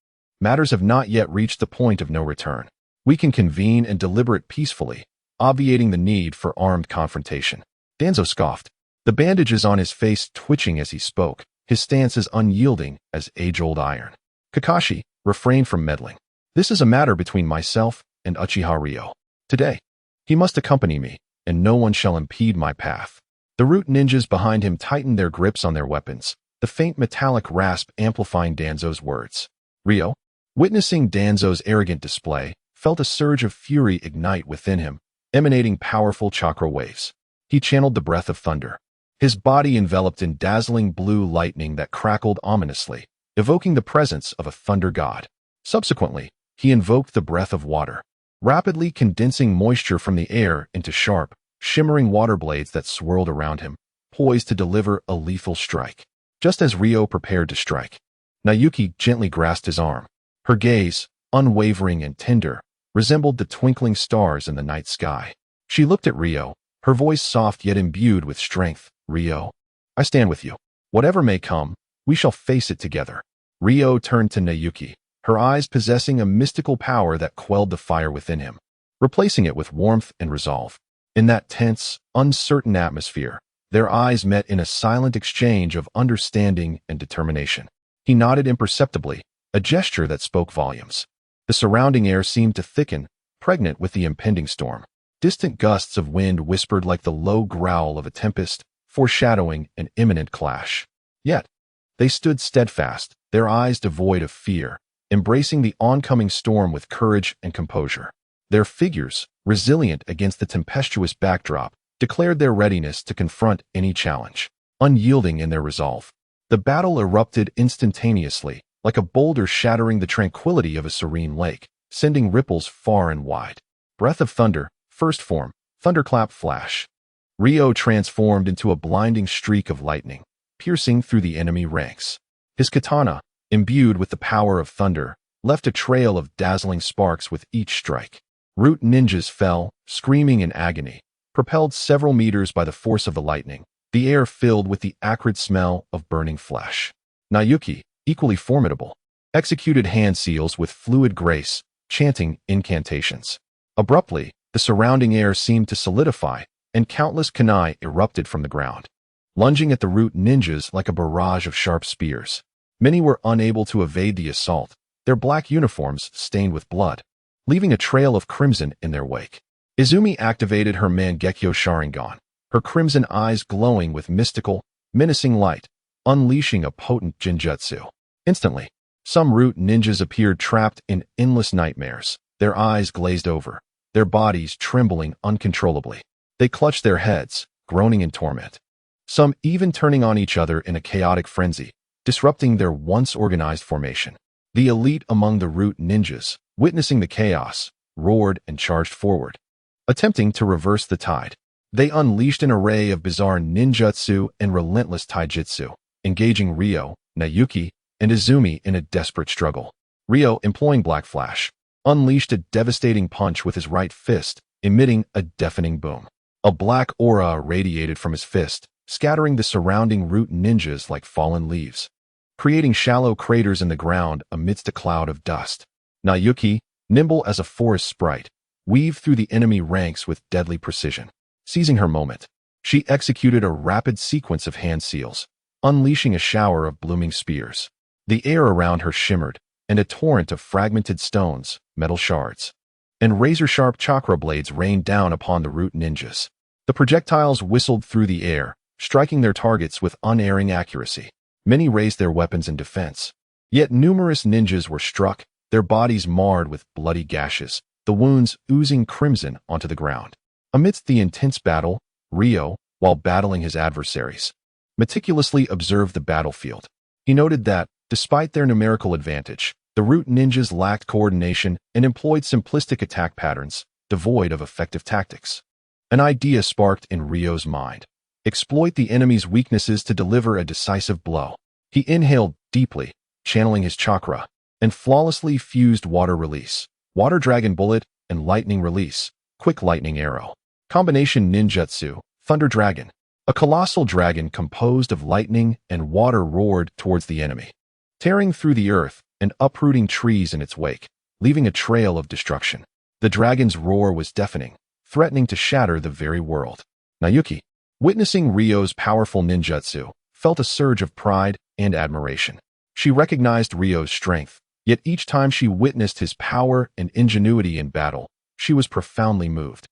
matters have not yet reached the point of no return. We can convene and deliberate peacefully, obviating the need for armed confrontation." Danzo scoffed, the bandages on his face twitching as he spoke, his stance as unyielding as age-old iron. Kakashi refrained from meddling. "This is a matter between myself and Uchiha Ryo. Today, he must accompany me, and no one shall impede my path." The root ninjas behind him tightened their grips on their weapons, the faint metallic rasp amplifying Danzo's words. Ryo, witnessing Danzo's arrogant display, felt a surge of fury ignite within him, emanating powerful chakra waves. He channeled the breath of thunder, his body enveloped in dazzling blue lightning that crackled ominously, evoking the presence of a thunder god. Subsequently, he invoked the breath of water, rapidly condensing moisture from the air into sharp, shimmering water blades that swirled around him, poised to deliver a lethal strike. Just as Ryo prepared to strike, Nayuki gently grasped his arm. Her gaze, unwavering and tender, resembled the twinkling stars in the night sky. She looked at Ryo, her voice soft yet imbued with strength. "Ryo, I stand with you. Whatever may come, we shall face it together." Ryo turned to Nayuki, her eyes possessing a mystical power that quelled the fire within him, replacing it with warmth and resolve. In that tense, uncertain atmosphere, their eyes met in a silent exchange of understanding and determination. He nodded imperceptibly, a gesture that spoke volumes. The surrounding air seemed to thicken, pregnant with the impending storm. Distant gusts of wind whispered like the low growl of a tempest, foreshadowing an imminent clash. Yet, they stood steadfast, their eyes devoid of fear, embracing the oncoming storm with courage and composure. Their figures, resilient against the tempestuous backdrop, declared their readiness to confront any challenge, unyielding in their resolve. The battle erupted instantaneously, like a boulder shattering the tranquility of a serene lake, sending ripples far and wide. Breath of thunder, first form, thunderclap flash. Ryo transformed into a blinding streak of lightning, piercing through the enemy ranks. His katana, imbued with the power of thunder, left a trail of dazzling sparks with each strike. Root ninjas fell, screaming in agony, propelled several meters by the force of the lightning, the air filled with the acrid smell of burning flesh. Nayuki, equally formidable, executed hand seals with fluid grace, chanting incantations. Abruptly, the surrounding air seemed to solidify, and countless kunai erupted from the ground, lunging at the root ninjas like a barrage of sharp spears. Many were unable to evade the assault, their black uniforms stained with blood, leaving a trail of crimson in their wake. Izumi activated her Mangekyo Sharingan, her crimson eyes glowing with mystical, menacing light, unleashing a potent genjutsu. Instantly, some root ninjas appeared trapped in endless nightmares, their eyes glazed over, their bodies trembling uncontrollably. They clutched their heads, groaning in torment. Some even turning on each other in a chaotic frenzy, disrupting their once organized formation. The elite among the root ninjas, witnessing the chaos, roared and charged forward, attempting to reverse the tide. They unleashed an array of bizarre ninjutsu and relentless taijutsu, engaging Ryo, Nayuki, and Izumi in a desperate struggle. Ryo, employing Black Flash, unleashed a devastating punch with his right fist, emitting a deafening boom. A black aura radiated from his fist, scattering the surrounding root ninjas like fallen leaves, creating shallow craters in the ground amidst a cloud of dust. Nayuki, nimble as a forest sprite, weaved through the enemy ranks with deadly precision. Seizing her moment, she executed a rapid sequence of hand seals, unleashing a shower of blooming spears. The air around her shimmered, and a torrent of fragmented stones, metal shards, and razor-sharp chakra blades rained down upon the root ninjas. The projectiles whistled through the air, striking their targets with unerring accuracy. Many raised their weapons in defense. Yet numerous ninjas were struck, their bodies marred with bloody gashes, the wounds oozing crimson onto the ground. Amidst the intense battle, Ryo, while battling his adversaries, meticulously observed the battlefield. He noted that, despite their numerical advantage, the root ninjas lacked coordination and employed simplistic attack patterns, devoid of effective tactics. An idea sparked in Ryo's mind. Exploit the enemy's weaknesses to deliver a decisive blow. He inhaled deeply, channeling his chakra, and flawlessly fused water release, water dragon bullet, and lightning release, quick lightning arrow. Combination ninjutsu, thunder dragon. A colossal dragon composed of lightning and water roared towards the enemy, tearing through the earth and uprooting trees in its wake, leaving a trail of destruction. The dragon's roar was deafening, threatening to shatter the very world. Nayuki, witnessing Ryo's powerful ninjutsu, felt a surge of pride and admiration. She recognized Ryo's strength, yet each time she witnessed his power and ingenuity in battle, she was profoundly moved.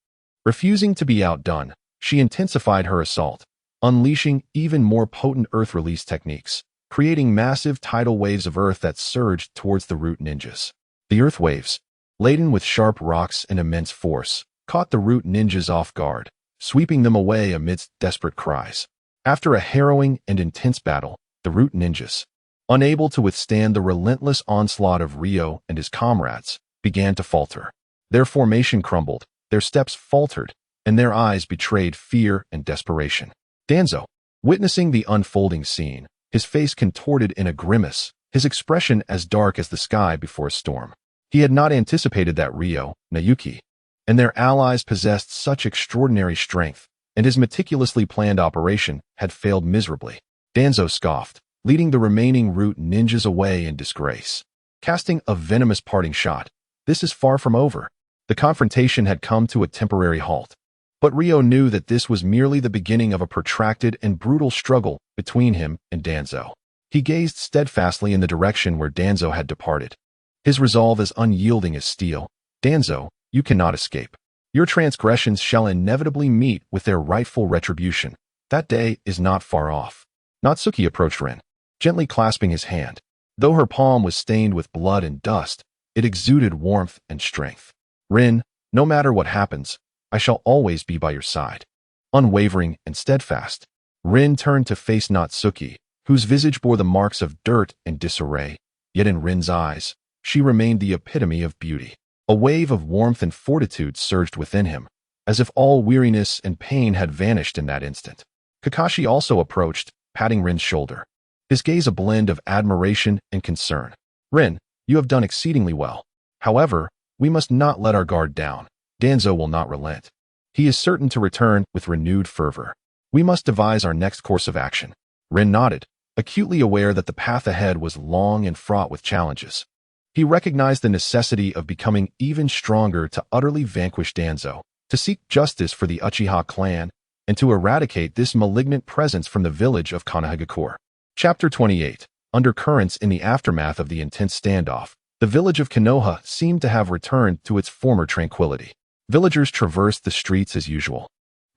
Refusing to be outdone, she intensified her assault, unleashing even more potent earth release techniques, creating massive tidal waves of earth that surged towards the root ninjas. The earth waves, laden with sharp rocks and immense force, caught the root ninjas off guard, sweeping them away amidst desperate cries. After a harrowing and intense battle, the root ninjas, unable to withstand the relentless onslaught of Ryo and his comrades, began to falter. Their formation crumbled, their steps faltered, and their eyes betrayed fear and desperation. Danzo, witnessing the unfolding scene, his face contorted in a grimace, his expression as dark as the sky before a storm. He had not anticipated that Ryo, Naoki, and their allies possessed such extraordinary strength, and his meticulously planned operation had failed miserably. Danzo scoffed, leading the remaining root ninjas away in disgrace. Casting a venomous parting shot, "This is far from over." The confrontation had come to a temporary halt. But Ryo knew that this was merely the beginning of a protracted and brutal struggle between him and Danzo. He gazed steadfastly in the direction where Danzo had departed, his resolve as unyielding as steel. "Danzo, you cannot escape. Your transgressions shall inevitably meet with their rightful retribution. That day is not far off." Natsuki approached Rin, gently clasping his hand. Though her palm was stained with blood and dust, it exuded warmth and strength. "Rin, no matter what happens, I shall always be by your side." Unwavering and steadfast, Rin turned to face Natsuki, whose visage bore the marks of dirt and disarray, yet in Rin's eyes, she remained the epitome of beauty. A wave of warmth and fortitude surged within him, as if all weariness and pain had vanished in that instant. Kakashi also approached, patting Rin's shoulder, his gaze a blend of admiration and concern. "Rin, you have done exceedingly well. However, we must not let our guard down. Danzo will not relent. He is certain to return with renewed fervor. We must devise our next course of action." Rin nodded, acutely aware that the path ahead was long and fraught with challenges. He recognized the necessity of becoming even stronger to utterly vanquish Danzo, to seek justice for the Uchiha clan, and to eradicate this malignant presence from the village of Konohagakure. Chapter 28. Undercurrents. In the aftermath of the intense standoff, the village of Konoha seemed to have returned to its former tranquility. Villagers traversed the streets as usual.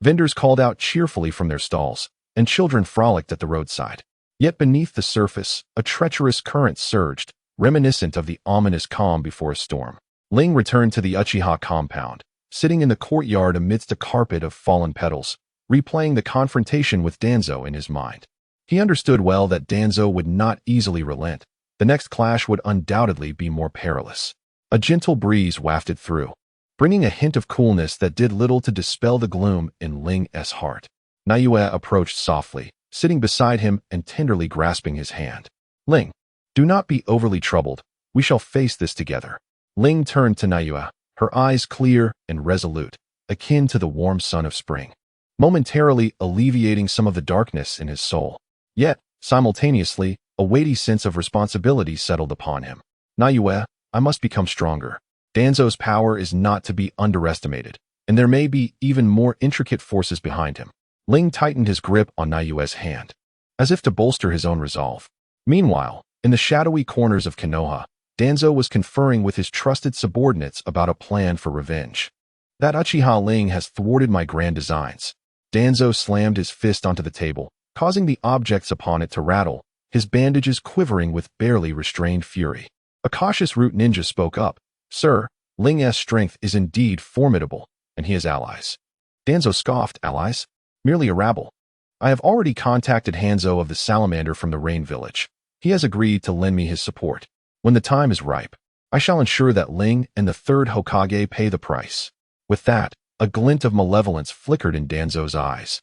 Vendors called out cheerfully from their stalls, and children frolicked at the roadside. Yet beneath the surface, a treacherous current surged, reminiscent of the ominous calm before a storm. Ling returned to the Uchiha compound, sitting in the courtyard amidst a carpet of fallen petals, replaying the confrontation with Danzo in his mind. He understood well that Danzo would not easily relent. The next clash would undoubtedly be more perilous. A gentle breeze wafted through, bringing a hint of coolness that did little to dispel the gloom in Ling's heart. Naoki approached softly, sitting beside him and tenderly grasping his hand. "Ling, do not be overly troubled. We shall face this together." Ling turned to Naoki, her eyes clear and resolute, akin to the warm sun of spring, momentarily alleviating some of the darkness in his soul. Yet, simultaneously, a weighty sense of responsibility settled upon him. "Naoki, I must become stronger. Danzo's power is not to be underestimated, and there may be even more intricate forces behind him." Ling tightened his grip on Naoki's hand, as if to bolster his own resolve. Meanwhile, in the shadowy corners of Konoha, Danzo was conferring with his trusted subordinates about a plan for revenge. "That Uchiha Ling has thwarted my grand designs." Danzo slammed his fist onto the table, causing the objects upon it to rattle, his bandages quivering with barely restrained fury. A cautious root ninja spoke up. "Sir, Ling's strength is indeed formidable, and he has allies." Danzo scoffed. "Allies? Merely a rabble. I have already contacted Hanzo of the Salamander from the Rain Village. He has agreed to lend me his support. When the time is ripe, I shall ensure that Ling and the third Hokage pay the price." With that, a glint of malevolence flickered in Danzo's eyes,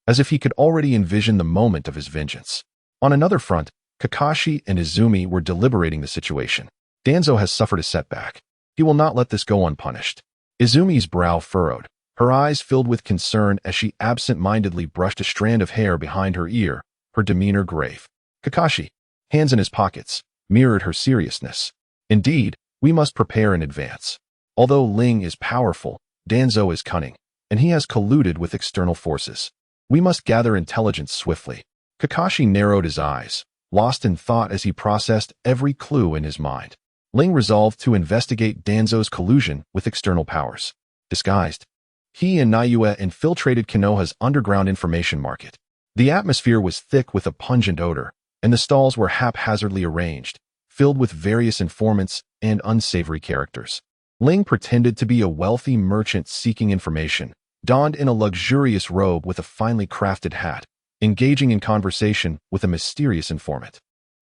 as if he could already envision the moment of his vengeance. On another front, Kakashi and Izumi were deliberating the situation. Danzo has suffered a setback. He will not let this go unpunished. Izumi's brow furrowed, her eyes filled with concern as she absent-mindedly brushed a strand of hair behind her ear, her demeanor grave. Kakashi, hands in his pockets, mirrored her seriousness. "Indeed, we must prepare in advance. Although Ling is powerful, Danzo is cunning, and he has colluded with external forces. We must gather intelligence swiftly." Kakashi narrowed his eyes, lost in thought as he processed every clue in his mind. Ling resolved to investigate Danzo's collusion with external powers. Disguised, he and Naoki infiltrated Konoha's underground information market. The atmosphere was thick with a pungent odor, and the stalls were haphazardly arranged, filled with various informants and unsavory characters. Ling pretended to be a wealthy merchant seeking information, donned in a luxurious robe with a finely crafted hat, engaging in conversation with a mysterious informant.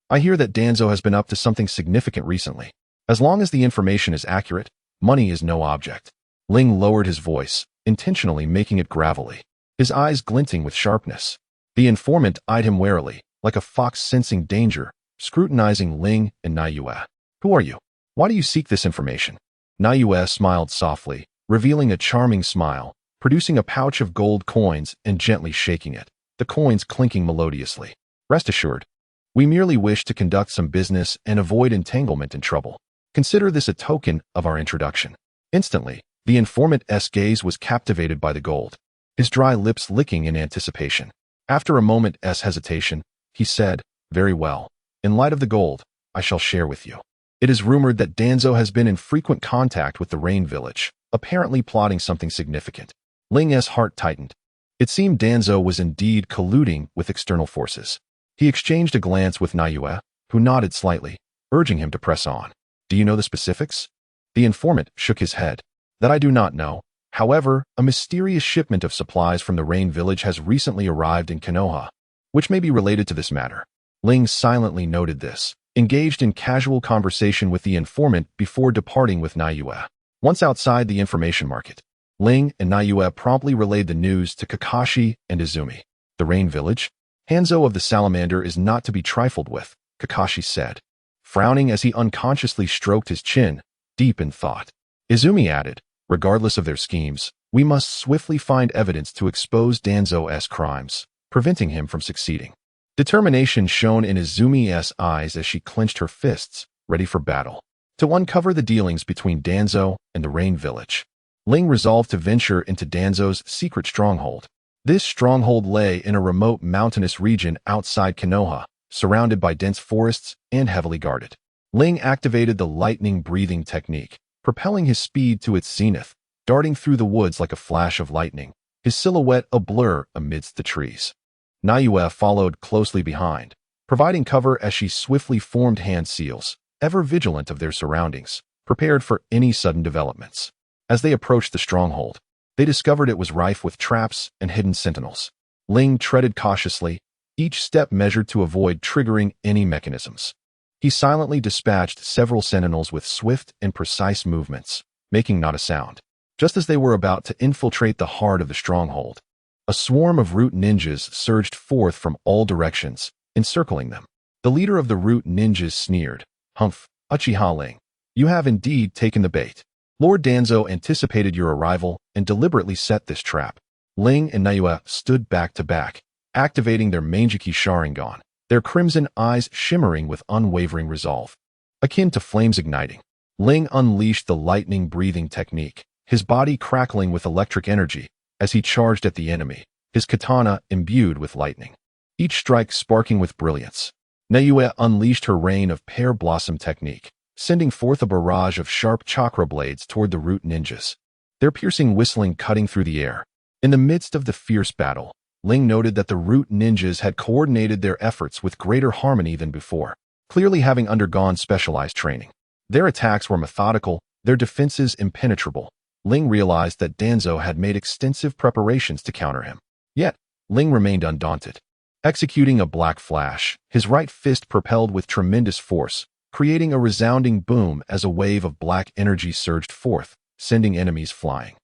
"I hear that Danzo has been up to something significant recently. As long as the information is accurate, Money is no object. Ling lowered his voice, intentionally making it gravelly, his eyes glinting with sharpness. The informant eyed him warily, like a fox sensing danger, scrutinizing Ling and Naiyue. Who are you? Why do you seek this information? Naiyue smiled softly, revealing a charming smile, producing a pouch of gold coins and gently shaking it, the coins clinking melodiously. Rest assured, we merely wish to conduct some business and avoid entanglement and trouble. Consider this a token of our introduction. Instantly, the informant's gaze was captivated by the gold, his dry lips licking in anticipation. After a moment's hesitation, he said, "Very well. In light of the gold, I shall share with you. It is rumored that Danzo has been in frequent contact with the Rain Village, apparently plotting something significant." Ling's heart tightened. It seemed Danzo was indeed colluding with external forces. He exchanged a glance with Naiyue, who nodded slightly, urging him to press on. "Do you know the specifics?" The informant shook his head. "That I do not know. However, a mysterious shipment of supplies from the Rain Village has recently arrived in Konoha, which may be related to this matter." Ling silently noted this, engaged in casual conversation with the informant before departing with Naiyue. Once outside the information market, Ling and Naiyue promptly relayed the news to Kakashi and Izumi. "The Rain Village? Hanzo of the Salamander is not to be trifled with," Kakashi said, frowning as he unconsciously stroked his chin, deep in thought. Izumi added, "Regardless of their schemes, we must swiftly find evidence to expose Danzo's crimes, preventing him from succeeding." Determination shone in Izumi's eyes as she clenched her fists, ready for battle. To uncover the dealings between Danzo and the Rain Village, Ling resolved to venture into Danzo's secret stronghold. This stronghold lay in a remote mountainous region outside Konoha, surrounded by dense forests and heavily guarded. Ling activated the lightning breathing technique, propelling his speed to its zenith, darting through the woods like a flash of lightning, his silhouette a blur amidst the trees. Naiyue followed closely behind, providing cover as she swiftly formed hand seals, ever vigilant of their surroundings, prepared for any sudden developments. As they approached the stronghold, they discovered it was rife with traps and hidden sentinels. Ling treaded cautiously, each step measured to avoid triggering any mechanisms. He silently dispatched several sentinels with swift and precise movements, making not a sound. Just as they were about to infiltrate the heart of the stronghold, a swarm of root ninjas surged forth from all directions, encircling them. The leader of the root ninjas sneered, "Humph, Uchiha Ling, you have indeed taken the bait. Lord Danzo anticipated your arrival and deliberately set this trap." Ling and Naiyue stood back to back, activating their Mangekyo Sharingan, their crimson eyes shimmering with unwavering resolve. Akin to flames igniting, Ling unleashed the lightning breathing technique, his body crackling with electric energy as he charged at the enemy, his katana imbued with lightning, each strike sparking with brilliance. Naiyue unleashed her rain of pear blossom technique, sending forth a barrage of sharp chakra blades toward the root ninjas, their piercing whistling cutting through the air. In the midst of the fierce battle, Ling noted that the root ninjas had coordinated their efforts with greater harmony than before, clearly having undergone specialized training. Their attacks were methodical, their defenses impenetrable. Ling realized that Danzo had made extensive preparations to counter him. Yet, Ling remained undaunted. Executing a black flash, his right fist propelled with tremendous force, creating a resounding boom as a wave of black energy surged forth, sending enemies flying.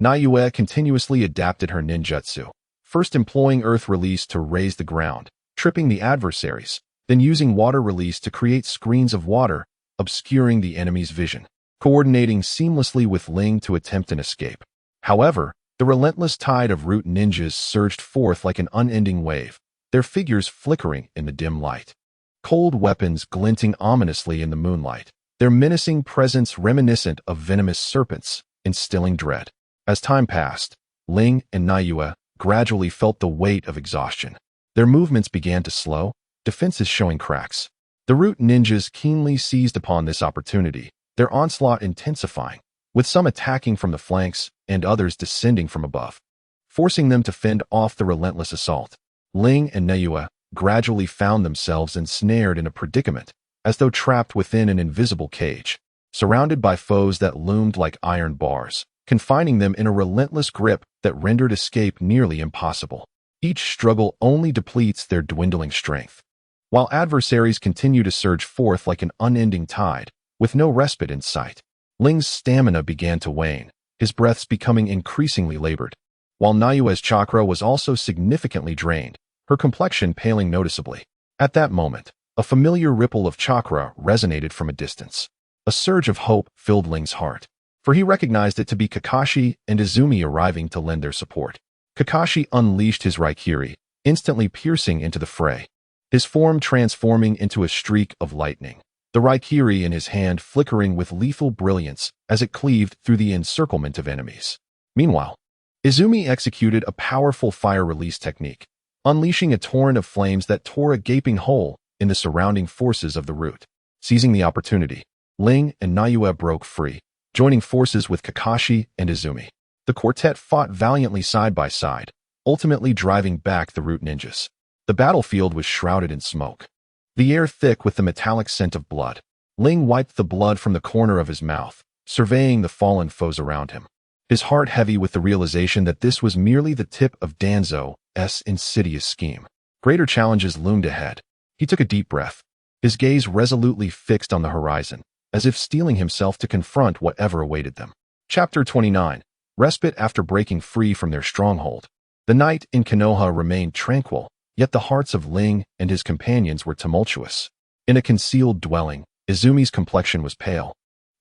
Naiyue continuously adapted her ninjutsu, first employing earth release to raise the ground, tripping the adversaries, then using water release to create screens of water, obscuring the enemy's vision, coordinating seamlessly with Ling to attempt an escape. However, the relentless tide of root ninjas surged forth like an unending wave, their figures flickering in the dim light. Cold weapons glinting ominously in the moonlight, their menacing presence reminiscent of venomous serpents, instilling dread. As time passed, Ling and Naiyue gradually felt the weight of exhaustion. Their movements began to slow, defenses showing cracks. The root ninjas keenly seized upon this opportunity, their onslaught intensifying, with some attacking from the flanks and others descending from above, forcing them to fend off the relentless assault. Ling and Naiyue gradually found themselves ensnared in a predicament, as though trapped within an invisible cage, surrounded by foes that loomed like iron bars, confining them in a relentless grip that rendered escape nearly impossible. Each struggle only depletes their dwindling strength, while adversaries continue to surge forth like an unending tide, with no respite in sight. Ling's stamina began to wane, his breaths becoming increasingly labored. While Nayue's chakra was also significantly drained, her complexion paling noticeably. At that moment, a familiar ripple of chakra resonated from a distance. A surge of hope filled Ling's heart, for he recognized it to be Kakashi and Izumi arriving to lend their support. Kakashi unleashed his Raikiri, instantly piercing into the fray, his form transforming into a streak of lightning, the Raikiri in his hand flickering with lethal brilliance as it cleaved through the encirclement of enemies. Meanwhile, Izumi executed a powerful fire release technique, unleashing a torrent of flames that tore a gaping hole in the surrounding forces of the route. Seizing the opportunity, Ling and Nayue broke free, joining forces with Kakashi and Izumi. The quartet fought valiantly side by side, ultimately driving back the root ninjas. The battlefield was shrouded in smoke, the air thick with the metallic scent of blood. Ling wiped the blood from the corner of his mouth, surveying the fallen foes around him, his heart heavy with the realization that this was merely the tip of Danzo's insidious scheme. Greater challenges loomed ahead. He took a deep breath, his gaze resolutely fixed on the horizon, as if steeling himself to confront whatever awaited them. Chapter 29. Respite after breaking free from their stronghold. The night in Konoha remained tranquil, yet the hearts of Ling and his companions were tumultuous. In a concealed dwelling, Izumi's complexion was pale,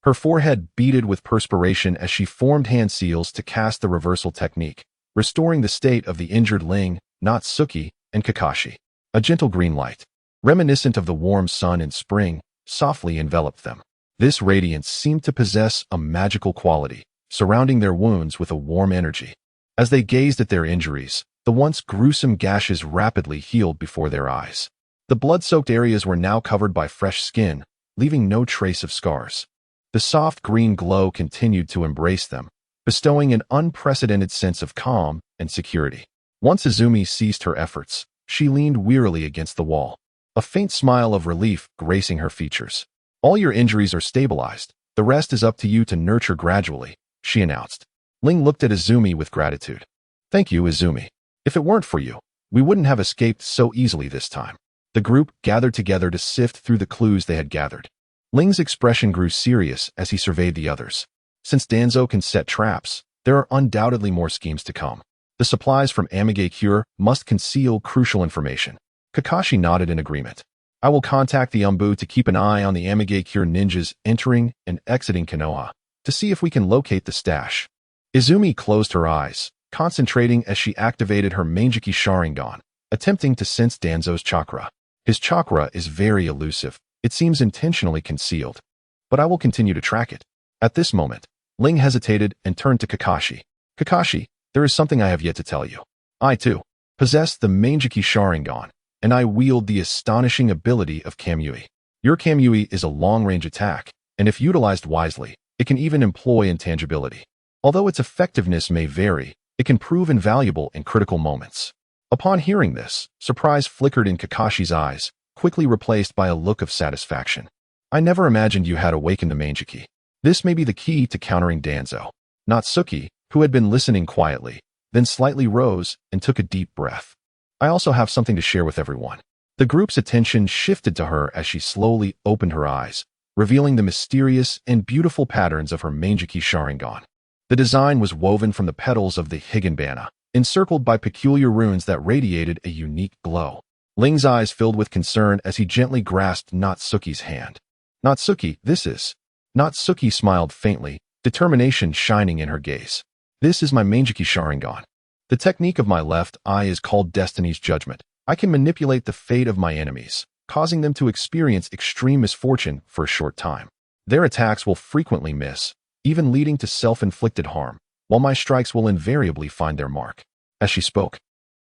her forehead beaded with perspiration as she formed hand seals to cast the reversal technique, restoring the state of the injured Ling, Natsuki, and Kakashi. A gentle green light, reminiscent of the warm sun in spring, softly enveloped them. This radiance seemed to possess a magical quality, surrounding their wounds with a warm energy. As they gazed at their injuries, the once gruesome gashes rapidly healed before their eyes. The blood-soaked areas were now covered by fresh skin, leaving no trace of scars. The soft green glow continued to embrace them, bestowing an unprecedented sense of calm and security. Once Izumi ceased her efforts, she leaned wearily against the wall, a faint smile of relief gracing her features. "All your injuries are stabilized. The rest is up to you to nurture gradually," she announced. Ling looked at Izumi with gratitude. "Thank you, Izumi. If it weren't for you, we wouldn't have escaped so easily this time." The group gathered together to sift through the clues they had gathered. Ling's expression grew serious as he surveyed the others. Since Danzo can set traps, there are undoubtedly more schemes to come. The supplies from Mangekyo must conceal crucial information. Kakashi nodded in agreement. "I will contact the Umbu to keep an eye on the Mangekyo ninjas entering and exiting Konoha, to see if we can locate the stash." Izumi closed her eyes, concentrating as she activated her Mangekyo Sharingan, attempting to sense Danzo's chakra. His chakra is very elusive. It seems intentionally concealed, but I will continue to track it. At this moment, Ling hesitated and turned to Kakashi. "Kakashi, there is something I have yet to tell you. I, too, possess the Mangekyo Sharingan, and I wield the astonishing ability of Kamui. Your Kamui is a long-range attack, and if utilized wisely, it can even employ intangibility. Although its effectiveness may vary, it can prove invaluable in critical moments." Upon hearing this, surprise flickered in Kakashi's eyes, quickly replaced by a look of satisfaction. "I never imagined you had awakened the Mangekyo. This may be the key to countering Danzo." Natsuki, who had been listening quietly, then slightly rose and took a deep breath. "I also have something to share with everyone." The group's attention shifted to her as she slowly opened her eyes, revealing the mysterious and beautiful patterns of her Mangekyo Sharingan. The design was woven from the petals of the Higanbana, encircled by peculiar runes that radiated a unique glow. Ling's eyes filled with concern as he gently grasped Natsuki's hand. "Natsuki, this is..." Natsuki smiled faintly, determination shining in her gaze. "This is my Mangekyo Sharingan. The technique of my left eye is called Destiny's Judgment. I can manipulate the fate of my enemies, causing them to experience extreme misfortune for a short time. Their attacks will frequently miss, even leading to self-inflicted harm, while my strikes will invariably find their mark." As she spoke,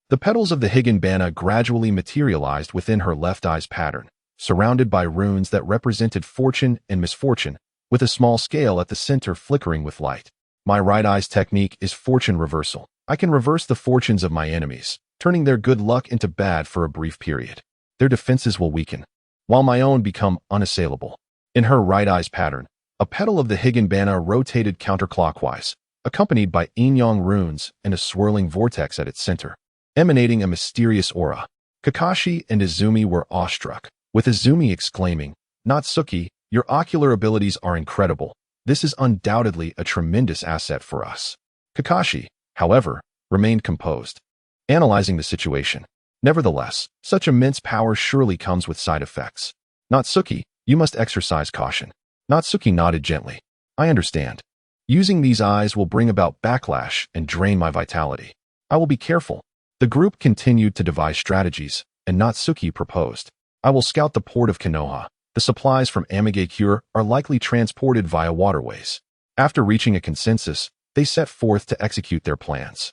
the petals of the Higanbana gradually materialized within her left eye's pattern, surrounded by runes that represented fortune and misfortune, with a small scale at the center flickering with light. "My right eye's technique is fortune reversal. I can reverse the fortunes of my enemies, turning their good luck into bad for a brief period. Their defenses will weaken, while my own become unassailable." In her right eye's pattern, a petal of the Higanbana rotated counterclockwise, accompanied by yin-yang runes and a swirling vortex at its center, emanating a mysterious aura. Kakashi and Izumi were awestruck, with Izumi exclaiming, "Natsuki, your ocular abilities are incredible. This is undoubtedly a tremendous asset for us. Kakashi, however, remained composed, analyzing the situation. Nevertheless, such immense power surely comes with side effects. Natsuki, you must exercise caution. Natsuki nodded gently. I understand. Using these eyes will bring about backlash and drain my vitality. I will be careful. The group continued to devise strategies, and Natsuki proposed. I will scout the port of Konoha. The supplies from Mangekyo are likely transported via waterways. After reaching a consensus, they set forth to execute their plans.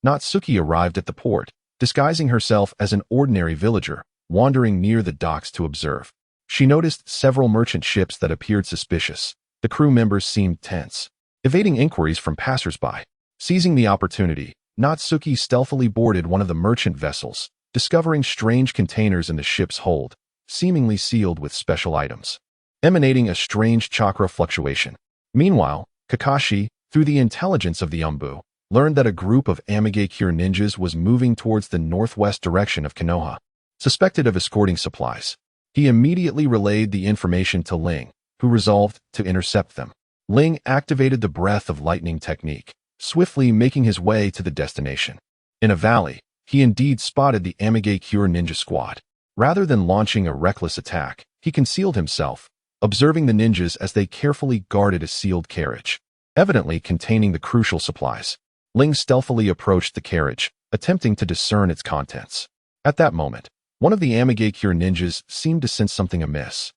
Natsuki arrived at the port, disguising herself as an ordinary villager, wandering near the docks to observe. She noticed several merchant ships that appeared suspicious. The crew members seemed tense, evading inquiries from passersby. Seizing the opportunity, Natsuki stealthily boarded one of the merchant vessels, discovering strange containers in the ship's hold, seemingly sealed with special items, emanating a strange chakra fluctuation. Meanwhile, Kakashi, through the intelligence of the Umbu, learned that a group of Mangekyo ninjas was moving towards the northwest direction of Konoha. Suspected of escorting supplies, he immediately relayed the information to Ling, who resolved to intercept them. Ling activated the breath of lightning technique, swiftly making his way to the destination. In a valley, he indeed spotted the Mangekyo ninja squad. Rather than launching a reckless attack, he concealed himself, observing the ninjas as they carefully guarded a sealed carriage, evidently containing the crucial supplies. Ling stealthily approached the carriage, attempting to discern its contents. At that moment, one of the Mangekyo ninjas seemed to sense something amiss.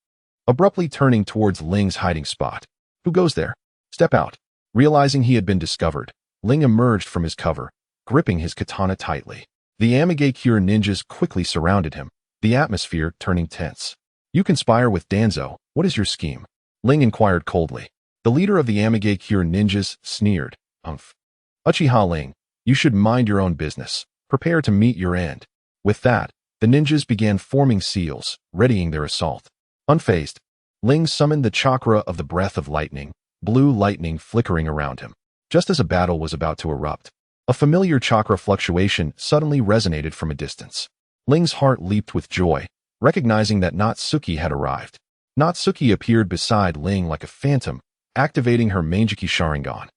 Abruptly turning towards Ling's hiding spot. Who goes there? Step out. Realizing he had been discovered, Ling emerged from his cover, gripping his katana tightly. The Mangekyo ninjas quickly surrounded him, the atmosphere turning tense. You conspire with Danzo. What is your scheme? Ling inquired coldly. The leader of the Mangekyo ninjas sneered. Uchiha Ling, you should mind your own business. Prepare to meet your end. With that, the ninjas began forming seals, readying their assault. Unfazed, Ling summoned the chakra of the breath of lightning, blue lightning flickering around him. Just as a battle was about to erupt, a familiar chakra fluctuation suddenly resonated from a distance. Ling's heart leaped with joy, recognizing that Natsuki had arrived. Natsuki appeared beside Ling like a phantom, activating her Mangekyo Sharingan,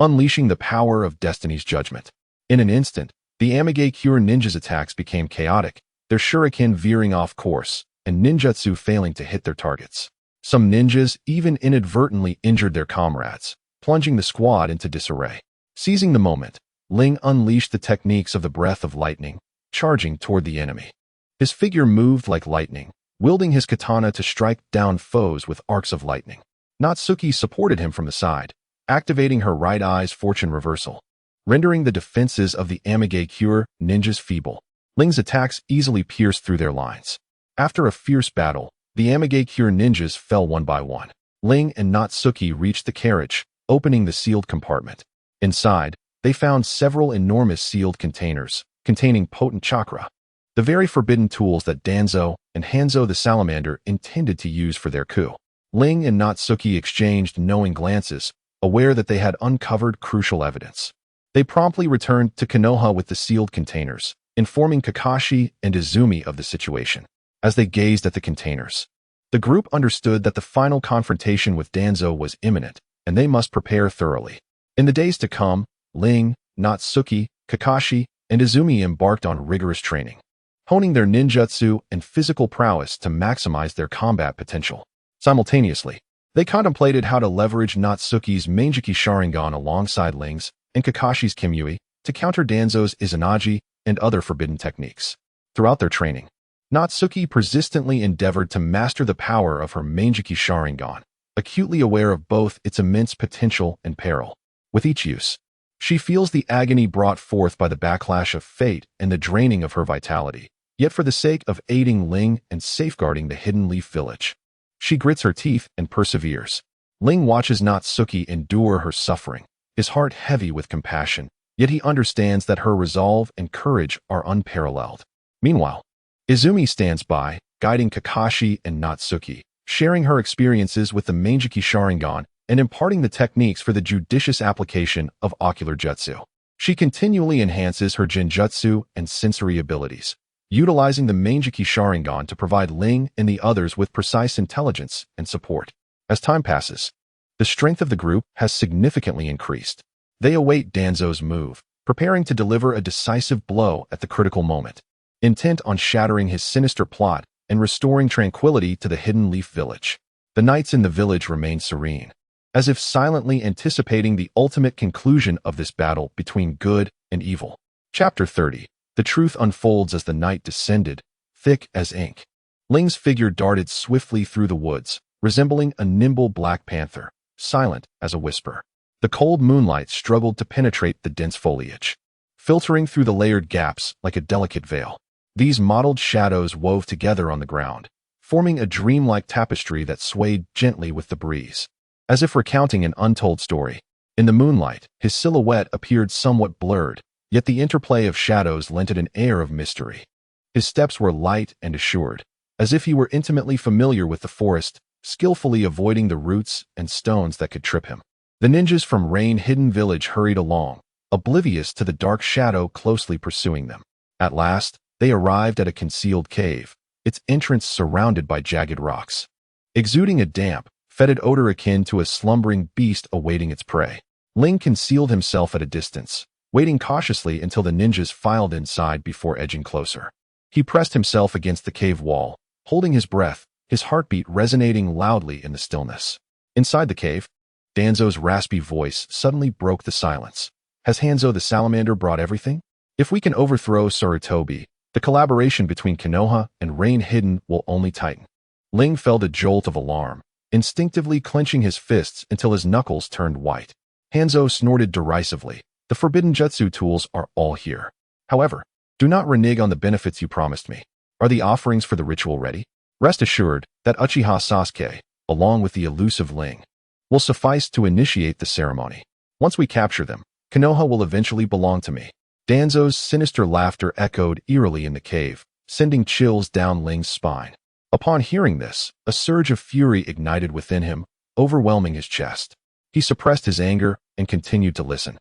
unleashing the power of destiny's judgment. In an instant, the Mangekyo ninjas' attacks became chaotic, their shuriken veering off course, and ninjutsu failing to hit their targets. Some ninjas even inadvertently injured their comrades, plunging the squad into disarray. Seizing the moment, Ling unleashed the techniques of the breath of lightning, charging toward the enemy. His figure moved like lightning, wielding his katana to strike down foes with arcs of lightning. Natsuki supported him from the side, activating her right eye's fortune reversal, rendering the defenses of the Mangekyo ninjas feeble. Ling's attacks easily pierced through their lines. After a fierce battle, the Mangekyo ninjas fell one by one. Ling and Natsuki reached the carriage, opening the sealed compartment. Inside, they found several enormous sealed containers, containing potent chakra, the very forbidden tools that Danzo and Hanzo the Salamander intended to use for their coup. Ling and Natsuki exchanged knowing glances, aware that they had uncovered crucial evidence. They promptly returned to Konoha with the sealed containers, informing Kakashi and Izumi of the situation. As they gazed at the containers, the group understood that the final confrontation with Danzo was imminent, and they must prepare thoroughly. In the days to come, Ling, Natsuki, Kakashi, and Izumi embarked on rigorous training, honing their ninjutsu and physical prowess to maximize their combat potential. Simultaneously, they contemplated how to leverage Natsuki's Mangekyo Sharingan alongside Ling's and Kakashi's Kamui to counter Danzo's Izanagi and other forbidden techniques. Throughout their training, Natsuki persistently endeavored to master the power of her Mangekyo Sharingan, acutely aware of both its immense potential and peril. With each use, she feels the agony brought forth by the backlash of fate and the draining of her vitality, yet for the sake of aiding Ling and safeguarding the Hidden Leaf Village, she grits her teeth and perseveres. Ling watches Natsuki endure her suffering, his heart heavy with compassion, yet he understands that her resolve and courage are unparalleled. Meanwhile, Izumi stands by, guiding Kakashi and Natsuki, sharing her experiences with the Mangekyo Sharingan and imparting the techniques for the judicious application of ocular jutsu. She continually enhances her genjutsu and sensory abilities, utilizing the Mangekyo Sharingan to provide Ling and the others with precise intelligence and support. As time passes, The strength of the group has significantly increased. They await Danzo's move, preparing to deliver a decisive blow at the critical moment, intent on shattering his sinister plot and restoring tranquility to the Hidden Leaf Village. The knights in the village remain serene, as if silently anticipating the ultimate conclusion of this battle between good and evil. Chapter 30. The truth unfolds as the night descended, thick as ink. Ling's figure darted swiftly through the woods, resembling a nimble black panther, silent as a whisper. The cold moonlight struggled to penetrate the dense foliage, filtering through the layered gaps like a delicate veil. These mottled shadows wove together on the ground, forming a dreamlike tapestry that swayed gently with the breeze, as if recounting an untold story. In the moonlight, his silhouette appeared somewhat blurred, yet the interplay of shadows lent it an air of mystery. His steps were light and assured, as if he were intimately familiar with the forest, skillfully avoiding the roots and stones that could trip him. The ninjas from Rain-Hidden Village hurried along, oblivious to the dark shadow closely pursuing them. At last, they arrived at a concealed cave, its entrance surrounded by jagged rocks, exuding a damp, fetid odor akin to a slumbering beast awaiting its prey. Ling concealed himself at a distance, waiting cautiously until the ninjas filed inside before edging closer. He pressed himself against the cave wall, holding his breath, his heartbeat resonating loudly in the stillness. Inside the cave, Danzo's raspy voice suddenly broke the silence. Has Hanzo the Salamander brought everything? If we can overthrow Sarutobi, the collaboration between Konoha and Rain-Hidden will only tighten. Ling felt a jolt of alarm, instinctively clenching his fists until his knuckles turned white. Hanzo snorted derisively. The forbidden jutsu tools are all here. However, do not renege on the benefits you promised me. Are the offerings for the ritual ready? Rest assured that Uchiha Sasuke, along with the elusive Ling, will suffice to initiate the ceremony. Once we capture them, Konoha will eventually belong to me. Danzo's sinister laughter echoed eerily in the cave, sending chills down Ling's spine. Upon hearing this, a surge of fury ignited within him, overwhelming his chest. He suppressed his anger and continued to listen,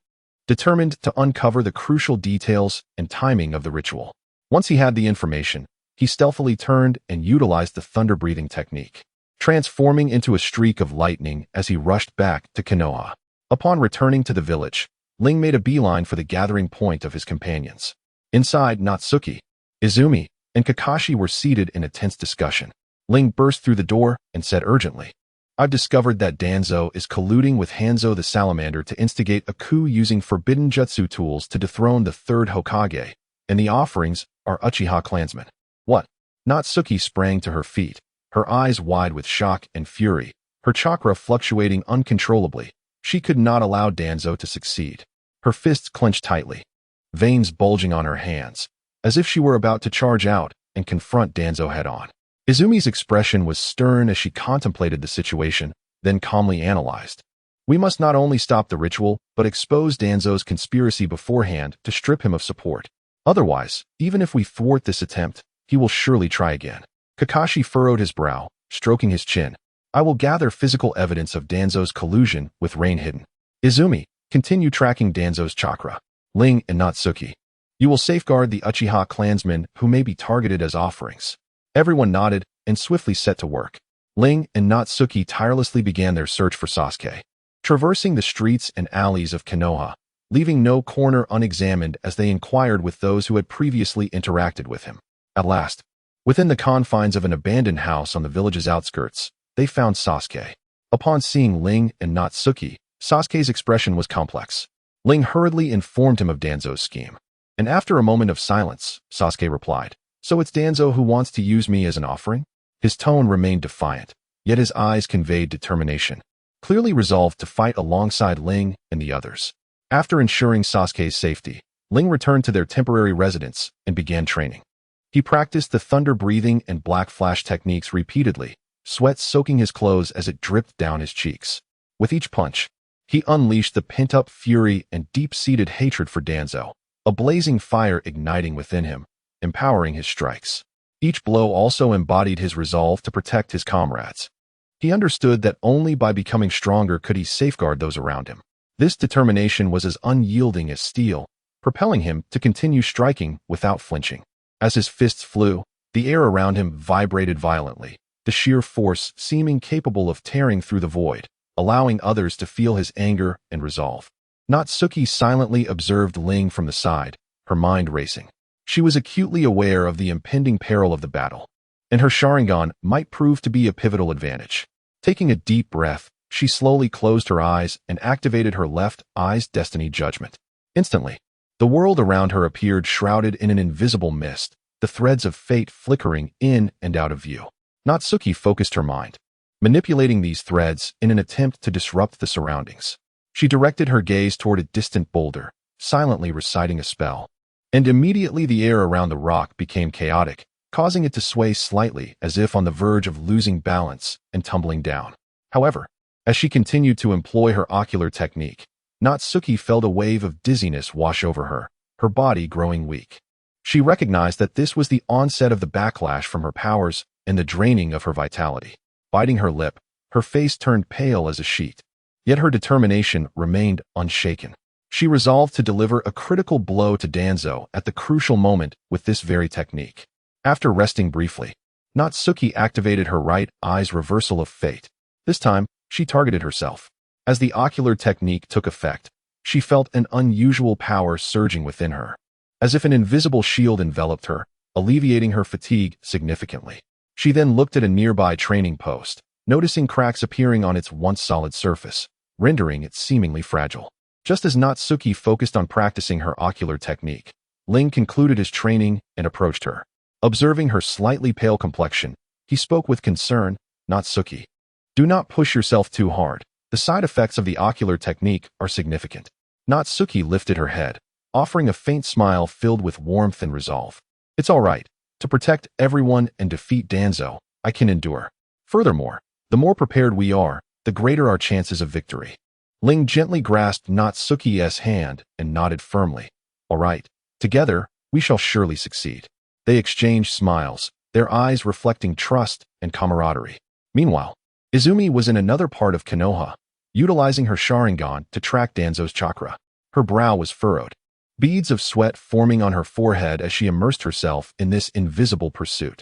determined to uncover the crucial details and timing of the ritual. Once he had the information, he stealthily turned and utilized the thunder-breathing technique, transforming into a streak of lightning as he rushed back to Konoha. Upon returning to the village, Ling made a beeline for the gathering point of his companions. Inside, Natsuki, Izumi, and Kakashi were seated in a tense discussion. Ling burst through the door and said urgently, I've discovered that Danzo is colluding with Hanzo the Salamander to instigate a coup using forbidden jutsu tools to dethrone the third Hokage, and the offerings are Uchiha clansmen. What? Natsuki sprang to her feet, her eyes wide with shock and fury, her chakra fluctuating uncontrollably. She could not allow Danzo to succeed. Her fists clenched tightly, veins bulging on her hands, as if she were about to charge out and confront Danzo head-on. Izumi's expression was stern as she contemplated the situation, then calmly analyzed. We must not only stop the ritual, but expose Danzo's conspiracy beforehand to strip him of support. Otherwise, even if we thwart this attempt, he will surely try again. Kakashi furrowed his brow, stroking his chin. I will gather physical evidence of Danzo's collusion with Rain-Hidden. Izumi, continue tracking Danzo's chakra. Ling and Natsuki, you will safeguard the Uchiha clansmen who may be targeted as offerings. Everyone nodded and swiftly set to work. Ling and Natsuki tirelessly began their search for Sasuke, traversing the streets and alleys of Konoha, leaving no corner unexamined as they inquired with those who had previously interacted with him. At last, within the confines of an abandoned house on the village's outskirts, they found Sasuke. Upon seeing Ling and Natsuki, Sasuke's expression was complex. Ling hurriedly informed him of Danzo's scheme. And after a moment of silence, Sasuke replied, So it's Danzo who wants to use me as an offering? His tone remained defiant, yet his eyes conveyed determination, clearly resolved to fight alongside Ling and the others. After ensuring Sasuke's safety, Ling returned to their temporary residence and began training. He practiced the thunder-breathing and black flash techniques repeatedly, sweat soaking his clothes as it dripped down his cheeks. With each punch, he unleashed the pent-up fury and deep-seated hatred for Danzo, a blazing fire igniting within him, empowering his strikes. Each blow also embodied his resolve to protect his comrades. He understood that only by becoming stronger could he safeguard those around him. This determination was as unyielding as steel, propelling him to continue striking without flinching. As his fists flew, the air around him vibrated violently, the sheer force seeming capable of tearing through the void. allowing others to feel his anger and resolve. Natsuki silently observed Ling from the side, her mind racing. She was acutely aware of the impending peril of the battle, and her Sharingan might prove to be a pivotal advantage. Taking a deep breath, she slowly closed her eyes and activated her left eye's destiny judgment. Instantly, the world around her appeared shrouded in an invisible mist, the threads of fate flickering in and out of view. Natsuki focused her mind, manipulating these threads in an attempt to disrupt the surroundings. She directed her gaze toward a distant boulder, silently reciting a spell. And immediately the air around the rock became chaotic, causing it to sway slightly as if on the verge of losing balance and tumbling down. However, as she continued to employ her ocular technique, Natsuki felt a wave of dizziness wash over her, her body growing weak. She recognized that this was the onset of the backlash from her powers and the draining of her vitality. Biting her lip, her face turned pale as a sheet. Yet her determination remained unshaken. She resolved to deliver a critical blow to Danzo at the crucial moment with this very technique. After resting briefly, Natsuki activated her right eye's reversal of fate. This time, she targeted herself. As the ocular technique took effect, she felt an unusual power surging within her, as if an invisible shield enveloped her, alleviating her fatigue significantly. She then looked at a nearby training post, noticing cracks appearing on its once solid surface, rendering it seemingly fragile. Just as Natsuki focused on practicing her ocular technique, Ling concluded his training and approached her. Observing her slightly pale complexion, he spoke with concern, "Natsuki, do not push yourself too hard. The side effects of the ocular technique are significant." Natsuki lifted her head, offering a faint smile filled with warmth and resolve. "It's all right. To protect everyone and defeat Danzo, I can endure. Furthermore, the more prepared we are, the greater our chances of victory." Ling gently grasped Natsuki's hand and nodded firmly. "All right. Together, we shall surely succeed." They exchanged smiles, their eyes reflecting trust and camaraderie. Meanwhile, Izumi was in another part of Konoha, utilizing her Sharingan to track Danzo's chakra. Her brow was furrowed, beads of sweat forming on her forehead as she immersed herself in this invisible pursuit.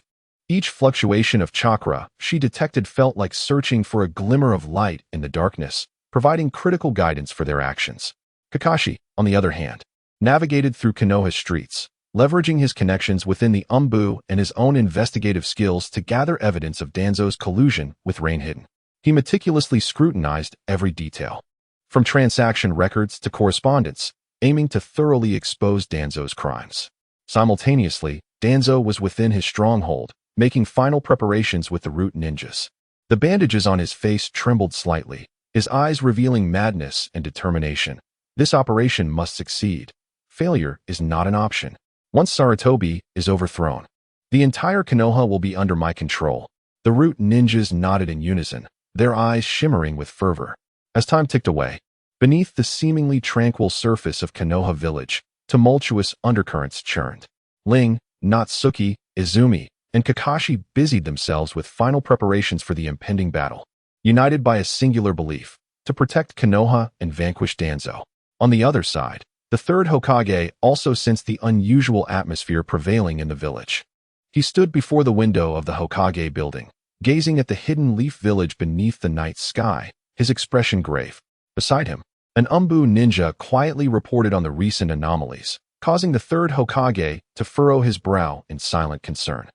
Each fluctuation of chakra she detected felt like searching for a glimmer of light in the darkness, providing critical guidance for their actions. Kakashi, on the other hand, navigated through Konoha's streets, leveraging his connections within the Umbu and his own investigative skills to gather evidence of Danzo's collusion with Rain Hidden. He meticulously scrutinized every detail, from transaction records to correspondence, aiming to thoroughly expose Danzo's crimes. Simultaneously, Danzo was within his stronghold, making final preparations with the root ninjas. The bandages on his face trembled slightly, his eyes revealing madness and determination. This operation must succeed. Failure is not an option. Once Sarutobi is overthrown, the entire Konoha will be under my control. The root ninjas nodded in unison, their eyes shimmering with fervor. As time ticked away, beneath the seemingly tranquil surface of Konoha village, tumultuous undercurrents churned. Ling, Natsuki, Izumi, and Kakashi busied themselves with final preparations for the impending battle, united by a singular belief: to protect Konoha and vanquish Danzo. On the other side, the third Hokage also sensed the unusual atmosphere prevailing in the village. He stood before the window of the Hokage building, gazing at the hidden leaf village beneath the night sky, his expression grave. Beside him, an Umbu ninja quietly reported on the recent anomalies, causing the third Hokage to furrow his brow in silent concern.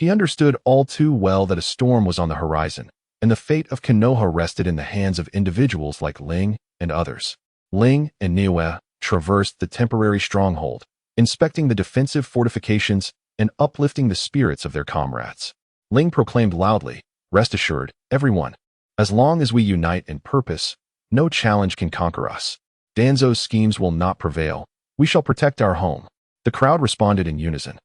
He understood all too well that a storm was on the horizon, and the fate of Konoha rested in the hands of individuals like Ling and others. Ling and Niue traversed the temporary stronghold, inspecting the defensive fortifications and uplifting the spirits of their comrades. Ling proclaimed loudly, "Rest assured, everyone, as long as we unite in purpose, no challenge can conquer us. Danzo's schemes will not prevail. We shall protect our home." The crowd responded in unison,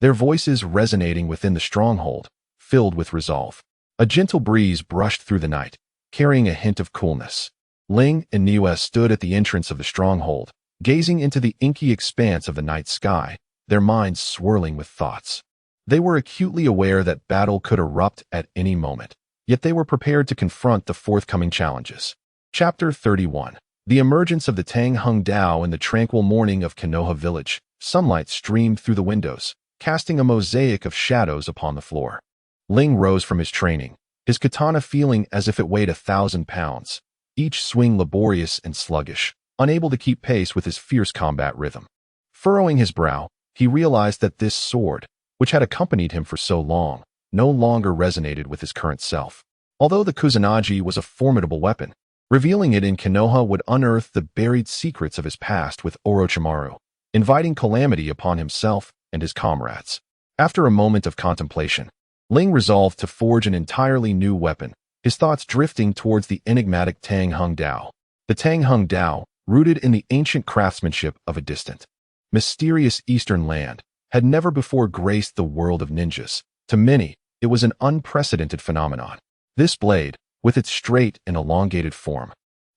their voices resonating within the stronghold, filled with resolve. A gentle breeze brushed through the night, carrying a hint of coolness. Ling and Niue stood at the entrance of the stronghold, gazing into the inky expanse of the night sky, their minds swirling with thoughts. They were acutely aware that battle could erupt at any moment, yet they were prepared to confront the forthcoming challenges. Chapter 31. The emergence of the Tang Hung Dao in the tranquil morning of Konoha village. Sunlight streamed through the windows, casting a mosaic of shadows upon the floor. Ling rose from his training, his katana feeling as if it weighed 1,000 pounds, each swing laborious and sluggish, unable to keep pace with his fierce combat rhythm. Furrowing his brow, he realized that this sword, which had accompanied him for so long, no longer resonated with his current self. Although the Kusanagi was a formidable weapon, revealing it in Konoha would unearth the buried secrets of his past with Orochimaru, inviting calamity upon himself and his comrades. After a moment of contemplation, Ling resolved to forge an entirely new weapon, his thoughts drifting towards the enigmatic Tang Hung Dao. The Tang Hung Dao, rooted in the ancient craftsmanship of a distant, mysterious eastern land, had never before graced the world of ninjas. To many, it was an unprecedented phenomenon. This blade, with its straight and elongated form,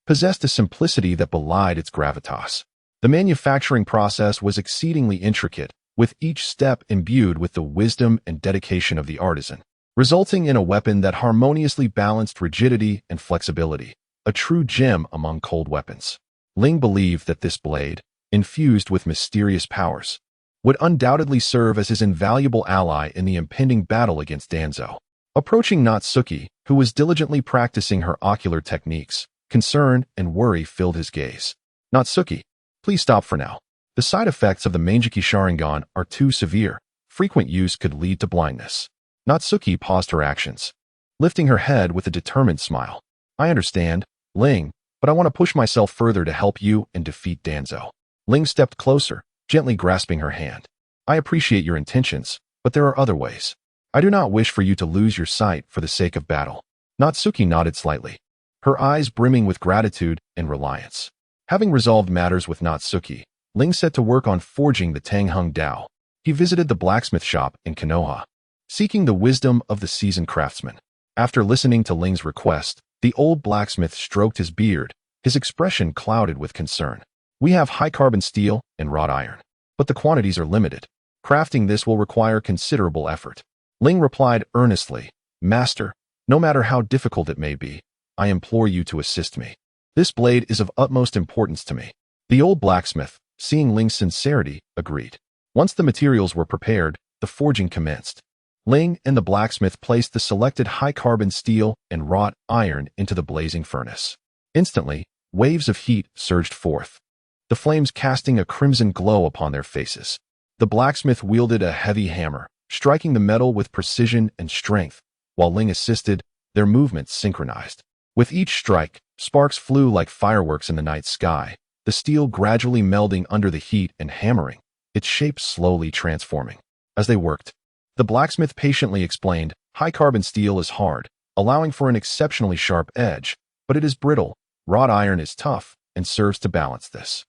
possessed a simplicity that belied its gravitas. The manufacturing process was exceedingly intricate, with each step imbued with the wisdom and dedication of the artisan, resulting in a weapon that harmoniously balanced rigidity and flexibility, a true gem among cold weapons. Ling believed that this blade, infused with mysterious powers, would undoubtedly serve as his invaluable ally in the impending battle against Danzo. Approaching Natsuki, who was diligently practicing her ocular techniques, concern and worry filled his gaze. "Natsuki, please stop for now. The side effects of the Mangekyo Sharingan are too severe. Frequent use could lead to blindness." Natsuki paused her actions, lifting her head with a determined smile. "I understand, Ling, but I want to push myself further to help you and defeat Danzo." Ling stepped closer, gently grasping her hand. "I appreciate your intentions, but there are other ways. I do not wish for you to lose your sight for the sake of battle." Natsuki nodded slightly, her eyes brimming with gratitude and reliance. Having resolved matters with Natsuki, Ling set to work on forging the Tang Hung Dao. He visited the blacksmith shop in Konoha, seeking the wisdom of the seasoned craftsman. After listening to Ling's request, the old blacksmith stroked his beard, his expression clouded with concern. "We have high-carbon steel and wrought iron, but the quantities are limited. Crafting this will require considerable effort." Ling replied earnestly, "Master, no matter how difficult it may be, I implore you to assist me. This blade is of utmost importance to me." The old blacksmith, seeing Ling's sincerity, agreed. Once the materials were prepared, the forging commenced. Ling and the blacksmith placed the selected high-carbon steel and wrought iron into the blazing furnace. Instantly, waves of heat surged forth, the flames casting a crimson glow upon their faces. The blacksmith wielded a heavy hammer, striking the metal with precision and strength, while Ling assisted, their movements synchronized. With each strike, sparks flew like fireworks in the night sky, the steel gradually melding under the heat and hammering, its shape slowly transforming. As they worked, the blacksmith patiently explained, "High-carbon steel is hard, allowing for an exceptionally sharp edge, but it is brittle. Wrought iron is tough and serves to balance this."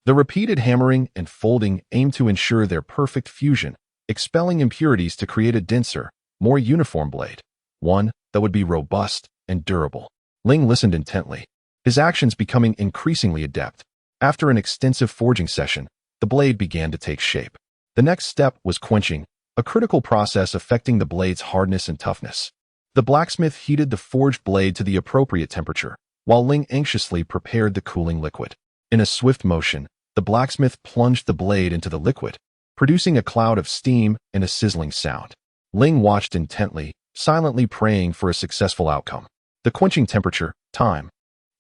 The repeated hammering and folding aimed to ensure their perfect fusion, expelling impurities to create a denser, more uniform blade, one that would be robust and durable. Ling listened intently, his actions becoming increasingly adept. After an extensive forging session, the blade began to take shape. The next step was quenching, a critical process affecting the blade's hardness and toughness. The blacksmith heated the forged blade to the appropriate temperature, while Ling anxiously prepared the cooling liquid. In a swift motion, the blacksmith plunged the blade into the liquid, producing a cloud of steam and a sizzling sound. Ling watched intently, silently praying for a successful outcome. The quenching temperature, time,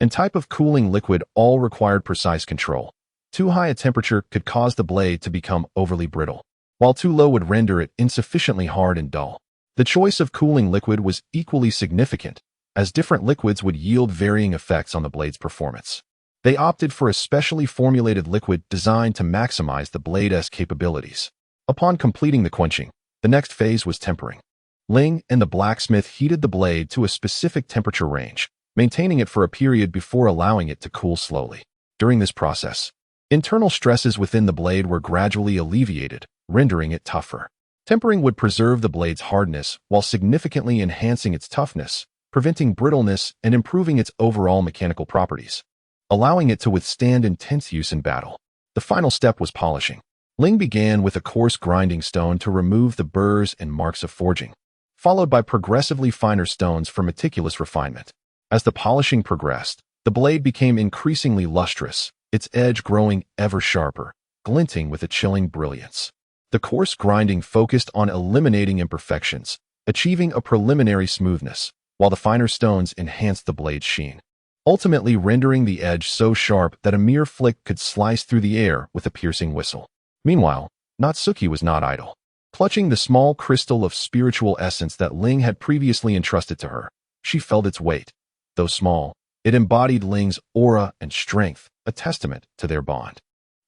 and type of cooling liquid all required precise control. Too high a temperature could cause the blade to become overly brittle, while too low would render it insufficiently hard and dull. The choice of cooling liquid was equally significant, as different liquids would yield varying effects on the blade's performance. They opted for a specially formulated liquid designed to maximize the blade's capabilities. Upon completing the quenching, the next phase was tempering. Ling and the blacksmith heated the blade to a specific temperature range, maintaining it for a period before allowing it to cool slowly. During this process, internal stresses within the blade were gradually alleviated, rendering it tougher. Tempering would preserve the blade's hardness while significantly enhancing its toughness, preventing brittleness and improving its overall mechanical properties, allowing it to withstand intense use in battle. The final step was polishing. Ling began with a coarse grinding stone to remove the burrs and marks of forging, followed by progressively finer stones for meticulous refinement. As the polishing progressed, the blade became increasingly lustrous, its edge growing ever sharper, glinting with a chilling brilliance. The coarse grinding focused on eliminating imperfections, achieving a preliminary smoothness, while the finer stones enhanced the blade's sheen. ultimately rendering the edge so sharp that a mere flick could slice through the air with a piercing whistle. Meanwhile, Natsuki was not idle. Clutching the small crystal of spiritual essence that Ling had previously entrusted to her, she felt its weight. Though small, it embodied Ling's aura and strength, a testament to their bond.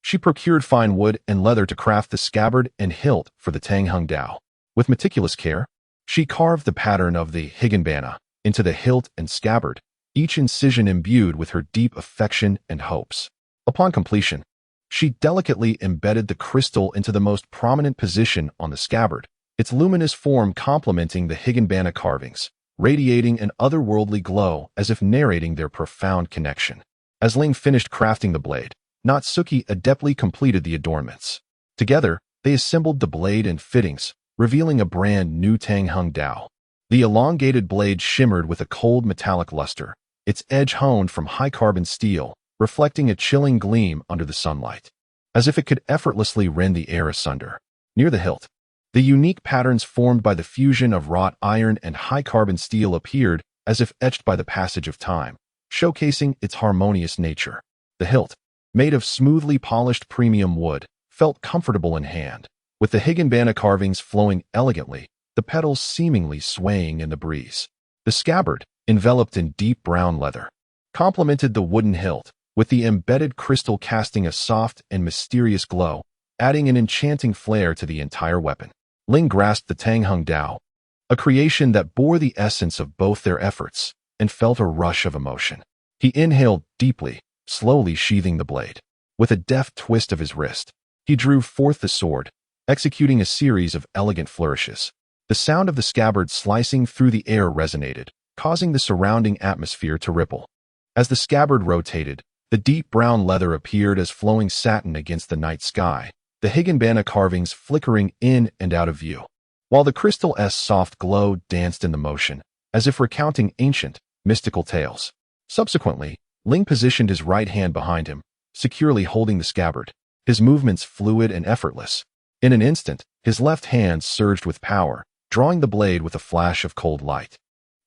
She procured fine wood and leather to craft the scabbard and hilt for the Tanghung Dao. With meticulous care, she carved the pattern of the higanbana into the hilt and scabbard, each incision imbued with her deep affection and hopes. Upon completion, she delicately embedded the crystal into the most prominent position on the scabbard, its luminous form complementing the higanbana carvings, radiating an otherworldly glow as if narrating their profound connection. As Ling finished crafting the blade, Natsuki adeptly completed the adornments. Together, they assembled the blade and fittings, revealing a brand new Tanghung Dao. The elongated blade shimmered with a cold metallic luster, its edge honed from high-carbon steel, reflecting a chilling gleam under the sunlight, as if it could effortlessly rend the air asunder. Near the hilt, the unique patterns formed by the fusion of wrought iron and high-carbon steel appeared as if etched by the passage of time, showcasing its harmonious nature. The hilt, made of smoothly polished premium wood, felt comfortable in hand, with the higanbana carvings flowing elegantly, the petals seemingly swaying in the breeze. The scabbard, enveloped in deep brown leather, complemented the wooden hilt, with the embedded crystal casting a soft and mysterious glow, adding an enchanting flair to the entire weapon. Ling grasped the Tanghung Dao, a creation that bore the essence of both their efforts, and felt a rush of emotion. He inhaled deeply, slowly sheathing the blade. With a deft twist of his wrist, he drew forth the sword, executing a series of elegant flourishes. The sound of the scabbard slicing through the air resonated, causing the surrounding atmosphere to ripple. As the scabbard rotated, the deep brown leather appeared as flowing satin against the night sky, the higanbana carvings flickering in and out of view, while the crystal's soft glow danced in the motion, as if recounting ancient, mystical tales. Subsequently, Ling positioned his right hand behind him, securely holding the scabbard, his movements fluid and effortless. In an instant, his left hand surged with power, drawing the blade with a flash of cold light,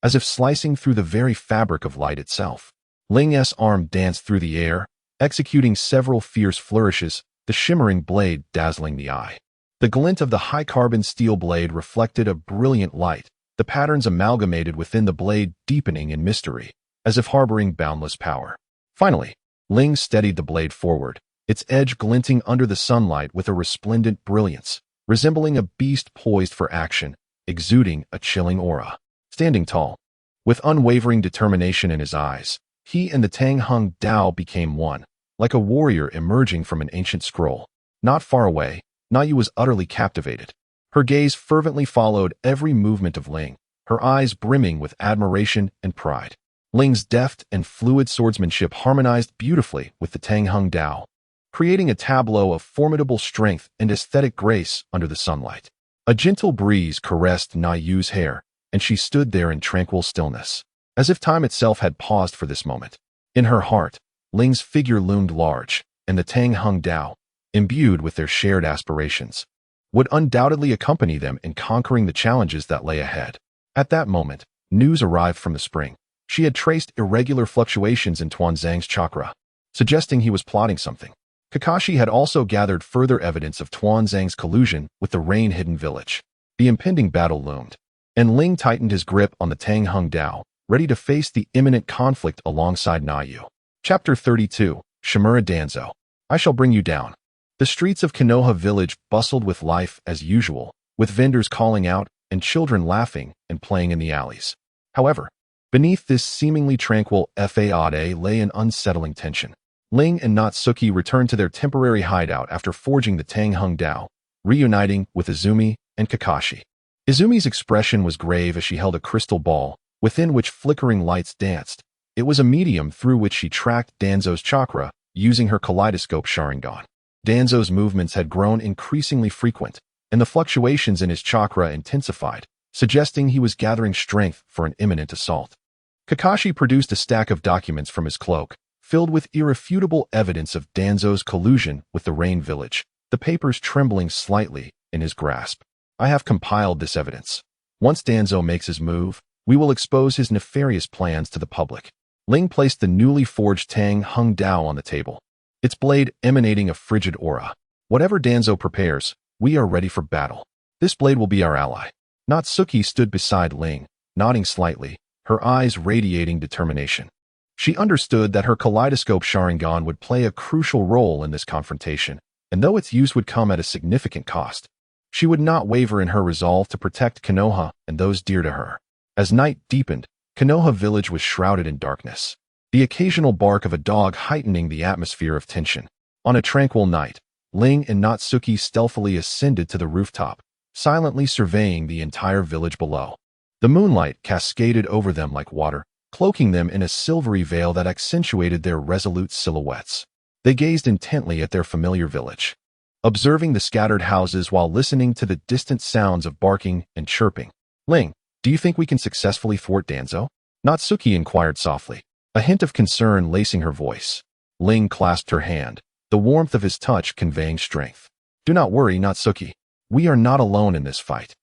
as if slicing through the very fabric of light itself. Ling's arm danced through the air, executing several fierce flourishes, the shimmering blade dazzling the eye. The glint of the high-carbon steel blade reflected a brilliant light, the patterns amalgamated within the blade deepening in mystery, as if harboring boundless power. Finally, Ling steadied the blade forward, its edge glinting under the sunlight with a resplendent brilliance, resembling a beast poised for action, exuding a chilling aura. Standing tall, with unwavering determination in his eyes, he and the Tanghung Dao became one, like a warrior emerging from an ancient scroll. Not far away, Nayu was utterly captivated. Her gaze fervently followed every movement of Ling, her eyes brimming with admiration and pride. Ling's deft and fluid swordsmanship harmonized beautifully with the Tanghung Dao, creating a tableau of formidable strength and aesthetic grace under the sunlight. A gentle breeze caressed Nayu's hair, and she stood there in tranquil stillness, as if time itself had paused for this moment. In her heart, Ling's figure loomed large, and the Tanghung Dao, imbued with their shared aspirations, would undoubtedly accompany them in conquering the challenges that lay ahead. At that moment, news arrived from the spring. She had traced irregular fluctuations in Tuanzang's chakra, suggesting he was plotting something. Kakashi had also gathered further evidence of Tuanzang's collusion with the rain-hidden village. The impending battle loomed, and Ling tightened his grip on the Tanghung Dao, ready to face the imminent conflict alongside Nayu. Chapter 32, Shimura Danzo. I shall bring you down. The streets of Konoha village bustled with life as usual, with vendors calling out and children laughing and playing in the alleys. However, beneath this seemingly tranquil facade lay an unsettling tension. Ling and Natsuki returned to their temporary hideout after forging the Tanghung Dao, reuniting with Izumi and Kakashi. Izumi's expression was grave as she held a crystal ball, within which flickering lights danced. It was a medium through which she tracked Danzo's chakra, using her kaleidoscope Sharingan. Danzo's movements had grown increasingly frequent, and the fluctuations in his chakra intensified, suggesting he was gathering strength for an imminent assault. Kakashi produced a stack of documents from his cloak, filled with irrefutable evidence of Danzo's collusion with the Rain Village, the papers trembling slightly in his grasp. I have compiled this evidence. Once Danzo makes his move, we will expose his nefarious plans to the public. Ling placed the newly forged Tang Hung Dao on the table, its blade emanating a frigid aura. Whatever Danzo prepares, we are ready for battle. This blade will be our ally. Natsuki stood beside Ling, nodding slightly, her eyes radiating determination. She understood that her kaleidoscope Sharingan would play a crucial role in this confrontation, and though its use would come at a significant cost, she would not waver in her resolve to protect Konoha and those dear to her. As night deepened, Konoha village was shrouded in darkness, the occasional bark of a dog heightening the atmosphere of tension. On a tranquil night, Ling and Natsuki stealthily ascended to the rooftop, silently surveying the entire village below. The moonlight cascaded over them like water, cloaking them in a silvery veil that accentuated their resolute silhouettes. They gazed intently at their familiar village, observing the scattered houses while listening to the distant sounds of barking and chirping. Ling, do you think we can successfully thwart Danzo? Natsuki inquired softly, a hint of concern lacing her voice. Ling clasped her hand, the warmth of his touch conveying strength. Do not worry, Natsuki. We are not alone in this fight.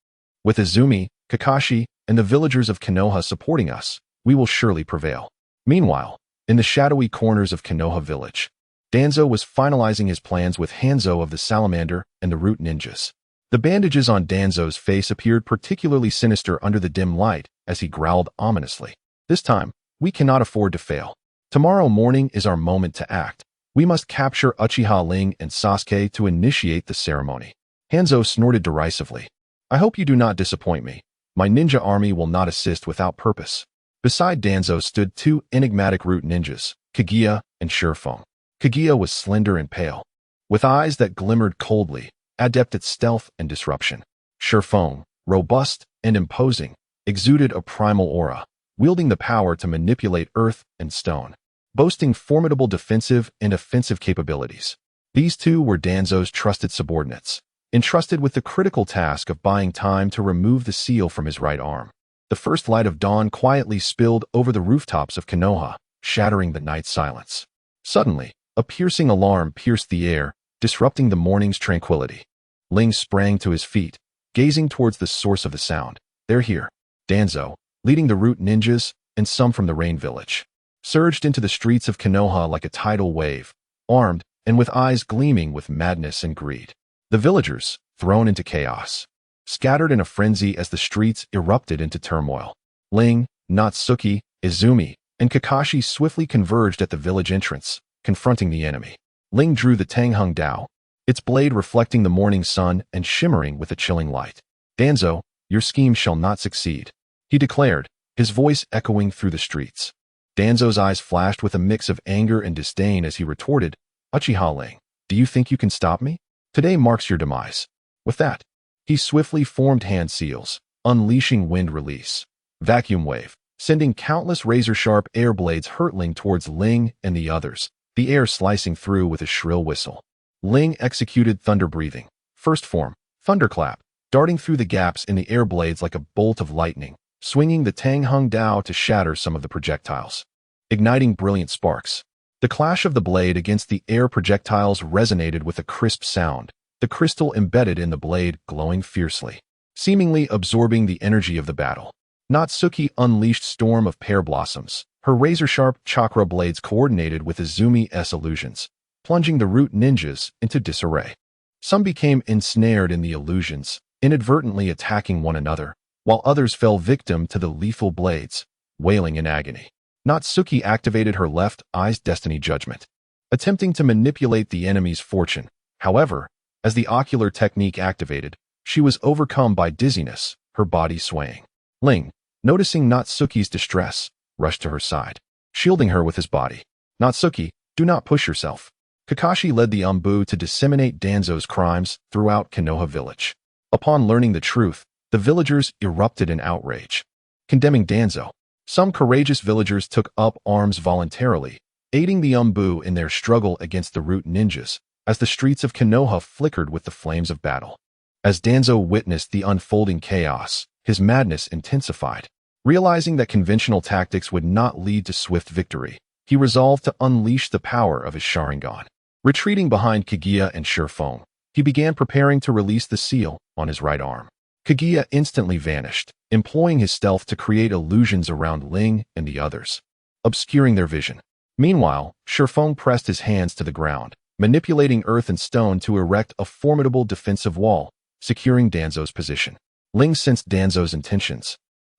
With Izumi, Kakashi, and the villagers of Konoha supporting us, we will surely prevail. Meanwhile, in the shadowy corners of Konoha village, Danzo was finalizing his plans with Hanzo of the Salamander and the Root Ninjas. The bandages on Danzo's face appeared particularly sinister under the dim light as he growled ominously. This time, we cannot afford to fail. Tomorrow morning is our moment to act. We must capture Uchiha Ling and Sasuke to initiate the ceremony. Hanzo snorted derisively. I hope you do not disappoint me. My ninja army will not assist without purpose. Beside Danzo stood two enigmatic root ninjas, Kaguya and Shurfeng. Kaguya was slender and pale, with eyes that glimmered coldly, adept at stealth and disruption. Shurfeng, robust and imposing, exuded a primal aura, wielding the power to manipulate earth and stone, boasting formidable defensive and offensive capabilities. These two were Danzo's trusted subordinates, entrusted with the critical task of buying time to remove the seal from his right arm. The first light of dawn quietly spilled over the rooftops of Konoha, shattering the night silence. Suddenly, a piercing alarm pierced the air, disrupting the morning's tranquility. Ling sprang to his feet, gazing towards the source of the sound. They're here. Danzo, leading the Root Ninjas, and some from the Rain Village, surged into the streets of Konoha like a tidal wave, armed and with eyes gleaming with madness and greed. The villagers, thrown into chaos, scattered in a frenzy as the streets erupted into turmoil. Ling, Natsuki, Izumi, and Kakashi swiftly converged at the village entrance, confronting the enemy. Ling drew the Tang Hung Dao, its blade reflecting the morning sun and shimmering with a chilling light. Danzo, your scheme shall not succeed, he declared, his voice echoing through the streets. Danzo's eyes flashed with a mix of anger and disdain as he retorted, Uchiha Ling, do you think you can stop me? Today marks your demise. With that, he swiftly formed hand seals, unleashing wind release, vacuum wave, sending countless razor-sharp air blades hurtling towards Ling and the others, the air slicing through with a shrill whistle. Ling executed thunder breathing, first form, thunderclap, darting through the gaps in the air blades like a bolt of lightning, swinging the Tang Hung Dao to shatter some of the projectiles, igniting brilliant sparks. The clash of the blade against the air projectiles resonated with a crisp sound, the crystal embedded in the blade glowing fiercely, seemingly absorbing the energy of the battle. Natsuki unleashed storm of pear blossoms, her razor-sharp chakra blades coordinated with Izumi's illusions, plunging the Root Ninjas into disarray. Some became ensnared in the illusions, inadvertently attacking one another, while others fell victim to the lethal blades, wailing in agony. Natsuki activated her left eye's destiny judgment, attempting to manipulate the enemy's fortune. However, as the ocular technique activated, she was overcome by dizziness, her body swaying. Ling, noticing Natsuki's distress, rushed to her side, shielding her with his body. Natsuki, do not push yourself. Kakashi led the Umbu to disseminate Danzo's crimes throughout Konoha village. Upon learning the truth, the villagers erupted in outrage, condemning Danzo. Some courageous villagers took up arms voluntarily, aiding the Umbu in their struggle against the Root Ninjas, as the streets of Konoha flickered with the flames of battle. As Danzo witnessed the unfolding chaos, his madness intensified. Realizing that conventional tactics would not lead to swift victory, he resolved to unleash the power of his Sharingan. Retreating behind Kaguya and Shurfeng, he began preparing to release the seal on his right arm. Kaguya instantly vanished, employing his stealth to create illusions around Ling and the others. obscuring their vision. Meanwhile, Shifeng pressed his hands to the ground, manipulating earth and stone to erect a formidable defensive wall, securing Danzo's position. Ling sensed Danzo's intentions,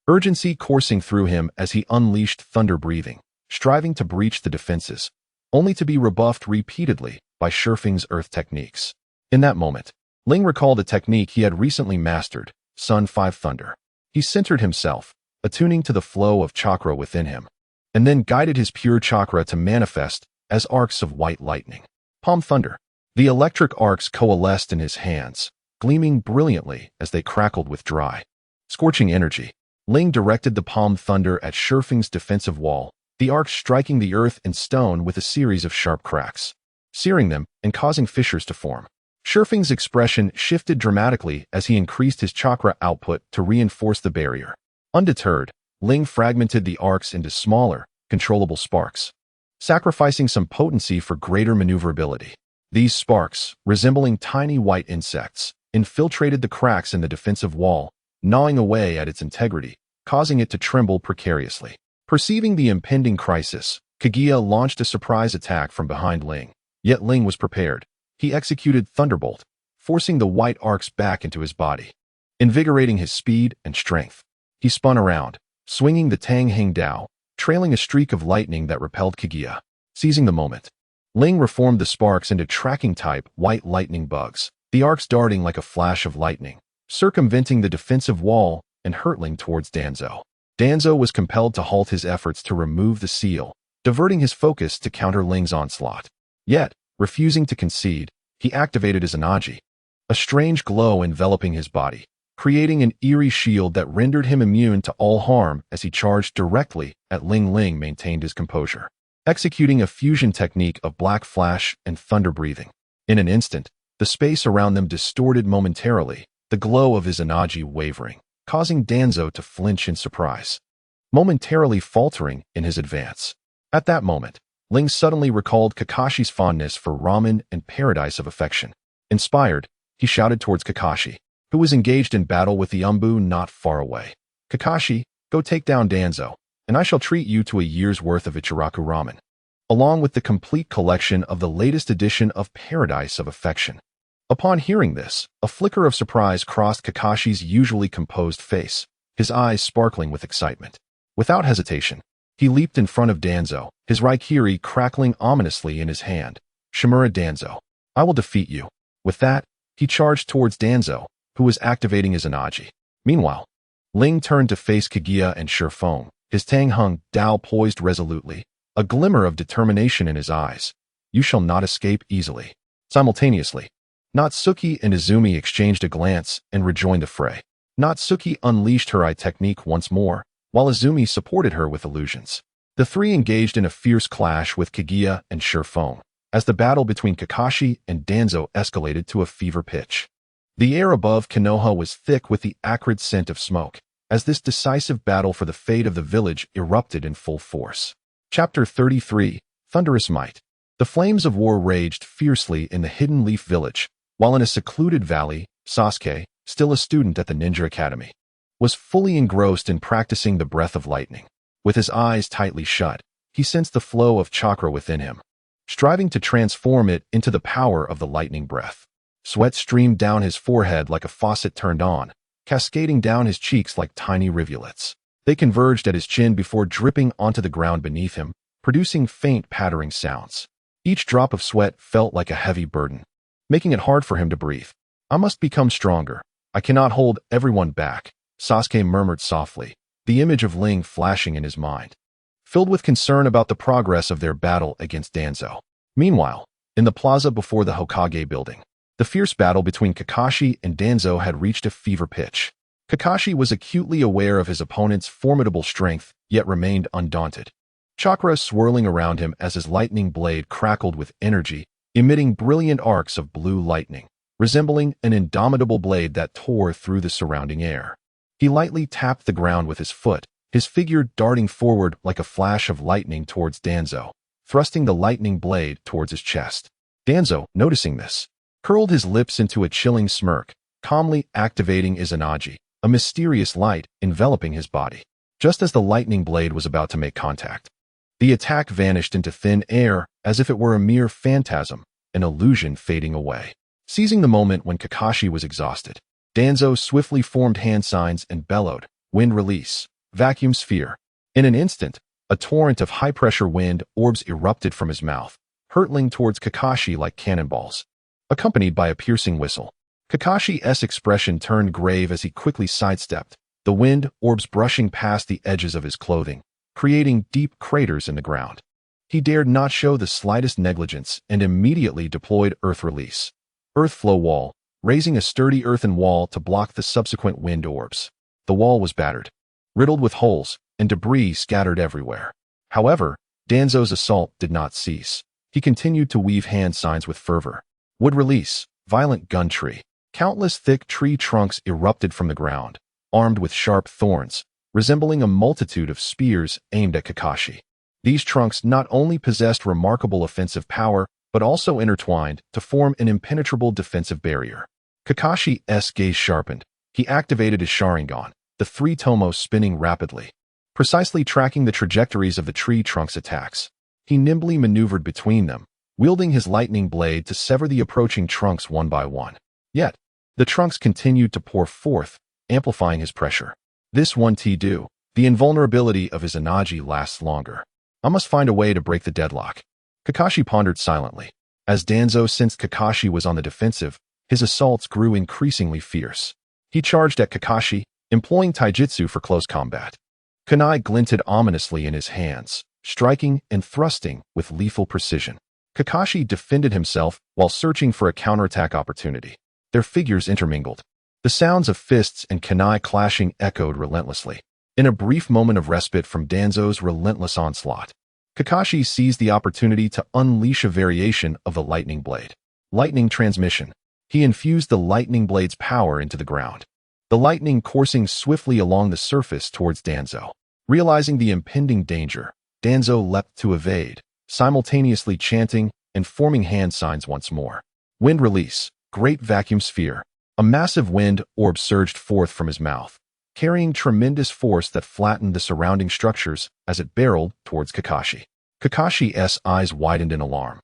urgency coursing through him as he unleashed thunder breathing, striving to breach the defenses, only to be rebuffed repeatedly by Shifeng's earth techniques. In that moment, Ling recalled a technique he had recently mastered, Sun 5 Thunder. He centered himself, attuning to the flow of chakra within him, and then guided his pure chakra to manifest as arcs of white lightning. Palm Thunder. The electric arcs coalesced in his hands, gleaming brilliantly as they crackled with dry, scorching energy. Ling directed the Palm Thunder at Shifeng's defensive wall, the arcs striking the earth and stone with a series of sharp cracks, searing them and causing fissures to form. Shifeng's expression shifted dramatically as he increased his chakra output to reinforce the barrier. Undeterred, Ling fragmented the arcs into smaller, controllable sparks, sacrificing some potency for greater maneuverability. These sparks, resembling tiny white insects, infiltrated the cracks in the defensive wall, gnawing away at its integrity, causing it to tremble precariously. Perceiving the impending crisis, Kaguya launched a surprise attack from behind Ling. Yet Ling was prepared. He executed Thunderbolt, forcing the white arcs back into his body, invigorating his speed and strength. He spun around, swinging the Tang Hing Dao, trailing a streak of lightning that repelled Kaguya. Seizing the moment, Ling reformed the sparks into tracking-type white lightning bugs, the arcs darting like a flash of lightning, circumventing the defensive wall and hurtling towards Danzo. Danzo was compelled to halt his efforts to remove the seal, diverting his focus to counter Ling's onslaught. Yet, refusing to concede, he activated his Anaji, a strange glow enveloping his body, creating an eerie shield that rendered him immune to all harm as he charged directly at Ling. Ling maintained his composure, executing a fusion technique of black flash and thunder breathing. In an instant, the space around them distorted momentarily, the glow of his Anaji wavering, causing Danzo to flinch in surprise, momentarily faltering in his advance. At that moment, Ling suddenly recalled Kakashi's fondness for ramen and paradise of affection. Inspired, he shouted towards Kakashi, who was engaged in battle with the Umbu not far away. Kakashi, go take down Danzo, and I shall treat you to a year's worth of Ichiraku ramen, along with the complete collection of the latest edition of Paradise of Affection. Upon hearing this, a flicker of surprise crossed Kakashi's usually composed face, his eyes sparkling with excitement. Without hesitation, he leaped in front of Danzo, his Raikiri crackling ominously in his hand. Shimura Danzo, I will defeat you. With that, he charged towards Danzo, who was activating his Anaji. Meanwhile, Ling turned to face Kaguya and Shifeng, his Tang Hung Dao poised resolutely, a glimmer of determination in his eyes. You shall not escape easily. Simultaneously, Natsuki and Izumi exchanged a glance and rejoined the fray. Natsuki unleashed her eye technique once more, while Izumi supported her with illusions. The three engaged in a fierce clash with Kaguya and Shifeng, as the battle between Kakashi and Danzo escalated to a fever pitch. The air above Konoha was thick with the acrid scent of smoke, as this decisive battle for the fate of the village erupted in full force. Chapter 33, Thunderous Might. The flames of war raged fiercely in the Hidden Leaf Village, while in a secluded valley, Sasuke, still a student at the Ninja Academy, was fully engrossed in practicing the breath of lightning. With his eyes tightly shut, he sensed the flow of chakra within him, striving to transform it into the power of the lightning breath. Sweat streamed down his forehead like a faucet turned on, cascading down his cheeks like tiny rivulets. They converged at his chin before dripping onto the ground beneath him, producing faint pattering sounds. Each drop of sweat felt like a heavy burden, making it hard for him to breathe. I must become stronger. I cannot hold everyone back, Sasuke murmured softly, the image of Ling flashing in his mind, filled with concern about the progress of their battle against Danzo. Meanwhile, in the plaza before the Hokage building, the fierce battle between Kakashi and Danzo had reached a fever pitch. Kakashi was acutely aware of his opponent's formidable strength, yet remained undaunted. Chakra swirling around him as his lightning blade crackled with energy, emitting brilliant arcs of blue lightning, resembling an indomitable blade that tore through the surrounding air. He lightly tapped the ground with his foot, his figure darting forward like a flash of lightning towards Danzo, thrusting the lightning blade towards his chest. Danzo, noticing this, curled his lips into a chilling smirk, calmly activating his Anaji, a mysterious light enveloping his body. Just as the lightning blade was about to make contact, The attack vanished into thin air as if it were a mere phantasm, an illusion fading away. Seizing the moment when Kakashi was exhausted, Danzo swiftly formed hand signs and bellowed, "Wind release, vacuum sphere." In an instant, a torrent of high-pressure wind orbs erupted from his mouth, hurtling towards Kakashi like cannonballs, accompanied by a piercing whistle. Kakashi's expression turned grave as he quickly sidestepped, the wind orbs brushing past the edges of his clothing, creating deep craters in the ground. He dared not show the slightest negligence and immediately deployed Earth Release, Earth Flow Wall, raising a sturdy earthen wall to block the subsequent wind orbs. The wall was battered, riddled with holes, and debris scattered everywhere. However, Danzo's assault did not cease. He continued to weave hand signs with fervor. Wood Release, Violent Gun Tree. Countless thick tree trunks erupted from the ground, armed with sharp thorns, resembling a multitude of spears aimed at Kakashi. These trunks not only possessed remarkable offensive power, but also intertwined to form an impenetrable defensive barrier. Kakashi's gaze sharpened. He activated his Sharingan, the three tomos spinning rapidly, precisely tracking the trajectories of the tree trunks' attacks. He nimbly maneuvered between them, wielding his lightning blade to sever the approaching trunks one by one. Yet, the trunks continued to pour forth, amplifying his pressure. This one do, the invulnerability of his Izanagi lasts longer. I must find a way to break the deadlock. Kakashi pondered silently. As Danzo sensed Kakashi was on the defensive, his assaults grew increasingly fierce. He charged at Kakashi, employing taijutsu for close combat. Kunai glinted ominously in his hands, striking and thrusting with lethal precision. Kakashi defended himself while searching for a counterattack opportunity. Their figures intermingled. The sounds of fists and kunai clashing echoed relentlessly. In a brief moment of respite from Danzo's relentless onslaught, Kakashi seized the opportunity to unleash a variation of the lightning blade. Lightning transmission. He infused the lightning blade's power into the ground, the lightning coursing swiftly along the surface towards Danzo. Realizing the impending danger, Danzo leapt to evade, simultaneously chanting and forming hand signs once more. Wind Release, Great Vacuum Sphere. A massive wind orb surged forth from his mouth, carrying tremendous force that flattened the surrounding structures as it barreled towards Kakashi. Kakashi's eyes widened in alarm,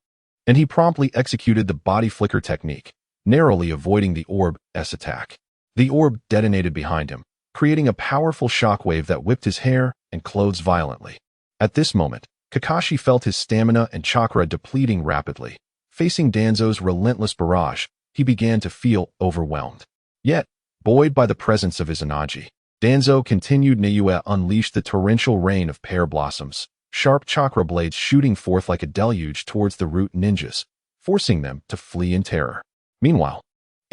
and he promptly executed the body flicker technique, narrowly avoiding the orb's attack. The orb detonated behind him, creating a powerful shockwave that whipped his hair and clothes violently. At this moment, Kakashi felt his stamina and chakra depleting rapidly. Facing Danzo's relentless barrage, he began to feel overwhelmed. Yet, buoyed by the presence of his Izanagi, Danzo continued. Naue unleashed the torrential rain of pear blossoms, sharp chakra blades shooting forth like a deluge towards the root ninjas, forcing them to flee in terror. Meanwhile,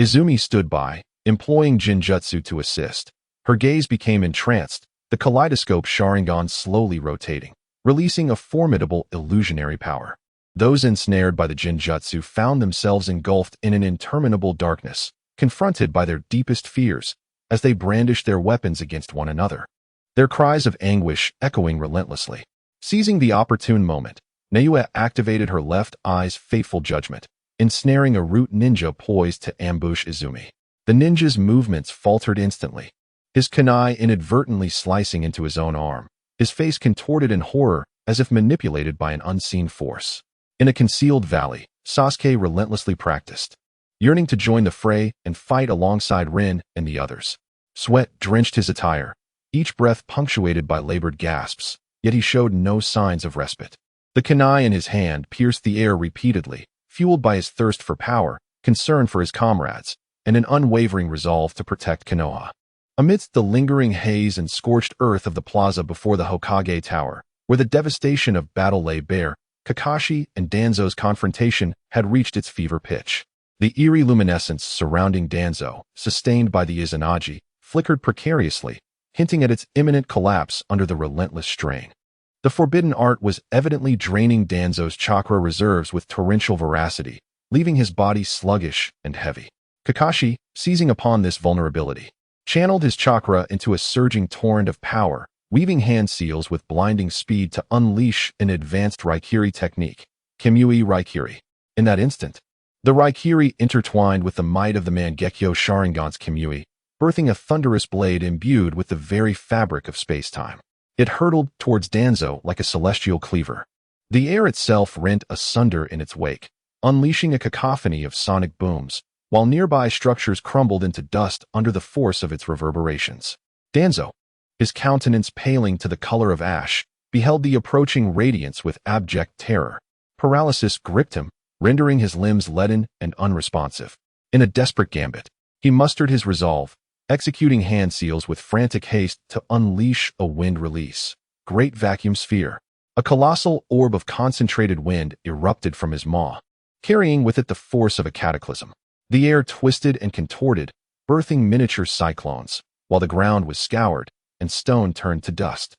Izumi stood by, employing Jinjutsu to assist. Her gaze became entranced, the kaleidoscope Sharingan slowly rotating, releasing a formidable illusionary power. Those ensnared by the Jinjutsu found themselves engulfed in an interminable darkness, confronted by their deepest fears as they brandished their weapons against one another, their cries of anguish echoing relentlessly. Seizing the opportune moment, Naue activated her left eye's fateful judgment, ensnaring a root ninja poised to ambush Izumi. The ninja's movements faltered instantly, his kunai inadvertently slicing into his own arm, his face contorted in horror as if manipulated by an unseen force. In a concealed valley, Sasuke relentlessly practiced, yearning to join the fray and fight alongside Rin and the others. Sweat drenched his attire, each breath punctuated by labored gasps, yet he showed no signs of respite. The kunai in his hand pierced the air repeatedly, fueled by his thirst for power, concern for his comrades, and an unwavering resolve to protect Konoha. Amidst the lingering haze and scorched earth of the plaza before the Hokage Tower, where the devastation of battle lay bare, Kakashi and Danzo's confrontation had reached its fever pitch. The eerie luminescence surrounding Danzo, sustained by the Izanagi, flickered precariously, hinting at its imminent collapse under the relentless strain. The forbidden art was evidently draining Danzo's chakra reserves with torrential voracity, leaving his body sluggish and heavy. Kakashi, seizing upon this vulnerability, channeled his chakra into a surging torrent of power, weaving hand seals with blinding speed to unleash an advanced Raikiri technique, Kamui Raikiri. In that instant, the Raikiri intertwined with the might of the Mangekyo Sharingan's Kamui, birthing a thunderous blade imbued with the very fabric of space-time. It hurtled towards Danzo like a celestial cleaver. The air itself rent asunder in its wake, unleashing a cacophony of sonic booms, while nearby structures crumbled into dust under the force of its reverberations. Danzo, his countenance paling to the color of ash, beheld the approaching radiance with abject terror. Paralysis gripped him, rendering his limbs leaden and unresponsive. In a desperate gambit, he mustered his resolve, executing hand seals with frantic haste to unleash a wind release. Great vacuum sphere. A colossal orb of concentrated wind erupted from his maw, carrying with it the force of a cataclysm. The air twisted and contorted, birthing miniature cyclones, while the ground was scoured and stone turned to dust.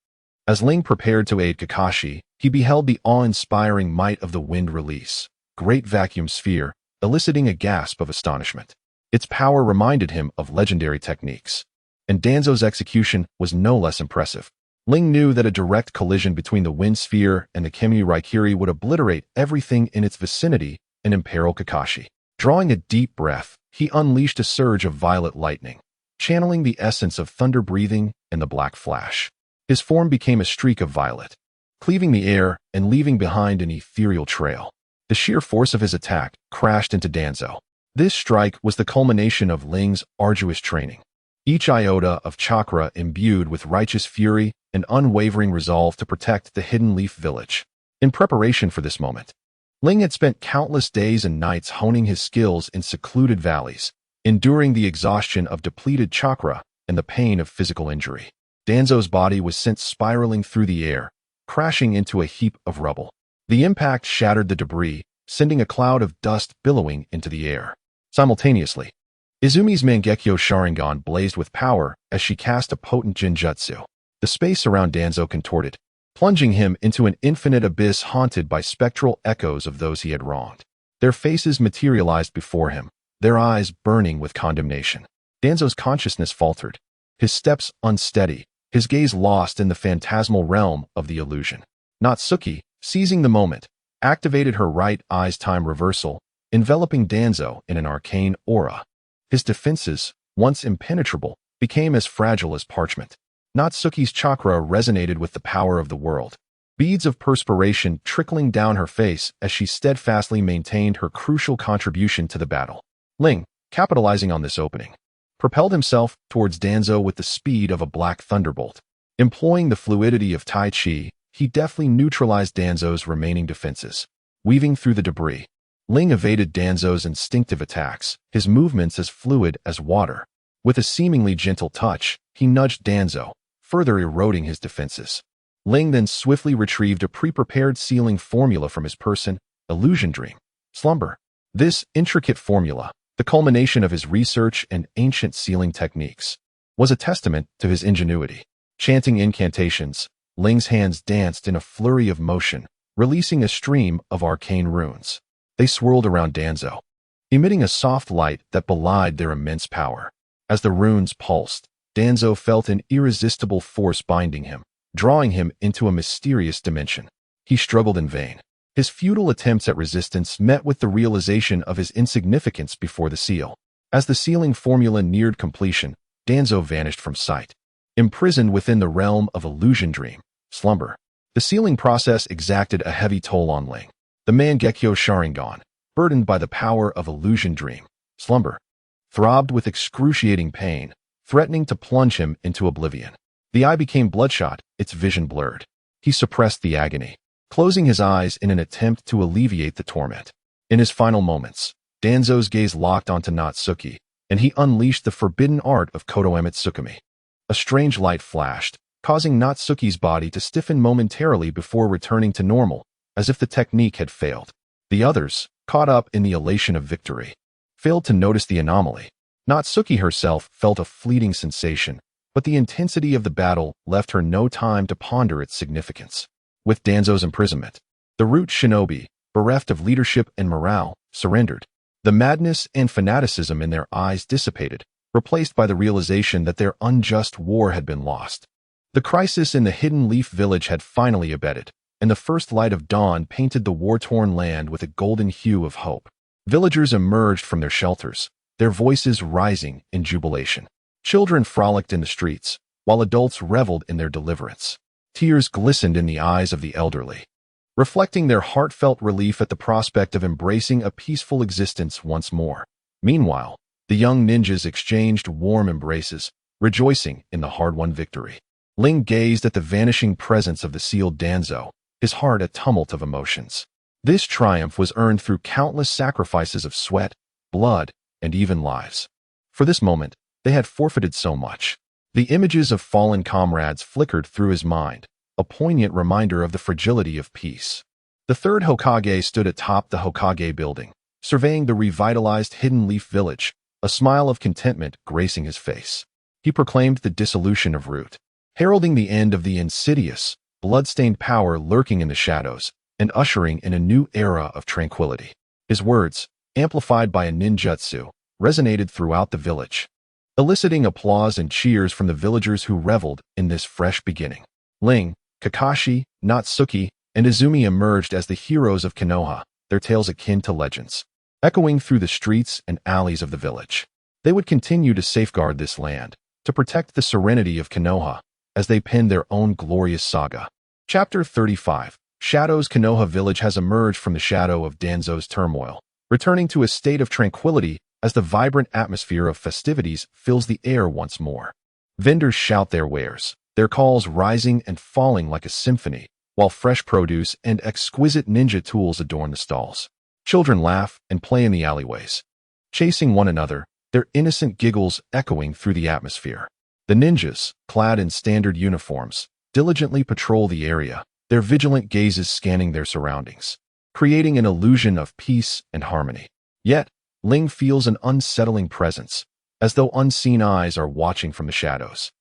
As Ling prepared to aid Kakashi, he beheld the awe-inspiring might of the wind release. Great vacuum sphere, eliciting a gasp of astonishment. Its power reminded him of legendary techniques, and Danzo's execution was no less impressive. Ling knew that a direct collision between the wind sphere and the Kamui Raikiri would obliterate everything in its vicinity and imperil Kakashi. Drawing a deep breath, he unleashed a surge of violet lightning, channeling the essence of thunder breathing and the black flash. His form became a streak of violet, cleaving the air and leaving behind an ethereal trail. The sheer force of his attack crashed into Danzo. This strike was the culmination of Ling's arduous training. Each iota of chakra imbued with righteous fury and unwavering resolve to protect the Hidden Leaf Village. In preparation for this moment, Ling had spent countless days and nights honing his skills in secluded valleys, enduring the exhaustion of depleted chakra and the pain of physical injury. Danzo's body was sent spiraling through the air, crashing into a heap of rubble. The impact shattered the debris, sending a cloud of dust billowing into the air. Simultaneously, Izumi's Mangekyo Sharingan blazed with power as she cast a potent genjutsu. The space around Danzo contorted, plunging him into an infinite abyss haunted by spectral echoes of those he had wronged. Their faces materialized before him, their eyes burning with condemnation. Danzo's consciousness faltered, his steps unsteady, his gaze lost in the phantasmal realm of the illusion. Natsuki, seizing the moment, activated her right eye's time reversal, enveloping Danzo in an arcane aura. His defenses, once impenetrable, became as fragile as parchment. Natsuki's chakra resonated with the power of the world, beads of perspiration trickling down her face as she steadfastly maintained her crucial contribution to the battle. Ling, capitalizing on this opening, propelled himself towards Danzo with the speed of a black thunderbolt. Employing the fluidity of Tai Chi, he deftly neutralized Danzo's remaining defenses. Weaving through the debris, Ling evaded Danzo's instinctive attacks, his movements as fluid as water. With a seemingly gentle touch, he nudged Danzo, further eroding his defenses. Ling then swiftly retrieved a pre-prepared sealing formula from his person, Illusion Dream. Slumber. This intricate formula, the culmination of his research and ancient sealing techniques, was a testament to his ingenuity. Chanting incantations, Ling's hands danced in a flurry of motion, releasing a stream of arcane runes. They swirled around Danzo, emitting a soft light that belied their immense power. As the runes pulsed, Danzo felt an irresistible force binding him, drawing him into a mysterious dimension. He struggled in vain. His futile attempts at resistance met with the realization of his insignificance before the seal. As the sealing formula neared completion, Danzo vanished from sight. Imprisoned within the realm of Illusion Dream, Slumber, the sealing process exacted a heavy toll on Ling. The Mangekyo Sharingan, burdened by the power of Illusion Dream, Slumber, throbbed with excruciating pain, threatening to plunge him into oblivion. The eye became bloodshot, its vision blurred. He suppressed the agony, closing his eyes in an attempt to alleviate the torment. In his final moments, Danzo's gaze locked onto Natsuki, and he unleashed the forbidden art of Kotoeme Tsukumi. A strange light flashed, causing Natsuki's body to stiffen momentarily before returning to normal, as if the technique had failed. The others, caught up in the elation of victory, failed to notice the anomaly. Natsuki herself felt a fleeting sensation, but the intensity of the battle left her no time to ponder its significance. With Danzo's imprisonment, the root shinobi, bereft of leadership and morale, surrendered. The madness and fanaticism in their eyes dissipated, replaced by the realization that their unjust war had been lost. The crisis in the Hidden Leaf Village had finally abated, and the first light of dawn painted the war-torn land with a golden hue of hope. Villagers emerged from their shelters, their voices rising in jubilation. Children frolicked in the streets, while adults reveled in their deliverance. Tears glistened in the eyes of the elderly, reflecting their heartfelt relief at the prospect of embracing a peaceful existence once more. Meanwhile, the young ninjas exchanged warm embraces, rejoicing in the hard-won victory. Ling gazed at the vanishing presence of the sealed Danzo, his heart a tumult of emotions. This triumph was earned through countless sacrifices of sweat, blood, and even lives. For this moment, they had forfeited so much. The images of fallen comrades flickered through his mind, a poignant reminder of the fragility of peace. The third Hokage stood atop the Hokage building, surveying the revitalized Hidden Leaf Village, a smile of contentment gracing his face. He proclaimed the dissolution of Root, heralding the end of the insidious, blood-stained power lurking in the shadows, and ushering in a new era of tranquility. His words, amplified by a ninjutsu, resonated throughout the village, eliciting applause and cheers from the villagers who reveled in this fresh beginning. Ling, Kakashi, Natsuki, and Izumi emerged as the heroes of Konoha, their tales akin to legends, echoing through the streets and alleys of the village. They would continue to safeguard this land, to protect the serenity of Konoha, as they penned their own glorious saga. Chapter 35. Shadow's Konoha village has emerged from the shadow of Danzo's turmoil, returning to a state of tranquility as the vibrant atmosphere of festivities fills the air once more. Vendors shout their wares, their calls rising and falling like a symphony, while fresh produce and exquisite ninja tools adorn the stalls. Children laugh and play in the alleyways, chasing one another, their innocent giggles echoing through the atmosphere. The ninjas, clad in standard uniforms, diligently patrol the area, their vigilant gazes scanning their surroundings, creating an illusion of peace and harmony. Yet, Ling feels an unsettling presence, as though unseen eyes are watching from the shadows.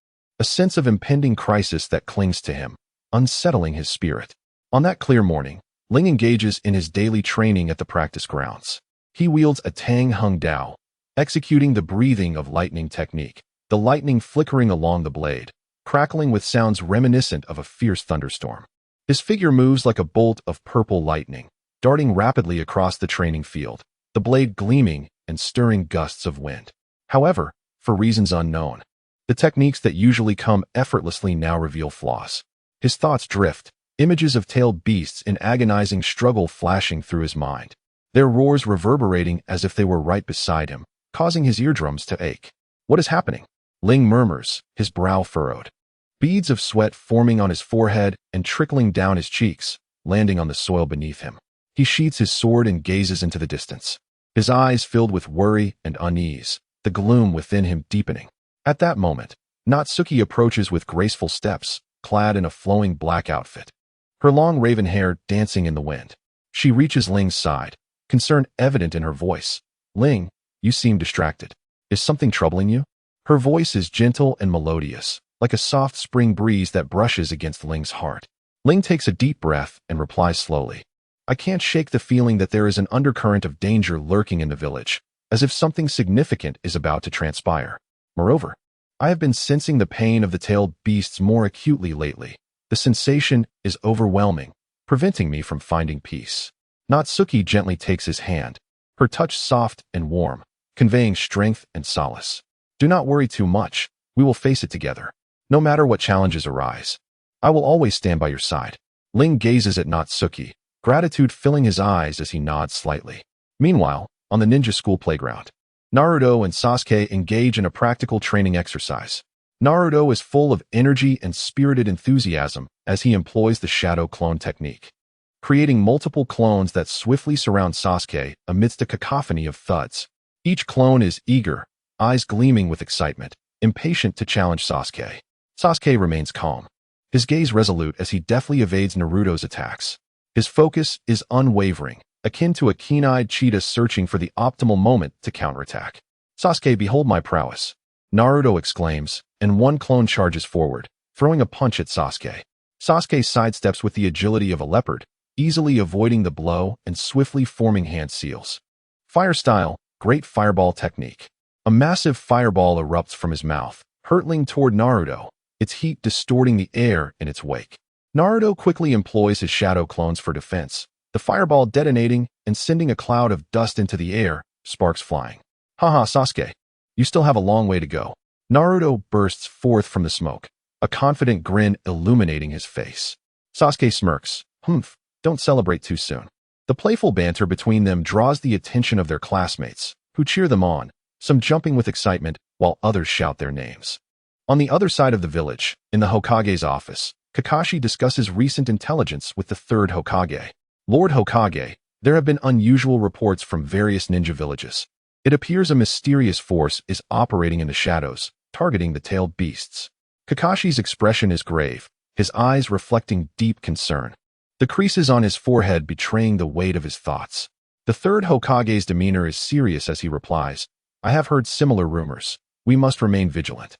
A sense of impending crisis that clings to him, unsettling his spirit. On that clear morning, Ling engages in his daily training at the practice grounds. He wields a Tang Hung Dao, executing the breathing of lightning technique, the lightning flickering along the blade, crackling with sounds reminiscent of a fierce thunderstorm. His figure moves like a bolt of purple lightning, darting rapidly across the training field, the blade gleaming and stirring gusts of wind. However, for reasons unknown, the techniques that usually come effortlessly now reveal flaws. His thoughts drift, images of tailed beasts in agonizing struggle flashing through his mind, their roars reverberating as if they were right beside him, causing his eardrums to ache. What is happening? Ling murmurs, his brow furrowed. Beads of sweat forming on his forehead and trickling down his cheeks, landing on the soil beneath him. He sheathes his sword and gazes into the distance, his eyes filled with worry and unease, the gloom within him deepening. At that moment, Natsuki approaches with graceful steps, clad in a flowing black outfit, her long raven hair dancing in the wind. She reaches Ling's side, concern evident in her voice. Ling, you seem distracted. Is something troubling you? Her voice is gentle and melodious, like a soft spring breeze that brushes against Ling's heart. Ling takes a deep breath and replies slowly. I can't shake the feeling that there is an undercurrent of danger lurking in the village, as if something significant is about to transpire. Moreover, I have been sensing the pain of the tailed beasts more acutely lately. The sensation is overwhelming, preventing me from finding peace. Natsuki gently takes his hand, her touch soft and warm, conveying strength and solace. Do not worry too much, we will face it together. No matter what challenges arise, I will always stand by your side. Ling gazes at Natsuki, gratitude filling his eyes as he nods slightly. Meanwhile, on the ninja school playground, Naruto and Sasuke engage in a practical training exercise. Naruto is full of energy and spirited enthusiasm as he employs the shadow clone technique, creating multiple clones that swiftly surround Sasuke amidst a cacophony of thuds. Each clone is eager, eyes gleaming with excitement, impatient to challenge Sasuke. Sasuke remains calm, his gaze resolute as he deftly evades Naruto's attacks. His focus is unwavering, akin to a keen-eyed cheetah searching for the optimal moment to counterattack. Sasuke, behold my prowess, Naruto exclaims, and one clone charges forward, throwing a punch at Sasuke. Sasuke sidesteps with the agility of a leopard, easily avoiding the blow and swiftly forming hand seals. Fire style, great fireball technique. A massive fireball erupts from his mouth, hurtling toward Naruto, its heat distorting the air in its wake. Naruto quickly employs his shadow clones for defense, the fireball detonating and sending a cloud of dust into the air, sparks flying. Haha, Sasuke, you still have a long way to go. Naruto bursts forth from the smoke, a confident grin illuminating his face. Sasuke smirks. Humph, don't celebrate too soon. The playful banter between them draws the attention of their classmates, who cheer them on, some jumping with excitement while others shout their names. On the other side of the village, in the Hokage's office, Kakashi discusses recent intelligence with the third Hokage. Lord Hokage, there have been unusual reports from various ninja villages. It appears a mysterious force is operating in the shadows, targeting the tailed beasts. Kakashi's expression is grave, his eyes reflecting deep concern. The creases on his forehead betraying the weight of his thoughts. The third Hokage's demeanor is serious as he replies, I have heard similar rumors. We must remain vigilant.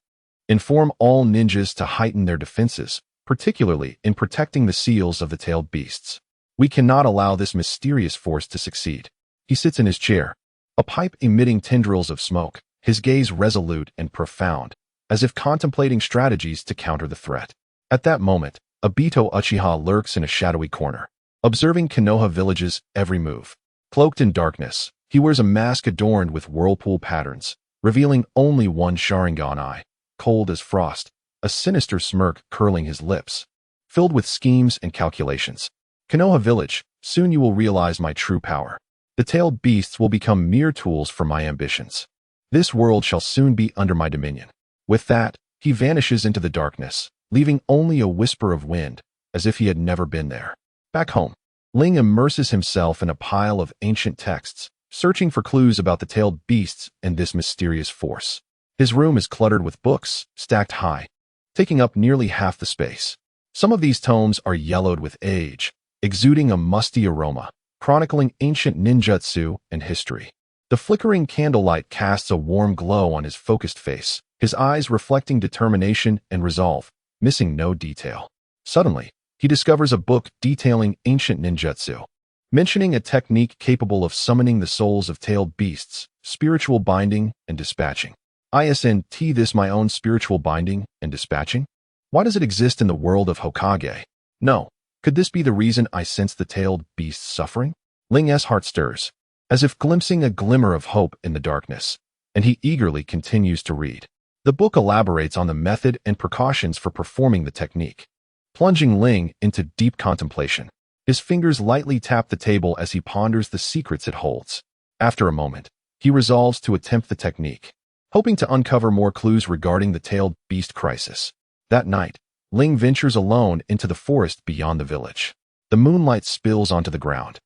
Inform all ninjas to heighten their defenses, particularly in protecting the seals of the tailed beasts. We cannot allow this mysterious force to succeed. He sits in his chair, a pipe emitting tendrils of smoke, his gaze resolute and profound, as if contemplating strategies to counter the threat. At that moment, Obito Uchiha lurks in a shadowy corner, observing Konoha village's every move. Cloaked in darkness, he wears a mask adorned with whirlpool patterns, revealing only one Sharingan eye, cold as frost, a sinister smirk curling his lips. Filled with schemes and calculations. Konoha village, soon you will realize my true power. The tailed beasts will become mere tools for my ambitions. This world shall soon be under my dominion. With that, he vanishes into the darkness, leaving only a whisper of wind, as if he had never been there. Back home, Ling immerses himself in a pile of ancient texts, searching for clues about the tailed beasts and this mysterious force. His room is cluttered with books, stacked high, taking up nearly half the space. Some of these tomes are yellowed with age, exuding a musty aroma, chronicling ancient ninjutsu and history. The flickering candlelight casts a warm glow on his focused face, his eyes reflecting determination and resolve, missing no detail. Suddenly, he discovers a book detailing ancient ninjutsu, mentioning a technique capable of summoning the souls of tailed beasts, spiritual binding and dispatching. Isn't this my own spiritual binding and dispatching? Why does it exist in the world of Hokage? No. Could this be the reason I sense the tailed beast's suffering? Ling's heart stirs, as if glimpsing a glimmer of hope in the darkness, and he eagerly continues to read. The book elaborates on the method and precautions for performing the technique, plunging Ling into deep contemplation. His fingers lightly tap the table as he ponders the secrets it holds. After a moment, he resolves to attempt the technique, hoping to uncover more clues regarding the tailed beast crisis. That night, Ling ventures alone into the forest beyond the village. The moonlight spills onto the ground,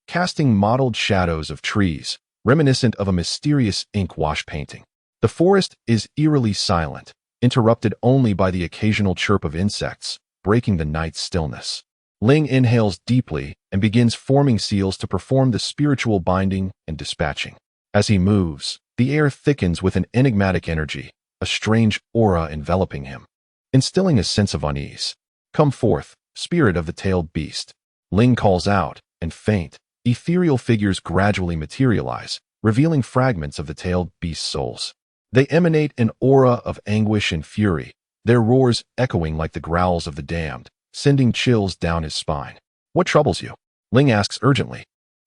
casting mottled shadows of trees, reminiscent of a mysterious ink wash painting. The forest is eerily silent, interrupted only by the occasional chirp of insects, breaking the night's stillness. Ling inhales deeply and begins forming seals to perform the spiritual binding and dispatching. As he moves, the air thickens with an enigmatic energy, a strange aura enveloping him, instilling a sense of unease. Come forth, spirit of the tailed beast. Ling calls out, and faint, ethereal figures gradually materialize, revealing fragments of the tailed beast's souls. They emanate an aura of anguish and fury, their roars echoing like the growls of the damned, sending chills down his spine. What troubles you? Ling asks urgently,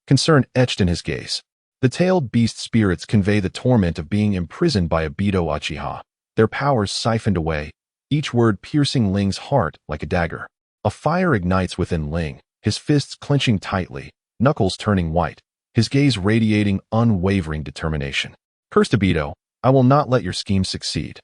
concern etched in his gaze. The tailed beast spirits convey the torment of being imprisoned by Obito Uchiha, their powers siphoned away, each word piercing Ling's heart like a dagger. A fire ignites within Ling, his fists clenching tightly, knuckles turning white, his gaze radiating unwavering determination. Cursed Obito, I will not let your scheme succeed.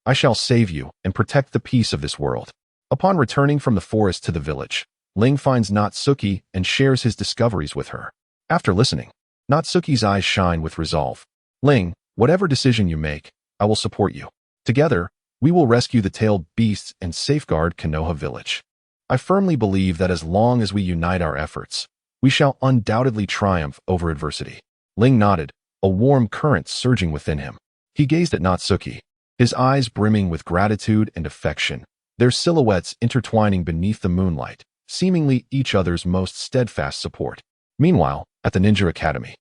I shall save you and protect the peace of this world. Upon returning from the forest to the village, Ling finds Natsuki and shares his discoveries with her. After listening, Natsuki's eyes shine with resolve. Ling, whatever decision you make, I will support you. Together, we will rescue the tailed beasts and safeguard Konoha village. I firmly believe that as long as we unite our efforts, we shall undoubtedly triumph over adversity. Ling nodded, a warm current surging within him. He gazed at Natsuki, his eyes brimming with gratitude and affection, their silhouettes intertwining beneath the moonlight, seemingly each other's most steadfast support. Meanwhile, at the Ninja Academy,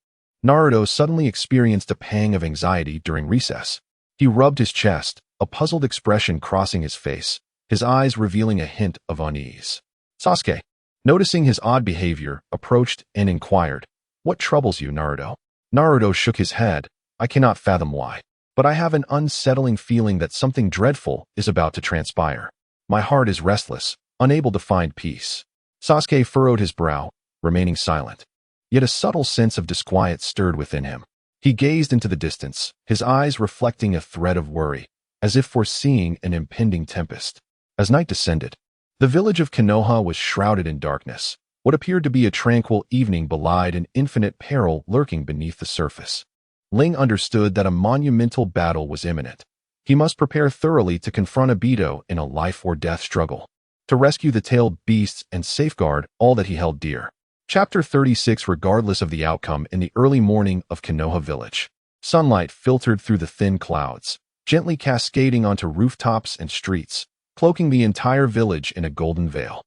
Naruto suddenly experienced a pang of anxiety during recess. He rubbed his chest, a puzzled expression crossing his face, his eyes revealing a hint of unease. Sasuke, noticing his odd behavior, approached and inquired, "What troubles you, Naruto?" Naruto shook his head. "I cannot fathom why, but I have an unsettling feeling that something dreadful is about to transpire." My heart is restless, unable to find peace. Sasuke furrowed his brow, remaining silent. Yet a subtle sense of disquiet stirred within him. He gazed into the distance, his eyes reflecting a thread of worry, as if foreseeing an impending tempest. As night descended, the village of Konoha was shrouded in darkness. What appeared to be a tranquil evening belied an infinite peril lurking beneath the surface. Ling understood that a monumental battle was imminent. He must prepare thoroughly to confront Obito in a life-or-death struggle, to rescue the tailed beasts and safeguard all that he held dear. Chapter 36. Regardless of the outcome, in the early morning of Konoha village, sunlight filtered through the thin clouds, gently cascading onto rooftops and streets, cloaking the entire village in a golden veil.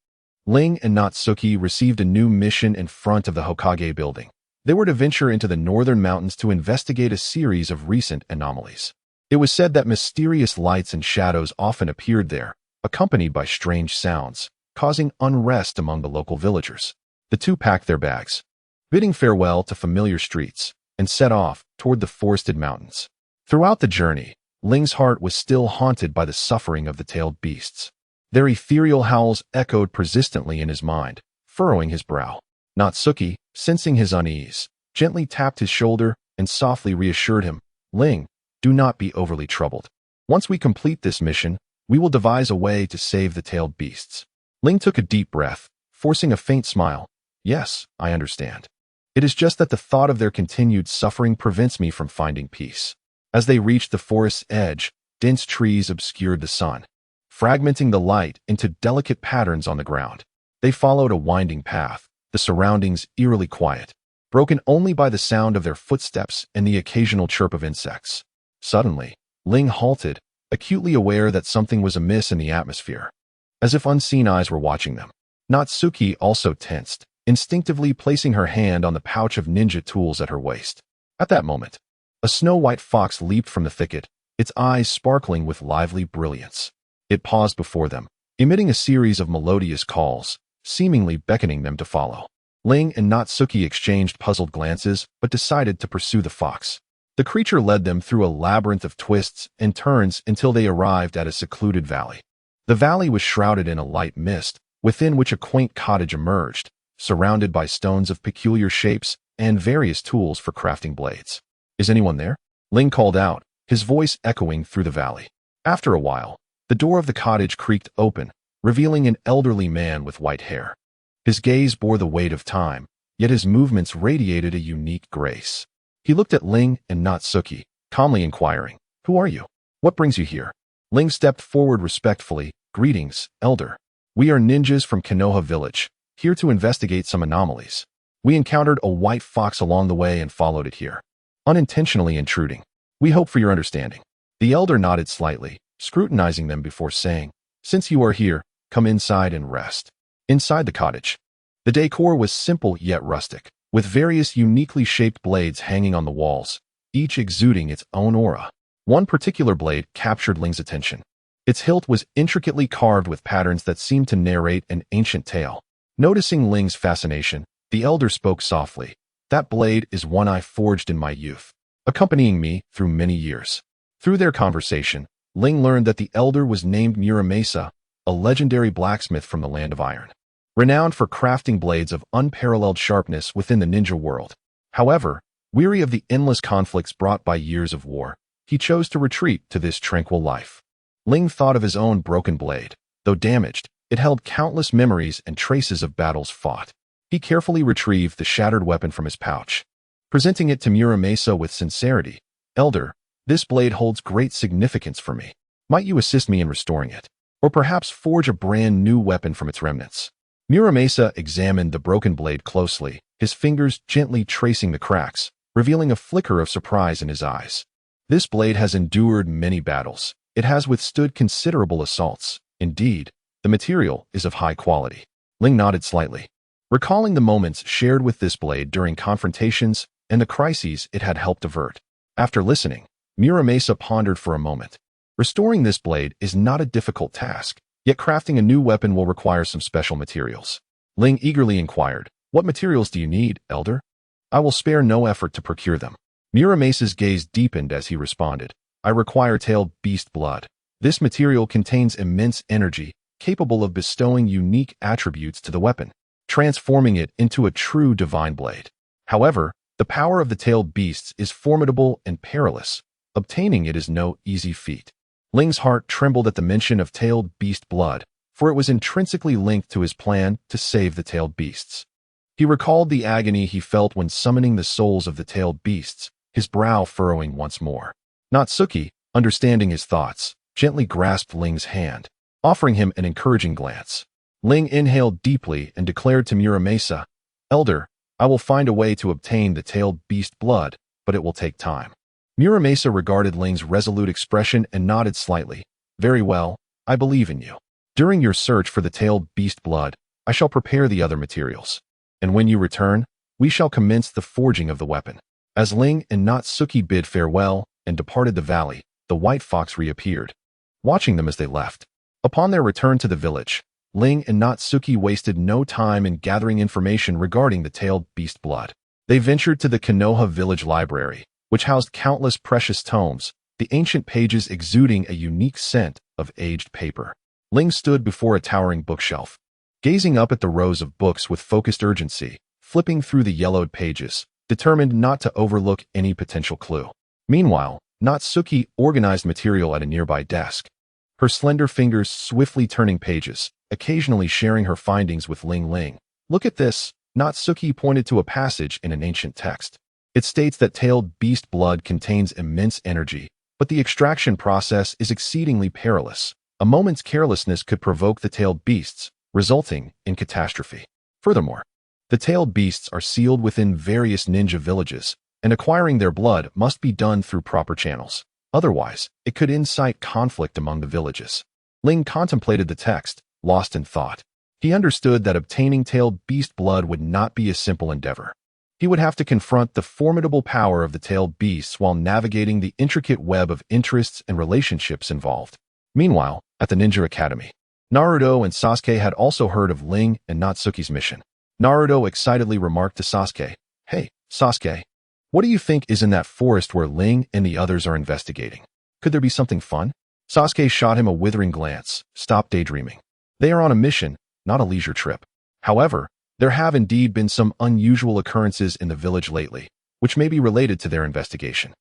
Ling and Natsuki received a new mission in front of the Hokage building. They were to venture into the northern mountains to investigate a series of recent anomalies. It was said that mysterious lights and shadows often appeared there, accompanied by strange sounds, causing unrest among the local villagers. The two packed their bags, bidding farewell to familiar streets, and set off toward the forested mountains. Throughout the journey, Ling's heart was still haunted by the suffering of the tailed beasts. Their ethereal howls echoed persistently in his mind, furrowing his brow. Natsuki, sensing his unease, gently tapped his shoulder and softly reassured him, "Ling, do not be overly troubled. Once we complete this mission, we will devise a way to save the tailed beasts." Ling took a deep breath, forcing a faint smile. "Yes, I understand. It is just that the thought of their continued suffering prevents me from finding peace." As they reached the forest's edge, dense trees obscured the sun, fragmenting the light into delicate patterns on the ground. They followed a winding path, the surroundings eerily quiet, broken only by the sound of their footsteps and the occasional chirp of insects. Suddenly, Ling halted, acutely aware that something was amiss in the atmosphere, as if unseen eyes were watching them. Natsuki also tensed, instinctively placing her hand on the pouch of ninja tools at her waist. At that moment, a snow-white fox leaped from the thicket, its eyes sparkling with lively brilliance. It paused before them, emitting a series of melodious calls, seemingly beckoning them to follow. Ling and Natsuki exchanged puzzled glances, but decided to pursue the fox. The creature led them through a labyrinth of twists and turns until they arrived at a secluded valley. The valley was shrouded in a light mist, within which a quaint cottage emerged, surrounded by stones of peculiar shapes and various tools for crafting blades. "Is anyone there?" Ling called out, his voice echoing through the valley. After a while, the door of the cottage creaked open, revealing an elderly man with white hair. His gaze bore the weight of time, yet his movements radiated a unique grace. He looked at Ling and Natsuki, calmly inquiring, "Who are you? What brings you here?" Ling stepped forward respectfully. "Greetings, elder. We are ninjas from Konoha village, here to investigate some anomalies. We encountered a white fox along the way and followed it here, unintentionally intruding. We hope for your understanding." The elder nodded slightly, scrutinizing them before saying, "Since you are here, come inside and rest." Inside the cottage, the decor was simple yet rustic, with various uniquely shaped blades hanging on the walls, each exuding its own aura. One particular blade captured Ling's attention. Its hilt was intricately carved with patterns that seemed to narrate an ancient tale. Noticing Ling's fascination, the elder spoke softly. "That blade is one I forged in my youth, accompanying me through many years." Through their conversation, Ling learned that the elder was named Muramasa, a legendary blacksmith from the Land of Iron, renowned for crafting blades of unparalleled sharpness within the ninja world. However, weary of the endless conflicts brought by years of war, he chose to retreat to this tranquil life. Ling thought of his own broken blade. Though damaged, it held countless memories and traces of battles fought. He carefully retrieved the shattered weapon from his pouch, presenting it to Muramasa with sincerity. "Elder, this blade holds great significance for me. Might you assist me in restoring it? Or perhaps forge a brand new weapon from its remnants?" Muramasa examined the broken blade closely, his fingers gently tracing the cracks, revealing a flicker of surprise in his eyes. "This blade has endured many battles. It has withstood considerable assaults. Indeed, the material is of high quality." Ling nodded slightly, recalling the moments shared with this blade during confrontations and the crises it had helped avert. After listening, Muramasa pondered for a moment. Restoring this blade is not a difficult task, yet crafting a new weapon will require some special materials. Ling eagerly inquired, "What materials do you need, elder? I will spare no effort to procure them." Muramasa's gaze deepened as he responded, "I require tailed beast blood. This material contains immense energy, capable of bestowing unique attributes to the weapon, transforming it into a true divine blade. However, the power of the tailed beasts is formidable and perilous. Obtaining it is no easy feat. Ling's heart trembled at the mention of tailed beast blood, for it was intrinsically linked to his plan to save the tailed beasts. He recalled the agony he felt when summoning the souls of the tailed beasts, his brow furrowing once more. Natsuki, understanding his thoughts, gently grasped Ling's hand, offering him an encouraging glance. Ling inhaled deeply and declared to Muramasa, "Elder, I will find a way to obtain the tailed beast blood, but it will take time." Muramasa regarded Ling's resolute expression and nodded slightly. "Very well, I believe in you. During your search for the tailed beast blood, I shall prepare the other materials. And when you return, we shall commence the forging of the weapon." As Ling and Natsuki bid farewell and departed the valley, the white fox reappeared, watching them as they left. Upon their return to the village, Ling and Natsuki wasted no time in gathering information regarding the tailed beast blood. They ventured to the Konoha village library, which housed countless precious tomes, the ancient pages exuding a unique scent of aged paper. Ling stood before a towering bookshelf, gazing up at the rows of books with focused urgency, flipping through the yellowed pages, determined not to overlook any potential clue. Meanwhile, Natsuki organized material at a nearby desk, her slender fingers swiftly turning pages, occasionally sharing her findings with Ling. "Look at this," Natsuki pointed to a passage in an ancient text. "It states that tailed beast blood contains immense energy, but the extraction process is exceedingly perilous. A moment's carelessness could provoke the tailed beasts, resulting in catastrophe. Furthermore, the tailed beasts are sealed within various ninja villages, and acquiring their blood must be done through proper channels. Otherwise, it could incite conflict among the villages." Ling contemplated the text, lost in thought. He understood that obtaining tailed beast blood would not be a simple endeavor. He would have to confront the formidable power of the tailed beasts while navigating the intricate web of interests and relationships involved. Meanwhile, at the Ninja Academy, Naruto and Sasuke had also heard of Ling and Natsuki's mission. Naruto excitedly remarked to Sasuke, "Hey, Sasuke, what do you think is in that forest where Ling and the others are investigating? Could there be something fun?" Sasuke shot him a withering glance. "Stop daydreaming. They are on a mission, not a leisure trip. However, there have indeed been some unusual occurrences in the village lately, which may be related to their investigation."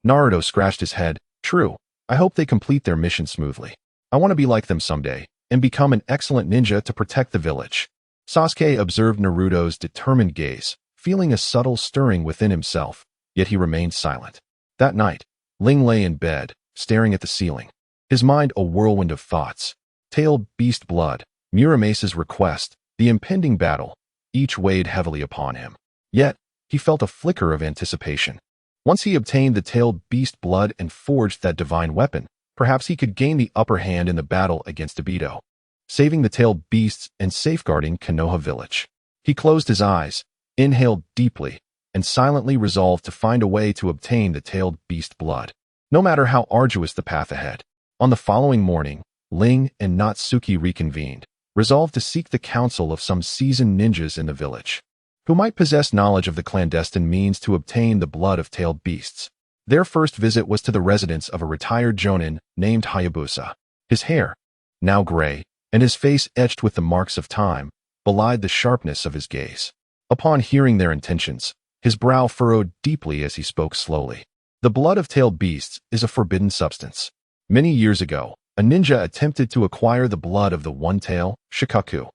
Naruto scratched his head. "True. I hope they complete their mission smoothly. I want to be like them someday, and become an excellent ninja to protect the village." Sasuke observed Naruto's determined gaze, feeling a subtle stirring within himself, yet he remained silent. That night, Ling lay in bed, staring at the ceiling, his mind a whirlwind of thoughts. Tailed beast blood, Muramasa's request, the impending battle, each weighed heavily upon him. Yet, he felt a flicker of anticipation. Once he obtained the tailed beast blood and forged that divine weapon, perhaps he could gain the upper hand in the battle against Obito, saving the tailed beasts and safeguarding Konoha village. He closed his eyes, inhaled deeply, and silently resolved to find a way to obtain the tailed beast blood, no matter how arduous the path ahead. On the following morning, Ling and Natsuki reconvened, resolved to seek the counsel of some seasoned ninjas in the village, who might possess knowledge of the clandestine means to obtain the blood of tailed beasts. Their first visit was to the residence of a retired jonin named Hayabusa. His hair, now gray, and his face etched with the marks of time, belied the sharpness of his gaze. Upon hearing their intentions, his brow furrowed deeply as he spoke slowly. "The blood of tailed beasts is a forbidden substance. Many years ago, a ninja attempted to acquire the blood of the one-tail, Shikaku,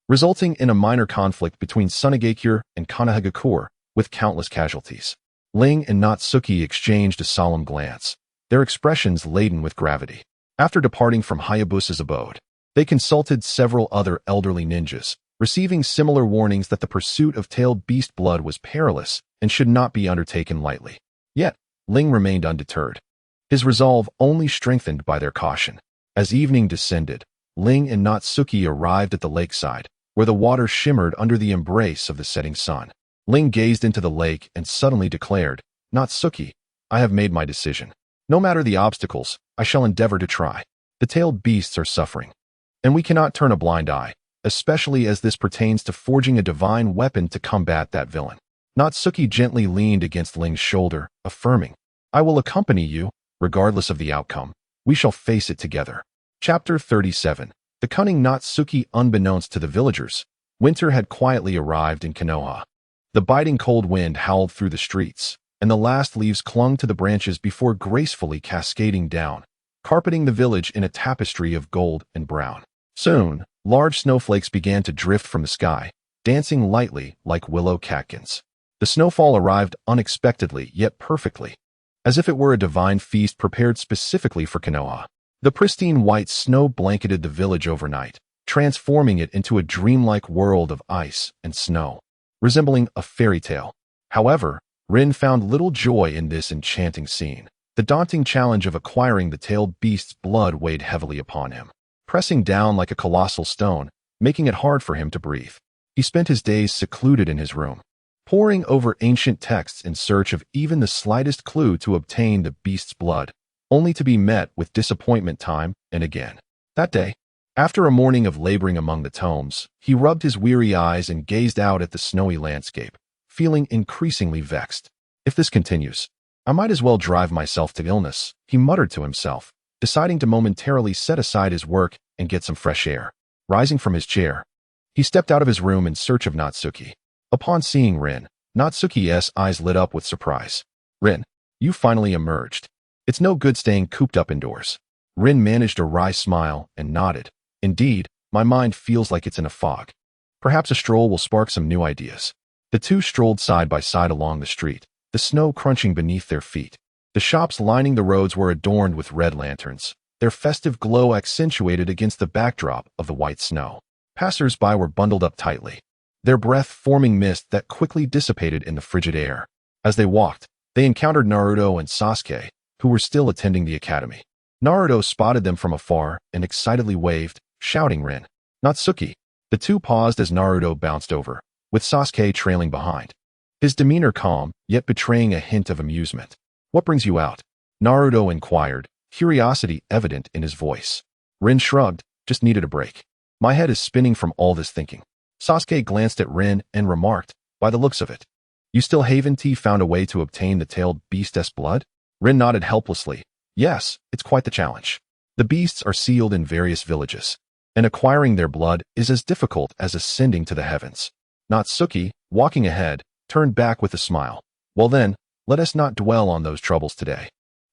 resulting in a minor conflict between Sunagakure and Kanahagakure, with countless casualties." Ling and Natsuki exchanged a solemn glance, their expressions laden with gravity. After departing from Hayabusa's abode, they consulted several other elderly ninjas, receiving similar warnings that the pursuit of tailed beast blood was perilous and should not be undertaken lightly. Yet, Ling remained undeterred, his resolve only strengthened by their caution. As evening descended, Ling and Natsuki arrived at the lakeside, where the water shimmered under the embrace of the setting sun. Ling gazed into the lake and suddenly declared, "Natsuki, I have made my decision. No matter the obstacles, I shall endeavor to try. The tailed beasts are suffering, and we cannot turn a blind eye, especially as this pertains to forging a divine weapon to combat that villain." Natsuki gently leaned against Ling's shoulder, affirming, "I will accompany you, regardless of the outcome. We shall face it together." Chapter 37. The The cunning Natsuki, unbeknownst to the villagers, winter had quietly arrived in Konoha. The biting cold wind howled through the streets, and the last leaves clung to the branches before gracefully cascading down, carpeting the village in a tapestry of gold and brown. Soon, large snowflakes began to drift from the sky, dancing lightly like willow catkins. The snowfall arrived unexpectedly yet perfectly, as if it were a divine feast prepared specifically for Konoha. The pristine white snow blanketed the village overnight, transforming it into a dreamlike world of ice and snow, resembling a fairy tale. However, Rin found little joy in this enchanting scene. The daunting challenge of acquiring the tailed beast's blood weighed heavily upon him, pressing down like a colossal stone, making it hard for him to breathe. He spent his days secluded in his room, poring over ancient texts in search of even the slightest clue to obtain the beast's blood, only to be met with disappointment time and again. That day, after a morning of laboring among the tomes, he rubbed his weary eyes and gazed out at the snowy landscape, feeling increasingly vexed. If this continues, I might as well drive myself to illness, he muttered to himself, deciding to momentarily set aside his work and get some fresh air. Rising from his chair, he stepped out of his room in search of Natsuki. Upon seeing Rin, Natsuki's eyes lit up with surprise. Rin, you finally emerged. It's no good staying cooped up indoors. Rin managed a wry smile and nodded. Indeed, my mind feels like it's in a fog. Perhaps a stroll will spark some new ideas. The two strolled side by side along the street, the snow crunching beneath their feet. The shops lining the roads were adorned with red lanterns, their festive glow accentuated against the backdrop of the white snow. Passers-by were bundled up tightly, their breath forming mist that quickly dissipated in the frigid air. As they walked, they encountered Naruto and Sasuke, who were still attending the academy. Naruto spotted them from afar and excitedly waved, shouting Rin, Natsuki. The two paused as Naruto bounced over, with Sasuke trailing behind, his demeanor calm, yet betraying a hint of amusement. What brings you out? Naruto inquired, curiosity evident in his voice. Rin shrugged, just needed a break. My head is spinning from all this thinking. Sasuke glanced at Rin and remarked, by the looks of it, you still haven't found a way to obtain the tailed beast's blood? Rin nodded helplessly. Yes, it's quite the challenge. The beasts are sealed in various villages, and acquiring their blood is as difficult as ascending to the heavens. Natsuki, walking ahead, turned back with a smile. Well then, let us not dwell on those troubles today.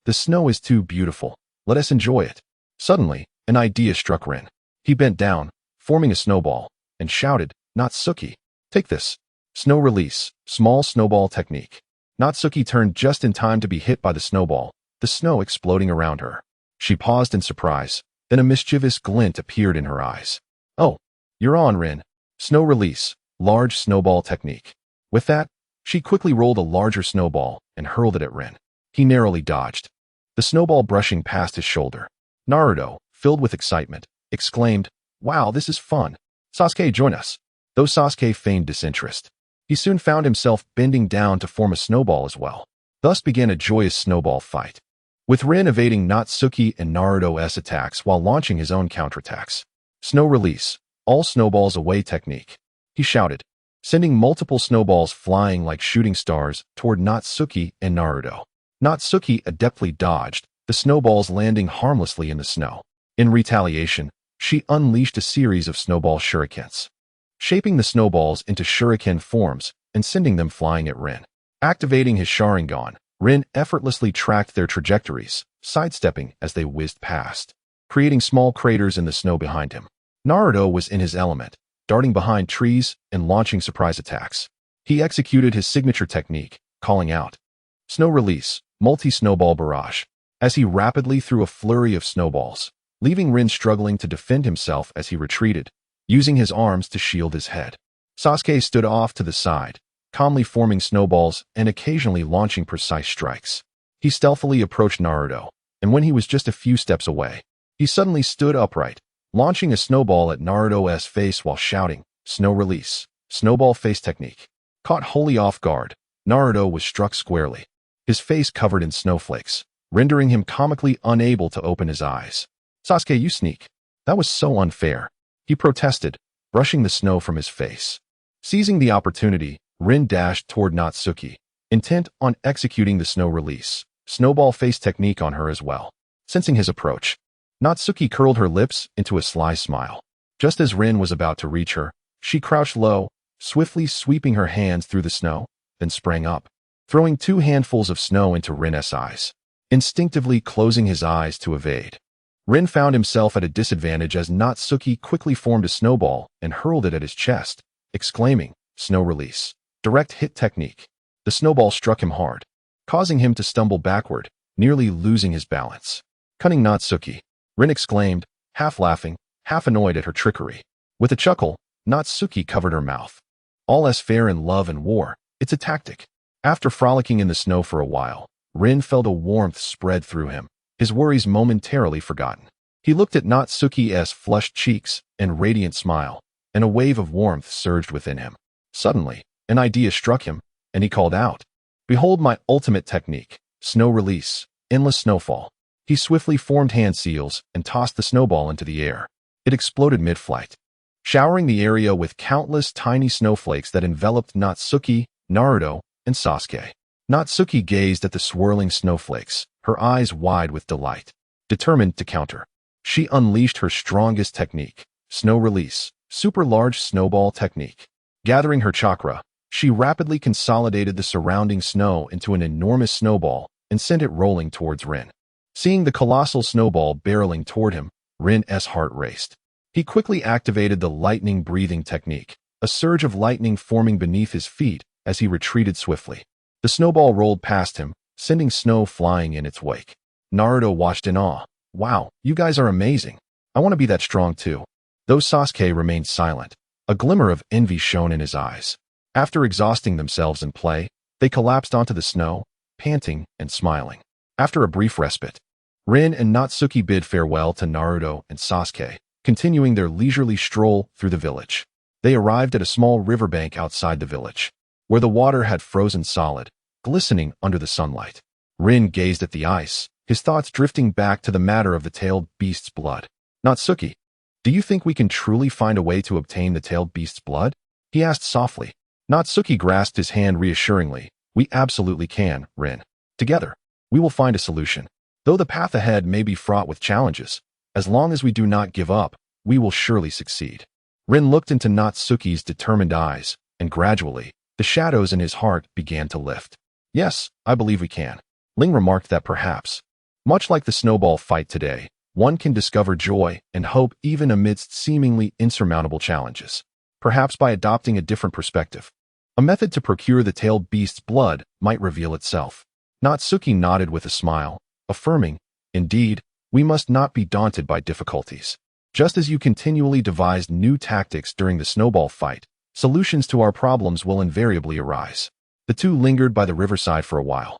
The snow is too beautiful. Let us enjoy it. Suddenly, an idea struck Rin. He bent down, forming a snowball, and shouted, Natsuki, take this. Snow release, small snowball technique. Natsuki turned just in time to be hit by the snowball, the snow exploding around her. She paused in surprise, then a mischievous glint appeared in her eyes. Oh, you're on, Rin. Snow release, large snowball technique. With that, she quickly rolled a larger snowball and hurled it at Rin. He narrowly dodged, the snowball brushing past his shoulder. Naruto, filled with excitement, exclaimed, wow, this is fun. Sasuke, join us. Though Sasuke feigned disinterest, he soon found himself bending down to form a snowball as well. Thus began a joyous snowball fight, with Rin evading Natsuki and Naruto's attacks while launching his own counterattacks. Snow release, all snowballs away technique. He shouted, sending multiple snowballs flying like shooting stars toward Natsuki and Naruto. Natsuki adeptly dodged, the snowballs landing harmlessly in the snow. In retaliation, she unleashed a series of snowball shurikens, shaping the snowballs into shuriken forms and sending them flying at Rin. Activating his Sharingan, Rin effortlessly tracked their trajectories, sidestepping as they whizzed past, creating small craters in the snow behind him. Naruto was in his element, darting behind trees and launching surprise attacks. He executed his signature technique, calling out, Snow release, multi-snowball barrage, as he rapidly threw a flurry of snowballs, leaving Rin struggling to defend himself as he retreated, using his arms to shield his head. Sasuke stood off to the side, calmly forming snowballs and occasionally launching precise strikes. He stealthily approached Naruto, and when he was just a few steps away, he suddenly stood upright, launching a snowball at Naruto's face while shouting, Snow release, snowball face technique. Caught wholly off guard, Naruto was struck squarely, his face covered in snowflakes, rendering him comically unable to open his eyes. Sasuke, you sneak. That was so unfair. He protested, brushing the snow from his face. Seizing the opportunity, Rin dashed toward Natsuki, intent on executing the snow release, snowball face technique on her as well. Sensing his approach, Natsuki curled her lips into a sly smile. Just as Rin was about to reach her, she crouched low, swiftly sweeping her hands through the snow, then sprang up, throwing 2 handfuls of snow into Rin's eyes, instinctively closing his eyes to evade. Rin found himself at a disadvantage as Natsuki quickly formed a snowball and hurled it at his chest, exclaiming, "Snow release. Direct hit technique." The snowball struck him hard, causing him to stumble backward, nearly losing his balance. "Cunning Natsuki," Rin exclaimed, half laughing, half annoyed at her trickery. With a chuckle, Natsuki covered her mouth. "All is fair in love and war. It's a tactic." After frolicking in the snow for a while, Rin felt a warmth spread through him, his worries momentarily forgotten. He looked at Natsuki's flushed cheeks and radiant smile, and a wave of warmth surged within him. Suddenly, an idea struck him, and he called out, "Behold my ultimate technique, snow release, endless snowfall." He swiftly formed hand seals and tossed the snowball into the air. It exploded mid-flight, showering the area with countless tiny snowflakes that enveloped Natsuki, Naruto, and Sasuke. Natsuki gazed at the swirling snowflakes, her eyes wide with delight. Determined to counter, she unleashed her strongest technique, snow release, super large snowball technique. Gathering her chakra, she rapidly consolidated the surrounding snow into an enormous snowball and sent it rolling towards Rin. Seeing the colossal snowball barreling toward him, Rin's heart raced. He quickly activated the lightning breathing technique, a surge of lightning forming beneath his feet as he retreated swiftly. The snowball rolled past him, sending snow flying in its wake. Naruto watched in awe. "Wow, you guys are amazing. I want to be that strong too." Though Sasuke remained silent, a glimmer of envy shone in his eyes. After exhausting themselves in play, they collapsed onto the snow, panting and smiling. After a brief respite, Rin and Natsuki bid farewell to Naruto and Sasuke, continuing their leisurely stroll through the village. They arrived at a small riverbank outside the village, where the water had frozen solid, glistening under the sunlight. Rin gazed at the ice, his thoughts drifting back to the matter of the tailed beast's blood. "Natsuki, do you think we can truly find a way to obtain the tailed beast's blood?" he asked softly. Natsuki grasped his hand reassuringly. "We absolutely can, Rin. Together, we will find a solution. Though the path ahead may be fraught with challenges, as long as we do not give up, we will surely succeed." Rin looked into Natsuki's determined eyes, and gradually, the shadows in his heart began to lift. "Yes, I believe we can." Ling remarked that perhaps, much like the snowball fight today, one can discover joy and hope even amidst seemingly insurmountable challenges. Perhaps by adopting a different perspective, a method to procure the tailed beast's blood might reveal itself. Natsuki nodded with a smile, affirming, "Indeed, we must not be daunted by difficulties. Just as you continually devised new tactics during the snowball fight, solutions to our problems will invariably arise." The two lingered by the riverside for a while,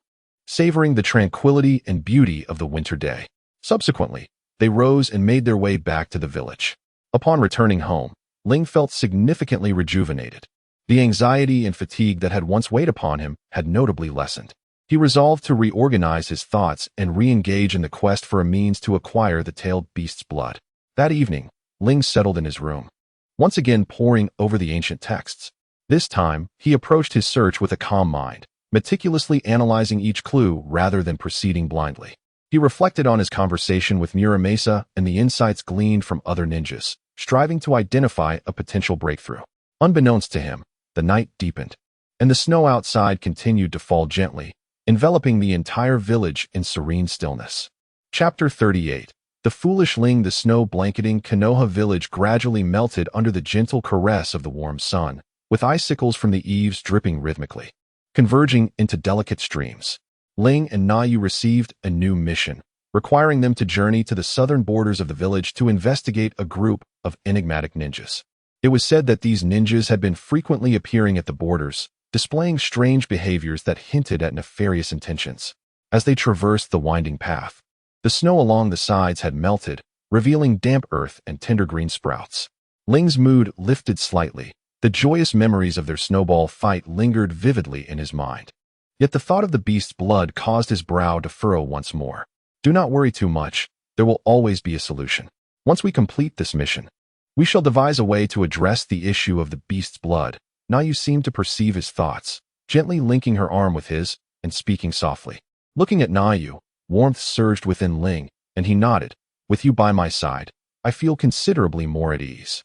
savoring the tranquility and beauty of the winter day. Subsequently, they rose and made their way back to the village. Upon returning home, Ling felt significantly rejuvenated. The anxiety and fatigue that had once weighed upon him had notably lessened. He resolved to reorganize his thoughts and re-engage in the quest for a means to acquire the tailed beast's blood. That evening, Ling settled in his room, once again poring over the ancient texts. This time, he approached his search with a calm mind, meticulously analyzing each clue rather than proceeding blindly. He reflected on his conversation with Muramasa and the insights gleaned from other ninjas, striving to identify a potential breakthrough. Unbeknownst to him, the night deepened, and the snow outside continued to fall gently, enveloping the entire village in serene stillness. Chapter 38. The foolish Ling. The snow-blanketing Konoha village gradually melted under the gentle caress of the warm sun, with icicles from the eaves dripping rhythmically, converging into delicate streams. Ling and Nayu received a new mission, requiring them to journey to the southern borders of the village to investigate a group of enigmatic ninjas. It was said that these ninjas had been frequently appearing at the borders, displaying strange behaviors that hinted at nefarious intentions. As they traversed the winding path, the snow along the sides had melted, revealing damp earth and tender green sprouts. Ling's mood lifted slightly. The joyous memories of their snowball fight lingered vividly in his mind. Yet the thought of the beast's blood caused his brow to furrow once more. "Do not worry too much. There will always be a solution. Once we complete this mission, we shall devise a way to address the issue of the beast's blood." Nayu seemed to perceive his thoughts, gently linking her arm with his and speaking softly. Looking at Nayu, warmth surged within Ling, and he nodded. "With you by my side, I feel considerably more at ease."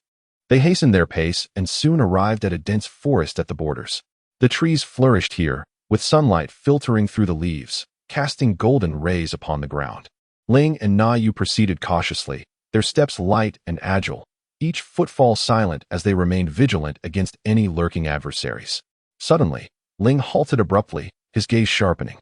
They hastened their pace and soon arrived at a dense forest at the borders. The trees flourished here, with sunlight filtering through the leaves, casting golden rays upon the ground. Ling and Na Yu proceeded cautiously, their steps light and agile, each footfall silent as they remained vigilant against any lurking adversaries. Suddenly, Ling halted abruptly, his gaze sharpening.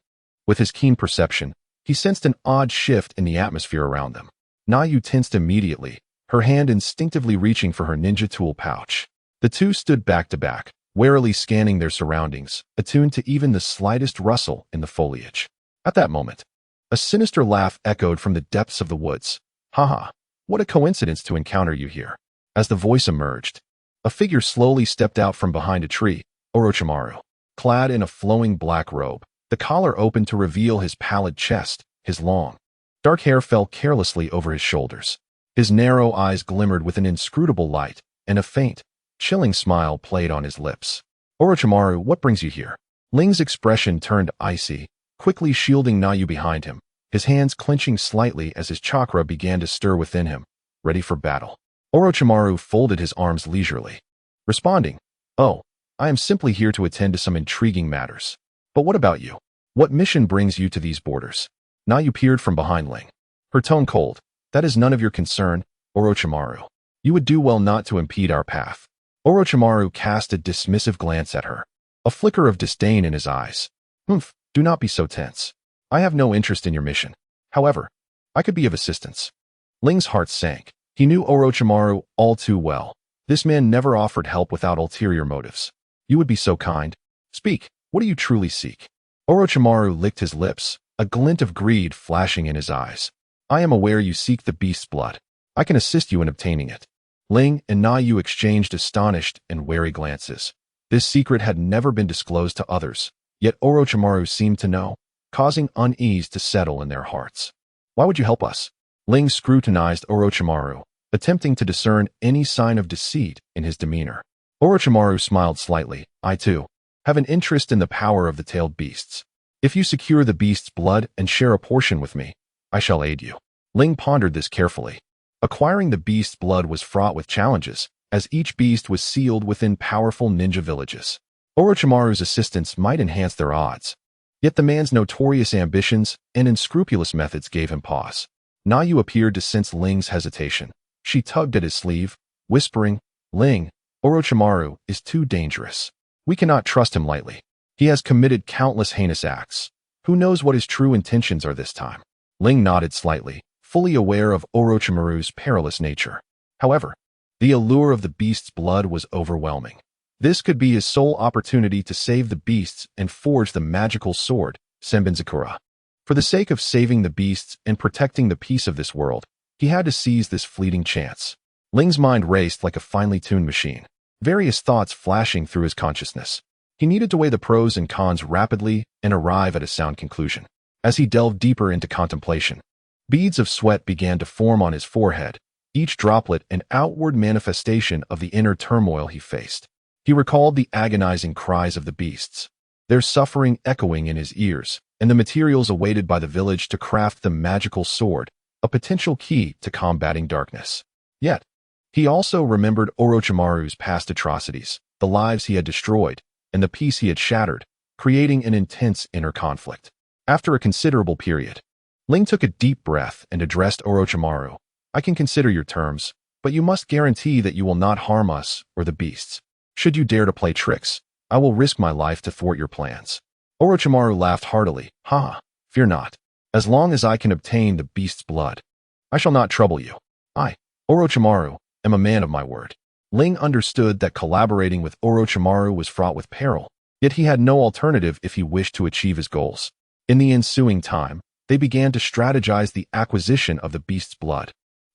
With his keen perception, he sensed an odd shift in the atmosphere around them. Na Yu tensed immediately, her hand instinctively reaching for her ninja tool pouch. The two stood back to back, warily scanning their surroundings, attuned to even the slightest rustle in the foliage. At that moment, a sinister laugh echoed from the depths of the woods. Haha, what a coincidence to encounter you here. As the voice emerged, a figure slowly stepped out from behind a tree, Orochimaru. Clad in a flowing black robe, the collar opened to reveal his pallid chest, his long, dark hair fell carelessly over his shoulders. His narrow eyes glimmered with an inscrutable light, and a faint, chilling smile played on his lips. Orochimaru, what brings you here? Ling's expression turned icy, quickly shielding Na Yu behind him, his hands clenching slightly as his chakra began to stir within him, ready for battle. Orochimaru folded his arms leisurely, responding, "Oh, I am simply here to attend to some intriguing matters. But what about you? What mission brings you to these borders?" Na Yu peered from behind Ling, her tone cold. "That is none of your concern, Orochimaru. You would do well not to impede our path." Orochimaru cast a dismissive glance at her, a flicker of disdain in his eyes. "Humph, do not be so tense. I have no interest in your mission. However, I could be of assistance." Ling's heart sank. He knew Orochimaru all too well. This man never offered help without ulterior motives. "You would be so kind. Speak, what do you truly seek?" Orochimaru licked his lips, a glint of greed flashing in his eyes. "I am aware you seek the beast's blood. I can assist you in obtaining it." Ling and Na Yu exchanged astonished and wary glances. This secret had never been disclosed to others, yet Orochimaru seemed to know, causing unease to settle in their hearts. "Why would you help us?" Ling scrutinized Orochimaru, attempting to discern any sign of deceit in his demeanor. Orochimaru smiled slightly. "I too have an interest in the power of the tailed beasts. If you secure the beast's blood and share a portion with me, I shall aid you." Ling pondered this carefully. Acquiring the beast's blood was fraught with challenges, as each beast was sealed within powerful ninja villages. Orochimaru's assistance might enhance their odds, yet the man's notorious ambitions and unscrupulous methods gave him pause. Na Yu appeared to sense Ling's hesitation. She tugged at his sleeve, whispering, "Ling, Orochimaru is too dangerous. We cannot trust him lightly. He has committed countless heinous acts. Who knows what his true intentions are this time?" Ling nodded slightly, fully aware of Orochimaru's perilous nature. However, the allure of the beast's blood was overwhelming. This could be his sole opportunity to save the beasts and forge the magical sword, Senbenzakura. For the sake of saving the beasts and protecting the peace of this world, he had to seize this fleeting chance. Ling's mind raced like a finely tuned machine, various thoughts flashing through his consciousness. He needed to weigh the pros and cons rapidly and arrive at a sound conclusion. As he delved deeper into contemplation, beads of sweat began to form on his forehead, each droplet an outward manifestation of the inner turmoil he faced. He recalled the agonizing cries of the beasts, their suffering echoing in his ears, and the materials awaited by the village to craft the magical sword, a potential key to combating darkness. Yet, he also remembered Orochimaru's past atrocities, the lives he had destroyed, and the peace he had shattered, creating an intense inner conflict. After a considerable period, Ling took a deep breath and addressed Orochimaru. "I can consider your terms, but you must guarantee that you will not harm us or the beasts. Should you dare to play tricks, I will risk my life to thwart your plans." Orochimaru laughed heartily. "Ha, fear not. As long as I can obtain the beast's blood, I shall not trouble you. I, Orochimaru, am a man of my word." Ling understood that collaborating with Orochimaru was fraught with peril, yet he had no alternative if he wished to achieve his goals. In the ensuing time, they began to strategize the acquisition of the beast's blood.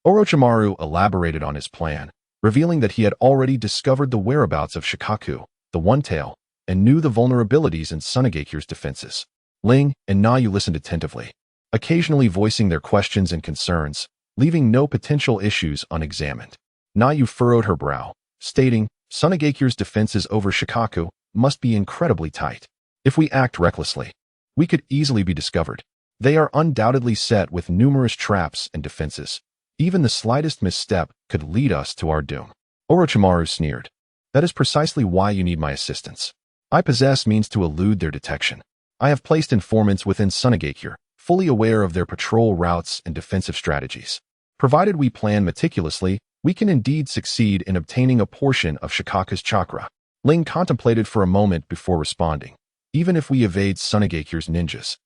Orochimaru elaborated on his plan, revealing that he had already discovered the whereabouts of Shikaku, the One-Tail, and knew the vulnerabilities in Tsunagekyu's defenses. Ling and Na Yu listened attentively, occasionally voicing their questions and concerns, leaving no potential issues unexamined. Na Yu furrowed her brow, stating, "Tsunagekyu's defenses over Shikaku must be incredibly tight. If we act recklessly, we could easily be discovered. They are undoubtedly set with numerous traps and defenses. Even the slightest misstep could lead us to our doom." Orochimaru sneered. That is precisely why you need my assistance. I possess means to elude their detection. I have placed informants within Sunagakure, fully aware of their patrol routes and defensive strategies. Provided we plan meticulously, we can indeed succeed in obtaining a portion of Shikaku's chakra. Ling contemplated for a moment before responding. Even if we evade Sunagakure's ninjas,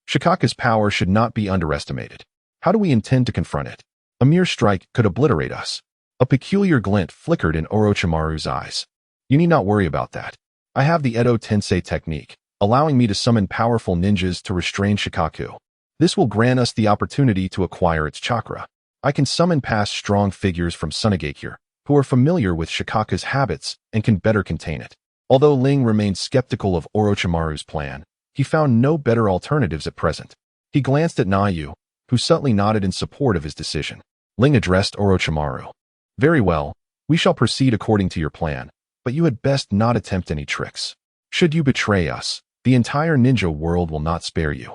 Shikaku's power should not be underestimated. How do we intend to confront it? A mere strike could obliterate us. A peculiar glint flickered in Orochimaru's eyes. You need not worry about that. I have the Edo Tensei technique, allowing me to summon powerful ninjas to restrain Shikaku. This will grant us the opportunity to acquire its chakra. I can summon past strong figures from Sunagakure, who are familiar with Shikaku's habits and can better contain it. Although Ling remained skeptical of Orochimaru's plan, he found no better alternatives at present. He glanced at Nayu, who subtly nodded in support of his decision. Ling addressed Orochimaru. Very well, we shall proceed according to your plan, but you had best not attempt any tricks. Should you betray us, the entire ninja world will not spare you.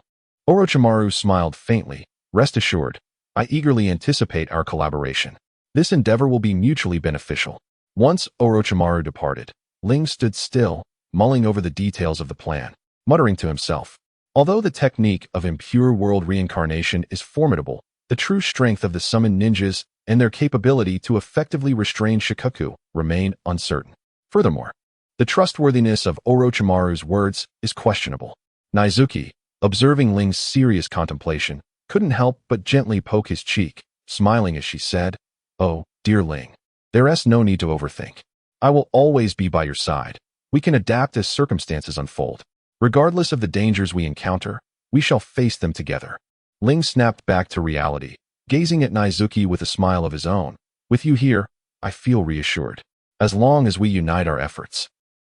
Orochimaru smiled faintly. Rest assured, I eagerly anticipate our collaboration. This endeavor will be mutually beneficial. Once Orochimaru departed, Ling stood still, mulling over the details of the plan, muttering to himself. Although the technique of impure world reincarnation is formidable, the true strength of the summoned ninjas and their capability to effectively restrain Shikaku remain uncertain. Furthermore, the trustworthiness of Orochimaru's words is questionable. Naizuki, observing Ling's serious contemplation, couldn't help but gently poke his cheek, smiling as she said, "Oh, dear Ling, there's no need to overthink. I will always be by your side. We can adapt as circumstances unfold. Regardless of the dangers we encounter, we shall face them together." Ling snapped back to reality, gazing at Naizuki with a smile of his own. With you here, I feel reassured. As long as we unite our efforts,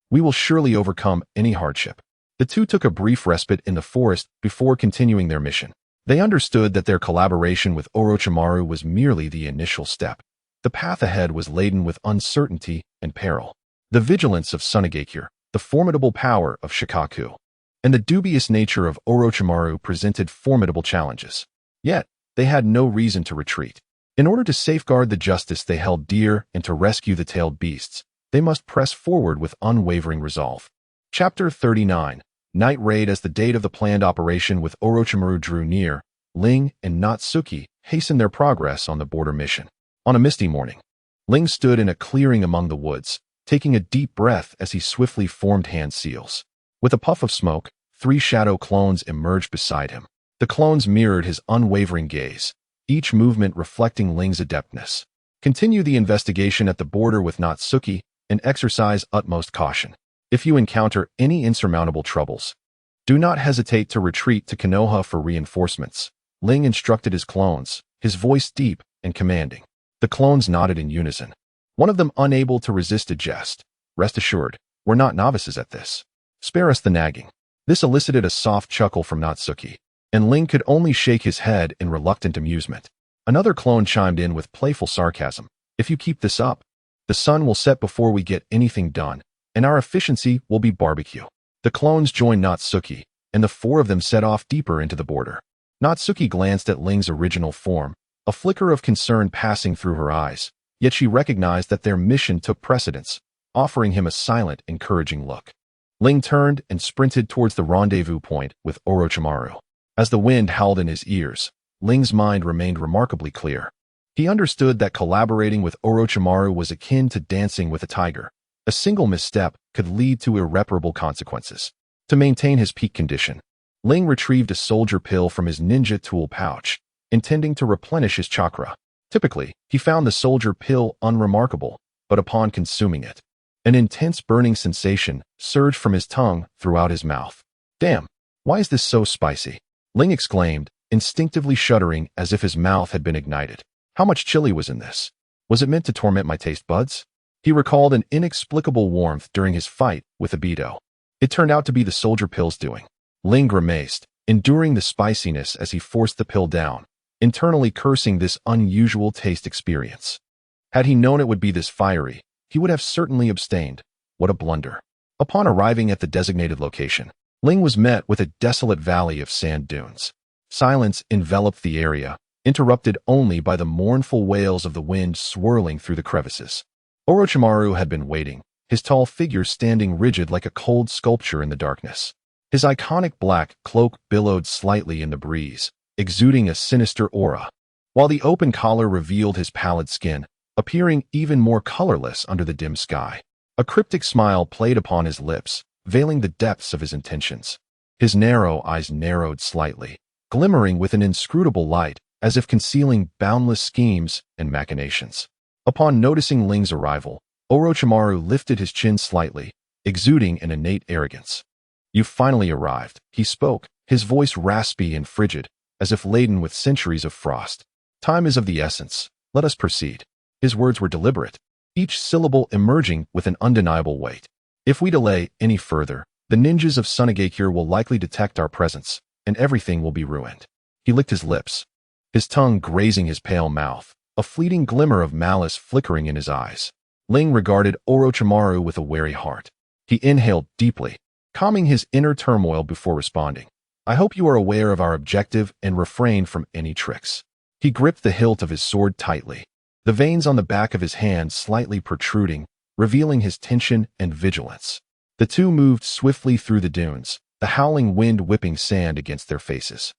we will surely overcome any hardship. The two took a brief respite in the forest before continuing their mission. They understood that their collaboration with Orochimaru was merely the initial step. The path ahead was laden with uncertainty and peril. The vigilance of Sunagakure, the formidable power of Shikaku, and the dubious nature of Orochimaru presented formidable challenges. Yet, they had no reason to retreat. In order to safeguard the justice they held dear and to rescue the tailed beasts, they must press forward with unwavering resolve. Chapter 39. Night Raid. As the date of the planned operation with Orochimaru drew near, Ling and Natsuki hastened their progress on the border mission. On a misty morning, Ling stood in a clearing among the woods, taking a deep breath as he swiftly formed hand seals. With a puff of smoke, 3 shadow clones emerged beside him. The clones mirrored his unwavering gaze, each movement reflecting Ling's adeptness. Continue the investigation at the border with Natsuki and exercise utmost caution. If you encounter any insurmountable troubles, do not hesitate to retreat to Konoha for reinforcements. Ling instructed his clones, his voice deep and commanding. The clones nodded in unison, one of them unable to resist a jest. Rest assured, we're not novices at this. Spare us the nagging. This elicited a soft chuckle from Natsuki, and Ling could only shake his head in reluctant amusement. Another clone chimed in with playful sarcasm. If you keep this up, the sun will set before we get anything done, and our efficiency will be barbecue. The clones joined Natsuki, and the 4 of them set off deeper into the border. Natsuki glanced at Ling's original form, a flicker of concern passing through her eyes, yet she recognized that their mission took precedence, offering him a silent, encouraging look. Ling turned and sprinted towards the rendezvous point with Orochimaru. As the wind howled in his ears, Ling's mind remained remarkably clear. He understood that collaborating with Orochimaru was akin to dancing with a tiger. A single misstep could lead to irreparable consequences. To maintain his peak condition, Ling retrieved a soldier pill from his ninja tool pouch, intending to replenish his chakra. Typically, he found the soldier pill unremarkable, but upon consuming it, an intense burning sensation surged from his tongue throughout his mouth. Damn, why is this so spicy? Ling exclaimed, instinctively shuddering as if his mouth had been ignited. How much chili was in this? Was it meant to torment my taste buds? He recalled an inexplicable warmth during his fight with Obito. It turned out to be the soldier pill's doing. Ling grimaced, enduring the spiciness as he forced the pill down, internally cursing this unusual taste experience. Had he known it would be this fiery, he would have certainly abstained. What a blunder. Upon arriving at the designated location, Ling was met with a desolate valley of sand dunes. Silence enveloped the area, interrupted only by the mournful wails of the wind swirling through the crevices. Orochimaru had been waiting, his tall figure standing rigid like a cold sculpture in the darkness. His iconic black cloak billowed slightly in the breeze, exuding a sinister aura, while the open collar revealed his pallid skin, appearing even more colorless under the dim sky. A cryptic smile played upon his lips, veiling the depths of his intentions. His narrow eyes narrowed slightly, glimmering with an inscrutable light, as if concealing boundless schemes and machinations. Upon noticing Ling's arrival, Orochimaru lifted his chin slightly, exuding an innate arrogance. "You've finally arrived," he spoke, his voice raspy and frigid, as if laden with centuries of frost. "Time is of the essence. Let us proceed." His words were deliberate, each syllable emerging with an undeniable weight. "If we delay any further, the ninjas of Sunagakure will likely detect our presence, and everything will be ruined." He licked his lips, his tongue grazing his pale mouth, a fleeting glimmer of malice flickering in his eyes. Ling regarded Orochimaru with a wary heart. He inhaled deeply, calming his inner turmoil before responding. "I hope you are aware of our objective and refrain from any tricks." He gripped the hilt of his sword tightly, the veins on the back of his hand slightly protruding, revealing his tension and vigilance. The two moved swiftly through the dunes, the howling wind whipping sand against their faces.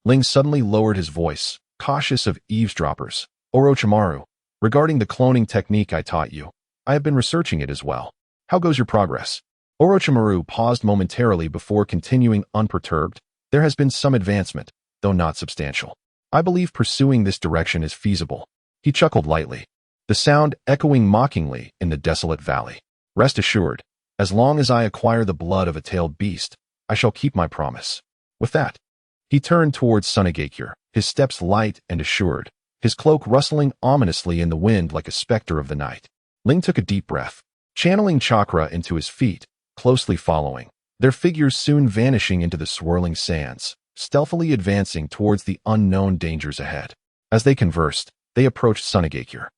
Ling suddenly lowered his voice, cautious of eavesdroppers. "Orochimaru, regarding the cloning technique I taught you, I have been researching it as well. How goes your progress?" Orochimaru paused momentarily before continuing unperturbed. "There has been some advancement, though not substantial. I believe pursuing this direction is feasible." He chuckled lightly, the sound echoing mockingly in the desolate valley. "Rest assured, as long as I acquire the blood of a tailed beast, I shall keep my promise." With that, he turned towards Sunagakure, his steps light and assured, his cloak rustling ominously in the wind like a specter of the night. Ling took a deep breath, channeling chakra into his feet, closely following, their figures soon vanishing into the swirling sands, stealthily advancing towards the unknown dangers ahead. As they conversed, they approached Sunagakure.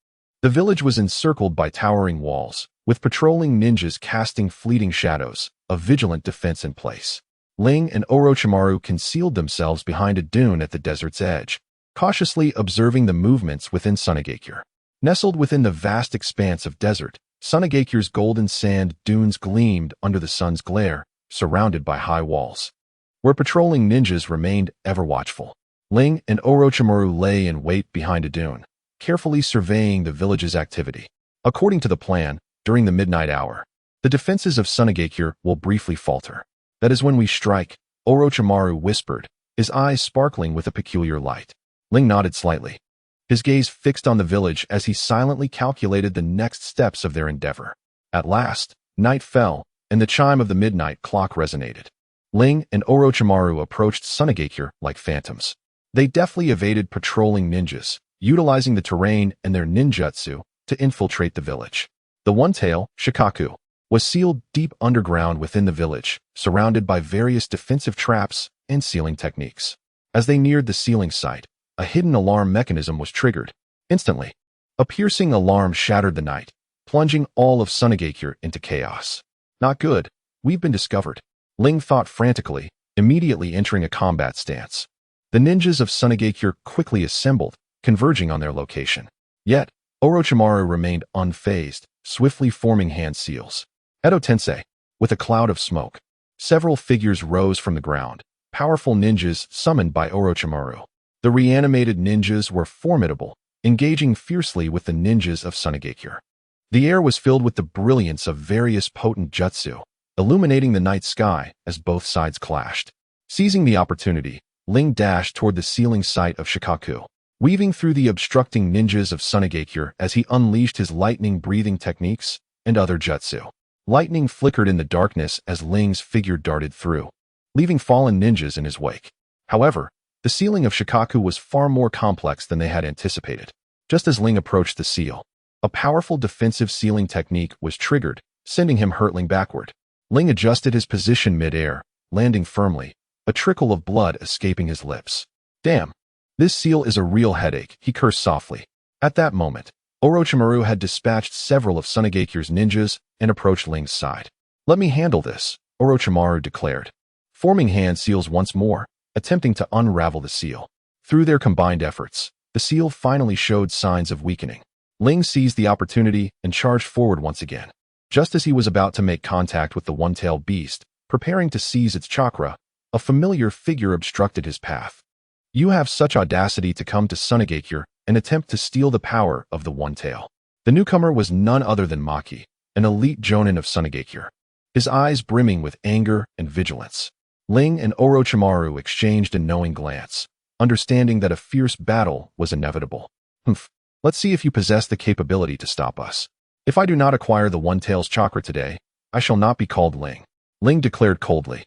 The village was encircled by towering walls, with patrolling ninjas casting fleeting shadows, a vigilant defense in place. Ling and Orochimaru concealed themselves behind a dune at the desert's edge, cautiously observing the movements within Sunagakure. Nestled within the vast expanse of desert, Sunagakure's golden sand dunes gleamed under the sun's glare, surrounded by high walls, where patrolling ninjas remained ever watchful. Ling and Orochimaru lay in wait behind a dune, carefully surveying the village's activity. According to the plan, during the midnight hour, the defenses of Sunagakure will briefly falter. "That is when we strike," Orochimaru whispered, his eyes sparkling with a peculiar light. Ling nodded slightly, his gaze fixed on the village as he silently calculated the next steps of their endeavor. At last, night fell, and the chime of the midnight clock resonated. Ling and Orochimaru approached Sunagakure like phantoms. They deftly evaded patrolling ninjas, utilizing the terrain and their ninjutsu to infiltrate the village. The one-tail, Shikaku, was sealed deep underground within the village, surrounded by various defensive traps and sealing techniques. As they neared the sealing site, a hidden alarm mechanism was triggered. Instantly, a piercing alarm shattered the night, plunging all of Sunagakure into chaos. "Not good. We've been discovered," Ling thought frantically, immediately entering a combat stance. The ninjas of Sunagakure quickly assembled, converging on their location. Yet, Orochimaru remained unfazed, swiftly forming hand seals. Edo Tensei, with a cloud of smoke, several figures rose from the ground, powerful ninjas summoned by Orochimaru. The reanimated ninjas were formidable, engaging fiercely with the ninjas of Sunagakure. The air was filled with the brilliance of various potent jutsu, illuminating the night sky as both sides clashed. Seizing the opportunity, Ling dashed toward the sealing site of Shikaku, weaving through the obstructing ninjas of Sunagakure as he unleashed his lightning-breathing techniques and other jutsu. Lightning flickered in the darkness as Ling's figure darted through, leaving fallen ninjas in his wake. However, the sealing of Shikaku was far more complex than they had anticipated. Just as Ling approached the seal, a powerful defensive sealing technique was triggered, sending him hurtling backward. Ling adjusted his position mid-air, landing firmly, a trickle of blood escaping his lips. "Damn, this seal is a real headache," he cursed softly. At that moment, Orochimaru had dispatched several of Sunagakure's ninjas and approached Ling's side. "Let me handle this," Orochimaru declared, forming hand seals once more, attempting to unravel the seal. Through their combined efforts, the seal finally showed signs of weakening. Ling seized the opportunity and charged forward once again. Just as he was about to make contact with the one-tailed beast, preparing to seize its chakra, a familiar figure obstructed his path. You have such audacity to come to Sunagakure and attempt to steal the power of the one-tail. The newcomer was none other than Maki, an elite jonin of Sunagakure, his eyes brimming with anger and vigilance. Ling and Orochimaru exchanged a knowing glance, understanding that a fierce battle was inevitable. Let's see if you possess the capability to stop us. If I do not acquire the one-tail's chakra today, I shall not be called Ling, Ling declared coldly.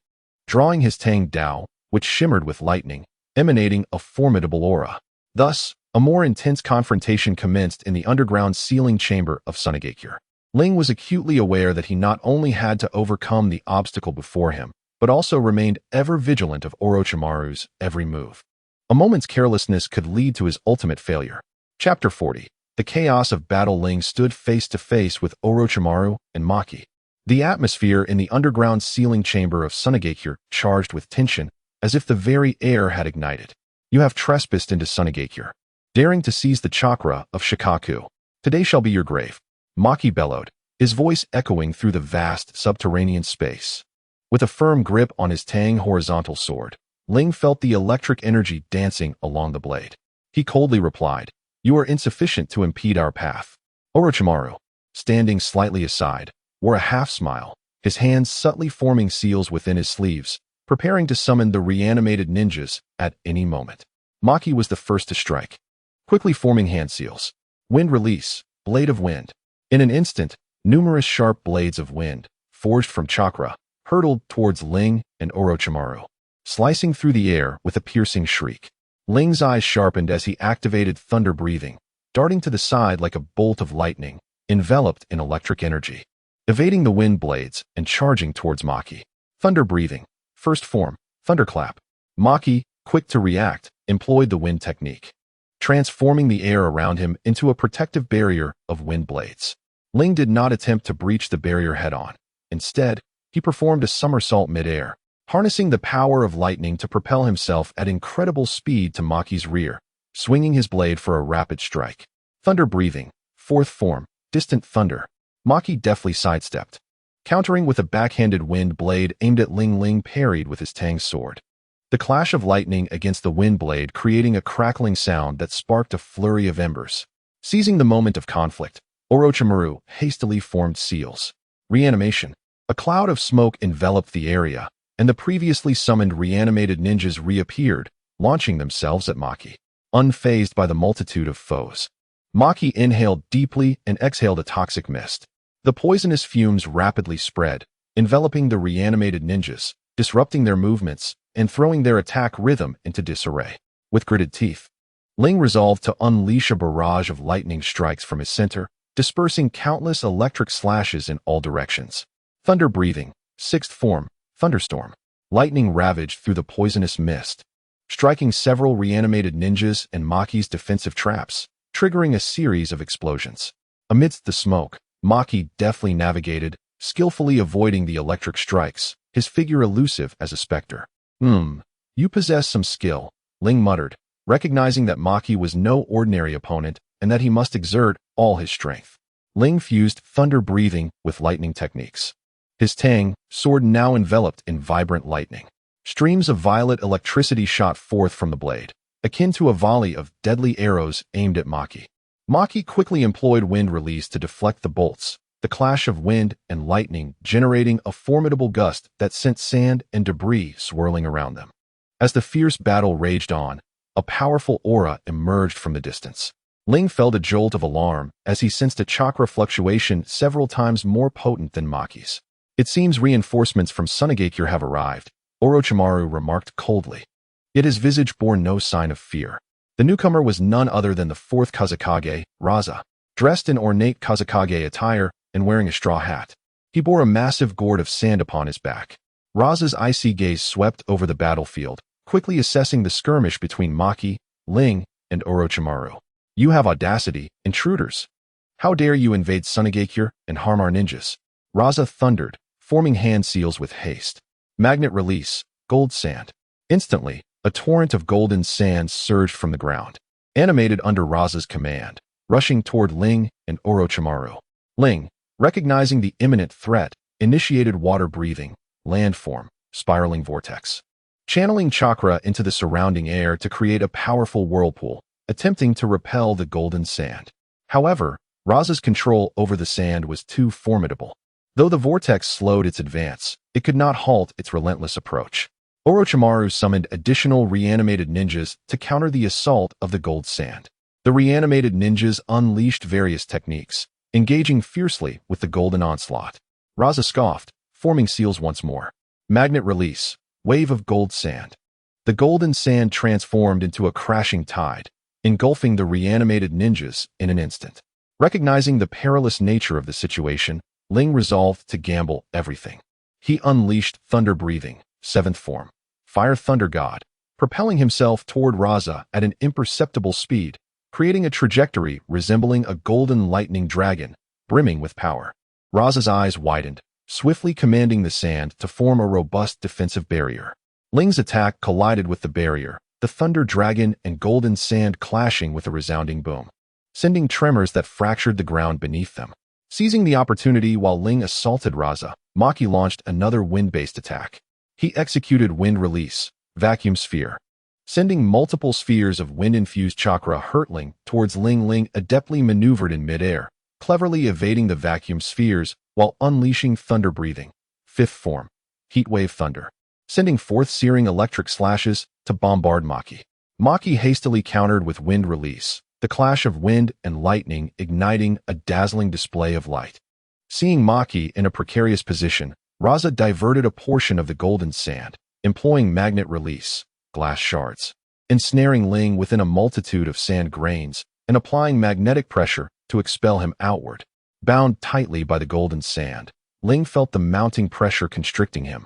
Drawing his Tang Dao, which shimmered with lightning, emanating a formidable aura. Thus, a more intense confrontation commenced in the underground sealing chamber of Sunagakure. Ling was acutely aware that he not only had to overcome the obstacle before him, but also remained ever vigilant of Orochimaru's every move. A moment's carelessness could lead to his ultimate failure. Chapter 40. The chaos of battle. Ling stood face to face with Orochimaru and Maki. The atmosphere in the underground sealing chamber of Sunagakure charged with tension, as if the very air had ignited. You have trespassed into Sunagakure, daring to seize the chakra of Shikaku. Today shall be your grave, Maki bellowed, his voice echoing through the vast subterranean space. With a firm grip on his Tang horizontal sword, Ling felt the electric energy dancing along the blade. He coldly replied, "You are insufficient to impede our path." Orochimaru, standing slightly aside, wore a half-smile, his hands subtly forming seals within his sleeves, preparing to summon the reanimated ninjas at any moment. Maki was the first to strike, quickly forming hand seals. Wind release, blade of wind. In an instant, numerous sharp blades of wind, forged from chakra, hurtled towards Ling and Orochimaru, slicing through the air with a piercing shriek. Ling's eyes sharpened as he activated thunder breathing, darting to the side like a bolt of lightning, enveloped in electric energy, evading the wind blades and charging towards Maki. Thunder breathing, first form, thunderclap. Maki, quick to react, employed the wind technique, transforming the air around him into a protective barrier of wind blades. Ling did not attempt to breach the barrier head-on. Instead, he performed a somersault mid-air, harnessing the power of lightning to propel himself at incredible speed to Maki's rear, swinging his blade for a rapid strike. Thunder breathing, fourth form, distant thunder. Maki deftly sidestepped, countering with a backhanded wind blade aimed at Ling. Ling parried with his Tang sword, the clash of lightning against the wind blade creating a crackling sound that sparked a flurry of embers. Seizing the moment of conflict, Orochimaru hastily formed seals. Reanimation. A cloud of smoke enveloped the area, and the previously summoned reanimated ninjas reappeared, launching themselves at Maki, unfazed by the multitude of foes. Maki inhaled deeply and exhaled a toxic mist. The poisonous fumes rapidly spread, enveloping the reanimated ninjas, disrupting their movements, and throwing their attack rhythm into disarray. With gritted teeth, Ling resolved to unleash a barrage of lightning strikes from his center, dispersing countless electric slashes in all directions. Thunder breathing, sixth form, thunderstorm. Lightning ravaged through the poisonous mist, striking several reanimated ninjas and Maki's defensive traps, triggering a series of explosions. Amidst the smoke, Maki deftly navigated, skillfully avoiding the electric strikes, his figure elusive as a specter. You possess some skill, Ling muttered, recognizing that Maki was no ordinary opponent and that he must exert all his strength. Ling fused thunder breathing with lightning techniques. His Tang sword now enveloped in vibrant lightning. Streams of violet electricity shot forth from the blade, akin to a volley of deadly arrows aimed at Maki. Maki quickly employed wind release to deflect the bolts, the clash of wind and lightning generating a formidable gust that sent sand and debris swirling around them. As the fierce battle raged on, a powerful aura emerged from the distance. Ling felt a jolt of alarm as he sensed a chakra fluctuation several times more potent than Maki's. It seems reinforcements from Sunagakure have arrived, Orochimaru remarked coldly. Yet his visage bore no sign of fear. The newcomer was none other than the fourth Kazekage, Raza, dressed in ornate Kazekage attire and wearing a straw hat. He bore a massive gourd of sand upon his back. Raza's icy gaze swept over the battlefield, quickly assessing the skirmish between Maki, Ling, and Orochimaru. You have audacity, intruders. How dare you invade Sunagakure and harm our ninjas? Raza thundered, forming hand seals with haste. Magnet release, gold sand. Instantly, a torrent of golden sand surged from the ground. Animated under Raza's command, rushing toward Ling and Orochimaru. Ling, recognizing the imminent threat, initiated water-breathing, landform, spiraling vortex, channeling chakra into the surrounding air to create a powerful whirlpool, attempting to repel the golden sand. However, Raza's control over the sand was too formidable. Though the vortex slowed its advance, it could not halt its relentless approach. Orochimaru summoned additional reanimated ninjas to counter the assault of the gold sand. The reanimated ninjas unleashed various techniques, engaging fiercely with the golden onslaught. Raza scoffed, forming seals once more. Magnet release, wave of gold sand. The golden sand transformed into a crashing tide, engulfing the reanimated ninjas in an instant. Recognizing the perilous nature of the situation, Ling resolved to gamble everything. He unleashed thunder breathing, seventh form, fire thunder god, propelling himself toward Raza at an imperceptible speed, creating a trajectory resembling a golden lightning dragon, brimming with power. Raza's eyes widened, swiftly commanding the sand to form a robust defensive barrier. Ling's attack collided with the barrier, the thunder dragon and golden sand clashing with a resounding boom, sending tremors that fractured the ground beneath them. Seizing the opportunity while Ling assaulted Raza, Maki launched another wind-based attack. He executed wind release, vacuum sphere, sending multiple spheres of wind-infused chakra hurtling towards Ling. Ling adeptly maneuvered in midair, cleverly evading the vacuum spheres while unleashing thunder breathing, fifth form, heatwave thunder, sending forth searing electric slashes to bombard Maki. Maki hastily countered with wind release, the clash of wind and lightning igniting a dazzling display of light. Seeing Maki in a precarious position, Raza diverted a portion of the golden sand, employing magnet release, glass shards, ensnaring Ling within a multitude of sand grains, and applying magnetic pressure to expel him outward. Bound tightly by the golden sand, Ling felt the mounting pressure constricting him.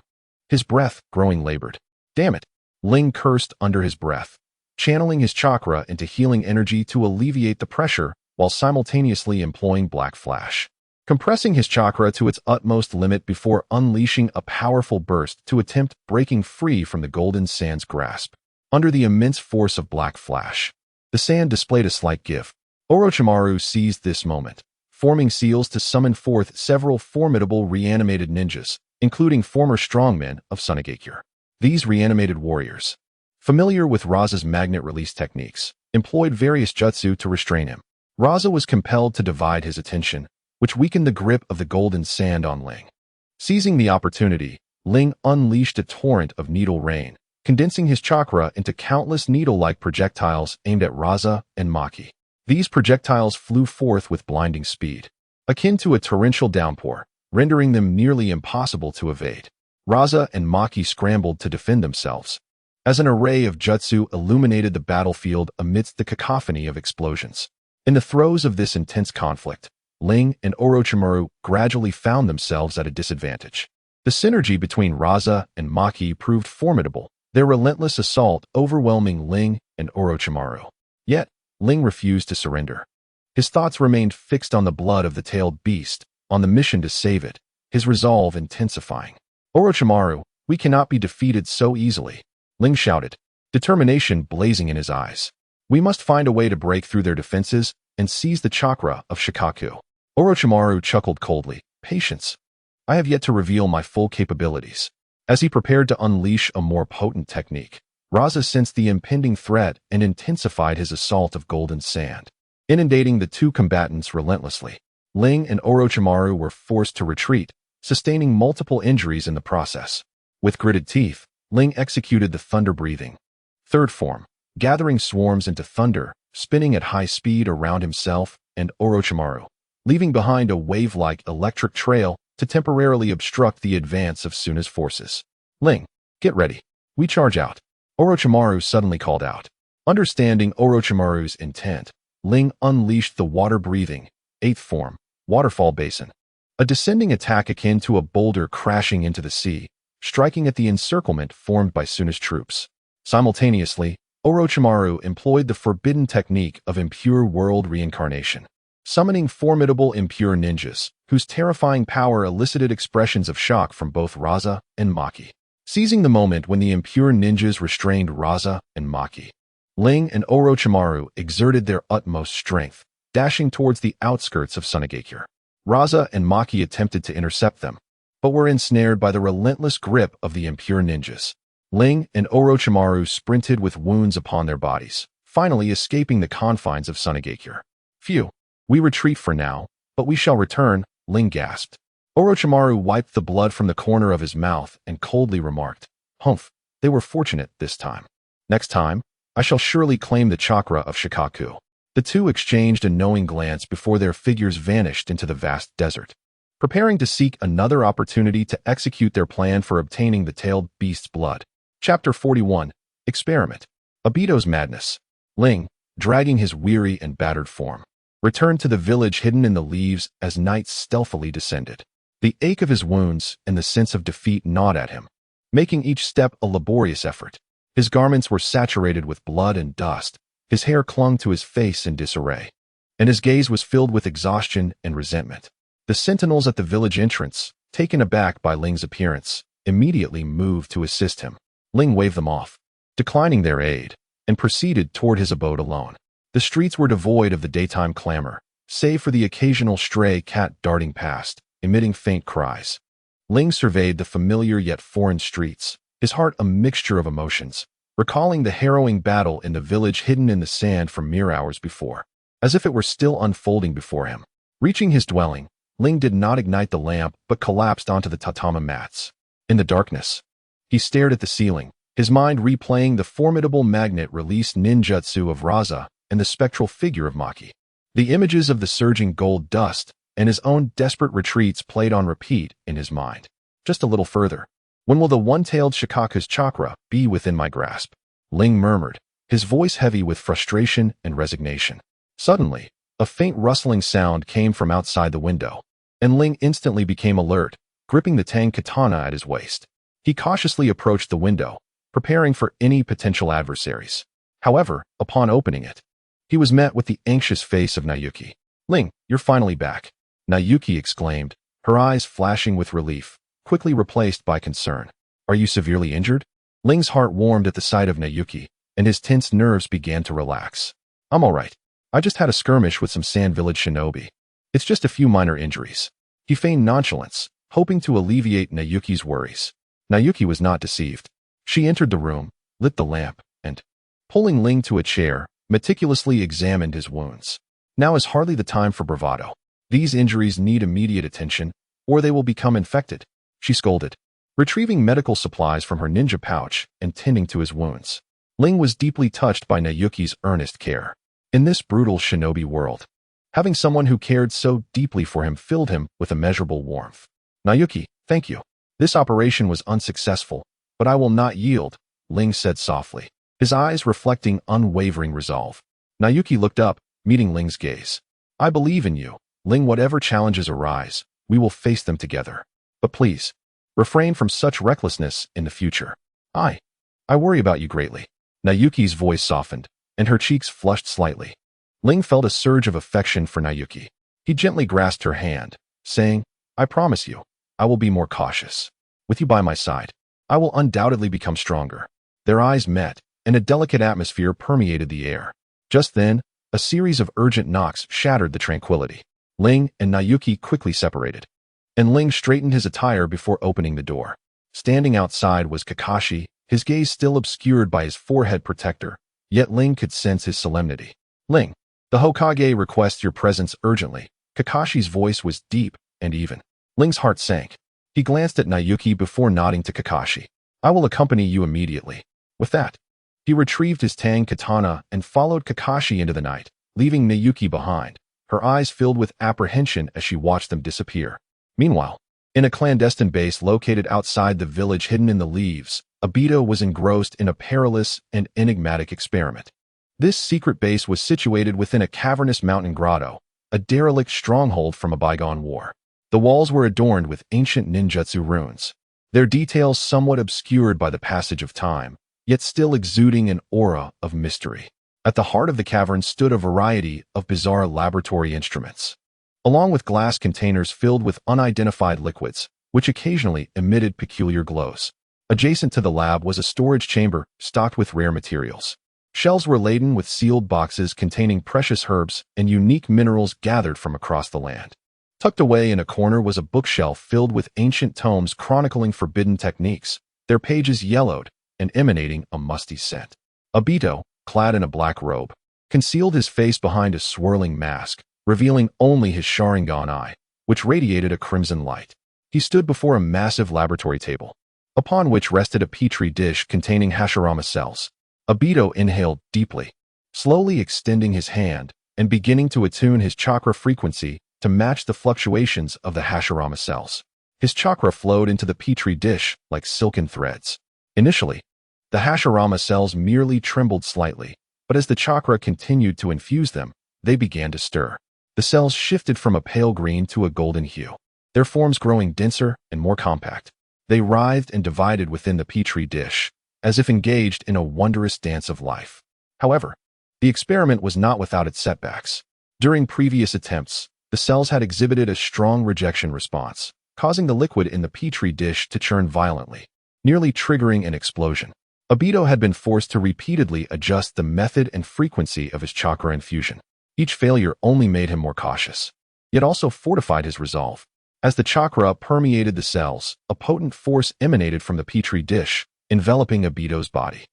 His breath growing labored. Damn it! Ling cursed under his breath, channeling his chakra into healing energy to alleviate the pressure while simultaneously employing Black Flash, compressing his chakra to its utmost limit before unleashing a powerful burst to attempt breaking free from the golden sand's grasp. Under the immense force of Black Flash, the sand displayed a slight give. Orochimaru seized this moment, forming seals to summon forth several formidable reanimated ninjas, including former strongmen of Mangekyo. These reanimated warriors, familiar with Raza's magnet release techniques, employed various jutsu to restrain him. Raza was compelled to divide his attention, which weakened the grip of the golden sand on Ling. Seizing the opportunity, Ling unleashed a torrent of needle rain, condensing his chakra into countless needle-like projectiles aimed at Raza and Maki. These projectiles flew forth with blinding speed, akin to a torrential downpour, rendering them nearly impossible to evade. Raza and Maki scrambled to defend themselves, as an array of jutsu illuminated the battlefield amidst the cacophony of explosions. In the throes of this intense conflict, Ling and Orochimaru gradually found themselves at a disadvantage. The synergy between Raza and Maki proved formidable, their relentless assault overwhelming Ling and Orochimaru. Yet, Ling refused to surrender. His thoughts remained fixed on the blood of the tailed beast, on the mission to save it, his resolve intensifying. Orochimaru, we cannot be defeated so easily, Ling shouted, determination blazing in his eyes. We must find a way to break through their defenses and seize the chakra of Shikaku. Orochimaru chuckled coldly, patience. I have yet to reveal my full capabilities. As he prepared to unleash a more potent technique, Raza sensed the impending threat and intensified his assault of golden sand, inundating the two combatants relentlessly. Ling and Orochimaru were forced to retreat, sustaining multiple injuries in the process. With gritted teeth, Ling executed the thunder-breathing third form, gathering swarms into thunder, spinning at high speed around himself and Orochimaru, leaving behind a wave-like electric trail to temporarily obstruct the advance of Suna's forces. Ling, get ready. We charge out. Orochimaru suddenly called out. Understanding Orochimaru's intent, Ling unleashed the water-breathing, eighth form, waterfall basin, a descending attack akin to a boulder crashing into the sea, striking at the encirclement formed by Suna's troops. Simultaneously, Orochimaru employed the forbidden technique of impure world reincarnation, summoning formidable impure ninjas, whose terrifying power elicited expressions of shock from both Raza and Maki. Seizing the moment when the impure ninjas restrained Raza and Maki, Ling and Orochimaru exerted their utmost strength, dashing towards the outskirts of Mangekyo. Raza and Maki attempted to intercept them, but were ensnared by the relentless grip of the impure ninjas. Ling and Orochimaru sprinted with wounds upon their bodies, finally escaping the confines of Mangekyo. Phew, we retreat for now, but we shall return, Ling gasped. Orochimaru wiped the blood from the corner of his mouth and coldly remarked, "Humph, they were fortunate this time. Next time, I shall surely claim the chakra of Shikaku." The two exchanged a knowing glance before their figures vanished into the vast desert, preparing to seek another opportunity to execute their plan for obtaining the tailed beast's blood. Chapter 41. Experiment. Obito's Madness. Ling, dragging his weary and battered form, returned to the village hidden in the leaves as night stealthily descended. The ache of his wounds and the sense of defeat gnawed at him, making each step a laborious effort. His garments were saturated with blood and dust, his hair clung to his face in disarray, and his gaze was filled with exhaustion and resentment. The sentinels at the village entrance, taken aback by Ling's appearance, immediately moved to assist him. Ling waved them off, declining their aid, and proceeded toward his abode alone. The streets were devoid of the daytime clamor, save for the occasional stray cat darting past, emitting faint cries. Ling surveyed the familiar yet foreign streets, his heart a mixture of emotions, recalling the harrowing battle in the village hidden in the sand from mere hours before, as if it were still unfolding before him. Reaching his dwelling, Ling did not ignite the lamp but collapsed onto the tatami mats. In the darkness, he stared at the ceiling, his mind replaying the formidable magnet-released ninjutsu of Raza and the spectral figure of Maki. The images of the surging gold dust and his own desperate retreats played on repeat in his mind. Just a little further. When will the one-tailed Shikaku's chakra be within my grasp? Ling murmured, his voice heavy with frustration and resignation. Suddenly, a faint rustling sound came from outside the window, and Ling instantly became alert, gripping the tang katana at his waist. He cautiously approached the window, preparing for any potential adversaries. However, upon opening it, he was met with the anxious face of Naoki. "Ling, you're finally back," Naoki exclaimed, her eyes flashing with relief, quickly replaced by concern. "Are you severely injured?" Ling's heart warmed at the sight of Naoki, and his tense nerves began to relax. "I'm all right. I just had a skirmish with some Sand Village shinobi. It's just a few minor injuries." He feigned nonchalance, hoping to alleviate Naoki's worries. Naoki was not deceived. She entered the room, lit the lamp, and, pulling Ling to a chair, meticulously examined his wounds. "Now is hardly the time for bravado. These injuries need immediate attention, or they will become infected," she scolded, retrieving medical supplies from her ninja pouch and tending to his wounds. Ling was deeply touched by Naoki's earnest care. In this brutal shinobi world, having someone who cared so deeply for him filled him with immeasurable warmth. "Naoki, thank you. This operation was unsuccessful, but I will not yield," Ling said softly, his eyes reflecting unwavering resolve. Naoki looked up, meeting Ling's gaze. "I believe in you, Ling. Whatever challenges arise, we will face them together. But please, refrain from such recklessness in the future. I worry about you greatly." Naoki's voice softened, and her cheeks flushed slightly. Ling felt a surge of affection for Naoki. He gently grasped her hand, saying, "I promise you, I will be more cautious. With you by my side, I will undoubtedly become stronger." Their eyes met, and a delicate atmosphere permeated the air. Just then, a series of urgent knocks shattered the tranquility. Ling and Naoki quickly separated, and Ling straightened his attire before opening the door. Standing outside was Kakashi, his gaze still obscured by his forehead protector, yet Ling could sense his solemnity. "Ling, the Hokage requests your presence urgently." Kakashi's voice was deep and even. Ling's heart sank. He glanced at Naoki before nodding to Kakashi. "I will accompany you immediately." With that, he retrieved his tang katana and followed Kakashi into the night, leaving Naoki behind, her eyes filled with apprehension as she watched them disappear. Meanwhile, in a clandestine base located outside the village hidden in the leaves, Obito was engrossed in a perilous and enigmatic experiment. This secret base was situated within a cavernous mountain grotto, a derelict stronghold from a bygone war. The walls were adorned with ancient ninjutsu runes, their details somewhat obscured by the passage of time, yet still exuding an aura of mystery. At the heart of the cavern stood a variety of bizarre laboratory instruments, along with glass containers filled with unidentified liquids, which occasionally emitted peculiar glows. Adjacent to the lab was a storage chamber stocked with rare materials. Shelves were laden with sealed boxes containing precious herbs and unique minerals gathered from across the land. Tucked away in a corner was a bookshelf filled with ancient tomes chronicling forbidden techniques, their pages yellowed and emanating a musty scent. Obito, clad in a black robe, concealed his face behind a swirling mask, revealing only his Sharingan eye, which radiated a crimson light. He stood before a massive laboratory table, upon which rested a petri dish containing Hashirama cells. Obito inhaled deeply, slowly extending his hand and beginning to attune his chakra frequency to match the fluctuations of the Hashirama cells. His chakra flowed into the petri dish like silken threads. Initially, the Hashirama cells merely trembled slightly, but as the chakra continued to infuse them, they began to stir. The cells shifted from a pale green to a golden hue, their forms growing denser and more compact. They writhed and divided within the petri dish, as if engaged in a wondrous dance of life. However, the experiment was not without its setbacks. During previous attempts, the cells had exhibited a strong rejection response, causing the liquid in the petri dish to churn violently, nearly triggering an explosion. Obito had been forced to repeatedly adjust the method and frequency of his chakra infusion. Each failure only made him more cautious, yet also fortified his resolve. As the chakra permeated the cells, a potent force emanated from the petri dish, enveloping Obito's body.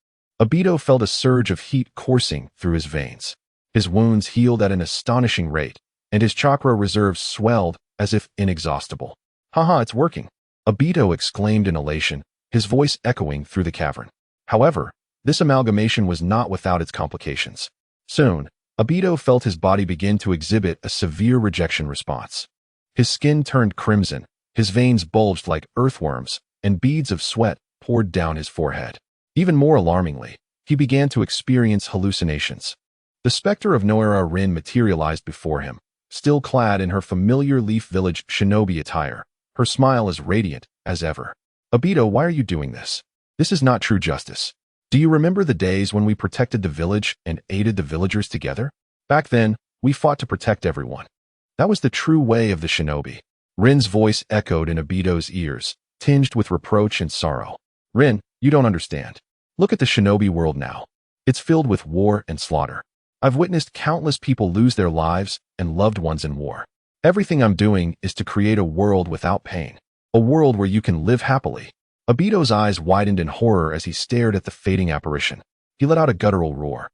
Obito felt a surge of heat coursing through his veins. His wounds healed at an astonishing rate, and his chakra reserves swelled as if inexhaustible. "Haha, it's working!" Obito exclaimed in elation, his voice echoing through the cavern. However, this amalgamation was not without its complications. Soon, Obito felt his body begin to exhibit a severe rejection response. His skin turned crimson, his veins bulged like earthworms, and beads of sweat poured down his forehead. Even more alarmingly, he began to experience hallucinations. The specter of Noera Rin materialized before him, still clad in her familiar Leaf Village shinobi attire, her smile as radiant as ever. "Obito, why are you doing this? This is not true justice. Do you remember the days when we protected the village and aided the villagers together? Back then, we fought to protect everyone. That was the true way of the shinobi." Rin's voice echoed in Obito's ears, tinged with reproach and sorrow. "Rin, you don't understand. Look at the shinobi world now. It's filled with war and slaughter. I've witnessed countless people lose their lives and loved ones in war. Everything I'm doing is to create a world without pain, a world where you can live happily." Obito's eyes widened in horror as he stared at the fading apparition. He let out a guttural roar,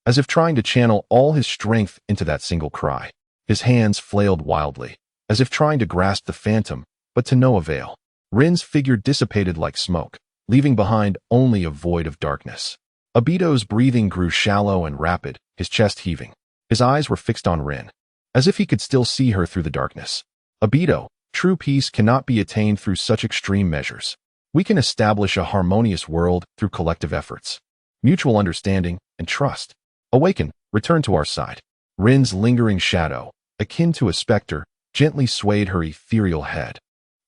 as if trying to channel all his strength into that single cry. His hands flailed wildly, as if trying to grasp the phantom, but to no avail. Rin's figure dissipated like smoke, leaving behind only a void of darkness. Obito's breathing grew shallow and rapid, his chest heaving. His eyes were fixed on Rin, as if he could still see her through the darkness. "Obito, true peace cannot be attained through such extreme measures. We can establish a harmonious world through collective efforts, mutual understanding, and trust. Awaken, return to our side." Rin's lingering shadow, akin to a specter, gently swayed her ethereal head,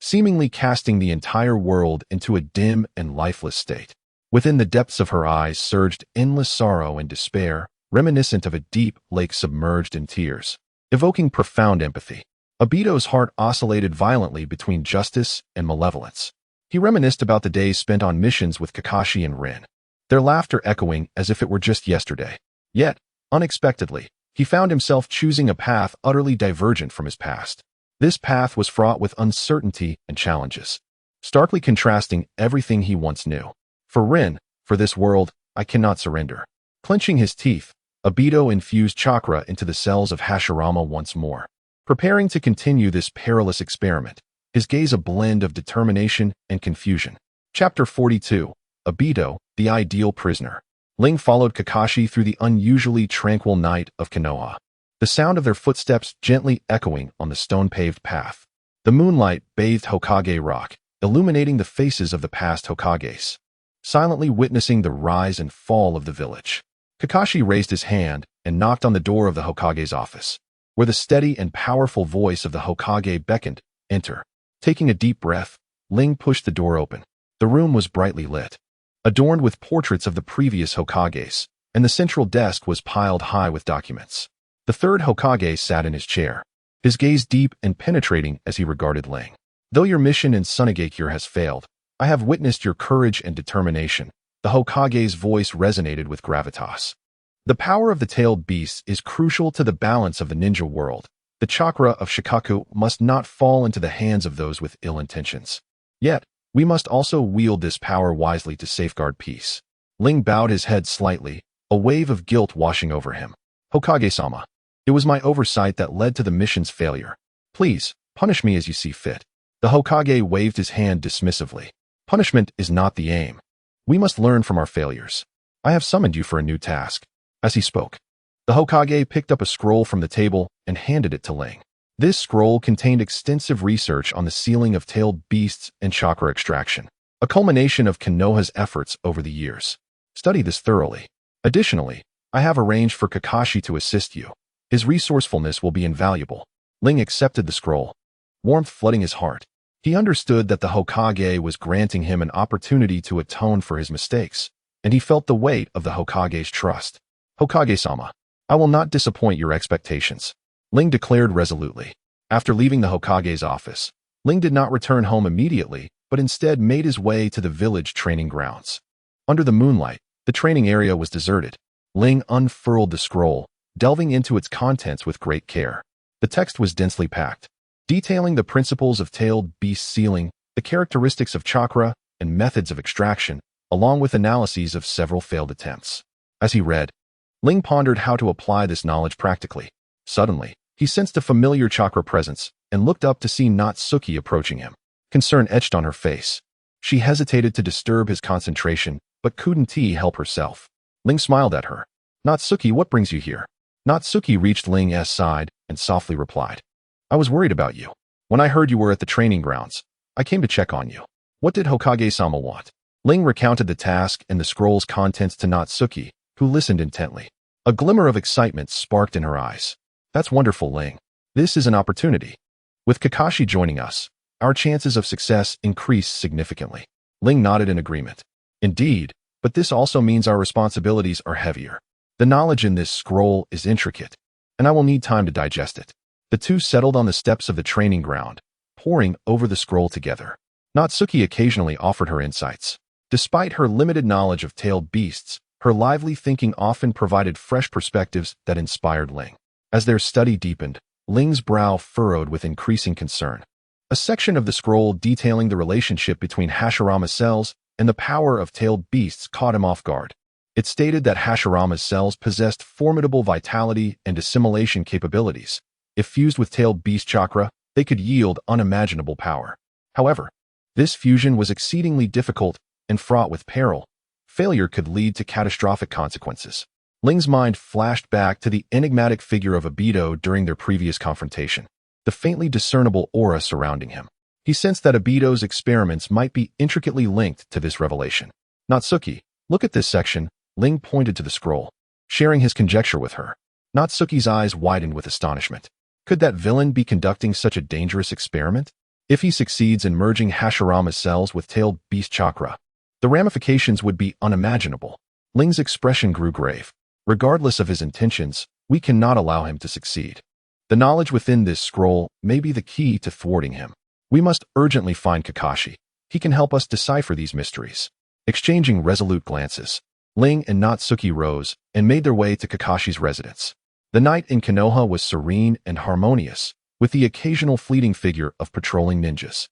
seemingly casting the entire world into a dim and lifeless state. Within the depths of her eyes surged endless sorrow and despair, reminiscent of a deep lake submerged in tears, evoking profound empathy. Obito's heart oscillated violently between justice and malevolence. He reminisced about the days spent on missions with Kakashi and Rin, their laughter echoing as if it were just yesterday. Yet, unexpectedly, he found himself choosing a path utterly divergent from his past. This path was fraught with uncertainty and challenges, starkly contrasting everything he once knew. For Rin, for this world, I cannot surrender. Clenching his teeth, Obito infused chakra into the cells of Hashirama once more, preparing to continue this perilous experiment, his gaze a blend of determination and confusion. Chapter 42, Obito, the Ideal Prisoner. Ling followed Kakashi through the unusually tranquil night of Konoha, the sound of their footsteps gently echoing on the stone-paved path. The moonlight bathed Hokage Rock, illuminating the faces of the past Hokages, silently witnessing the rise and fall of the village. Kakashi raised his hand and knocked on the door of the Hokage's office, where the steady and powerful voice of the Hokage beckoned, "Enter." Taking a deep breath, Ling pushed the door open. The room was brightly lit, adorned with portraits of the previous Hokages, and the central desk was piled high with documents. The third Hokage sat in his chair, his gaze deep and penetrating as he regarded Ling. "Though your mission in Sunagakure has failed, I have witnessed your courage and determination." The Hokage's voice resonated with gravitas. The power of the tailed beasts is crucial to the balance of the ninja world. The chakra of Shikaku must not fall into the hands of those with ill intentions. Yet, we must also wield this power wisely to safeguard peace. Ling bowed his head slightly, a wave of guilt washing over him. Hokage-sama, it was my oversight that led to the mission's failure. Please, punish me as you see fit. The Hokage waved his hand dismissively. Punishment is not the aim. We must learn from our failures. I have summoned you for a new task. As he spoke, the Hokage picked up a scroll from the table and handed it to Ling. This scroll contained extensive research on the sealing of tailed beasts and chakra extraction, a culmination of Konoha's efforts over the years. Study this thoroughly. Additionally, I have arranged for Kakashi to assist you. His resourcefulness will be invaluable. Ling accepted the scroll, warmth flooding his heart. He understood that the Hokage was granting him an opportunity to atone for his mistakes, and he felt the weight of the Hokage's trust. Hokage-sama, I will not disappoint your expectations, Ling declared resolutely. After leaving the Hokage's office, Ling did not return home immediately, but instead made his way to the village training grounds. Under the moonlight, the training area was deserted. Ling unfurled the scroll, delving into its contents with great care. The text was densely packed, detailing the principles of tailed beast sealing, the characteristics of chakra, and methods of extraction, along with analyses of several failed attempts. As he read, Ling pondered how to apply this knowledge practically. Suddenly, he sensed a familiar chakra presence and looked up to see Natsuki approaching him. Concern etched on her face. She hesitated to disturb his concentration, but couldn't help herself. Ling smiled at her. Natsuki, what brings you here? Natsuki reached Ling's side and softly replied. I was worried about you. When I heard you were at the training grounds, I came to check on you. What did Hokage-sama want? Ling recounted the task and the scroll's contents to Natsuki, who listened intently. A glimmer of excitement sparked in her eyes. That's wonderful, Ling. This is an opportunity. With Kakashi joining us, our chances of success increase significantly. Ling nodded in agreement. Indeed, but this also means our responsibilities are heavier. The knowledge in this scroll is intricate, and I will need time to digest it. The two settled on the steps of the training ground, poring over the scroll together. Natsuki occasionally offered her insights. Despite her limited knowledge of tailed beasts, her lively thinking often provided fresh perspectives that inspired Ling. As their study deepened, Ling's brow furrowed with increasing concern. A section of the scroll detailing the relationship between Hashirama's cells and the power of tailed beasts caught him off guard. It stated that Hashirama's cells possessed formidable vitality and assimilation capabilities. If fused with tailed beast chakra, they could yield unimaginable power. However, this fusion was exceedingly difficult and fraught with peril. Failure could lead to catastrophic consequences. Ling's mind flashed back to the enigmatic figure of Obito during their previous confrontation, the faintly discernible aura surrounding him. He sensed that Obito's experiments might be intricately linked to this revelation. Natsuki, look at this section. Ling pointed to the scroll, sharing his conjecture with her. Natsuki's eyes widened with astonishment. Could that villain be conducting such a dangerous experiment? If he succeeds in merging Hashirama's cells with tailed beast chakra, the ramifications would be unimaginable. Ling's expression grew grave. Regardless of his intentions, we cannot allow him to succeed. The knowledge within this scroll may be the key to thwarting him. We must urgently find Kakashi. He can help us decipher these mysteries. Exchanging resolute glances, Ling and Natsuki rose and made their way to Kakashi's residence. The night in Konoha was serene and harmonious, with the occasional fleeting figure of patrolling ninjas.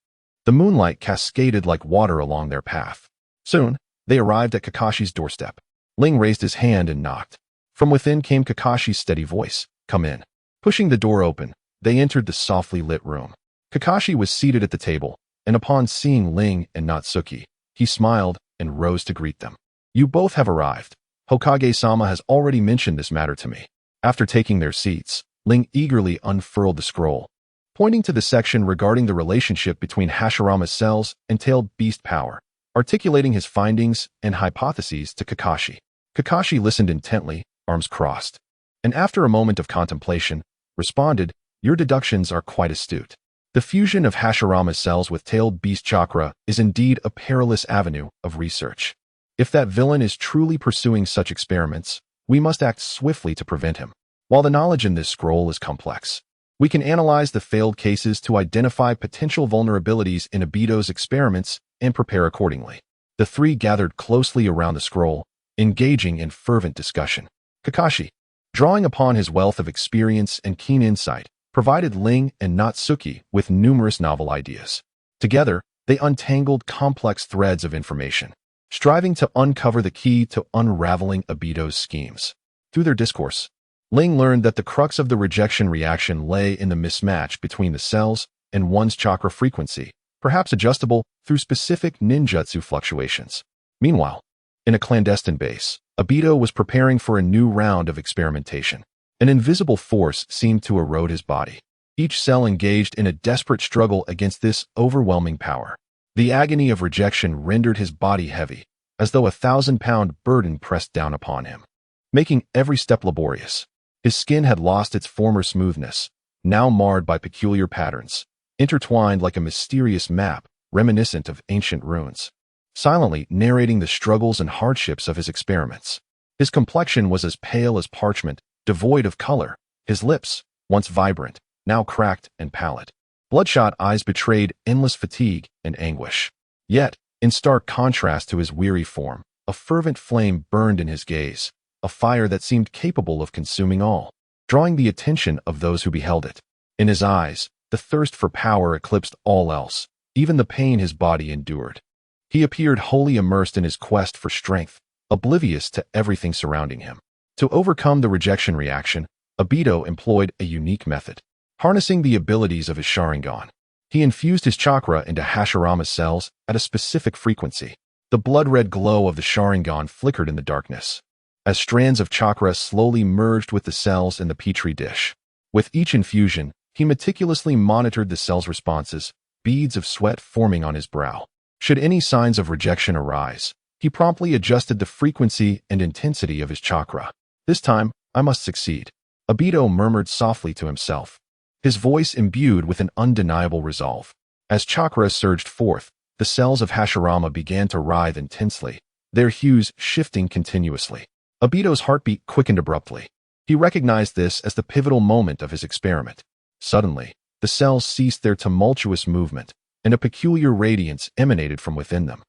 The moonlight cascaded like water along their path. Soon, they arrived at Kakashi's doorstep. Ling raised his hand and knocked. From within came Kakashi's steady voice, "Come in." Pushing the door open, they entered the softly lit room. Kakashi was seated at the table, and upon seeing Ling and Natsuki, he smiled and rose to greet them. You both have arrived. Hokage-sama has already mentioned this matter to me. After taking their seats, Ling eagerly unfurled the scroll, pointing to the section regarding the relationship between Hashirama's cells and tailed beast power, articulating his findings and hypotheses to Kakashi. Kakashi listened intently, arms crossed, and after a moment of contemplation, responded, "Your deductions are quite astute. The fusion of Hashirama's cells with tailed beast chakra is indeed a perilous avenue of research. If that villain is truly pursuing such experiments, we must act swiftly to prevent him. While the knowledge in this scroll is complex, we can analyze the failed cases to identify potential vulnerabilities in Obito's experiments and prepare accordingly." The three gathered closely around the scroll, engaging in fervent discussion. Kakashi, drawing upon his wealth of experience and keen insight, provided Ling and Natsuki with numerous novel ideas. Together, they untangled complex threads of information, striving to uncover the key to unraveling Obito's schemes. Through their discourse, Ling learned that the crux of the rejection reaction lay in the mismatch between the cells and one's chakra frequency, perhaps adjustable through specific ninjutsu fluctuations. Meanwhile, in a clandestine base, Obito was preparing for a new round of experimentation. An invisible force seemed to erode his body. Each cell engaged in a desperate struggle against this overwhelming power. The agony of rejection rendered his body heavy, as though a 1,000-pound burden pressed down upon him, making every step laborious. His skin had lost its former smoothness, now marred by peculiar patterns, intertwined like a mysterious map reminiscent of ancient runes, silently narrating the struggles and hardships of his experiments. His complexion was as pale as parchment, devoid of color. His lips, once vibrant, now cracked and pallid. Bloodshot eyes betrayed endless fatigue and anguish. Yet, in stark contrast to his weary form, a fervent flame burned in his gaze, a fire that seemed capable of consuming all, drawing the attention of those who beheld it. In his eyes, the thirst for power eclipsed all else, even the pain his body endured. He appeared wholly immersed in his quest for strength, oblivious to everything surrounding him. To overcome the rejection reaction, Obito employed a unique method. Harnessing the abilities of his Sharingan, he infused his chakra into Hashirama's cells at a specific frequency. The blood-red glow of the Sharingan flickered in the darkness, as strands of chakra slowly merged with the cells in the petri dish. With each infusion, he meticulously monitored the cell's responses, beads of sweat forming on his brow. Should any signs of rejection arise, he promptly adjusted the frequency and intensity of his chakra. This time, I must succeed, Obito murmured softly to himself, his voice imbued with an undeniable resolve. As chakra surged forth, the cells of Hashirama began to writhe intensely, their hues shifting continuously. Obito's heartbeat quickened abruptly. He recognized this as the pivotal moment of his experiment. Suddenly, the cells ceased their tumultuous movement, and a peculiar radiance emanated from within them.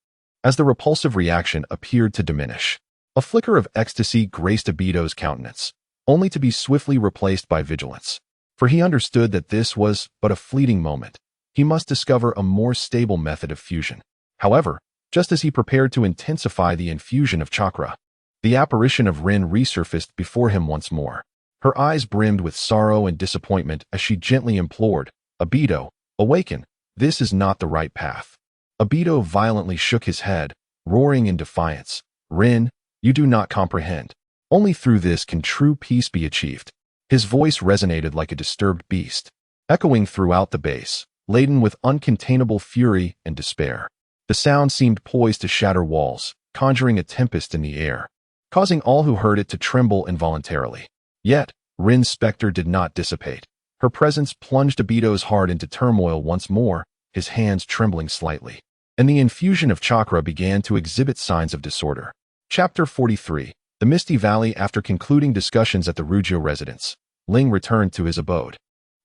As the repulsive reaction appeared to diminish, a flicker of ecstasy graced Obito's countenance, only to be swiftly replaced by vigilance. For he understood that this was but a fleeting moment. He must discover a more stable method of fusion. However, just as he prepared to intensify the infusion of chakra, the apparition of Rin resurfaced before him once more. Her eyes brimmed with sorrow and disappointment as she gently implored, "Obito, awaken. This is not the right path." Obito violently shook his head, roaring in defiance. "Rin, you do not comprehend. Only through this can true peace be achieved." His voice resonated like a disturbed beast, echoing throughout the base, laden with uncontainable fury and despair. The sound seemed poised to shatter walls, conjuring a tempest in the air, causing all who heard it to tremble involuntarily. Yet, Rin's specter did not dissipate. Her presence plunged Obito's heart into turmoil once more, his hands trembling slightly, and the infusion of chakra began to exhibit signs of disorder. Chapter 43. The Misty Valley. After concluding discussions at the Rujo residence, Ling returned to his abode,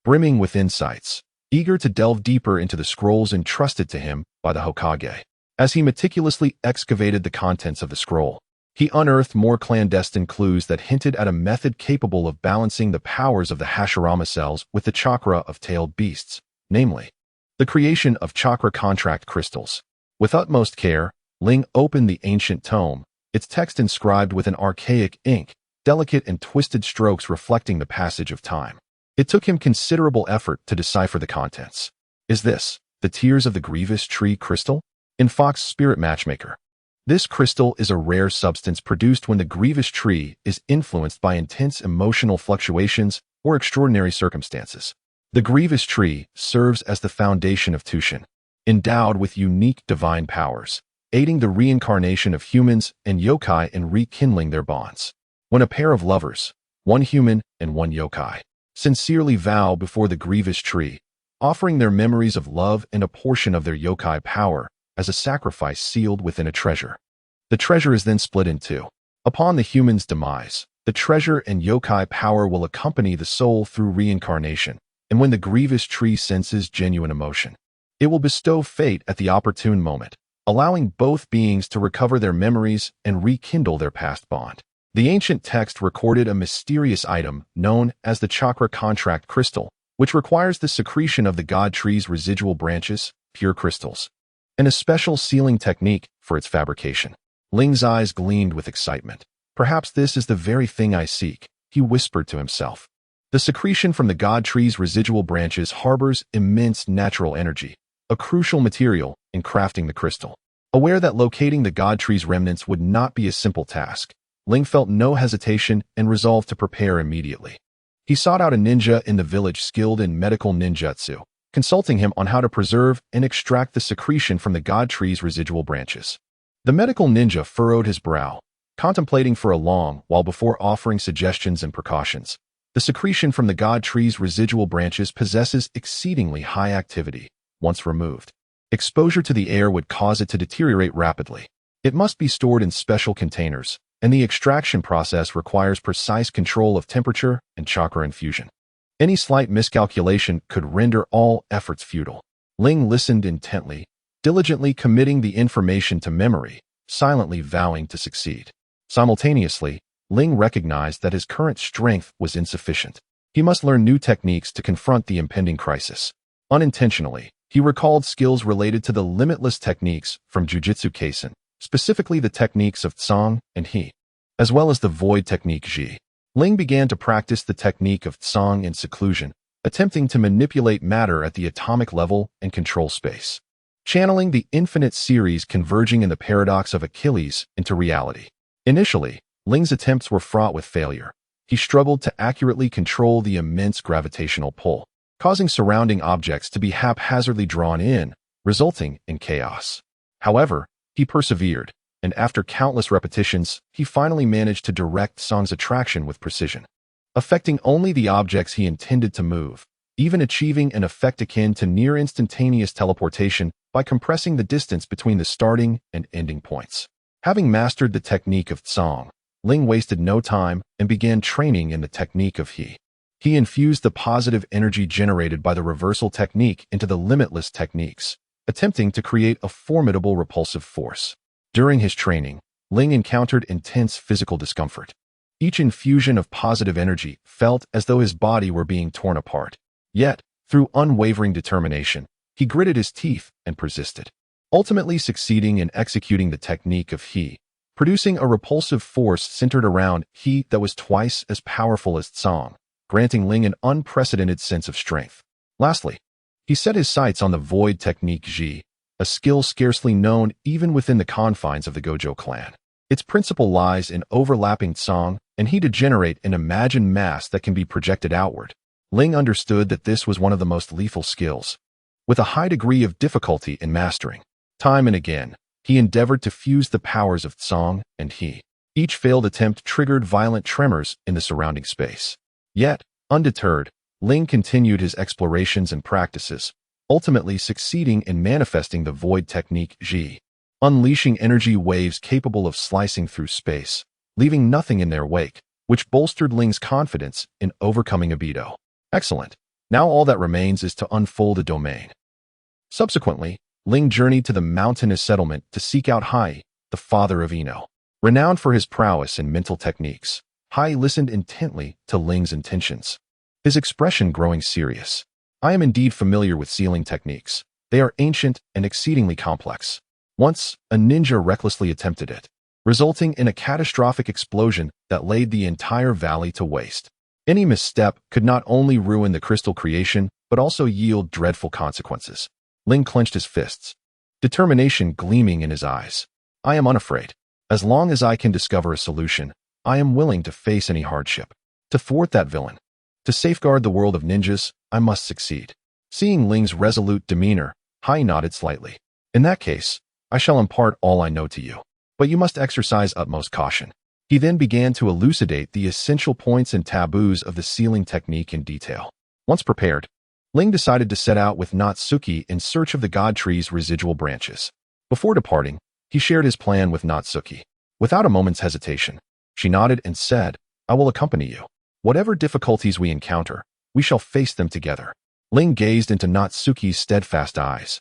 brimming with insights, eager to delve deeper into the scrolls entrusted to him by the Hokage. As he meticulously excavated the contents of the scroll, he unearthed more clandestine clues that hinted at a method capable of balancing the powers of the Hashirama cells with the chakra of tailed beasts, namely, the creation of chakra contract crystals. With utmost care, Ling opened the ancient tome, its text inscribed with an archaic ink, delicate and twisted strokes reflecting the passage of time. It took him considerable effort to decipher the contents. Is this the tears of the Grievous Tree crystal? In Fox Spirit Matchmaker. This crystal is a rare substance produced when the Grievous Tree is influenced by intense emotional fluctuations or extraordinary circumstances. The Grievous Tree serves as the foundation of Tushin, endowed with unique divine powers, aiding the reincarnation of humans and yokai in rekindling their bonds. When a pair of lovers, one human and one yokai, sincerely vow before the Grievous Tree, offering their memories of love and a portion of their yokai power as a sacrifice sealed within a treasure. The treasure is then split in two. Upon the human's demise, the treasure and yokai power will accompany the soul through reincarnation, and when the Grievous Tree senses genuine emotion, it will bestow fate at the opportune moment, allowing both beings to recover their memories and rekindle their past bond. The ancient text recorded a mysterious item known as the chakra contract crystal, which requires the secretion of the god tree's residual branches, pure crystals, and a special sealing technique for its fabrication. Ling's eyes gleamed with excitement. Perhaps this is the very thing I seek, he whispered to himself. The secretion from the god tree's residual branches harbors immense natural energy, a crucial material in crafting the crystal. Aware that locating the god tree's remnants would not be a simple task, Ling felt no hesitation and resolved to prepare immediately. He sought out a ninja in the village skilled in medical ninjutsu, consulting him on how to preserve and extract the secretion from the god tree's residual branches. The medical ninja furrowed his brow, contemplating for a long while before offering suggestions and precautions. The secretion from the god tree's residual branches possesses exceedingly high activity. Once removed, exposure to the air would cause it to deteriorate rapidly. It must be stored in special containers, and the extraction process requires precise control of temperature and chakra infusion. Any slight miscalculation could render all efforts futile. Ling listened intently, diligently committing the information to memory, silently vowing to succeed. Simultaneously, Ling recognized that his current strength was insufficient. He must learn new techniques to confront the impending crisis. Unintentionally, he recalled skills related to the limitless techniques from Jujutsu Kaisen, specifically the techniques of Tsang and He, as well as the void technique Ji. Ling began to practice the technique of Tsang in seclusion, attempting to manipulate matter at the atomic level and control space, channeling the infinite series converging in the paradox of Achilles into reality. Initially, Ling's attempts were fraught with failure. He struggled to accurately control the immense gravitational pull, causing surrounding objects to be haphazardly drawn in, resulting in chaos. However, he persevered, and after countless repetitions, he finally managed to direct Tsang's attraction with precision, affecting only the objects he intended to move, even achieving an effect akin to near-instantaneous teleportation by compressing the distance between the starting and ending points. Having mastered the technique of Tsang, Ling wasted no time and began training in the technique of He. He infused the positive energy generated by the reversal technique into the limitless techniques, attempting to create a formidable repulsive force. During his training, Ling encountered intense physical discomfort. Each infusion of positive energy felt as though his body were being torn apart. Yet, through unwavering determination, he gritted his teeth and persisted, ultimately succeeding in executing the technique of He, producing a repulsive force centered around He that was twice as powerful as Tsang, granting Ling an unprecedented sense of strength. Lastly, he set his sights on the void technique Ji, a skill scarcely known even within the confines of the Gojo clan. Its principle lies in overlapping Tsang and He to generate an imagined mass that can be projected outward. Ling understood that this was one of the most lethal skills, with a high degree of difficulty in mastering. Time and again, he endeavored to fuse the powers of Tsang and He. Each failed attempt triggered violent tremors in the surrounding space. Yet, undeterred, Ling continued his explorations and practices, ultimately succeeding in manifesting the void technique Ji, unleashing energy waves capable of slicing through space, leaving nothing in their wake, which bolstered Ling's confidence in overcoming Obito. Excellent. Now all that remains is to unfold a domain. Subsequently, Ling journeyed to the mountainous settlement to seek out Hai, the father of Ino. Renowned for his prowess in mental techniques, Hai listened intently to Ling's intentions, his expression growing serious. I am indeed familiar with sealing techniques. They are ancient and exceedingly complex. Once, a ninja recklessly attempted it, resulting in a catastrophic explosion that laid the entire valley to waste. Any misstep could not only ruin the crystal creation, but also yield dreadful consequences. Ling clenched his fists, determination gleaming in his eyes. I am unafraid. As long as I can discover a solution, I am willing to face any hardship. To thwart that villain, to safeguard the world of ninjas, I must succeed. Seeing Ling's resolute demeanor, Hai nodded slightly. In that case, I shall impart all I know to you, but you must exercise utmost caution. He then began to elucidate the essential points and taboos of the sealing technique in detail. Once prepared, Ling decided to set out with Natsuki in search of the god tree's residual branches. Before departing, he shared his plan with Natsuki. Without a moment's hesitation, she nodded and said, I will accompany you. Whatever difficulties we encounter, we shall face them together. Ling gazed into Natsuki's steadfast eyes,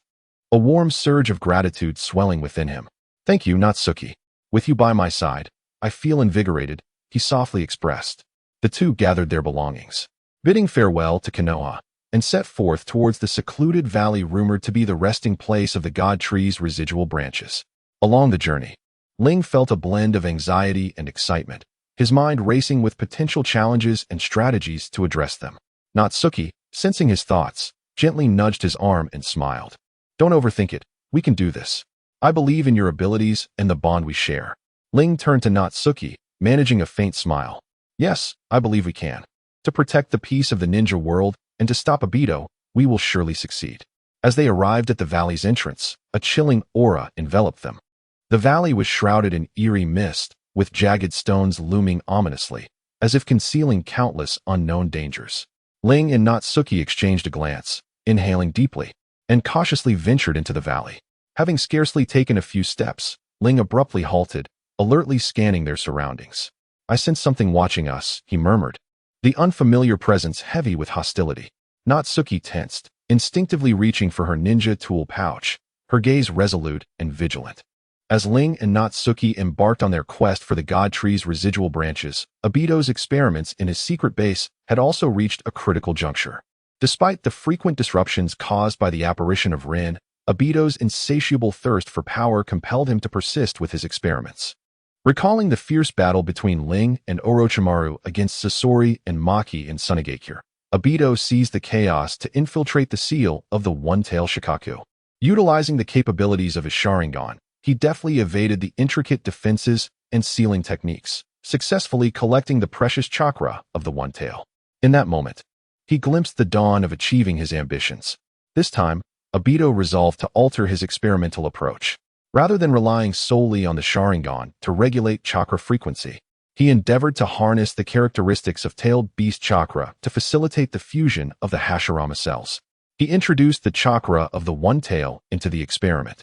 a warm surge of gratitude swelling within him. Thank you, Natsuki. With you by my side, I feel invigorated, he softly expressed. The two gathered their belongings, bidding farewell to Konoha, and set forth towards the secluded valley rumored to be the resting place of the god tree's residual branches. Along the journey, Ling felt a blend of anxiety and excitement, his mind racing with potential challenges and strategies to address them. Natsuki, sensing his thoughts, gently nudged his arm and smiled. Don't overthink it. We can do this. I believe in your abilities and the bond we share. Ling turned to Natsuki, managing a faint smile. Yes, I believe we can. To protect the peace of the ninja world and to stop Obito, we will surely succeed. As they arrived at the valley's entrance, a chilling aura enveloped them. The valley was shrouded in eerie mist, with jagged stones looming ominously, as if concealing countless unknown dangers. Ling and Natsuki exchanged a glance, inhaling deeply, and cautiously ventured into the valley. Having scarcely taken a few steps, Ling abruptly halted, alertly scanning their surroundings. I sense something watching us, he murmured, the unfamiliar presence heavy with hostility. Natsuki tensed, instinctively reaching for her ninja tool pouch, her gaze resolute and vigilant. As Ling and Natsuki embarked on their quest for the god tree's residual branches, Obito's experiments in his secret base had also reached a critical juncture. Despite the frequent disruptions caused by the apparition of Rin, Obito's insatiable thirst for power compelled him to persist with his experiments. Recalling the fierce battle between Ling and Orochimaru against Sasori and Maki in Sunigakure, Obito seized the chaos to infiltrate the seal of the one-tail Shikaku. Utilizing the capabilities of his Sharingan, he deftly evaded the intricate defenses and sealing techniques, successfully collecting the precious chakra of the One Tail. In that moment, he glimpsed the dawn of achieving his ambitions. This time, Obito resolved to alter his experimental approach. Rather than relying solely on the Sharingan to regulate chakra frequency, he endeavored to harness the characteristics of tailed beast chakra to facilitate the fusion of the Hashirama cells. He introduced the chakra of the One Tail into the experiment.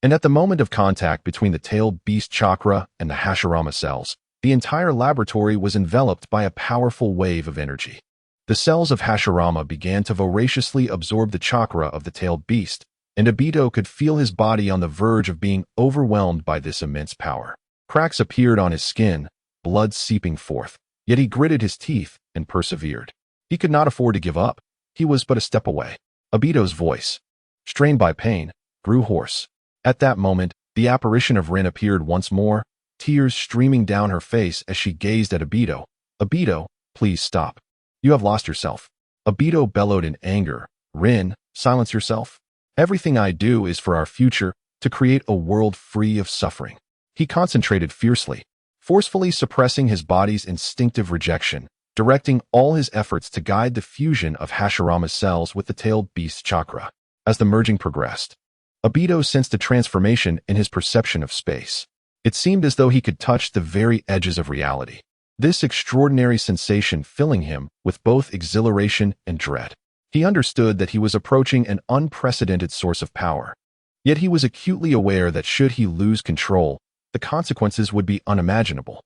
And at the moment of contact between the tailed beast chakra and the Hashirama cells, the entire laboratory was enveloped by a powerful wave of energy. The cells of Hashirama began to voraciously absorb the chakra of the tailed beast, and Obito could feel his body on the verge of being overwhelmed by this immense power. Cracks appeared on his skin, blood seeping forth, yet he gritted his teeth and persevered. He could not afford to give up. He was but a step away. Obito's voice, strained by pain, grew hoarse. At that moment, the apparition of Rin appeared once more, tears streaming down her face as she gazed at Obito. Obito, please stop. You have lost yourself. Obito bellowed in anger. Rin, silence yourself. Everything I do is for our future, to create a world free of suffering. He concentrated fiercely, forcefully suppressing his body's instinctive rejection, directing all his efforts to guide the fusion of Hashirama's cells with the tailed beast chakra. As the merging progressed, Obito sensed a transformation in his perception of space. It seemed as though he could touch the very edges of reality. This extraordinary sensation filling him with both exhilaration and dread. He understood that he was approaching an unprecedented source of power. Yet he was acutely aware that should he lose control, the consequences would be unimaginable.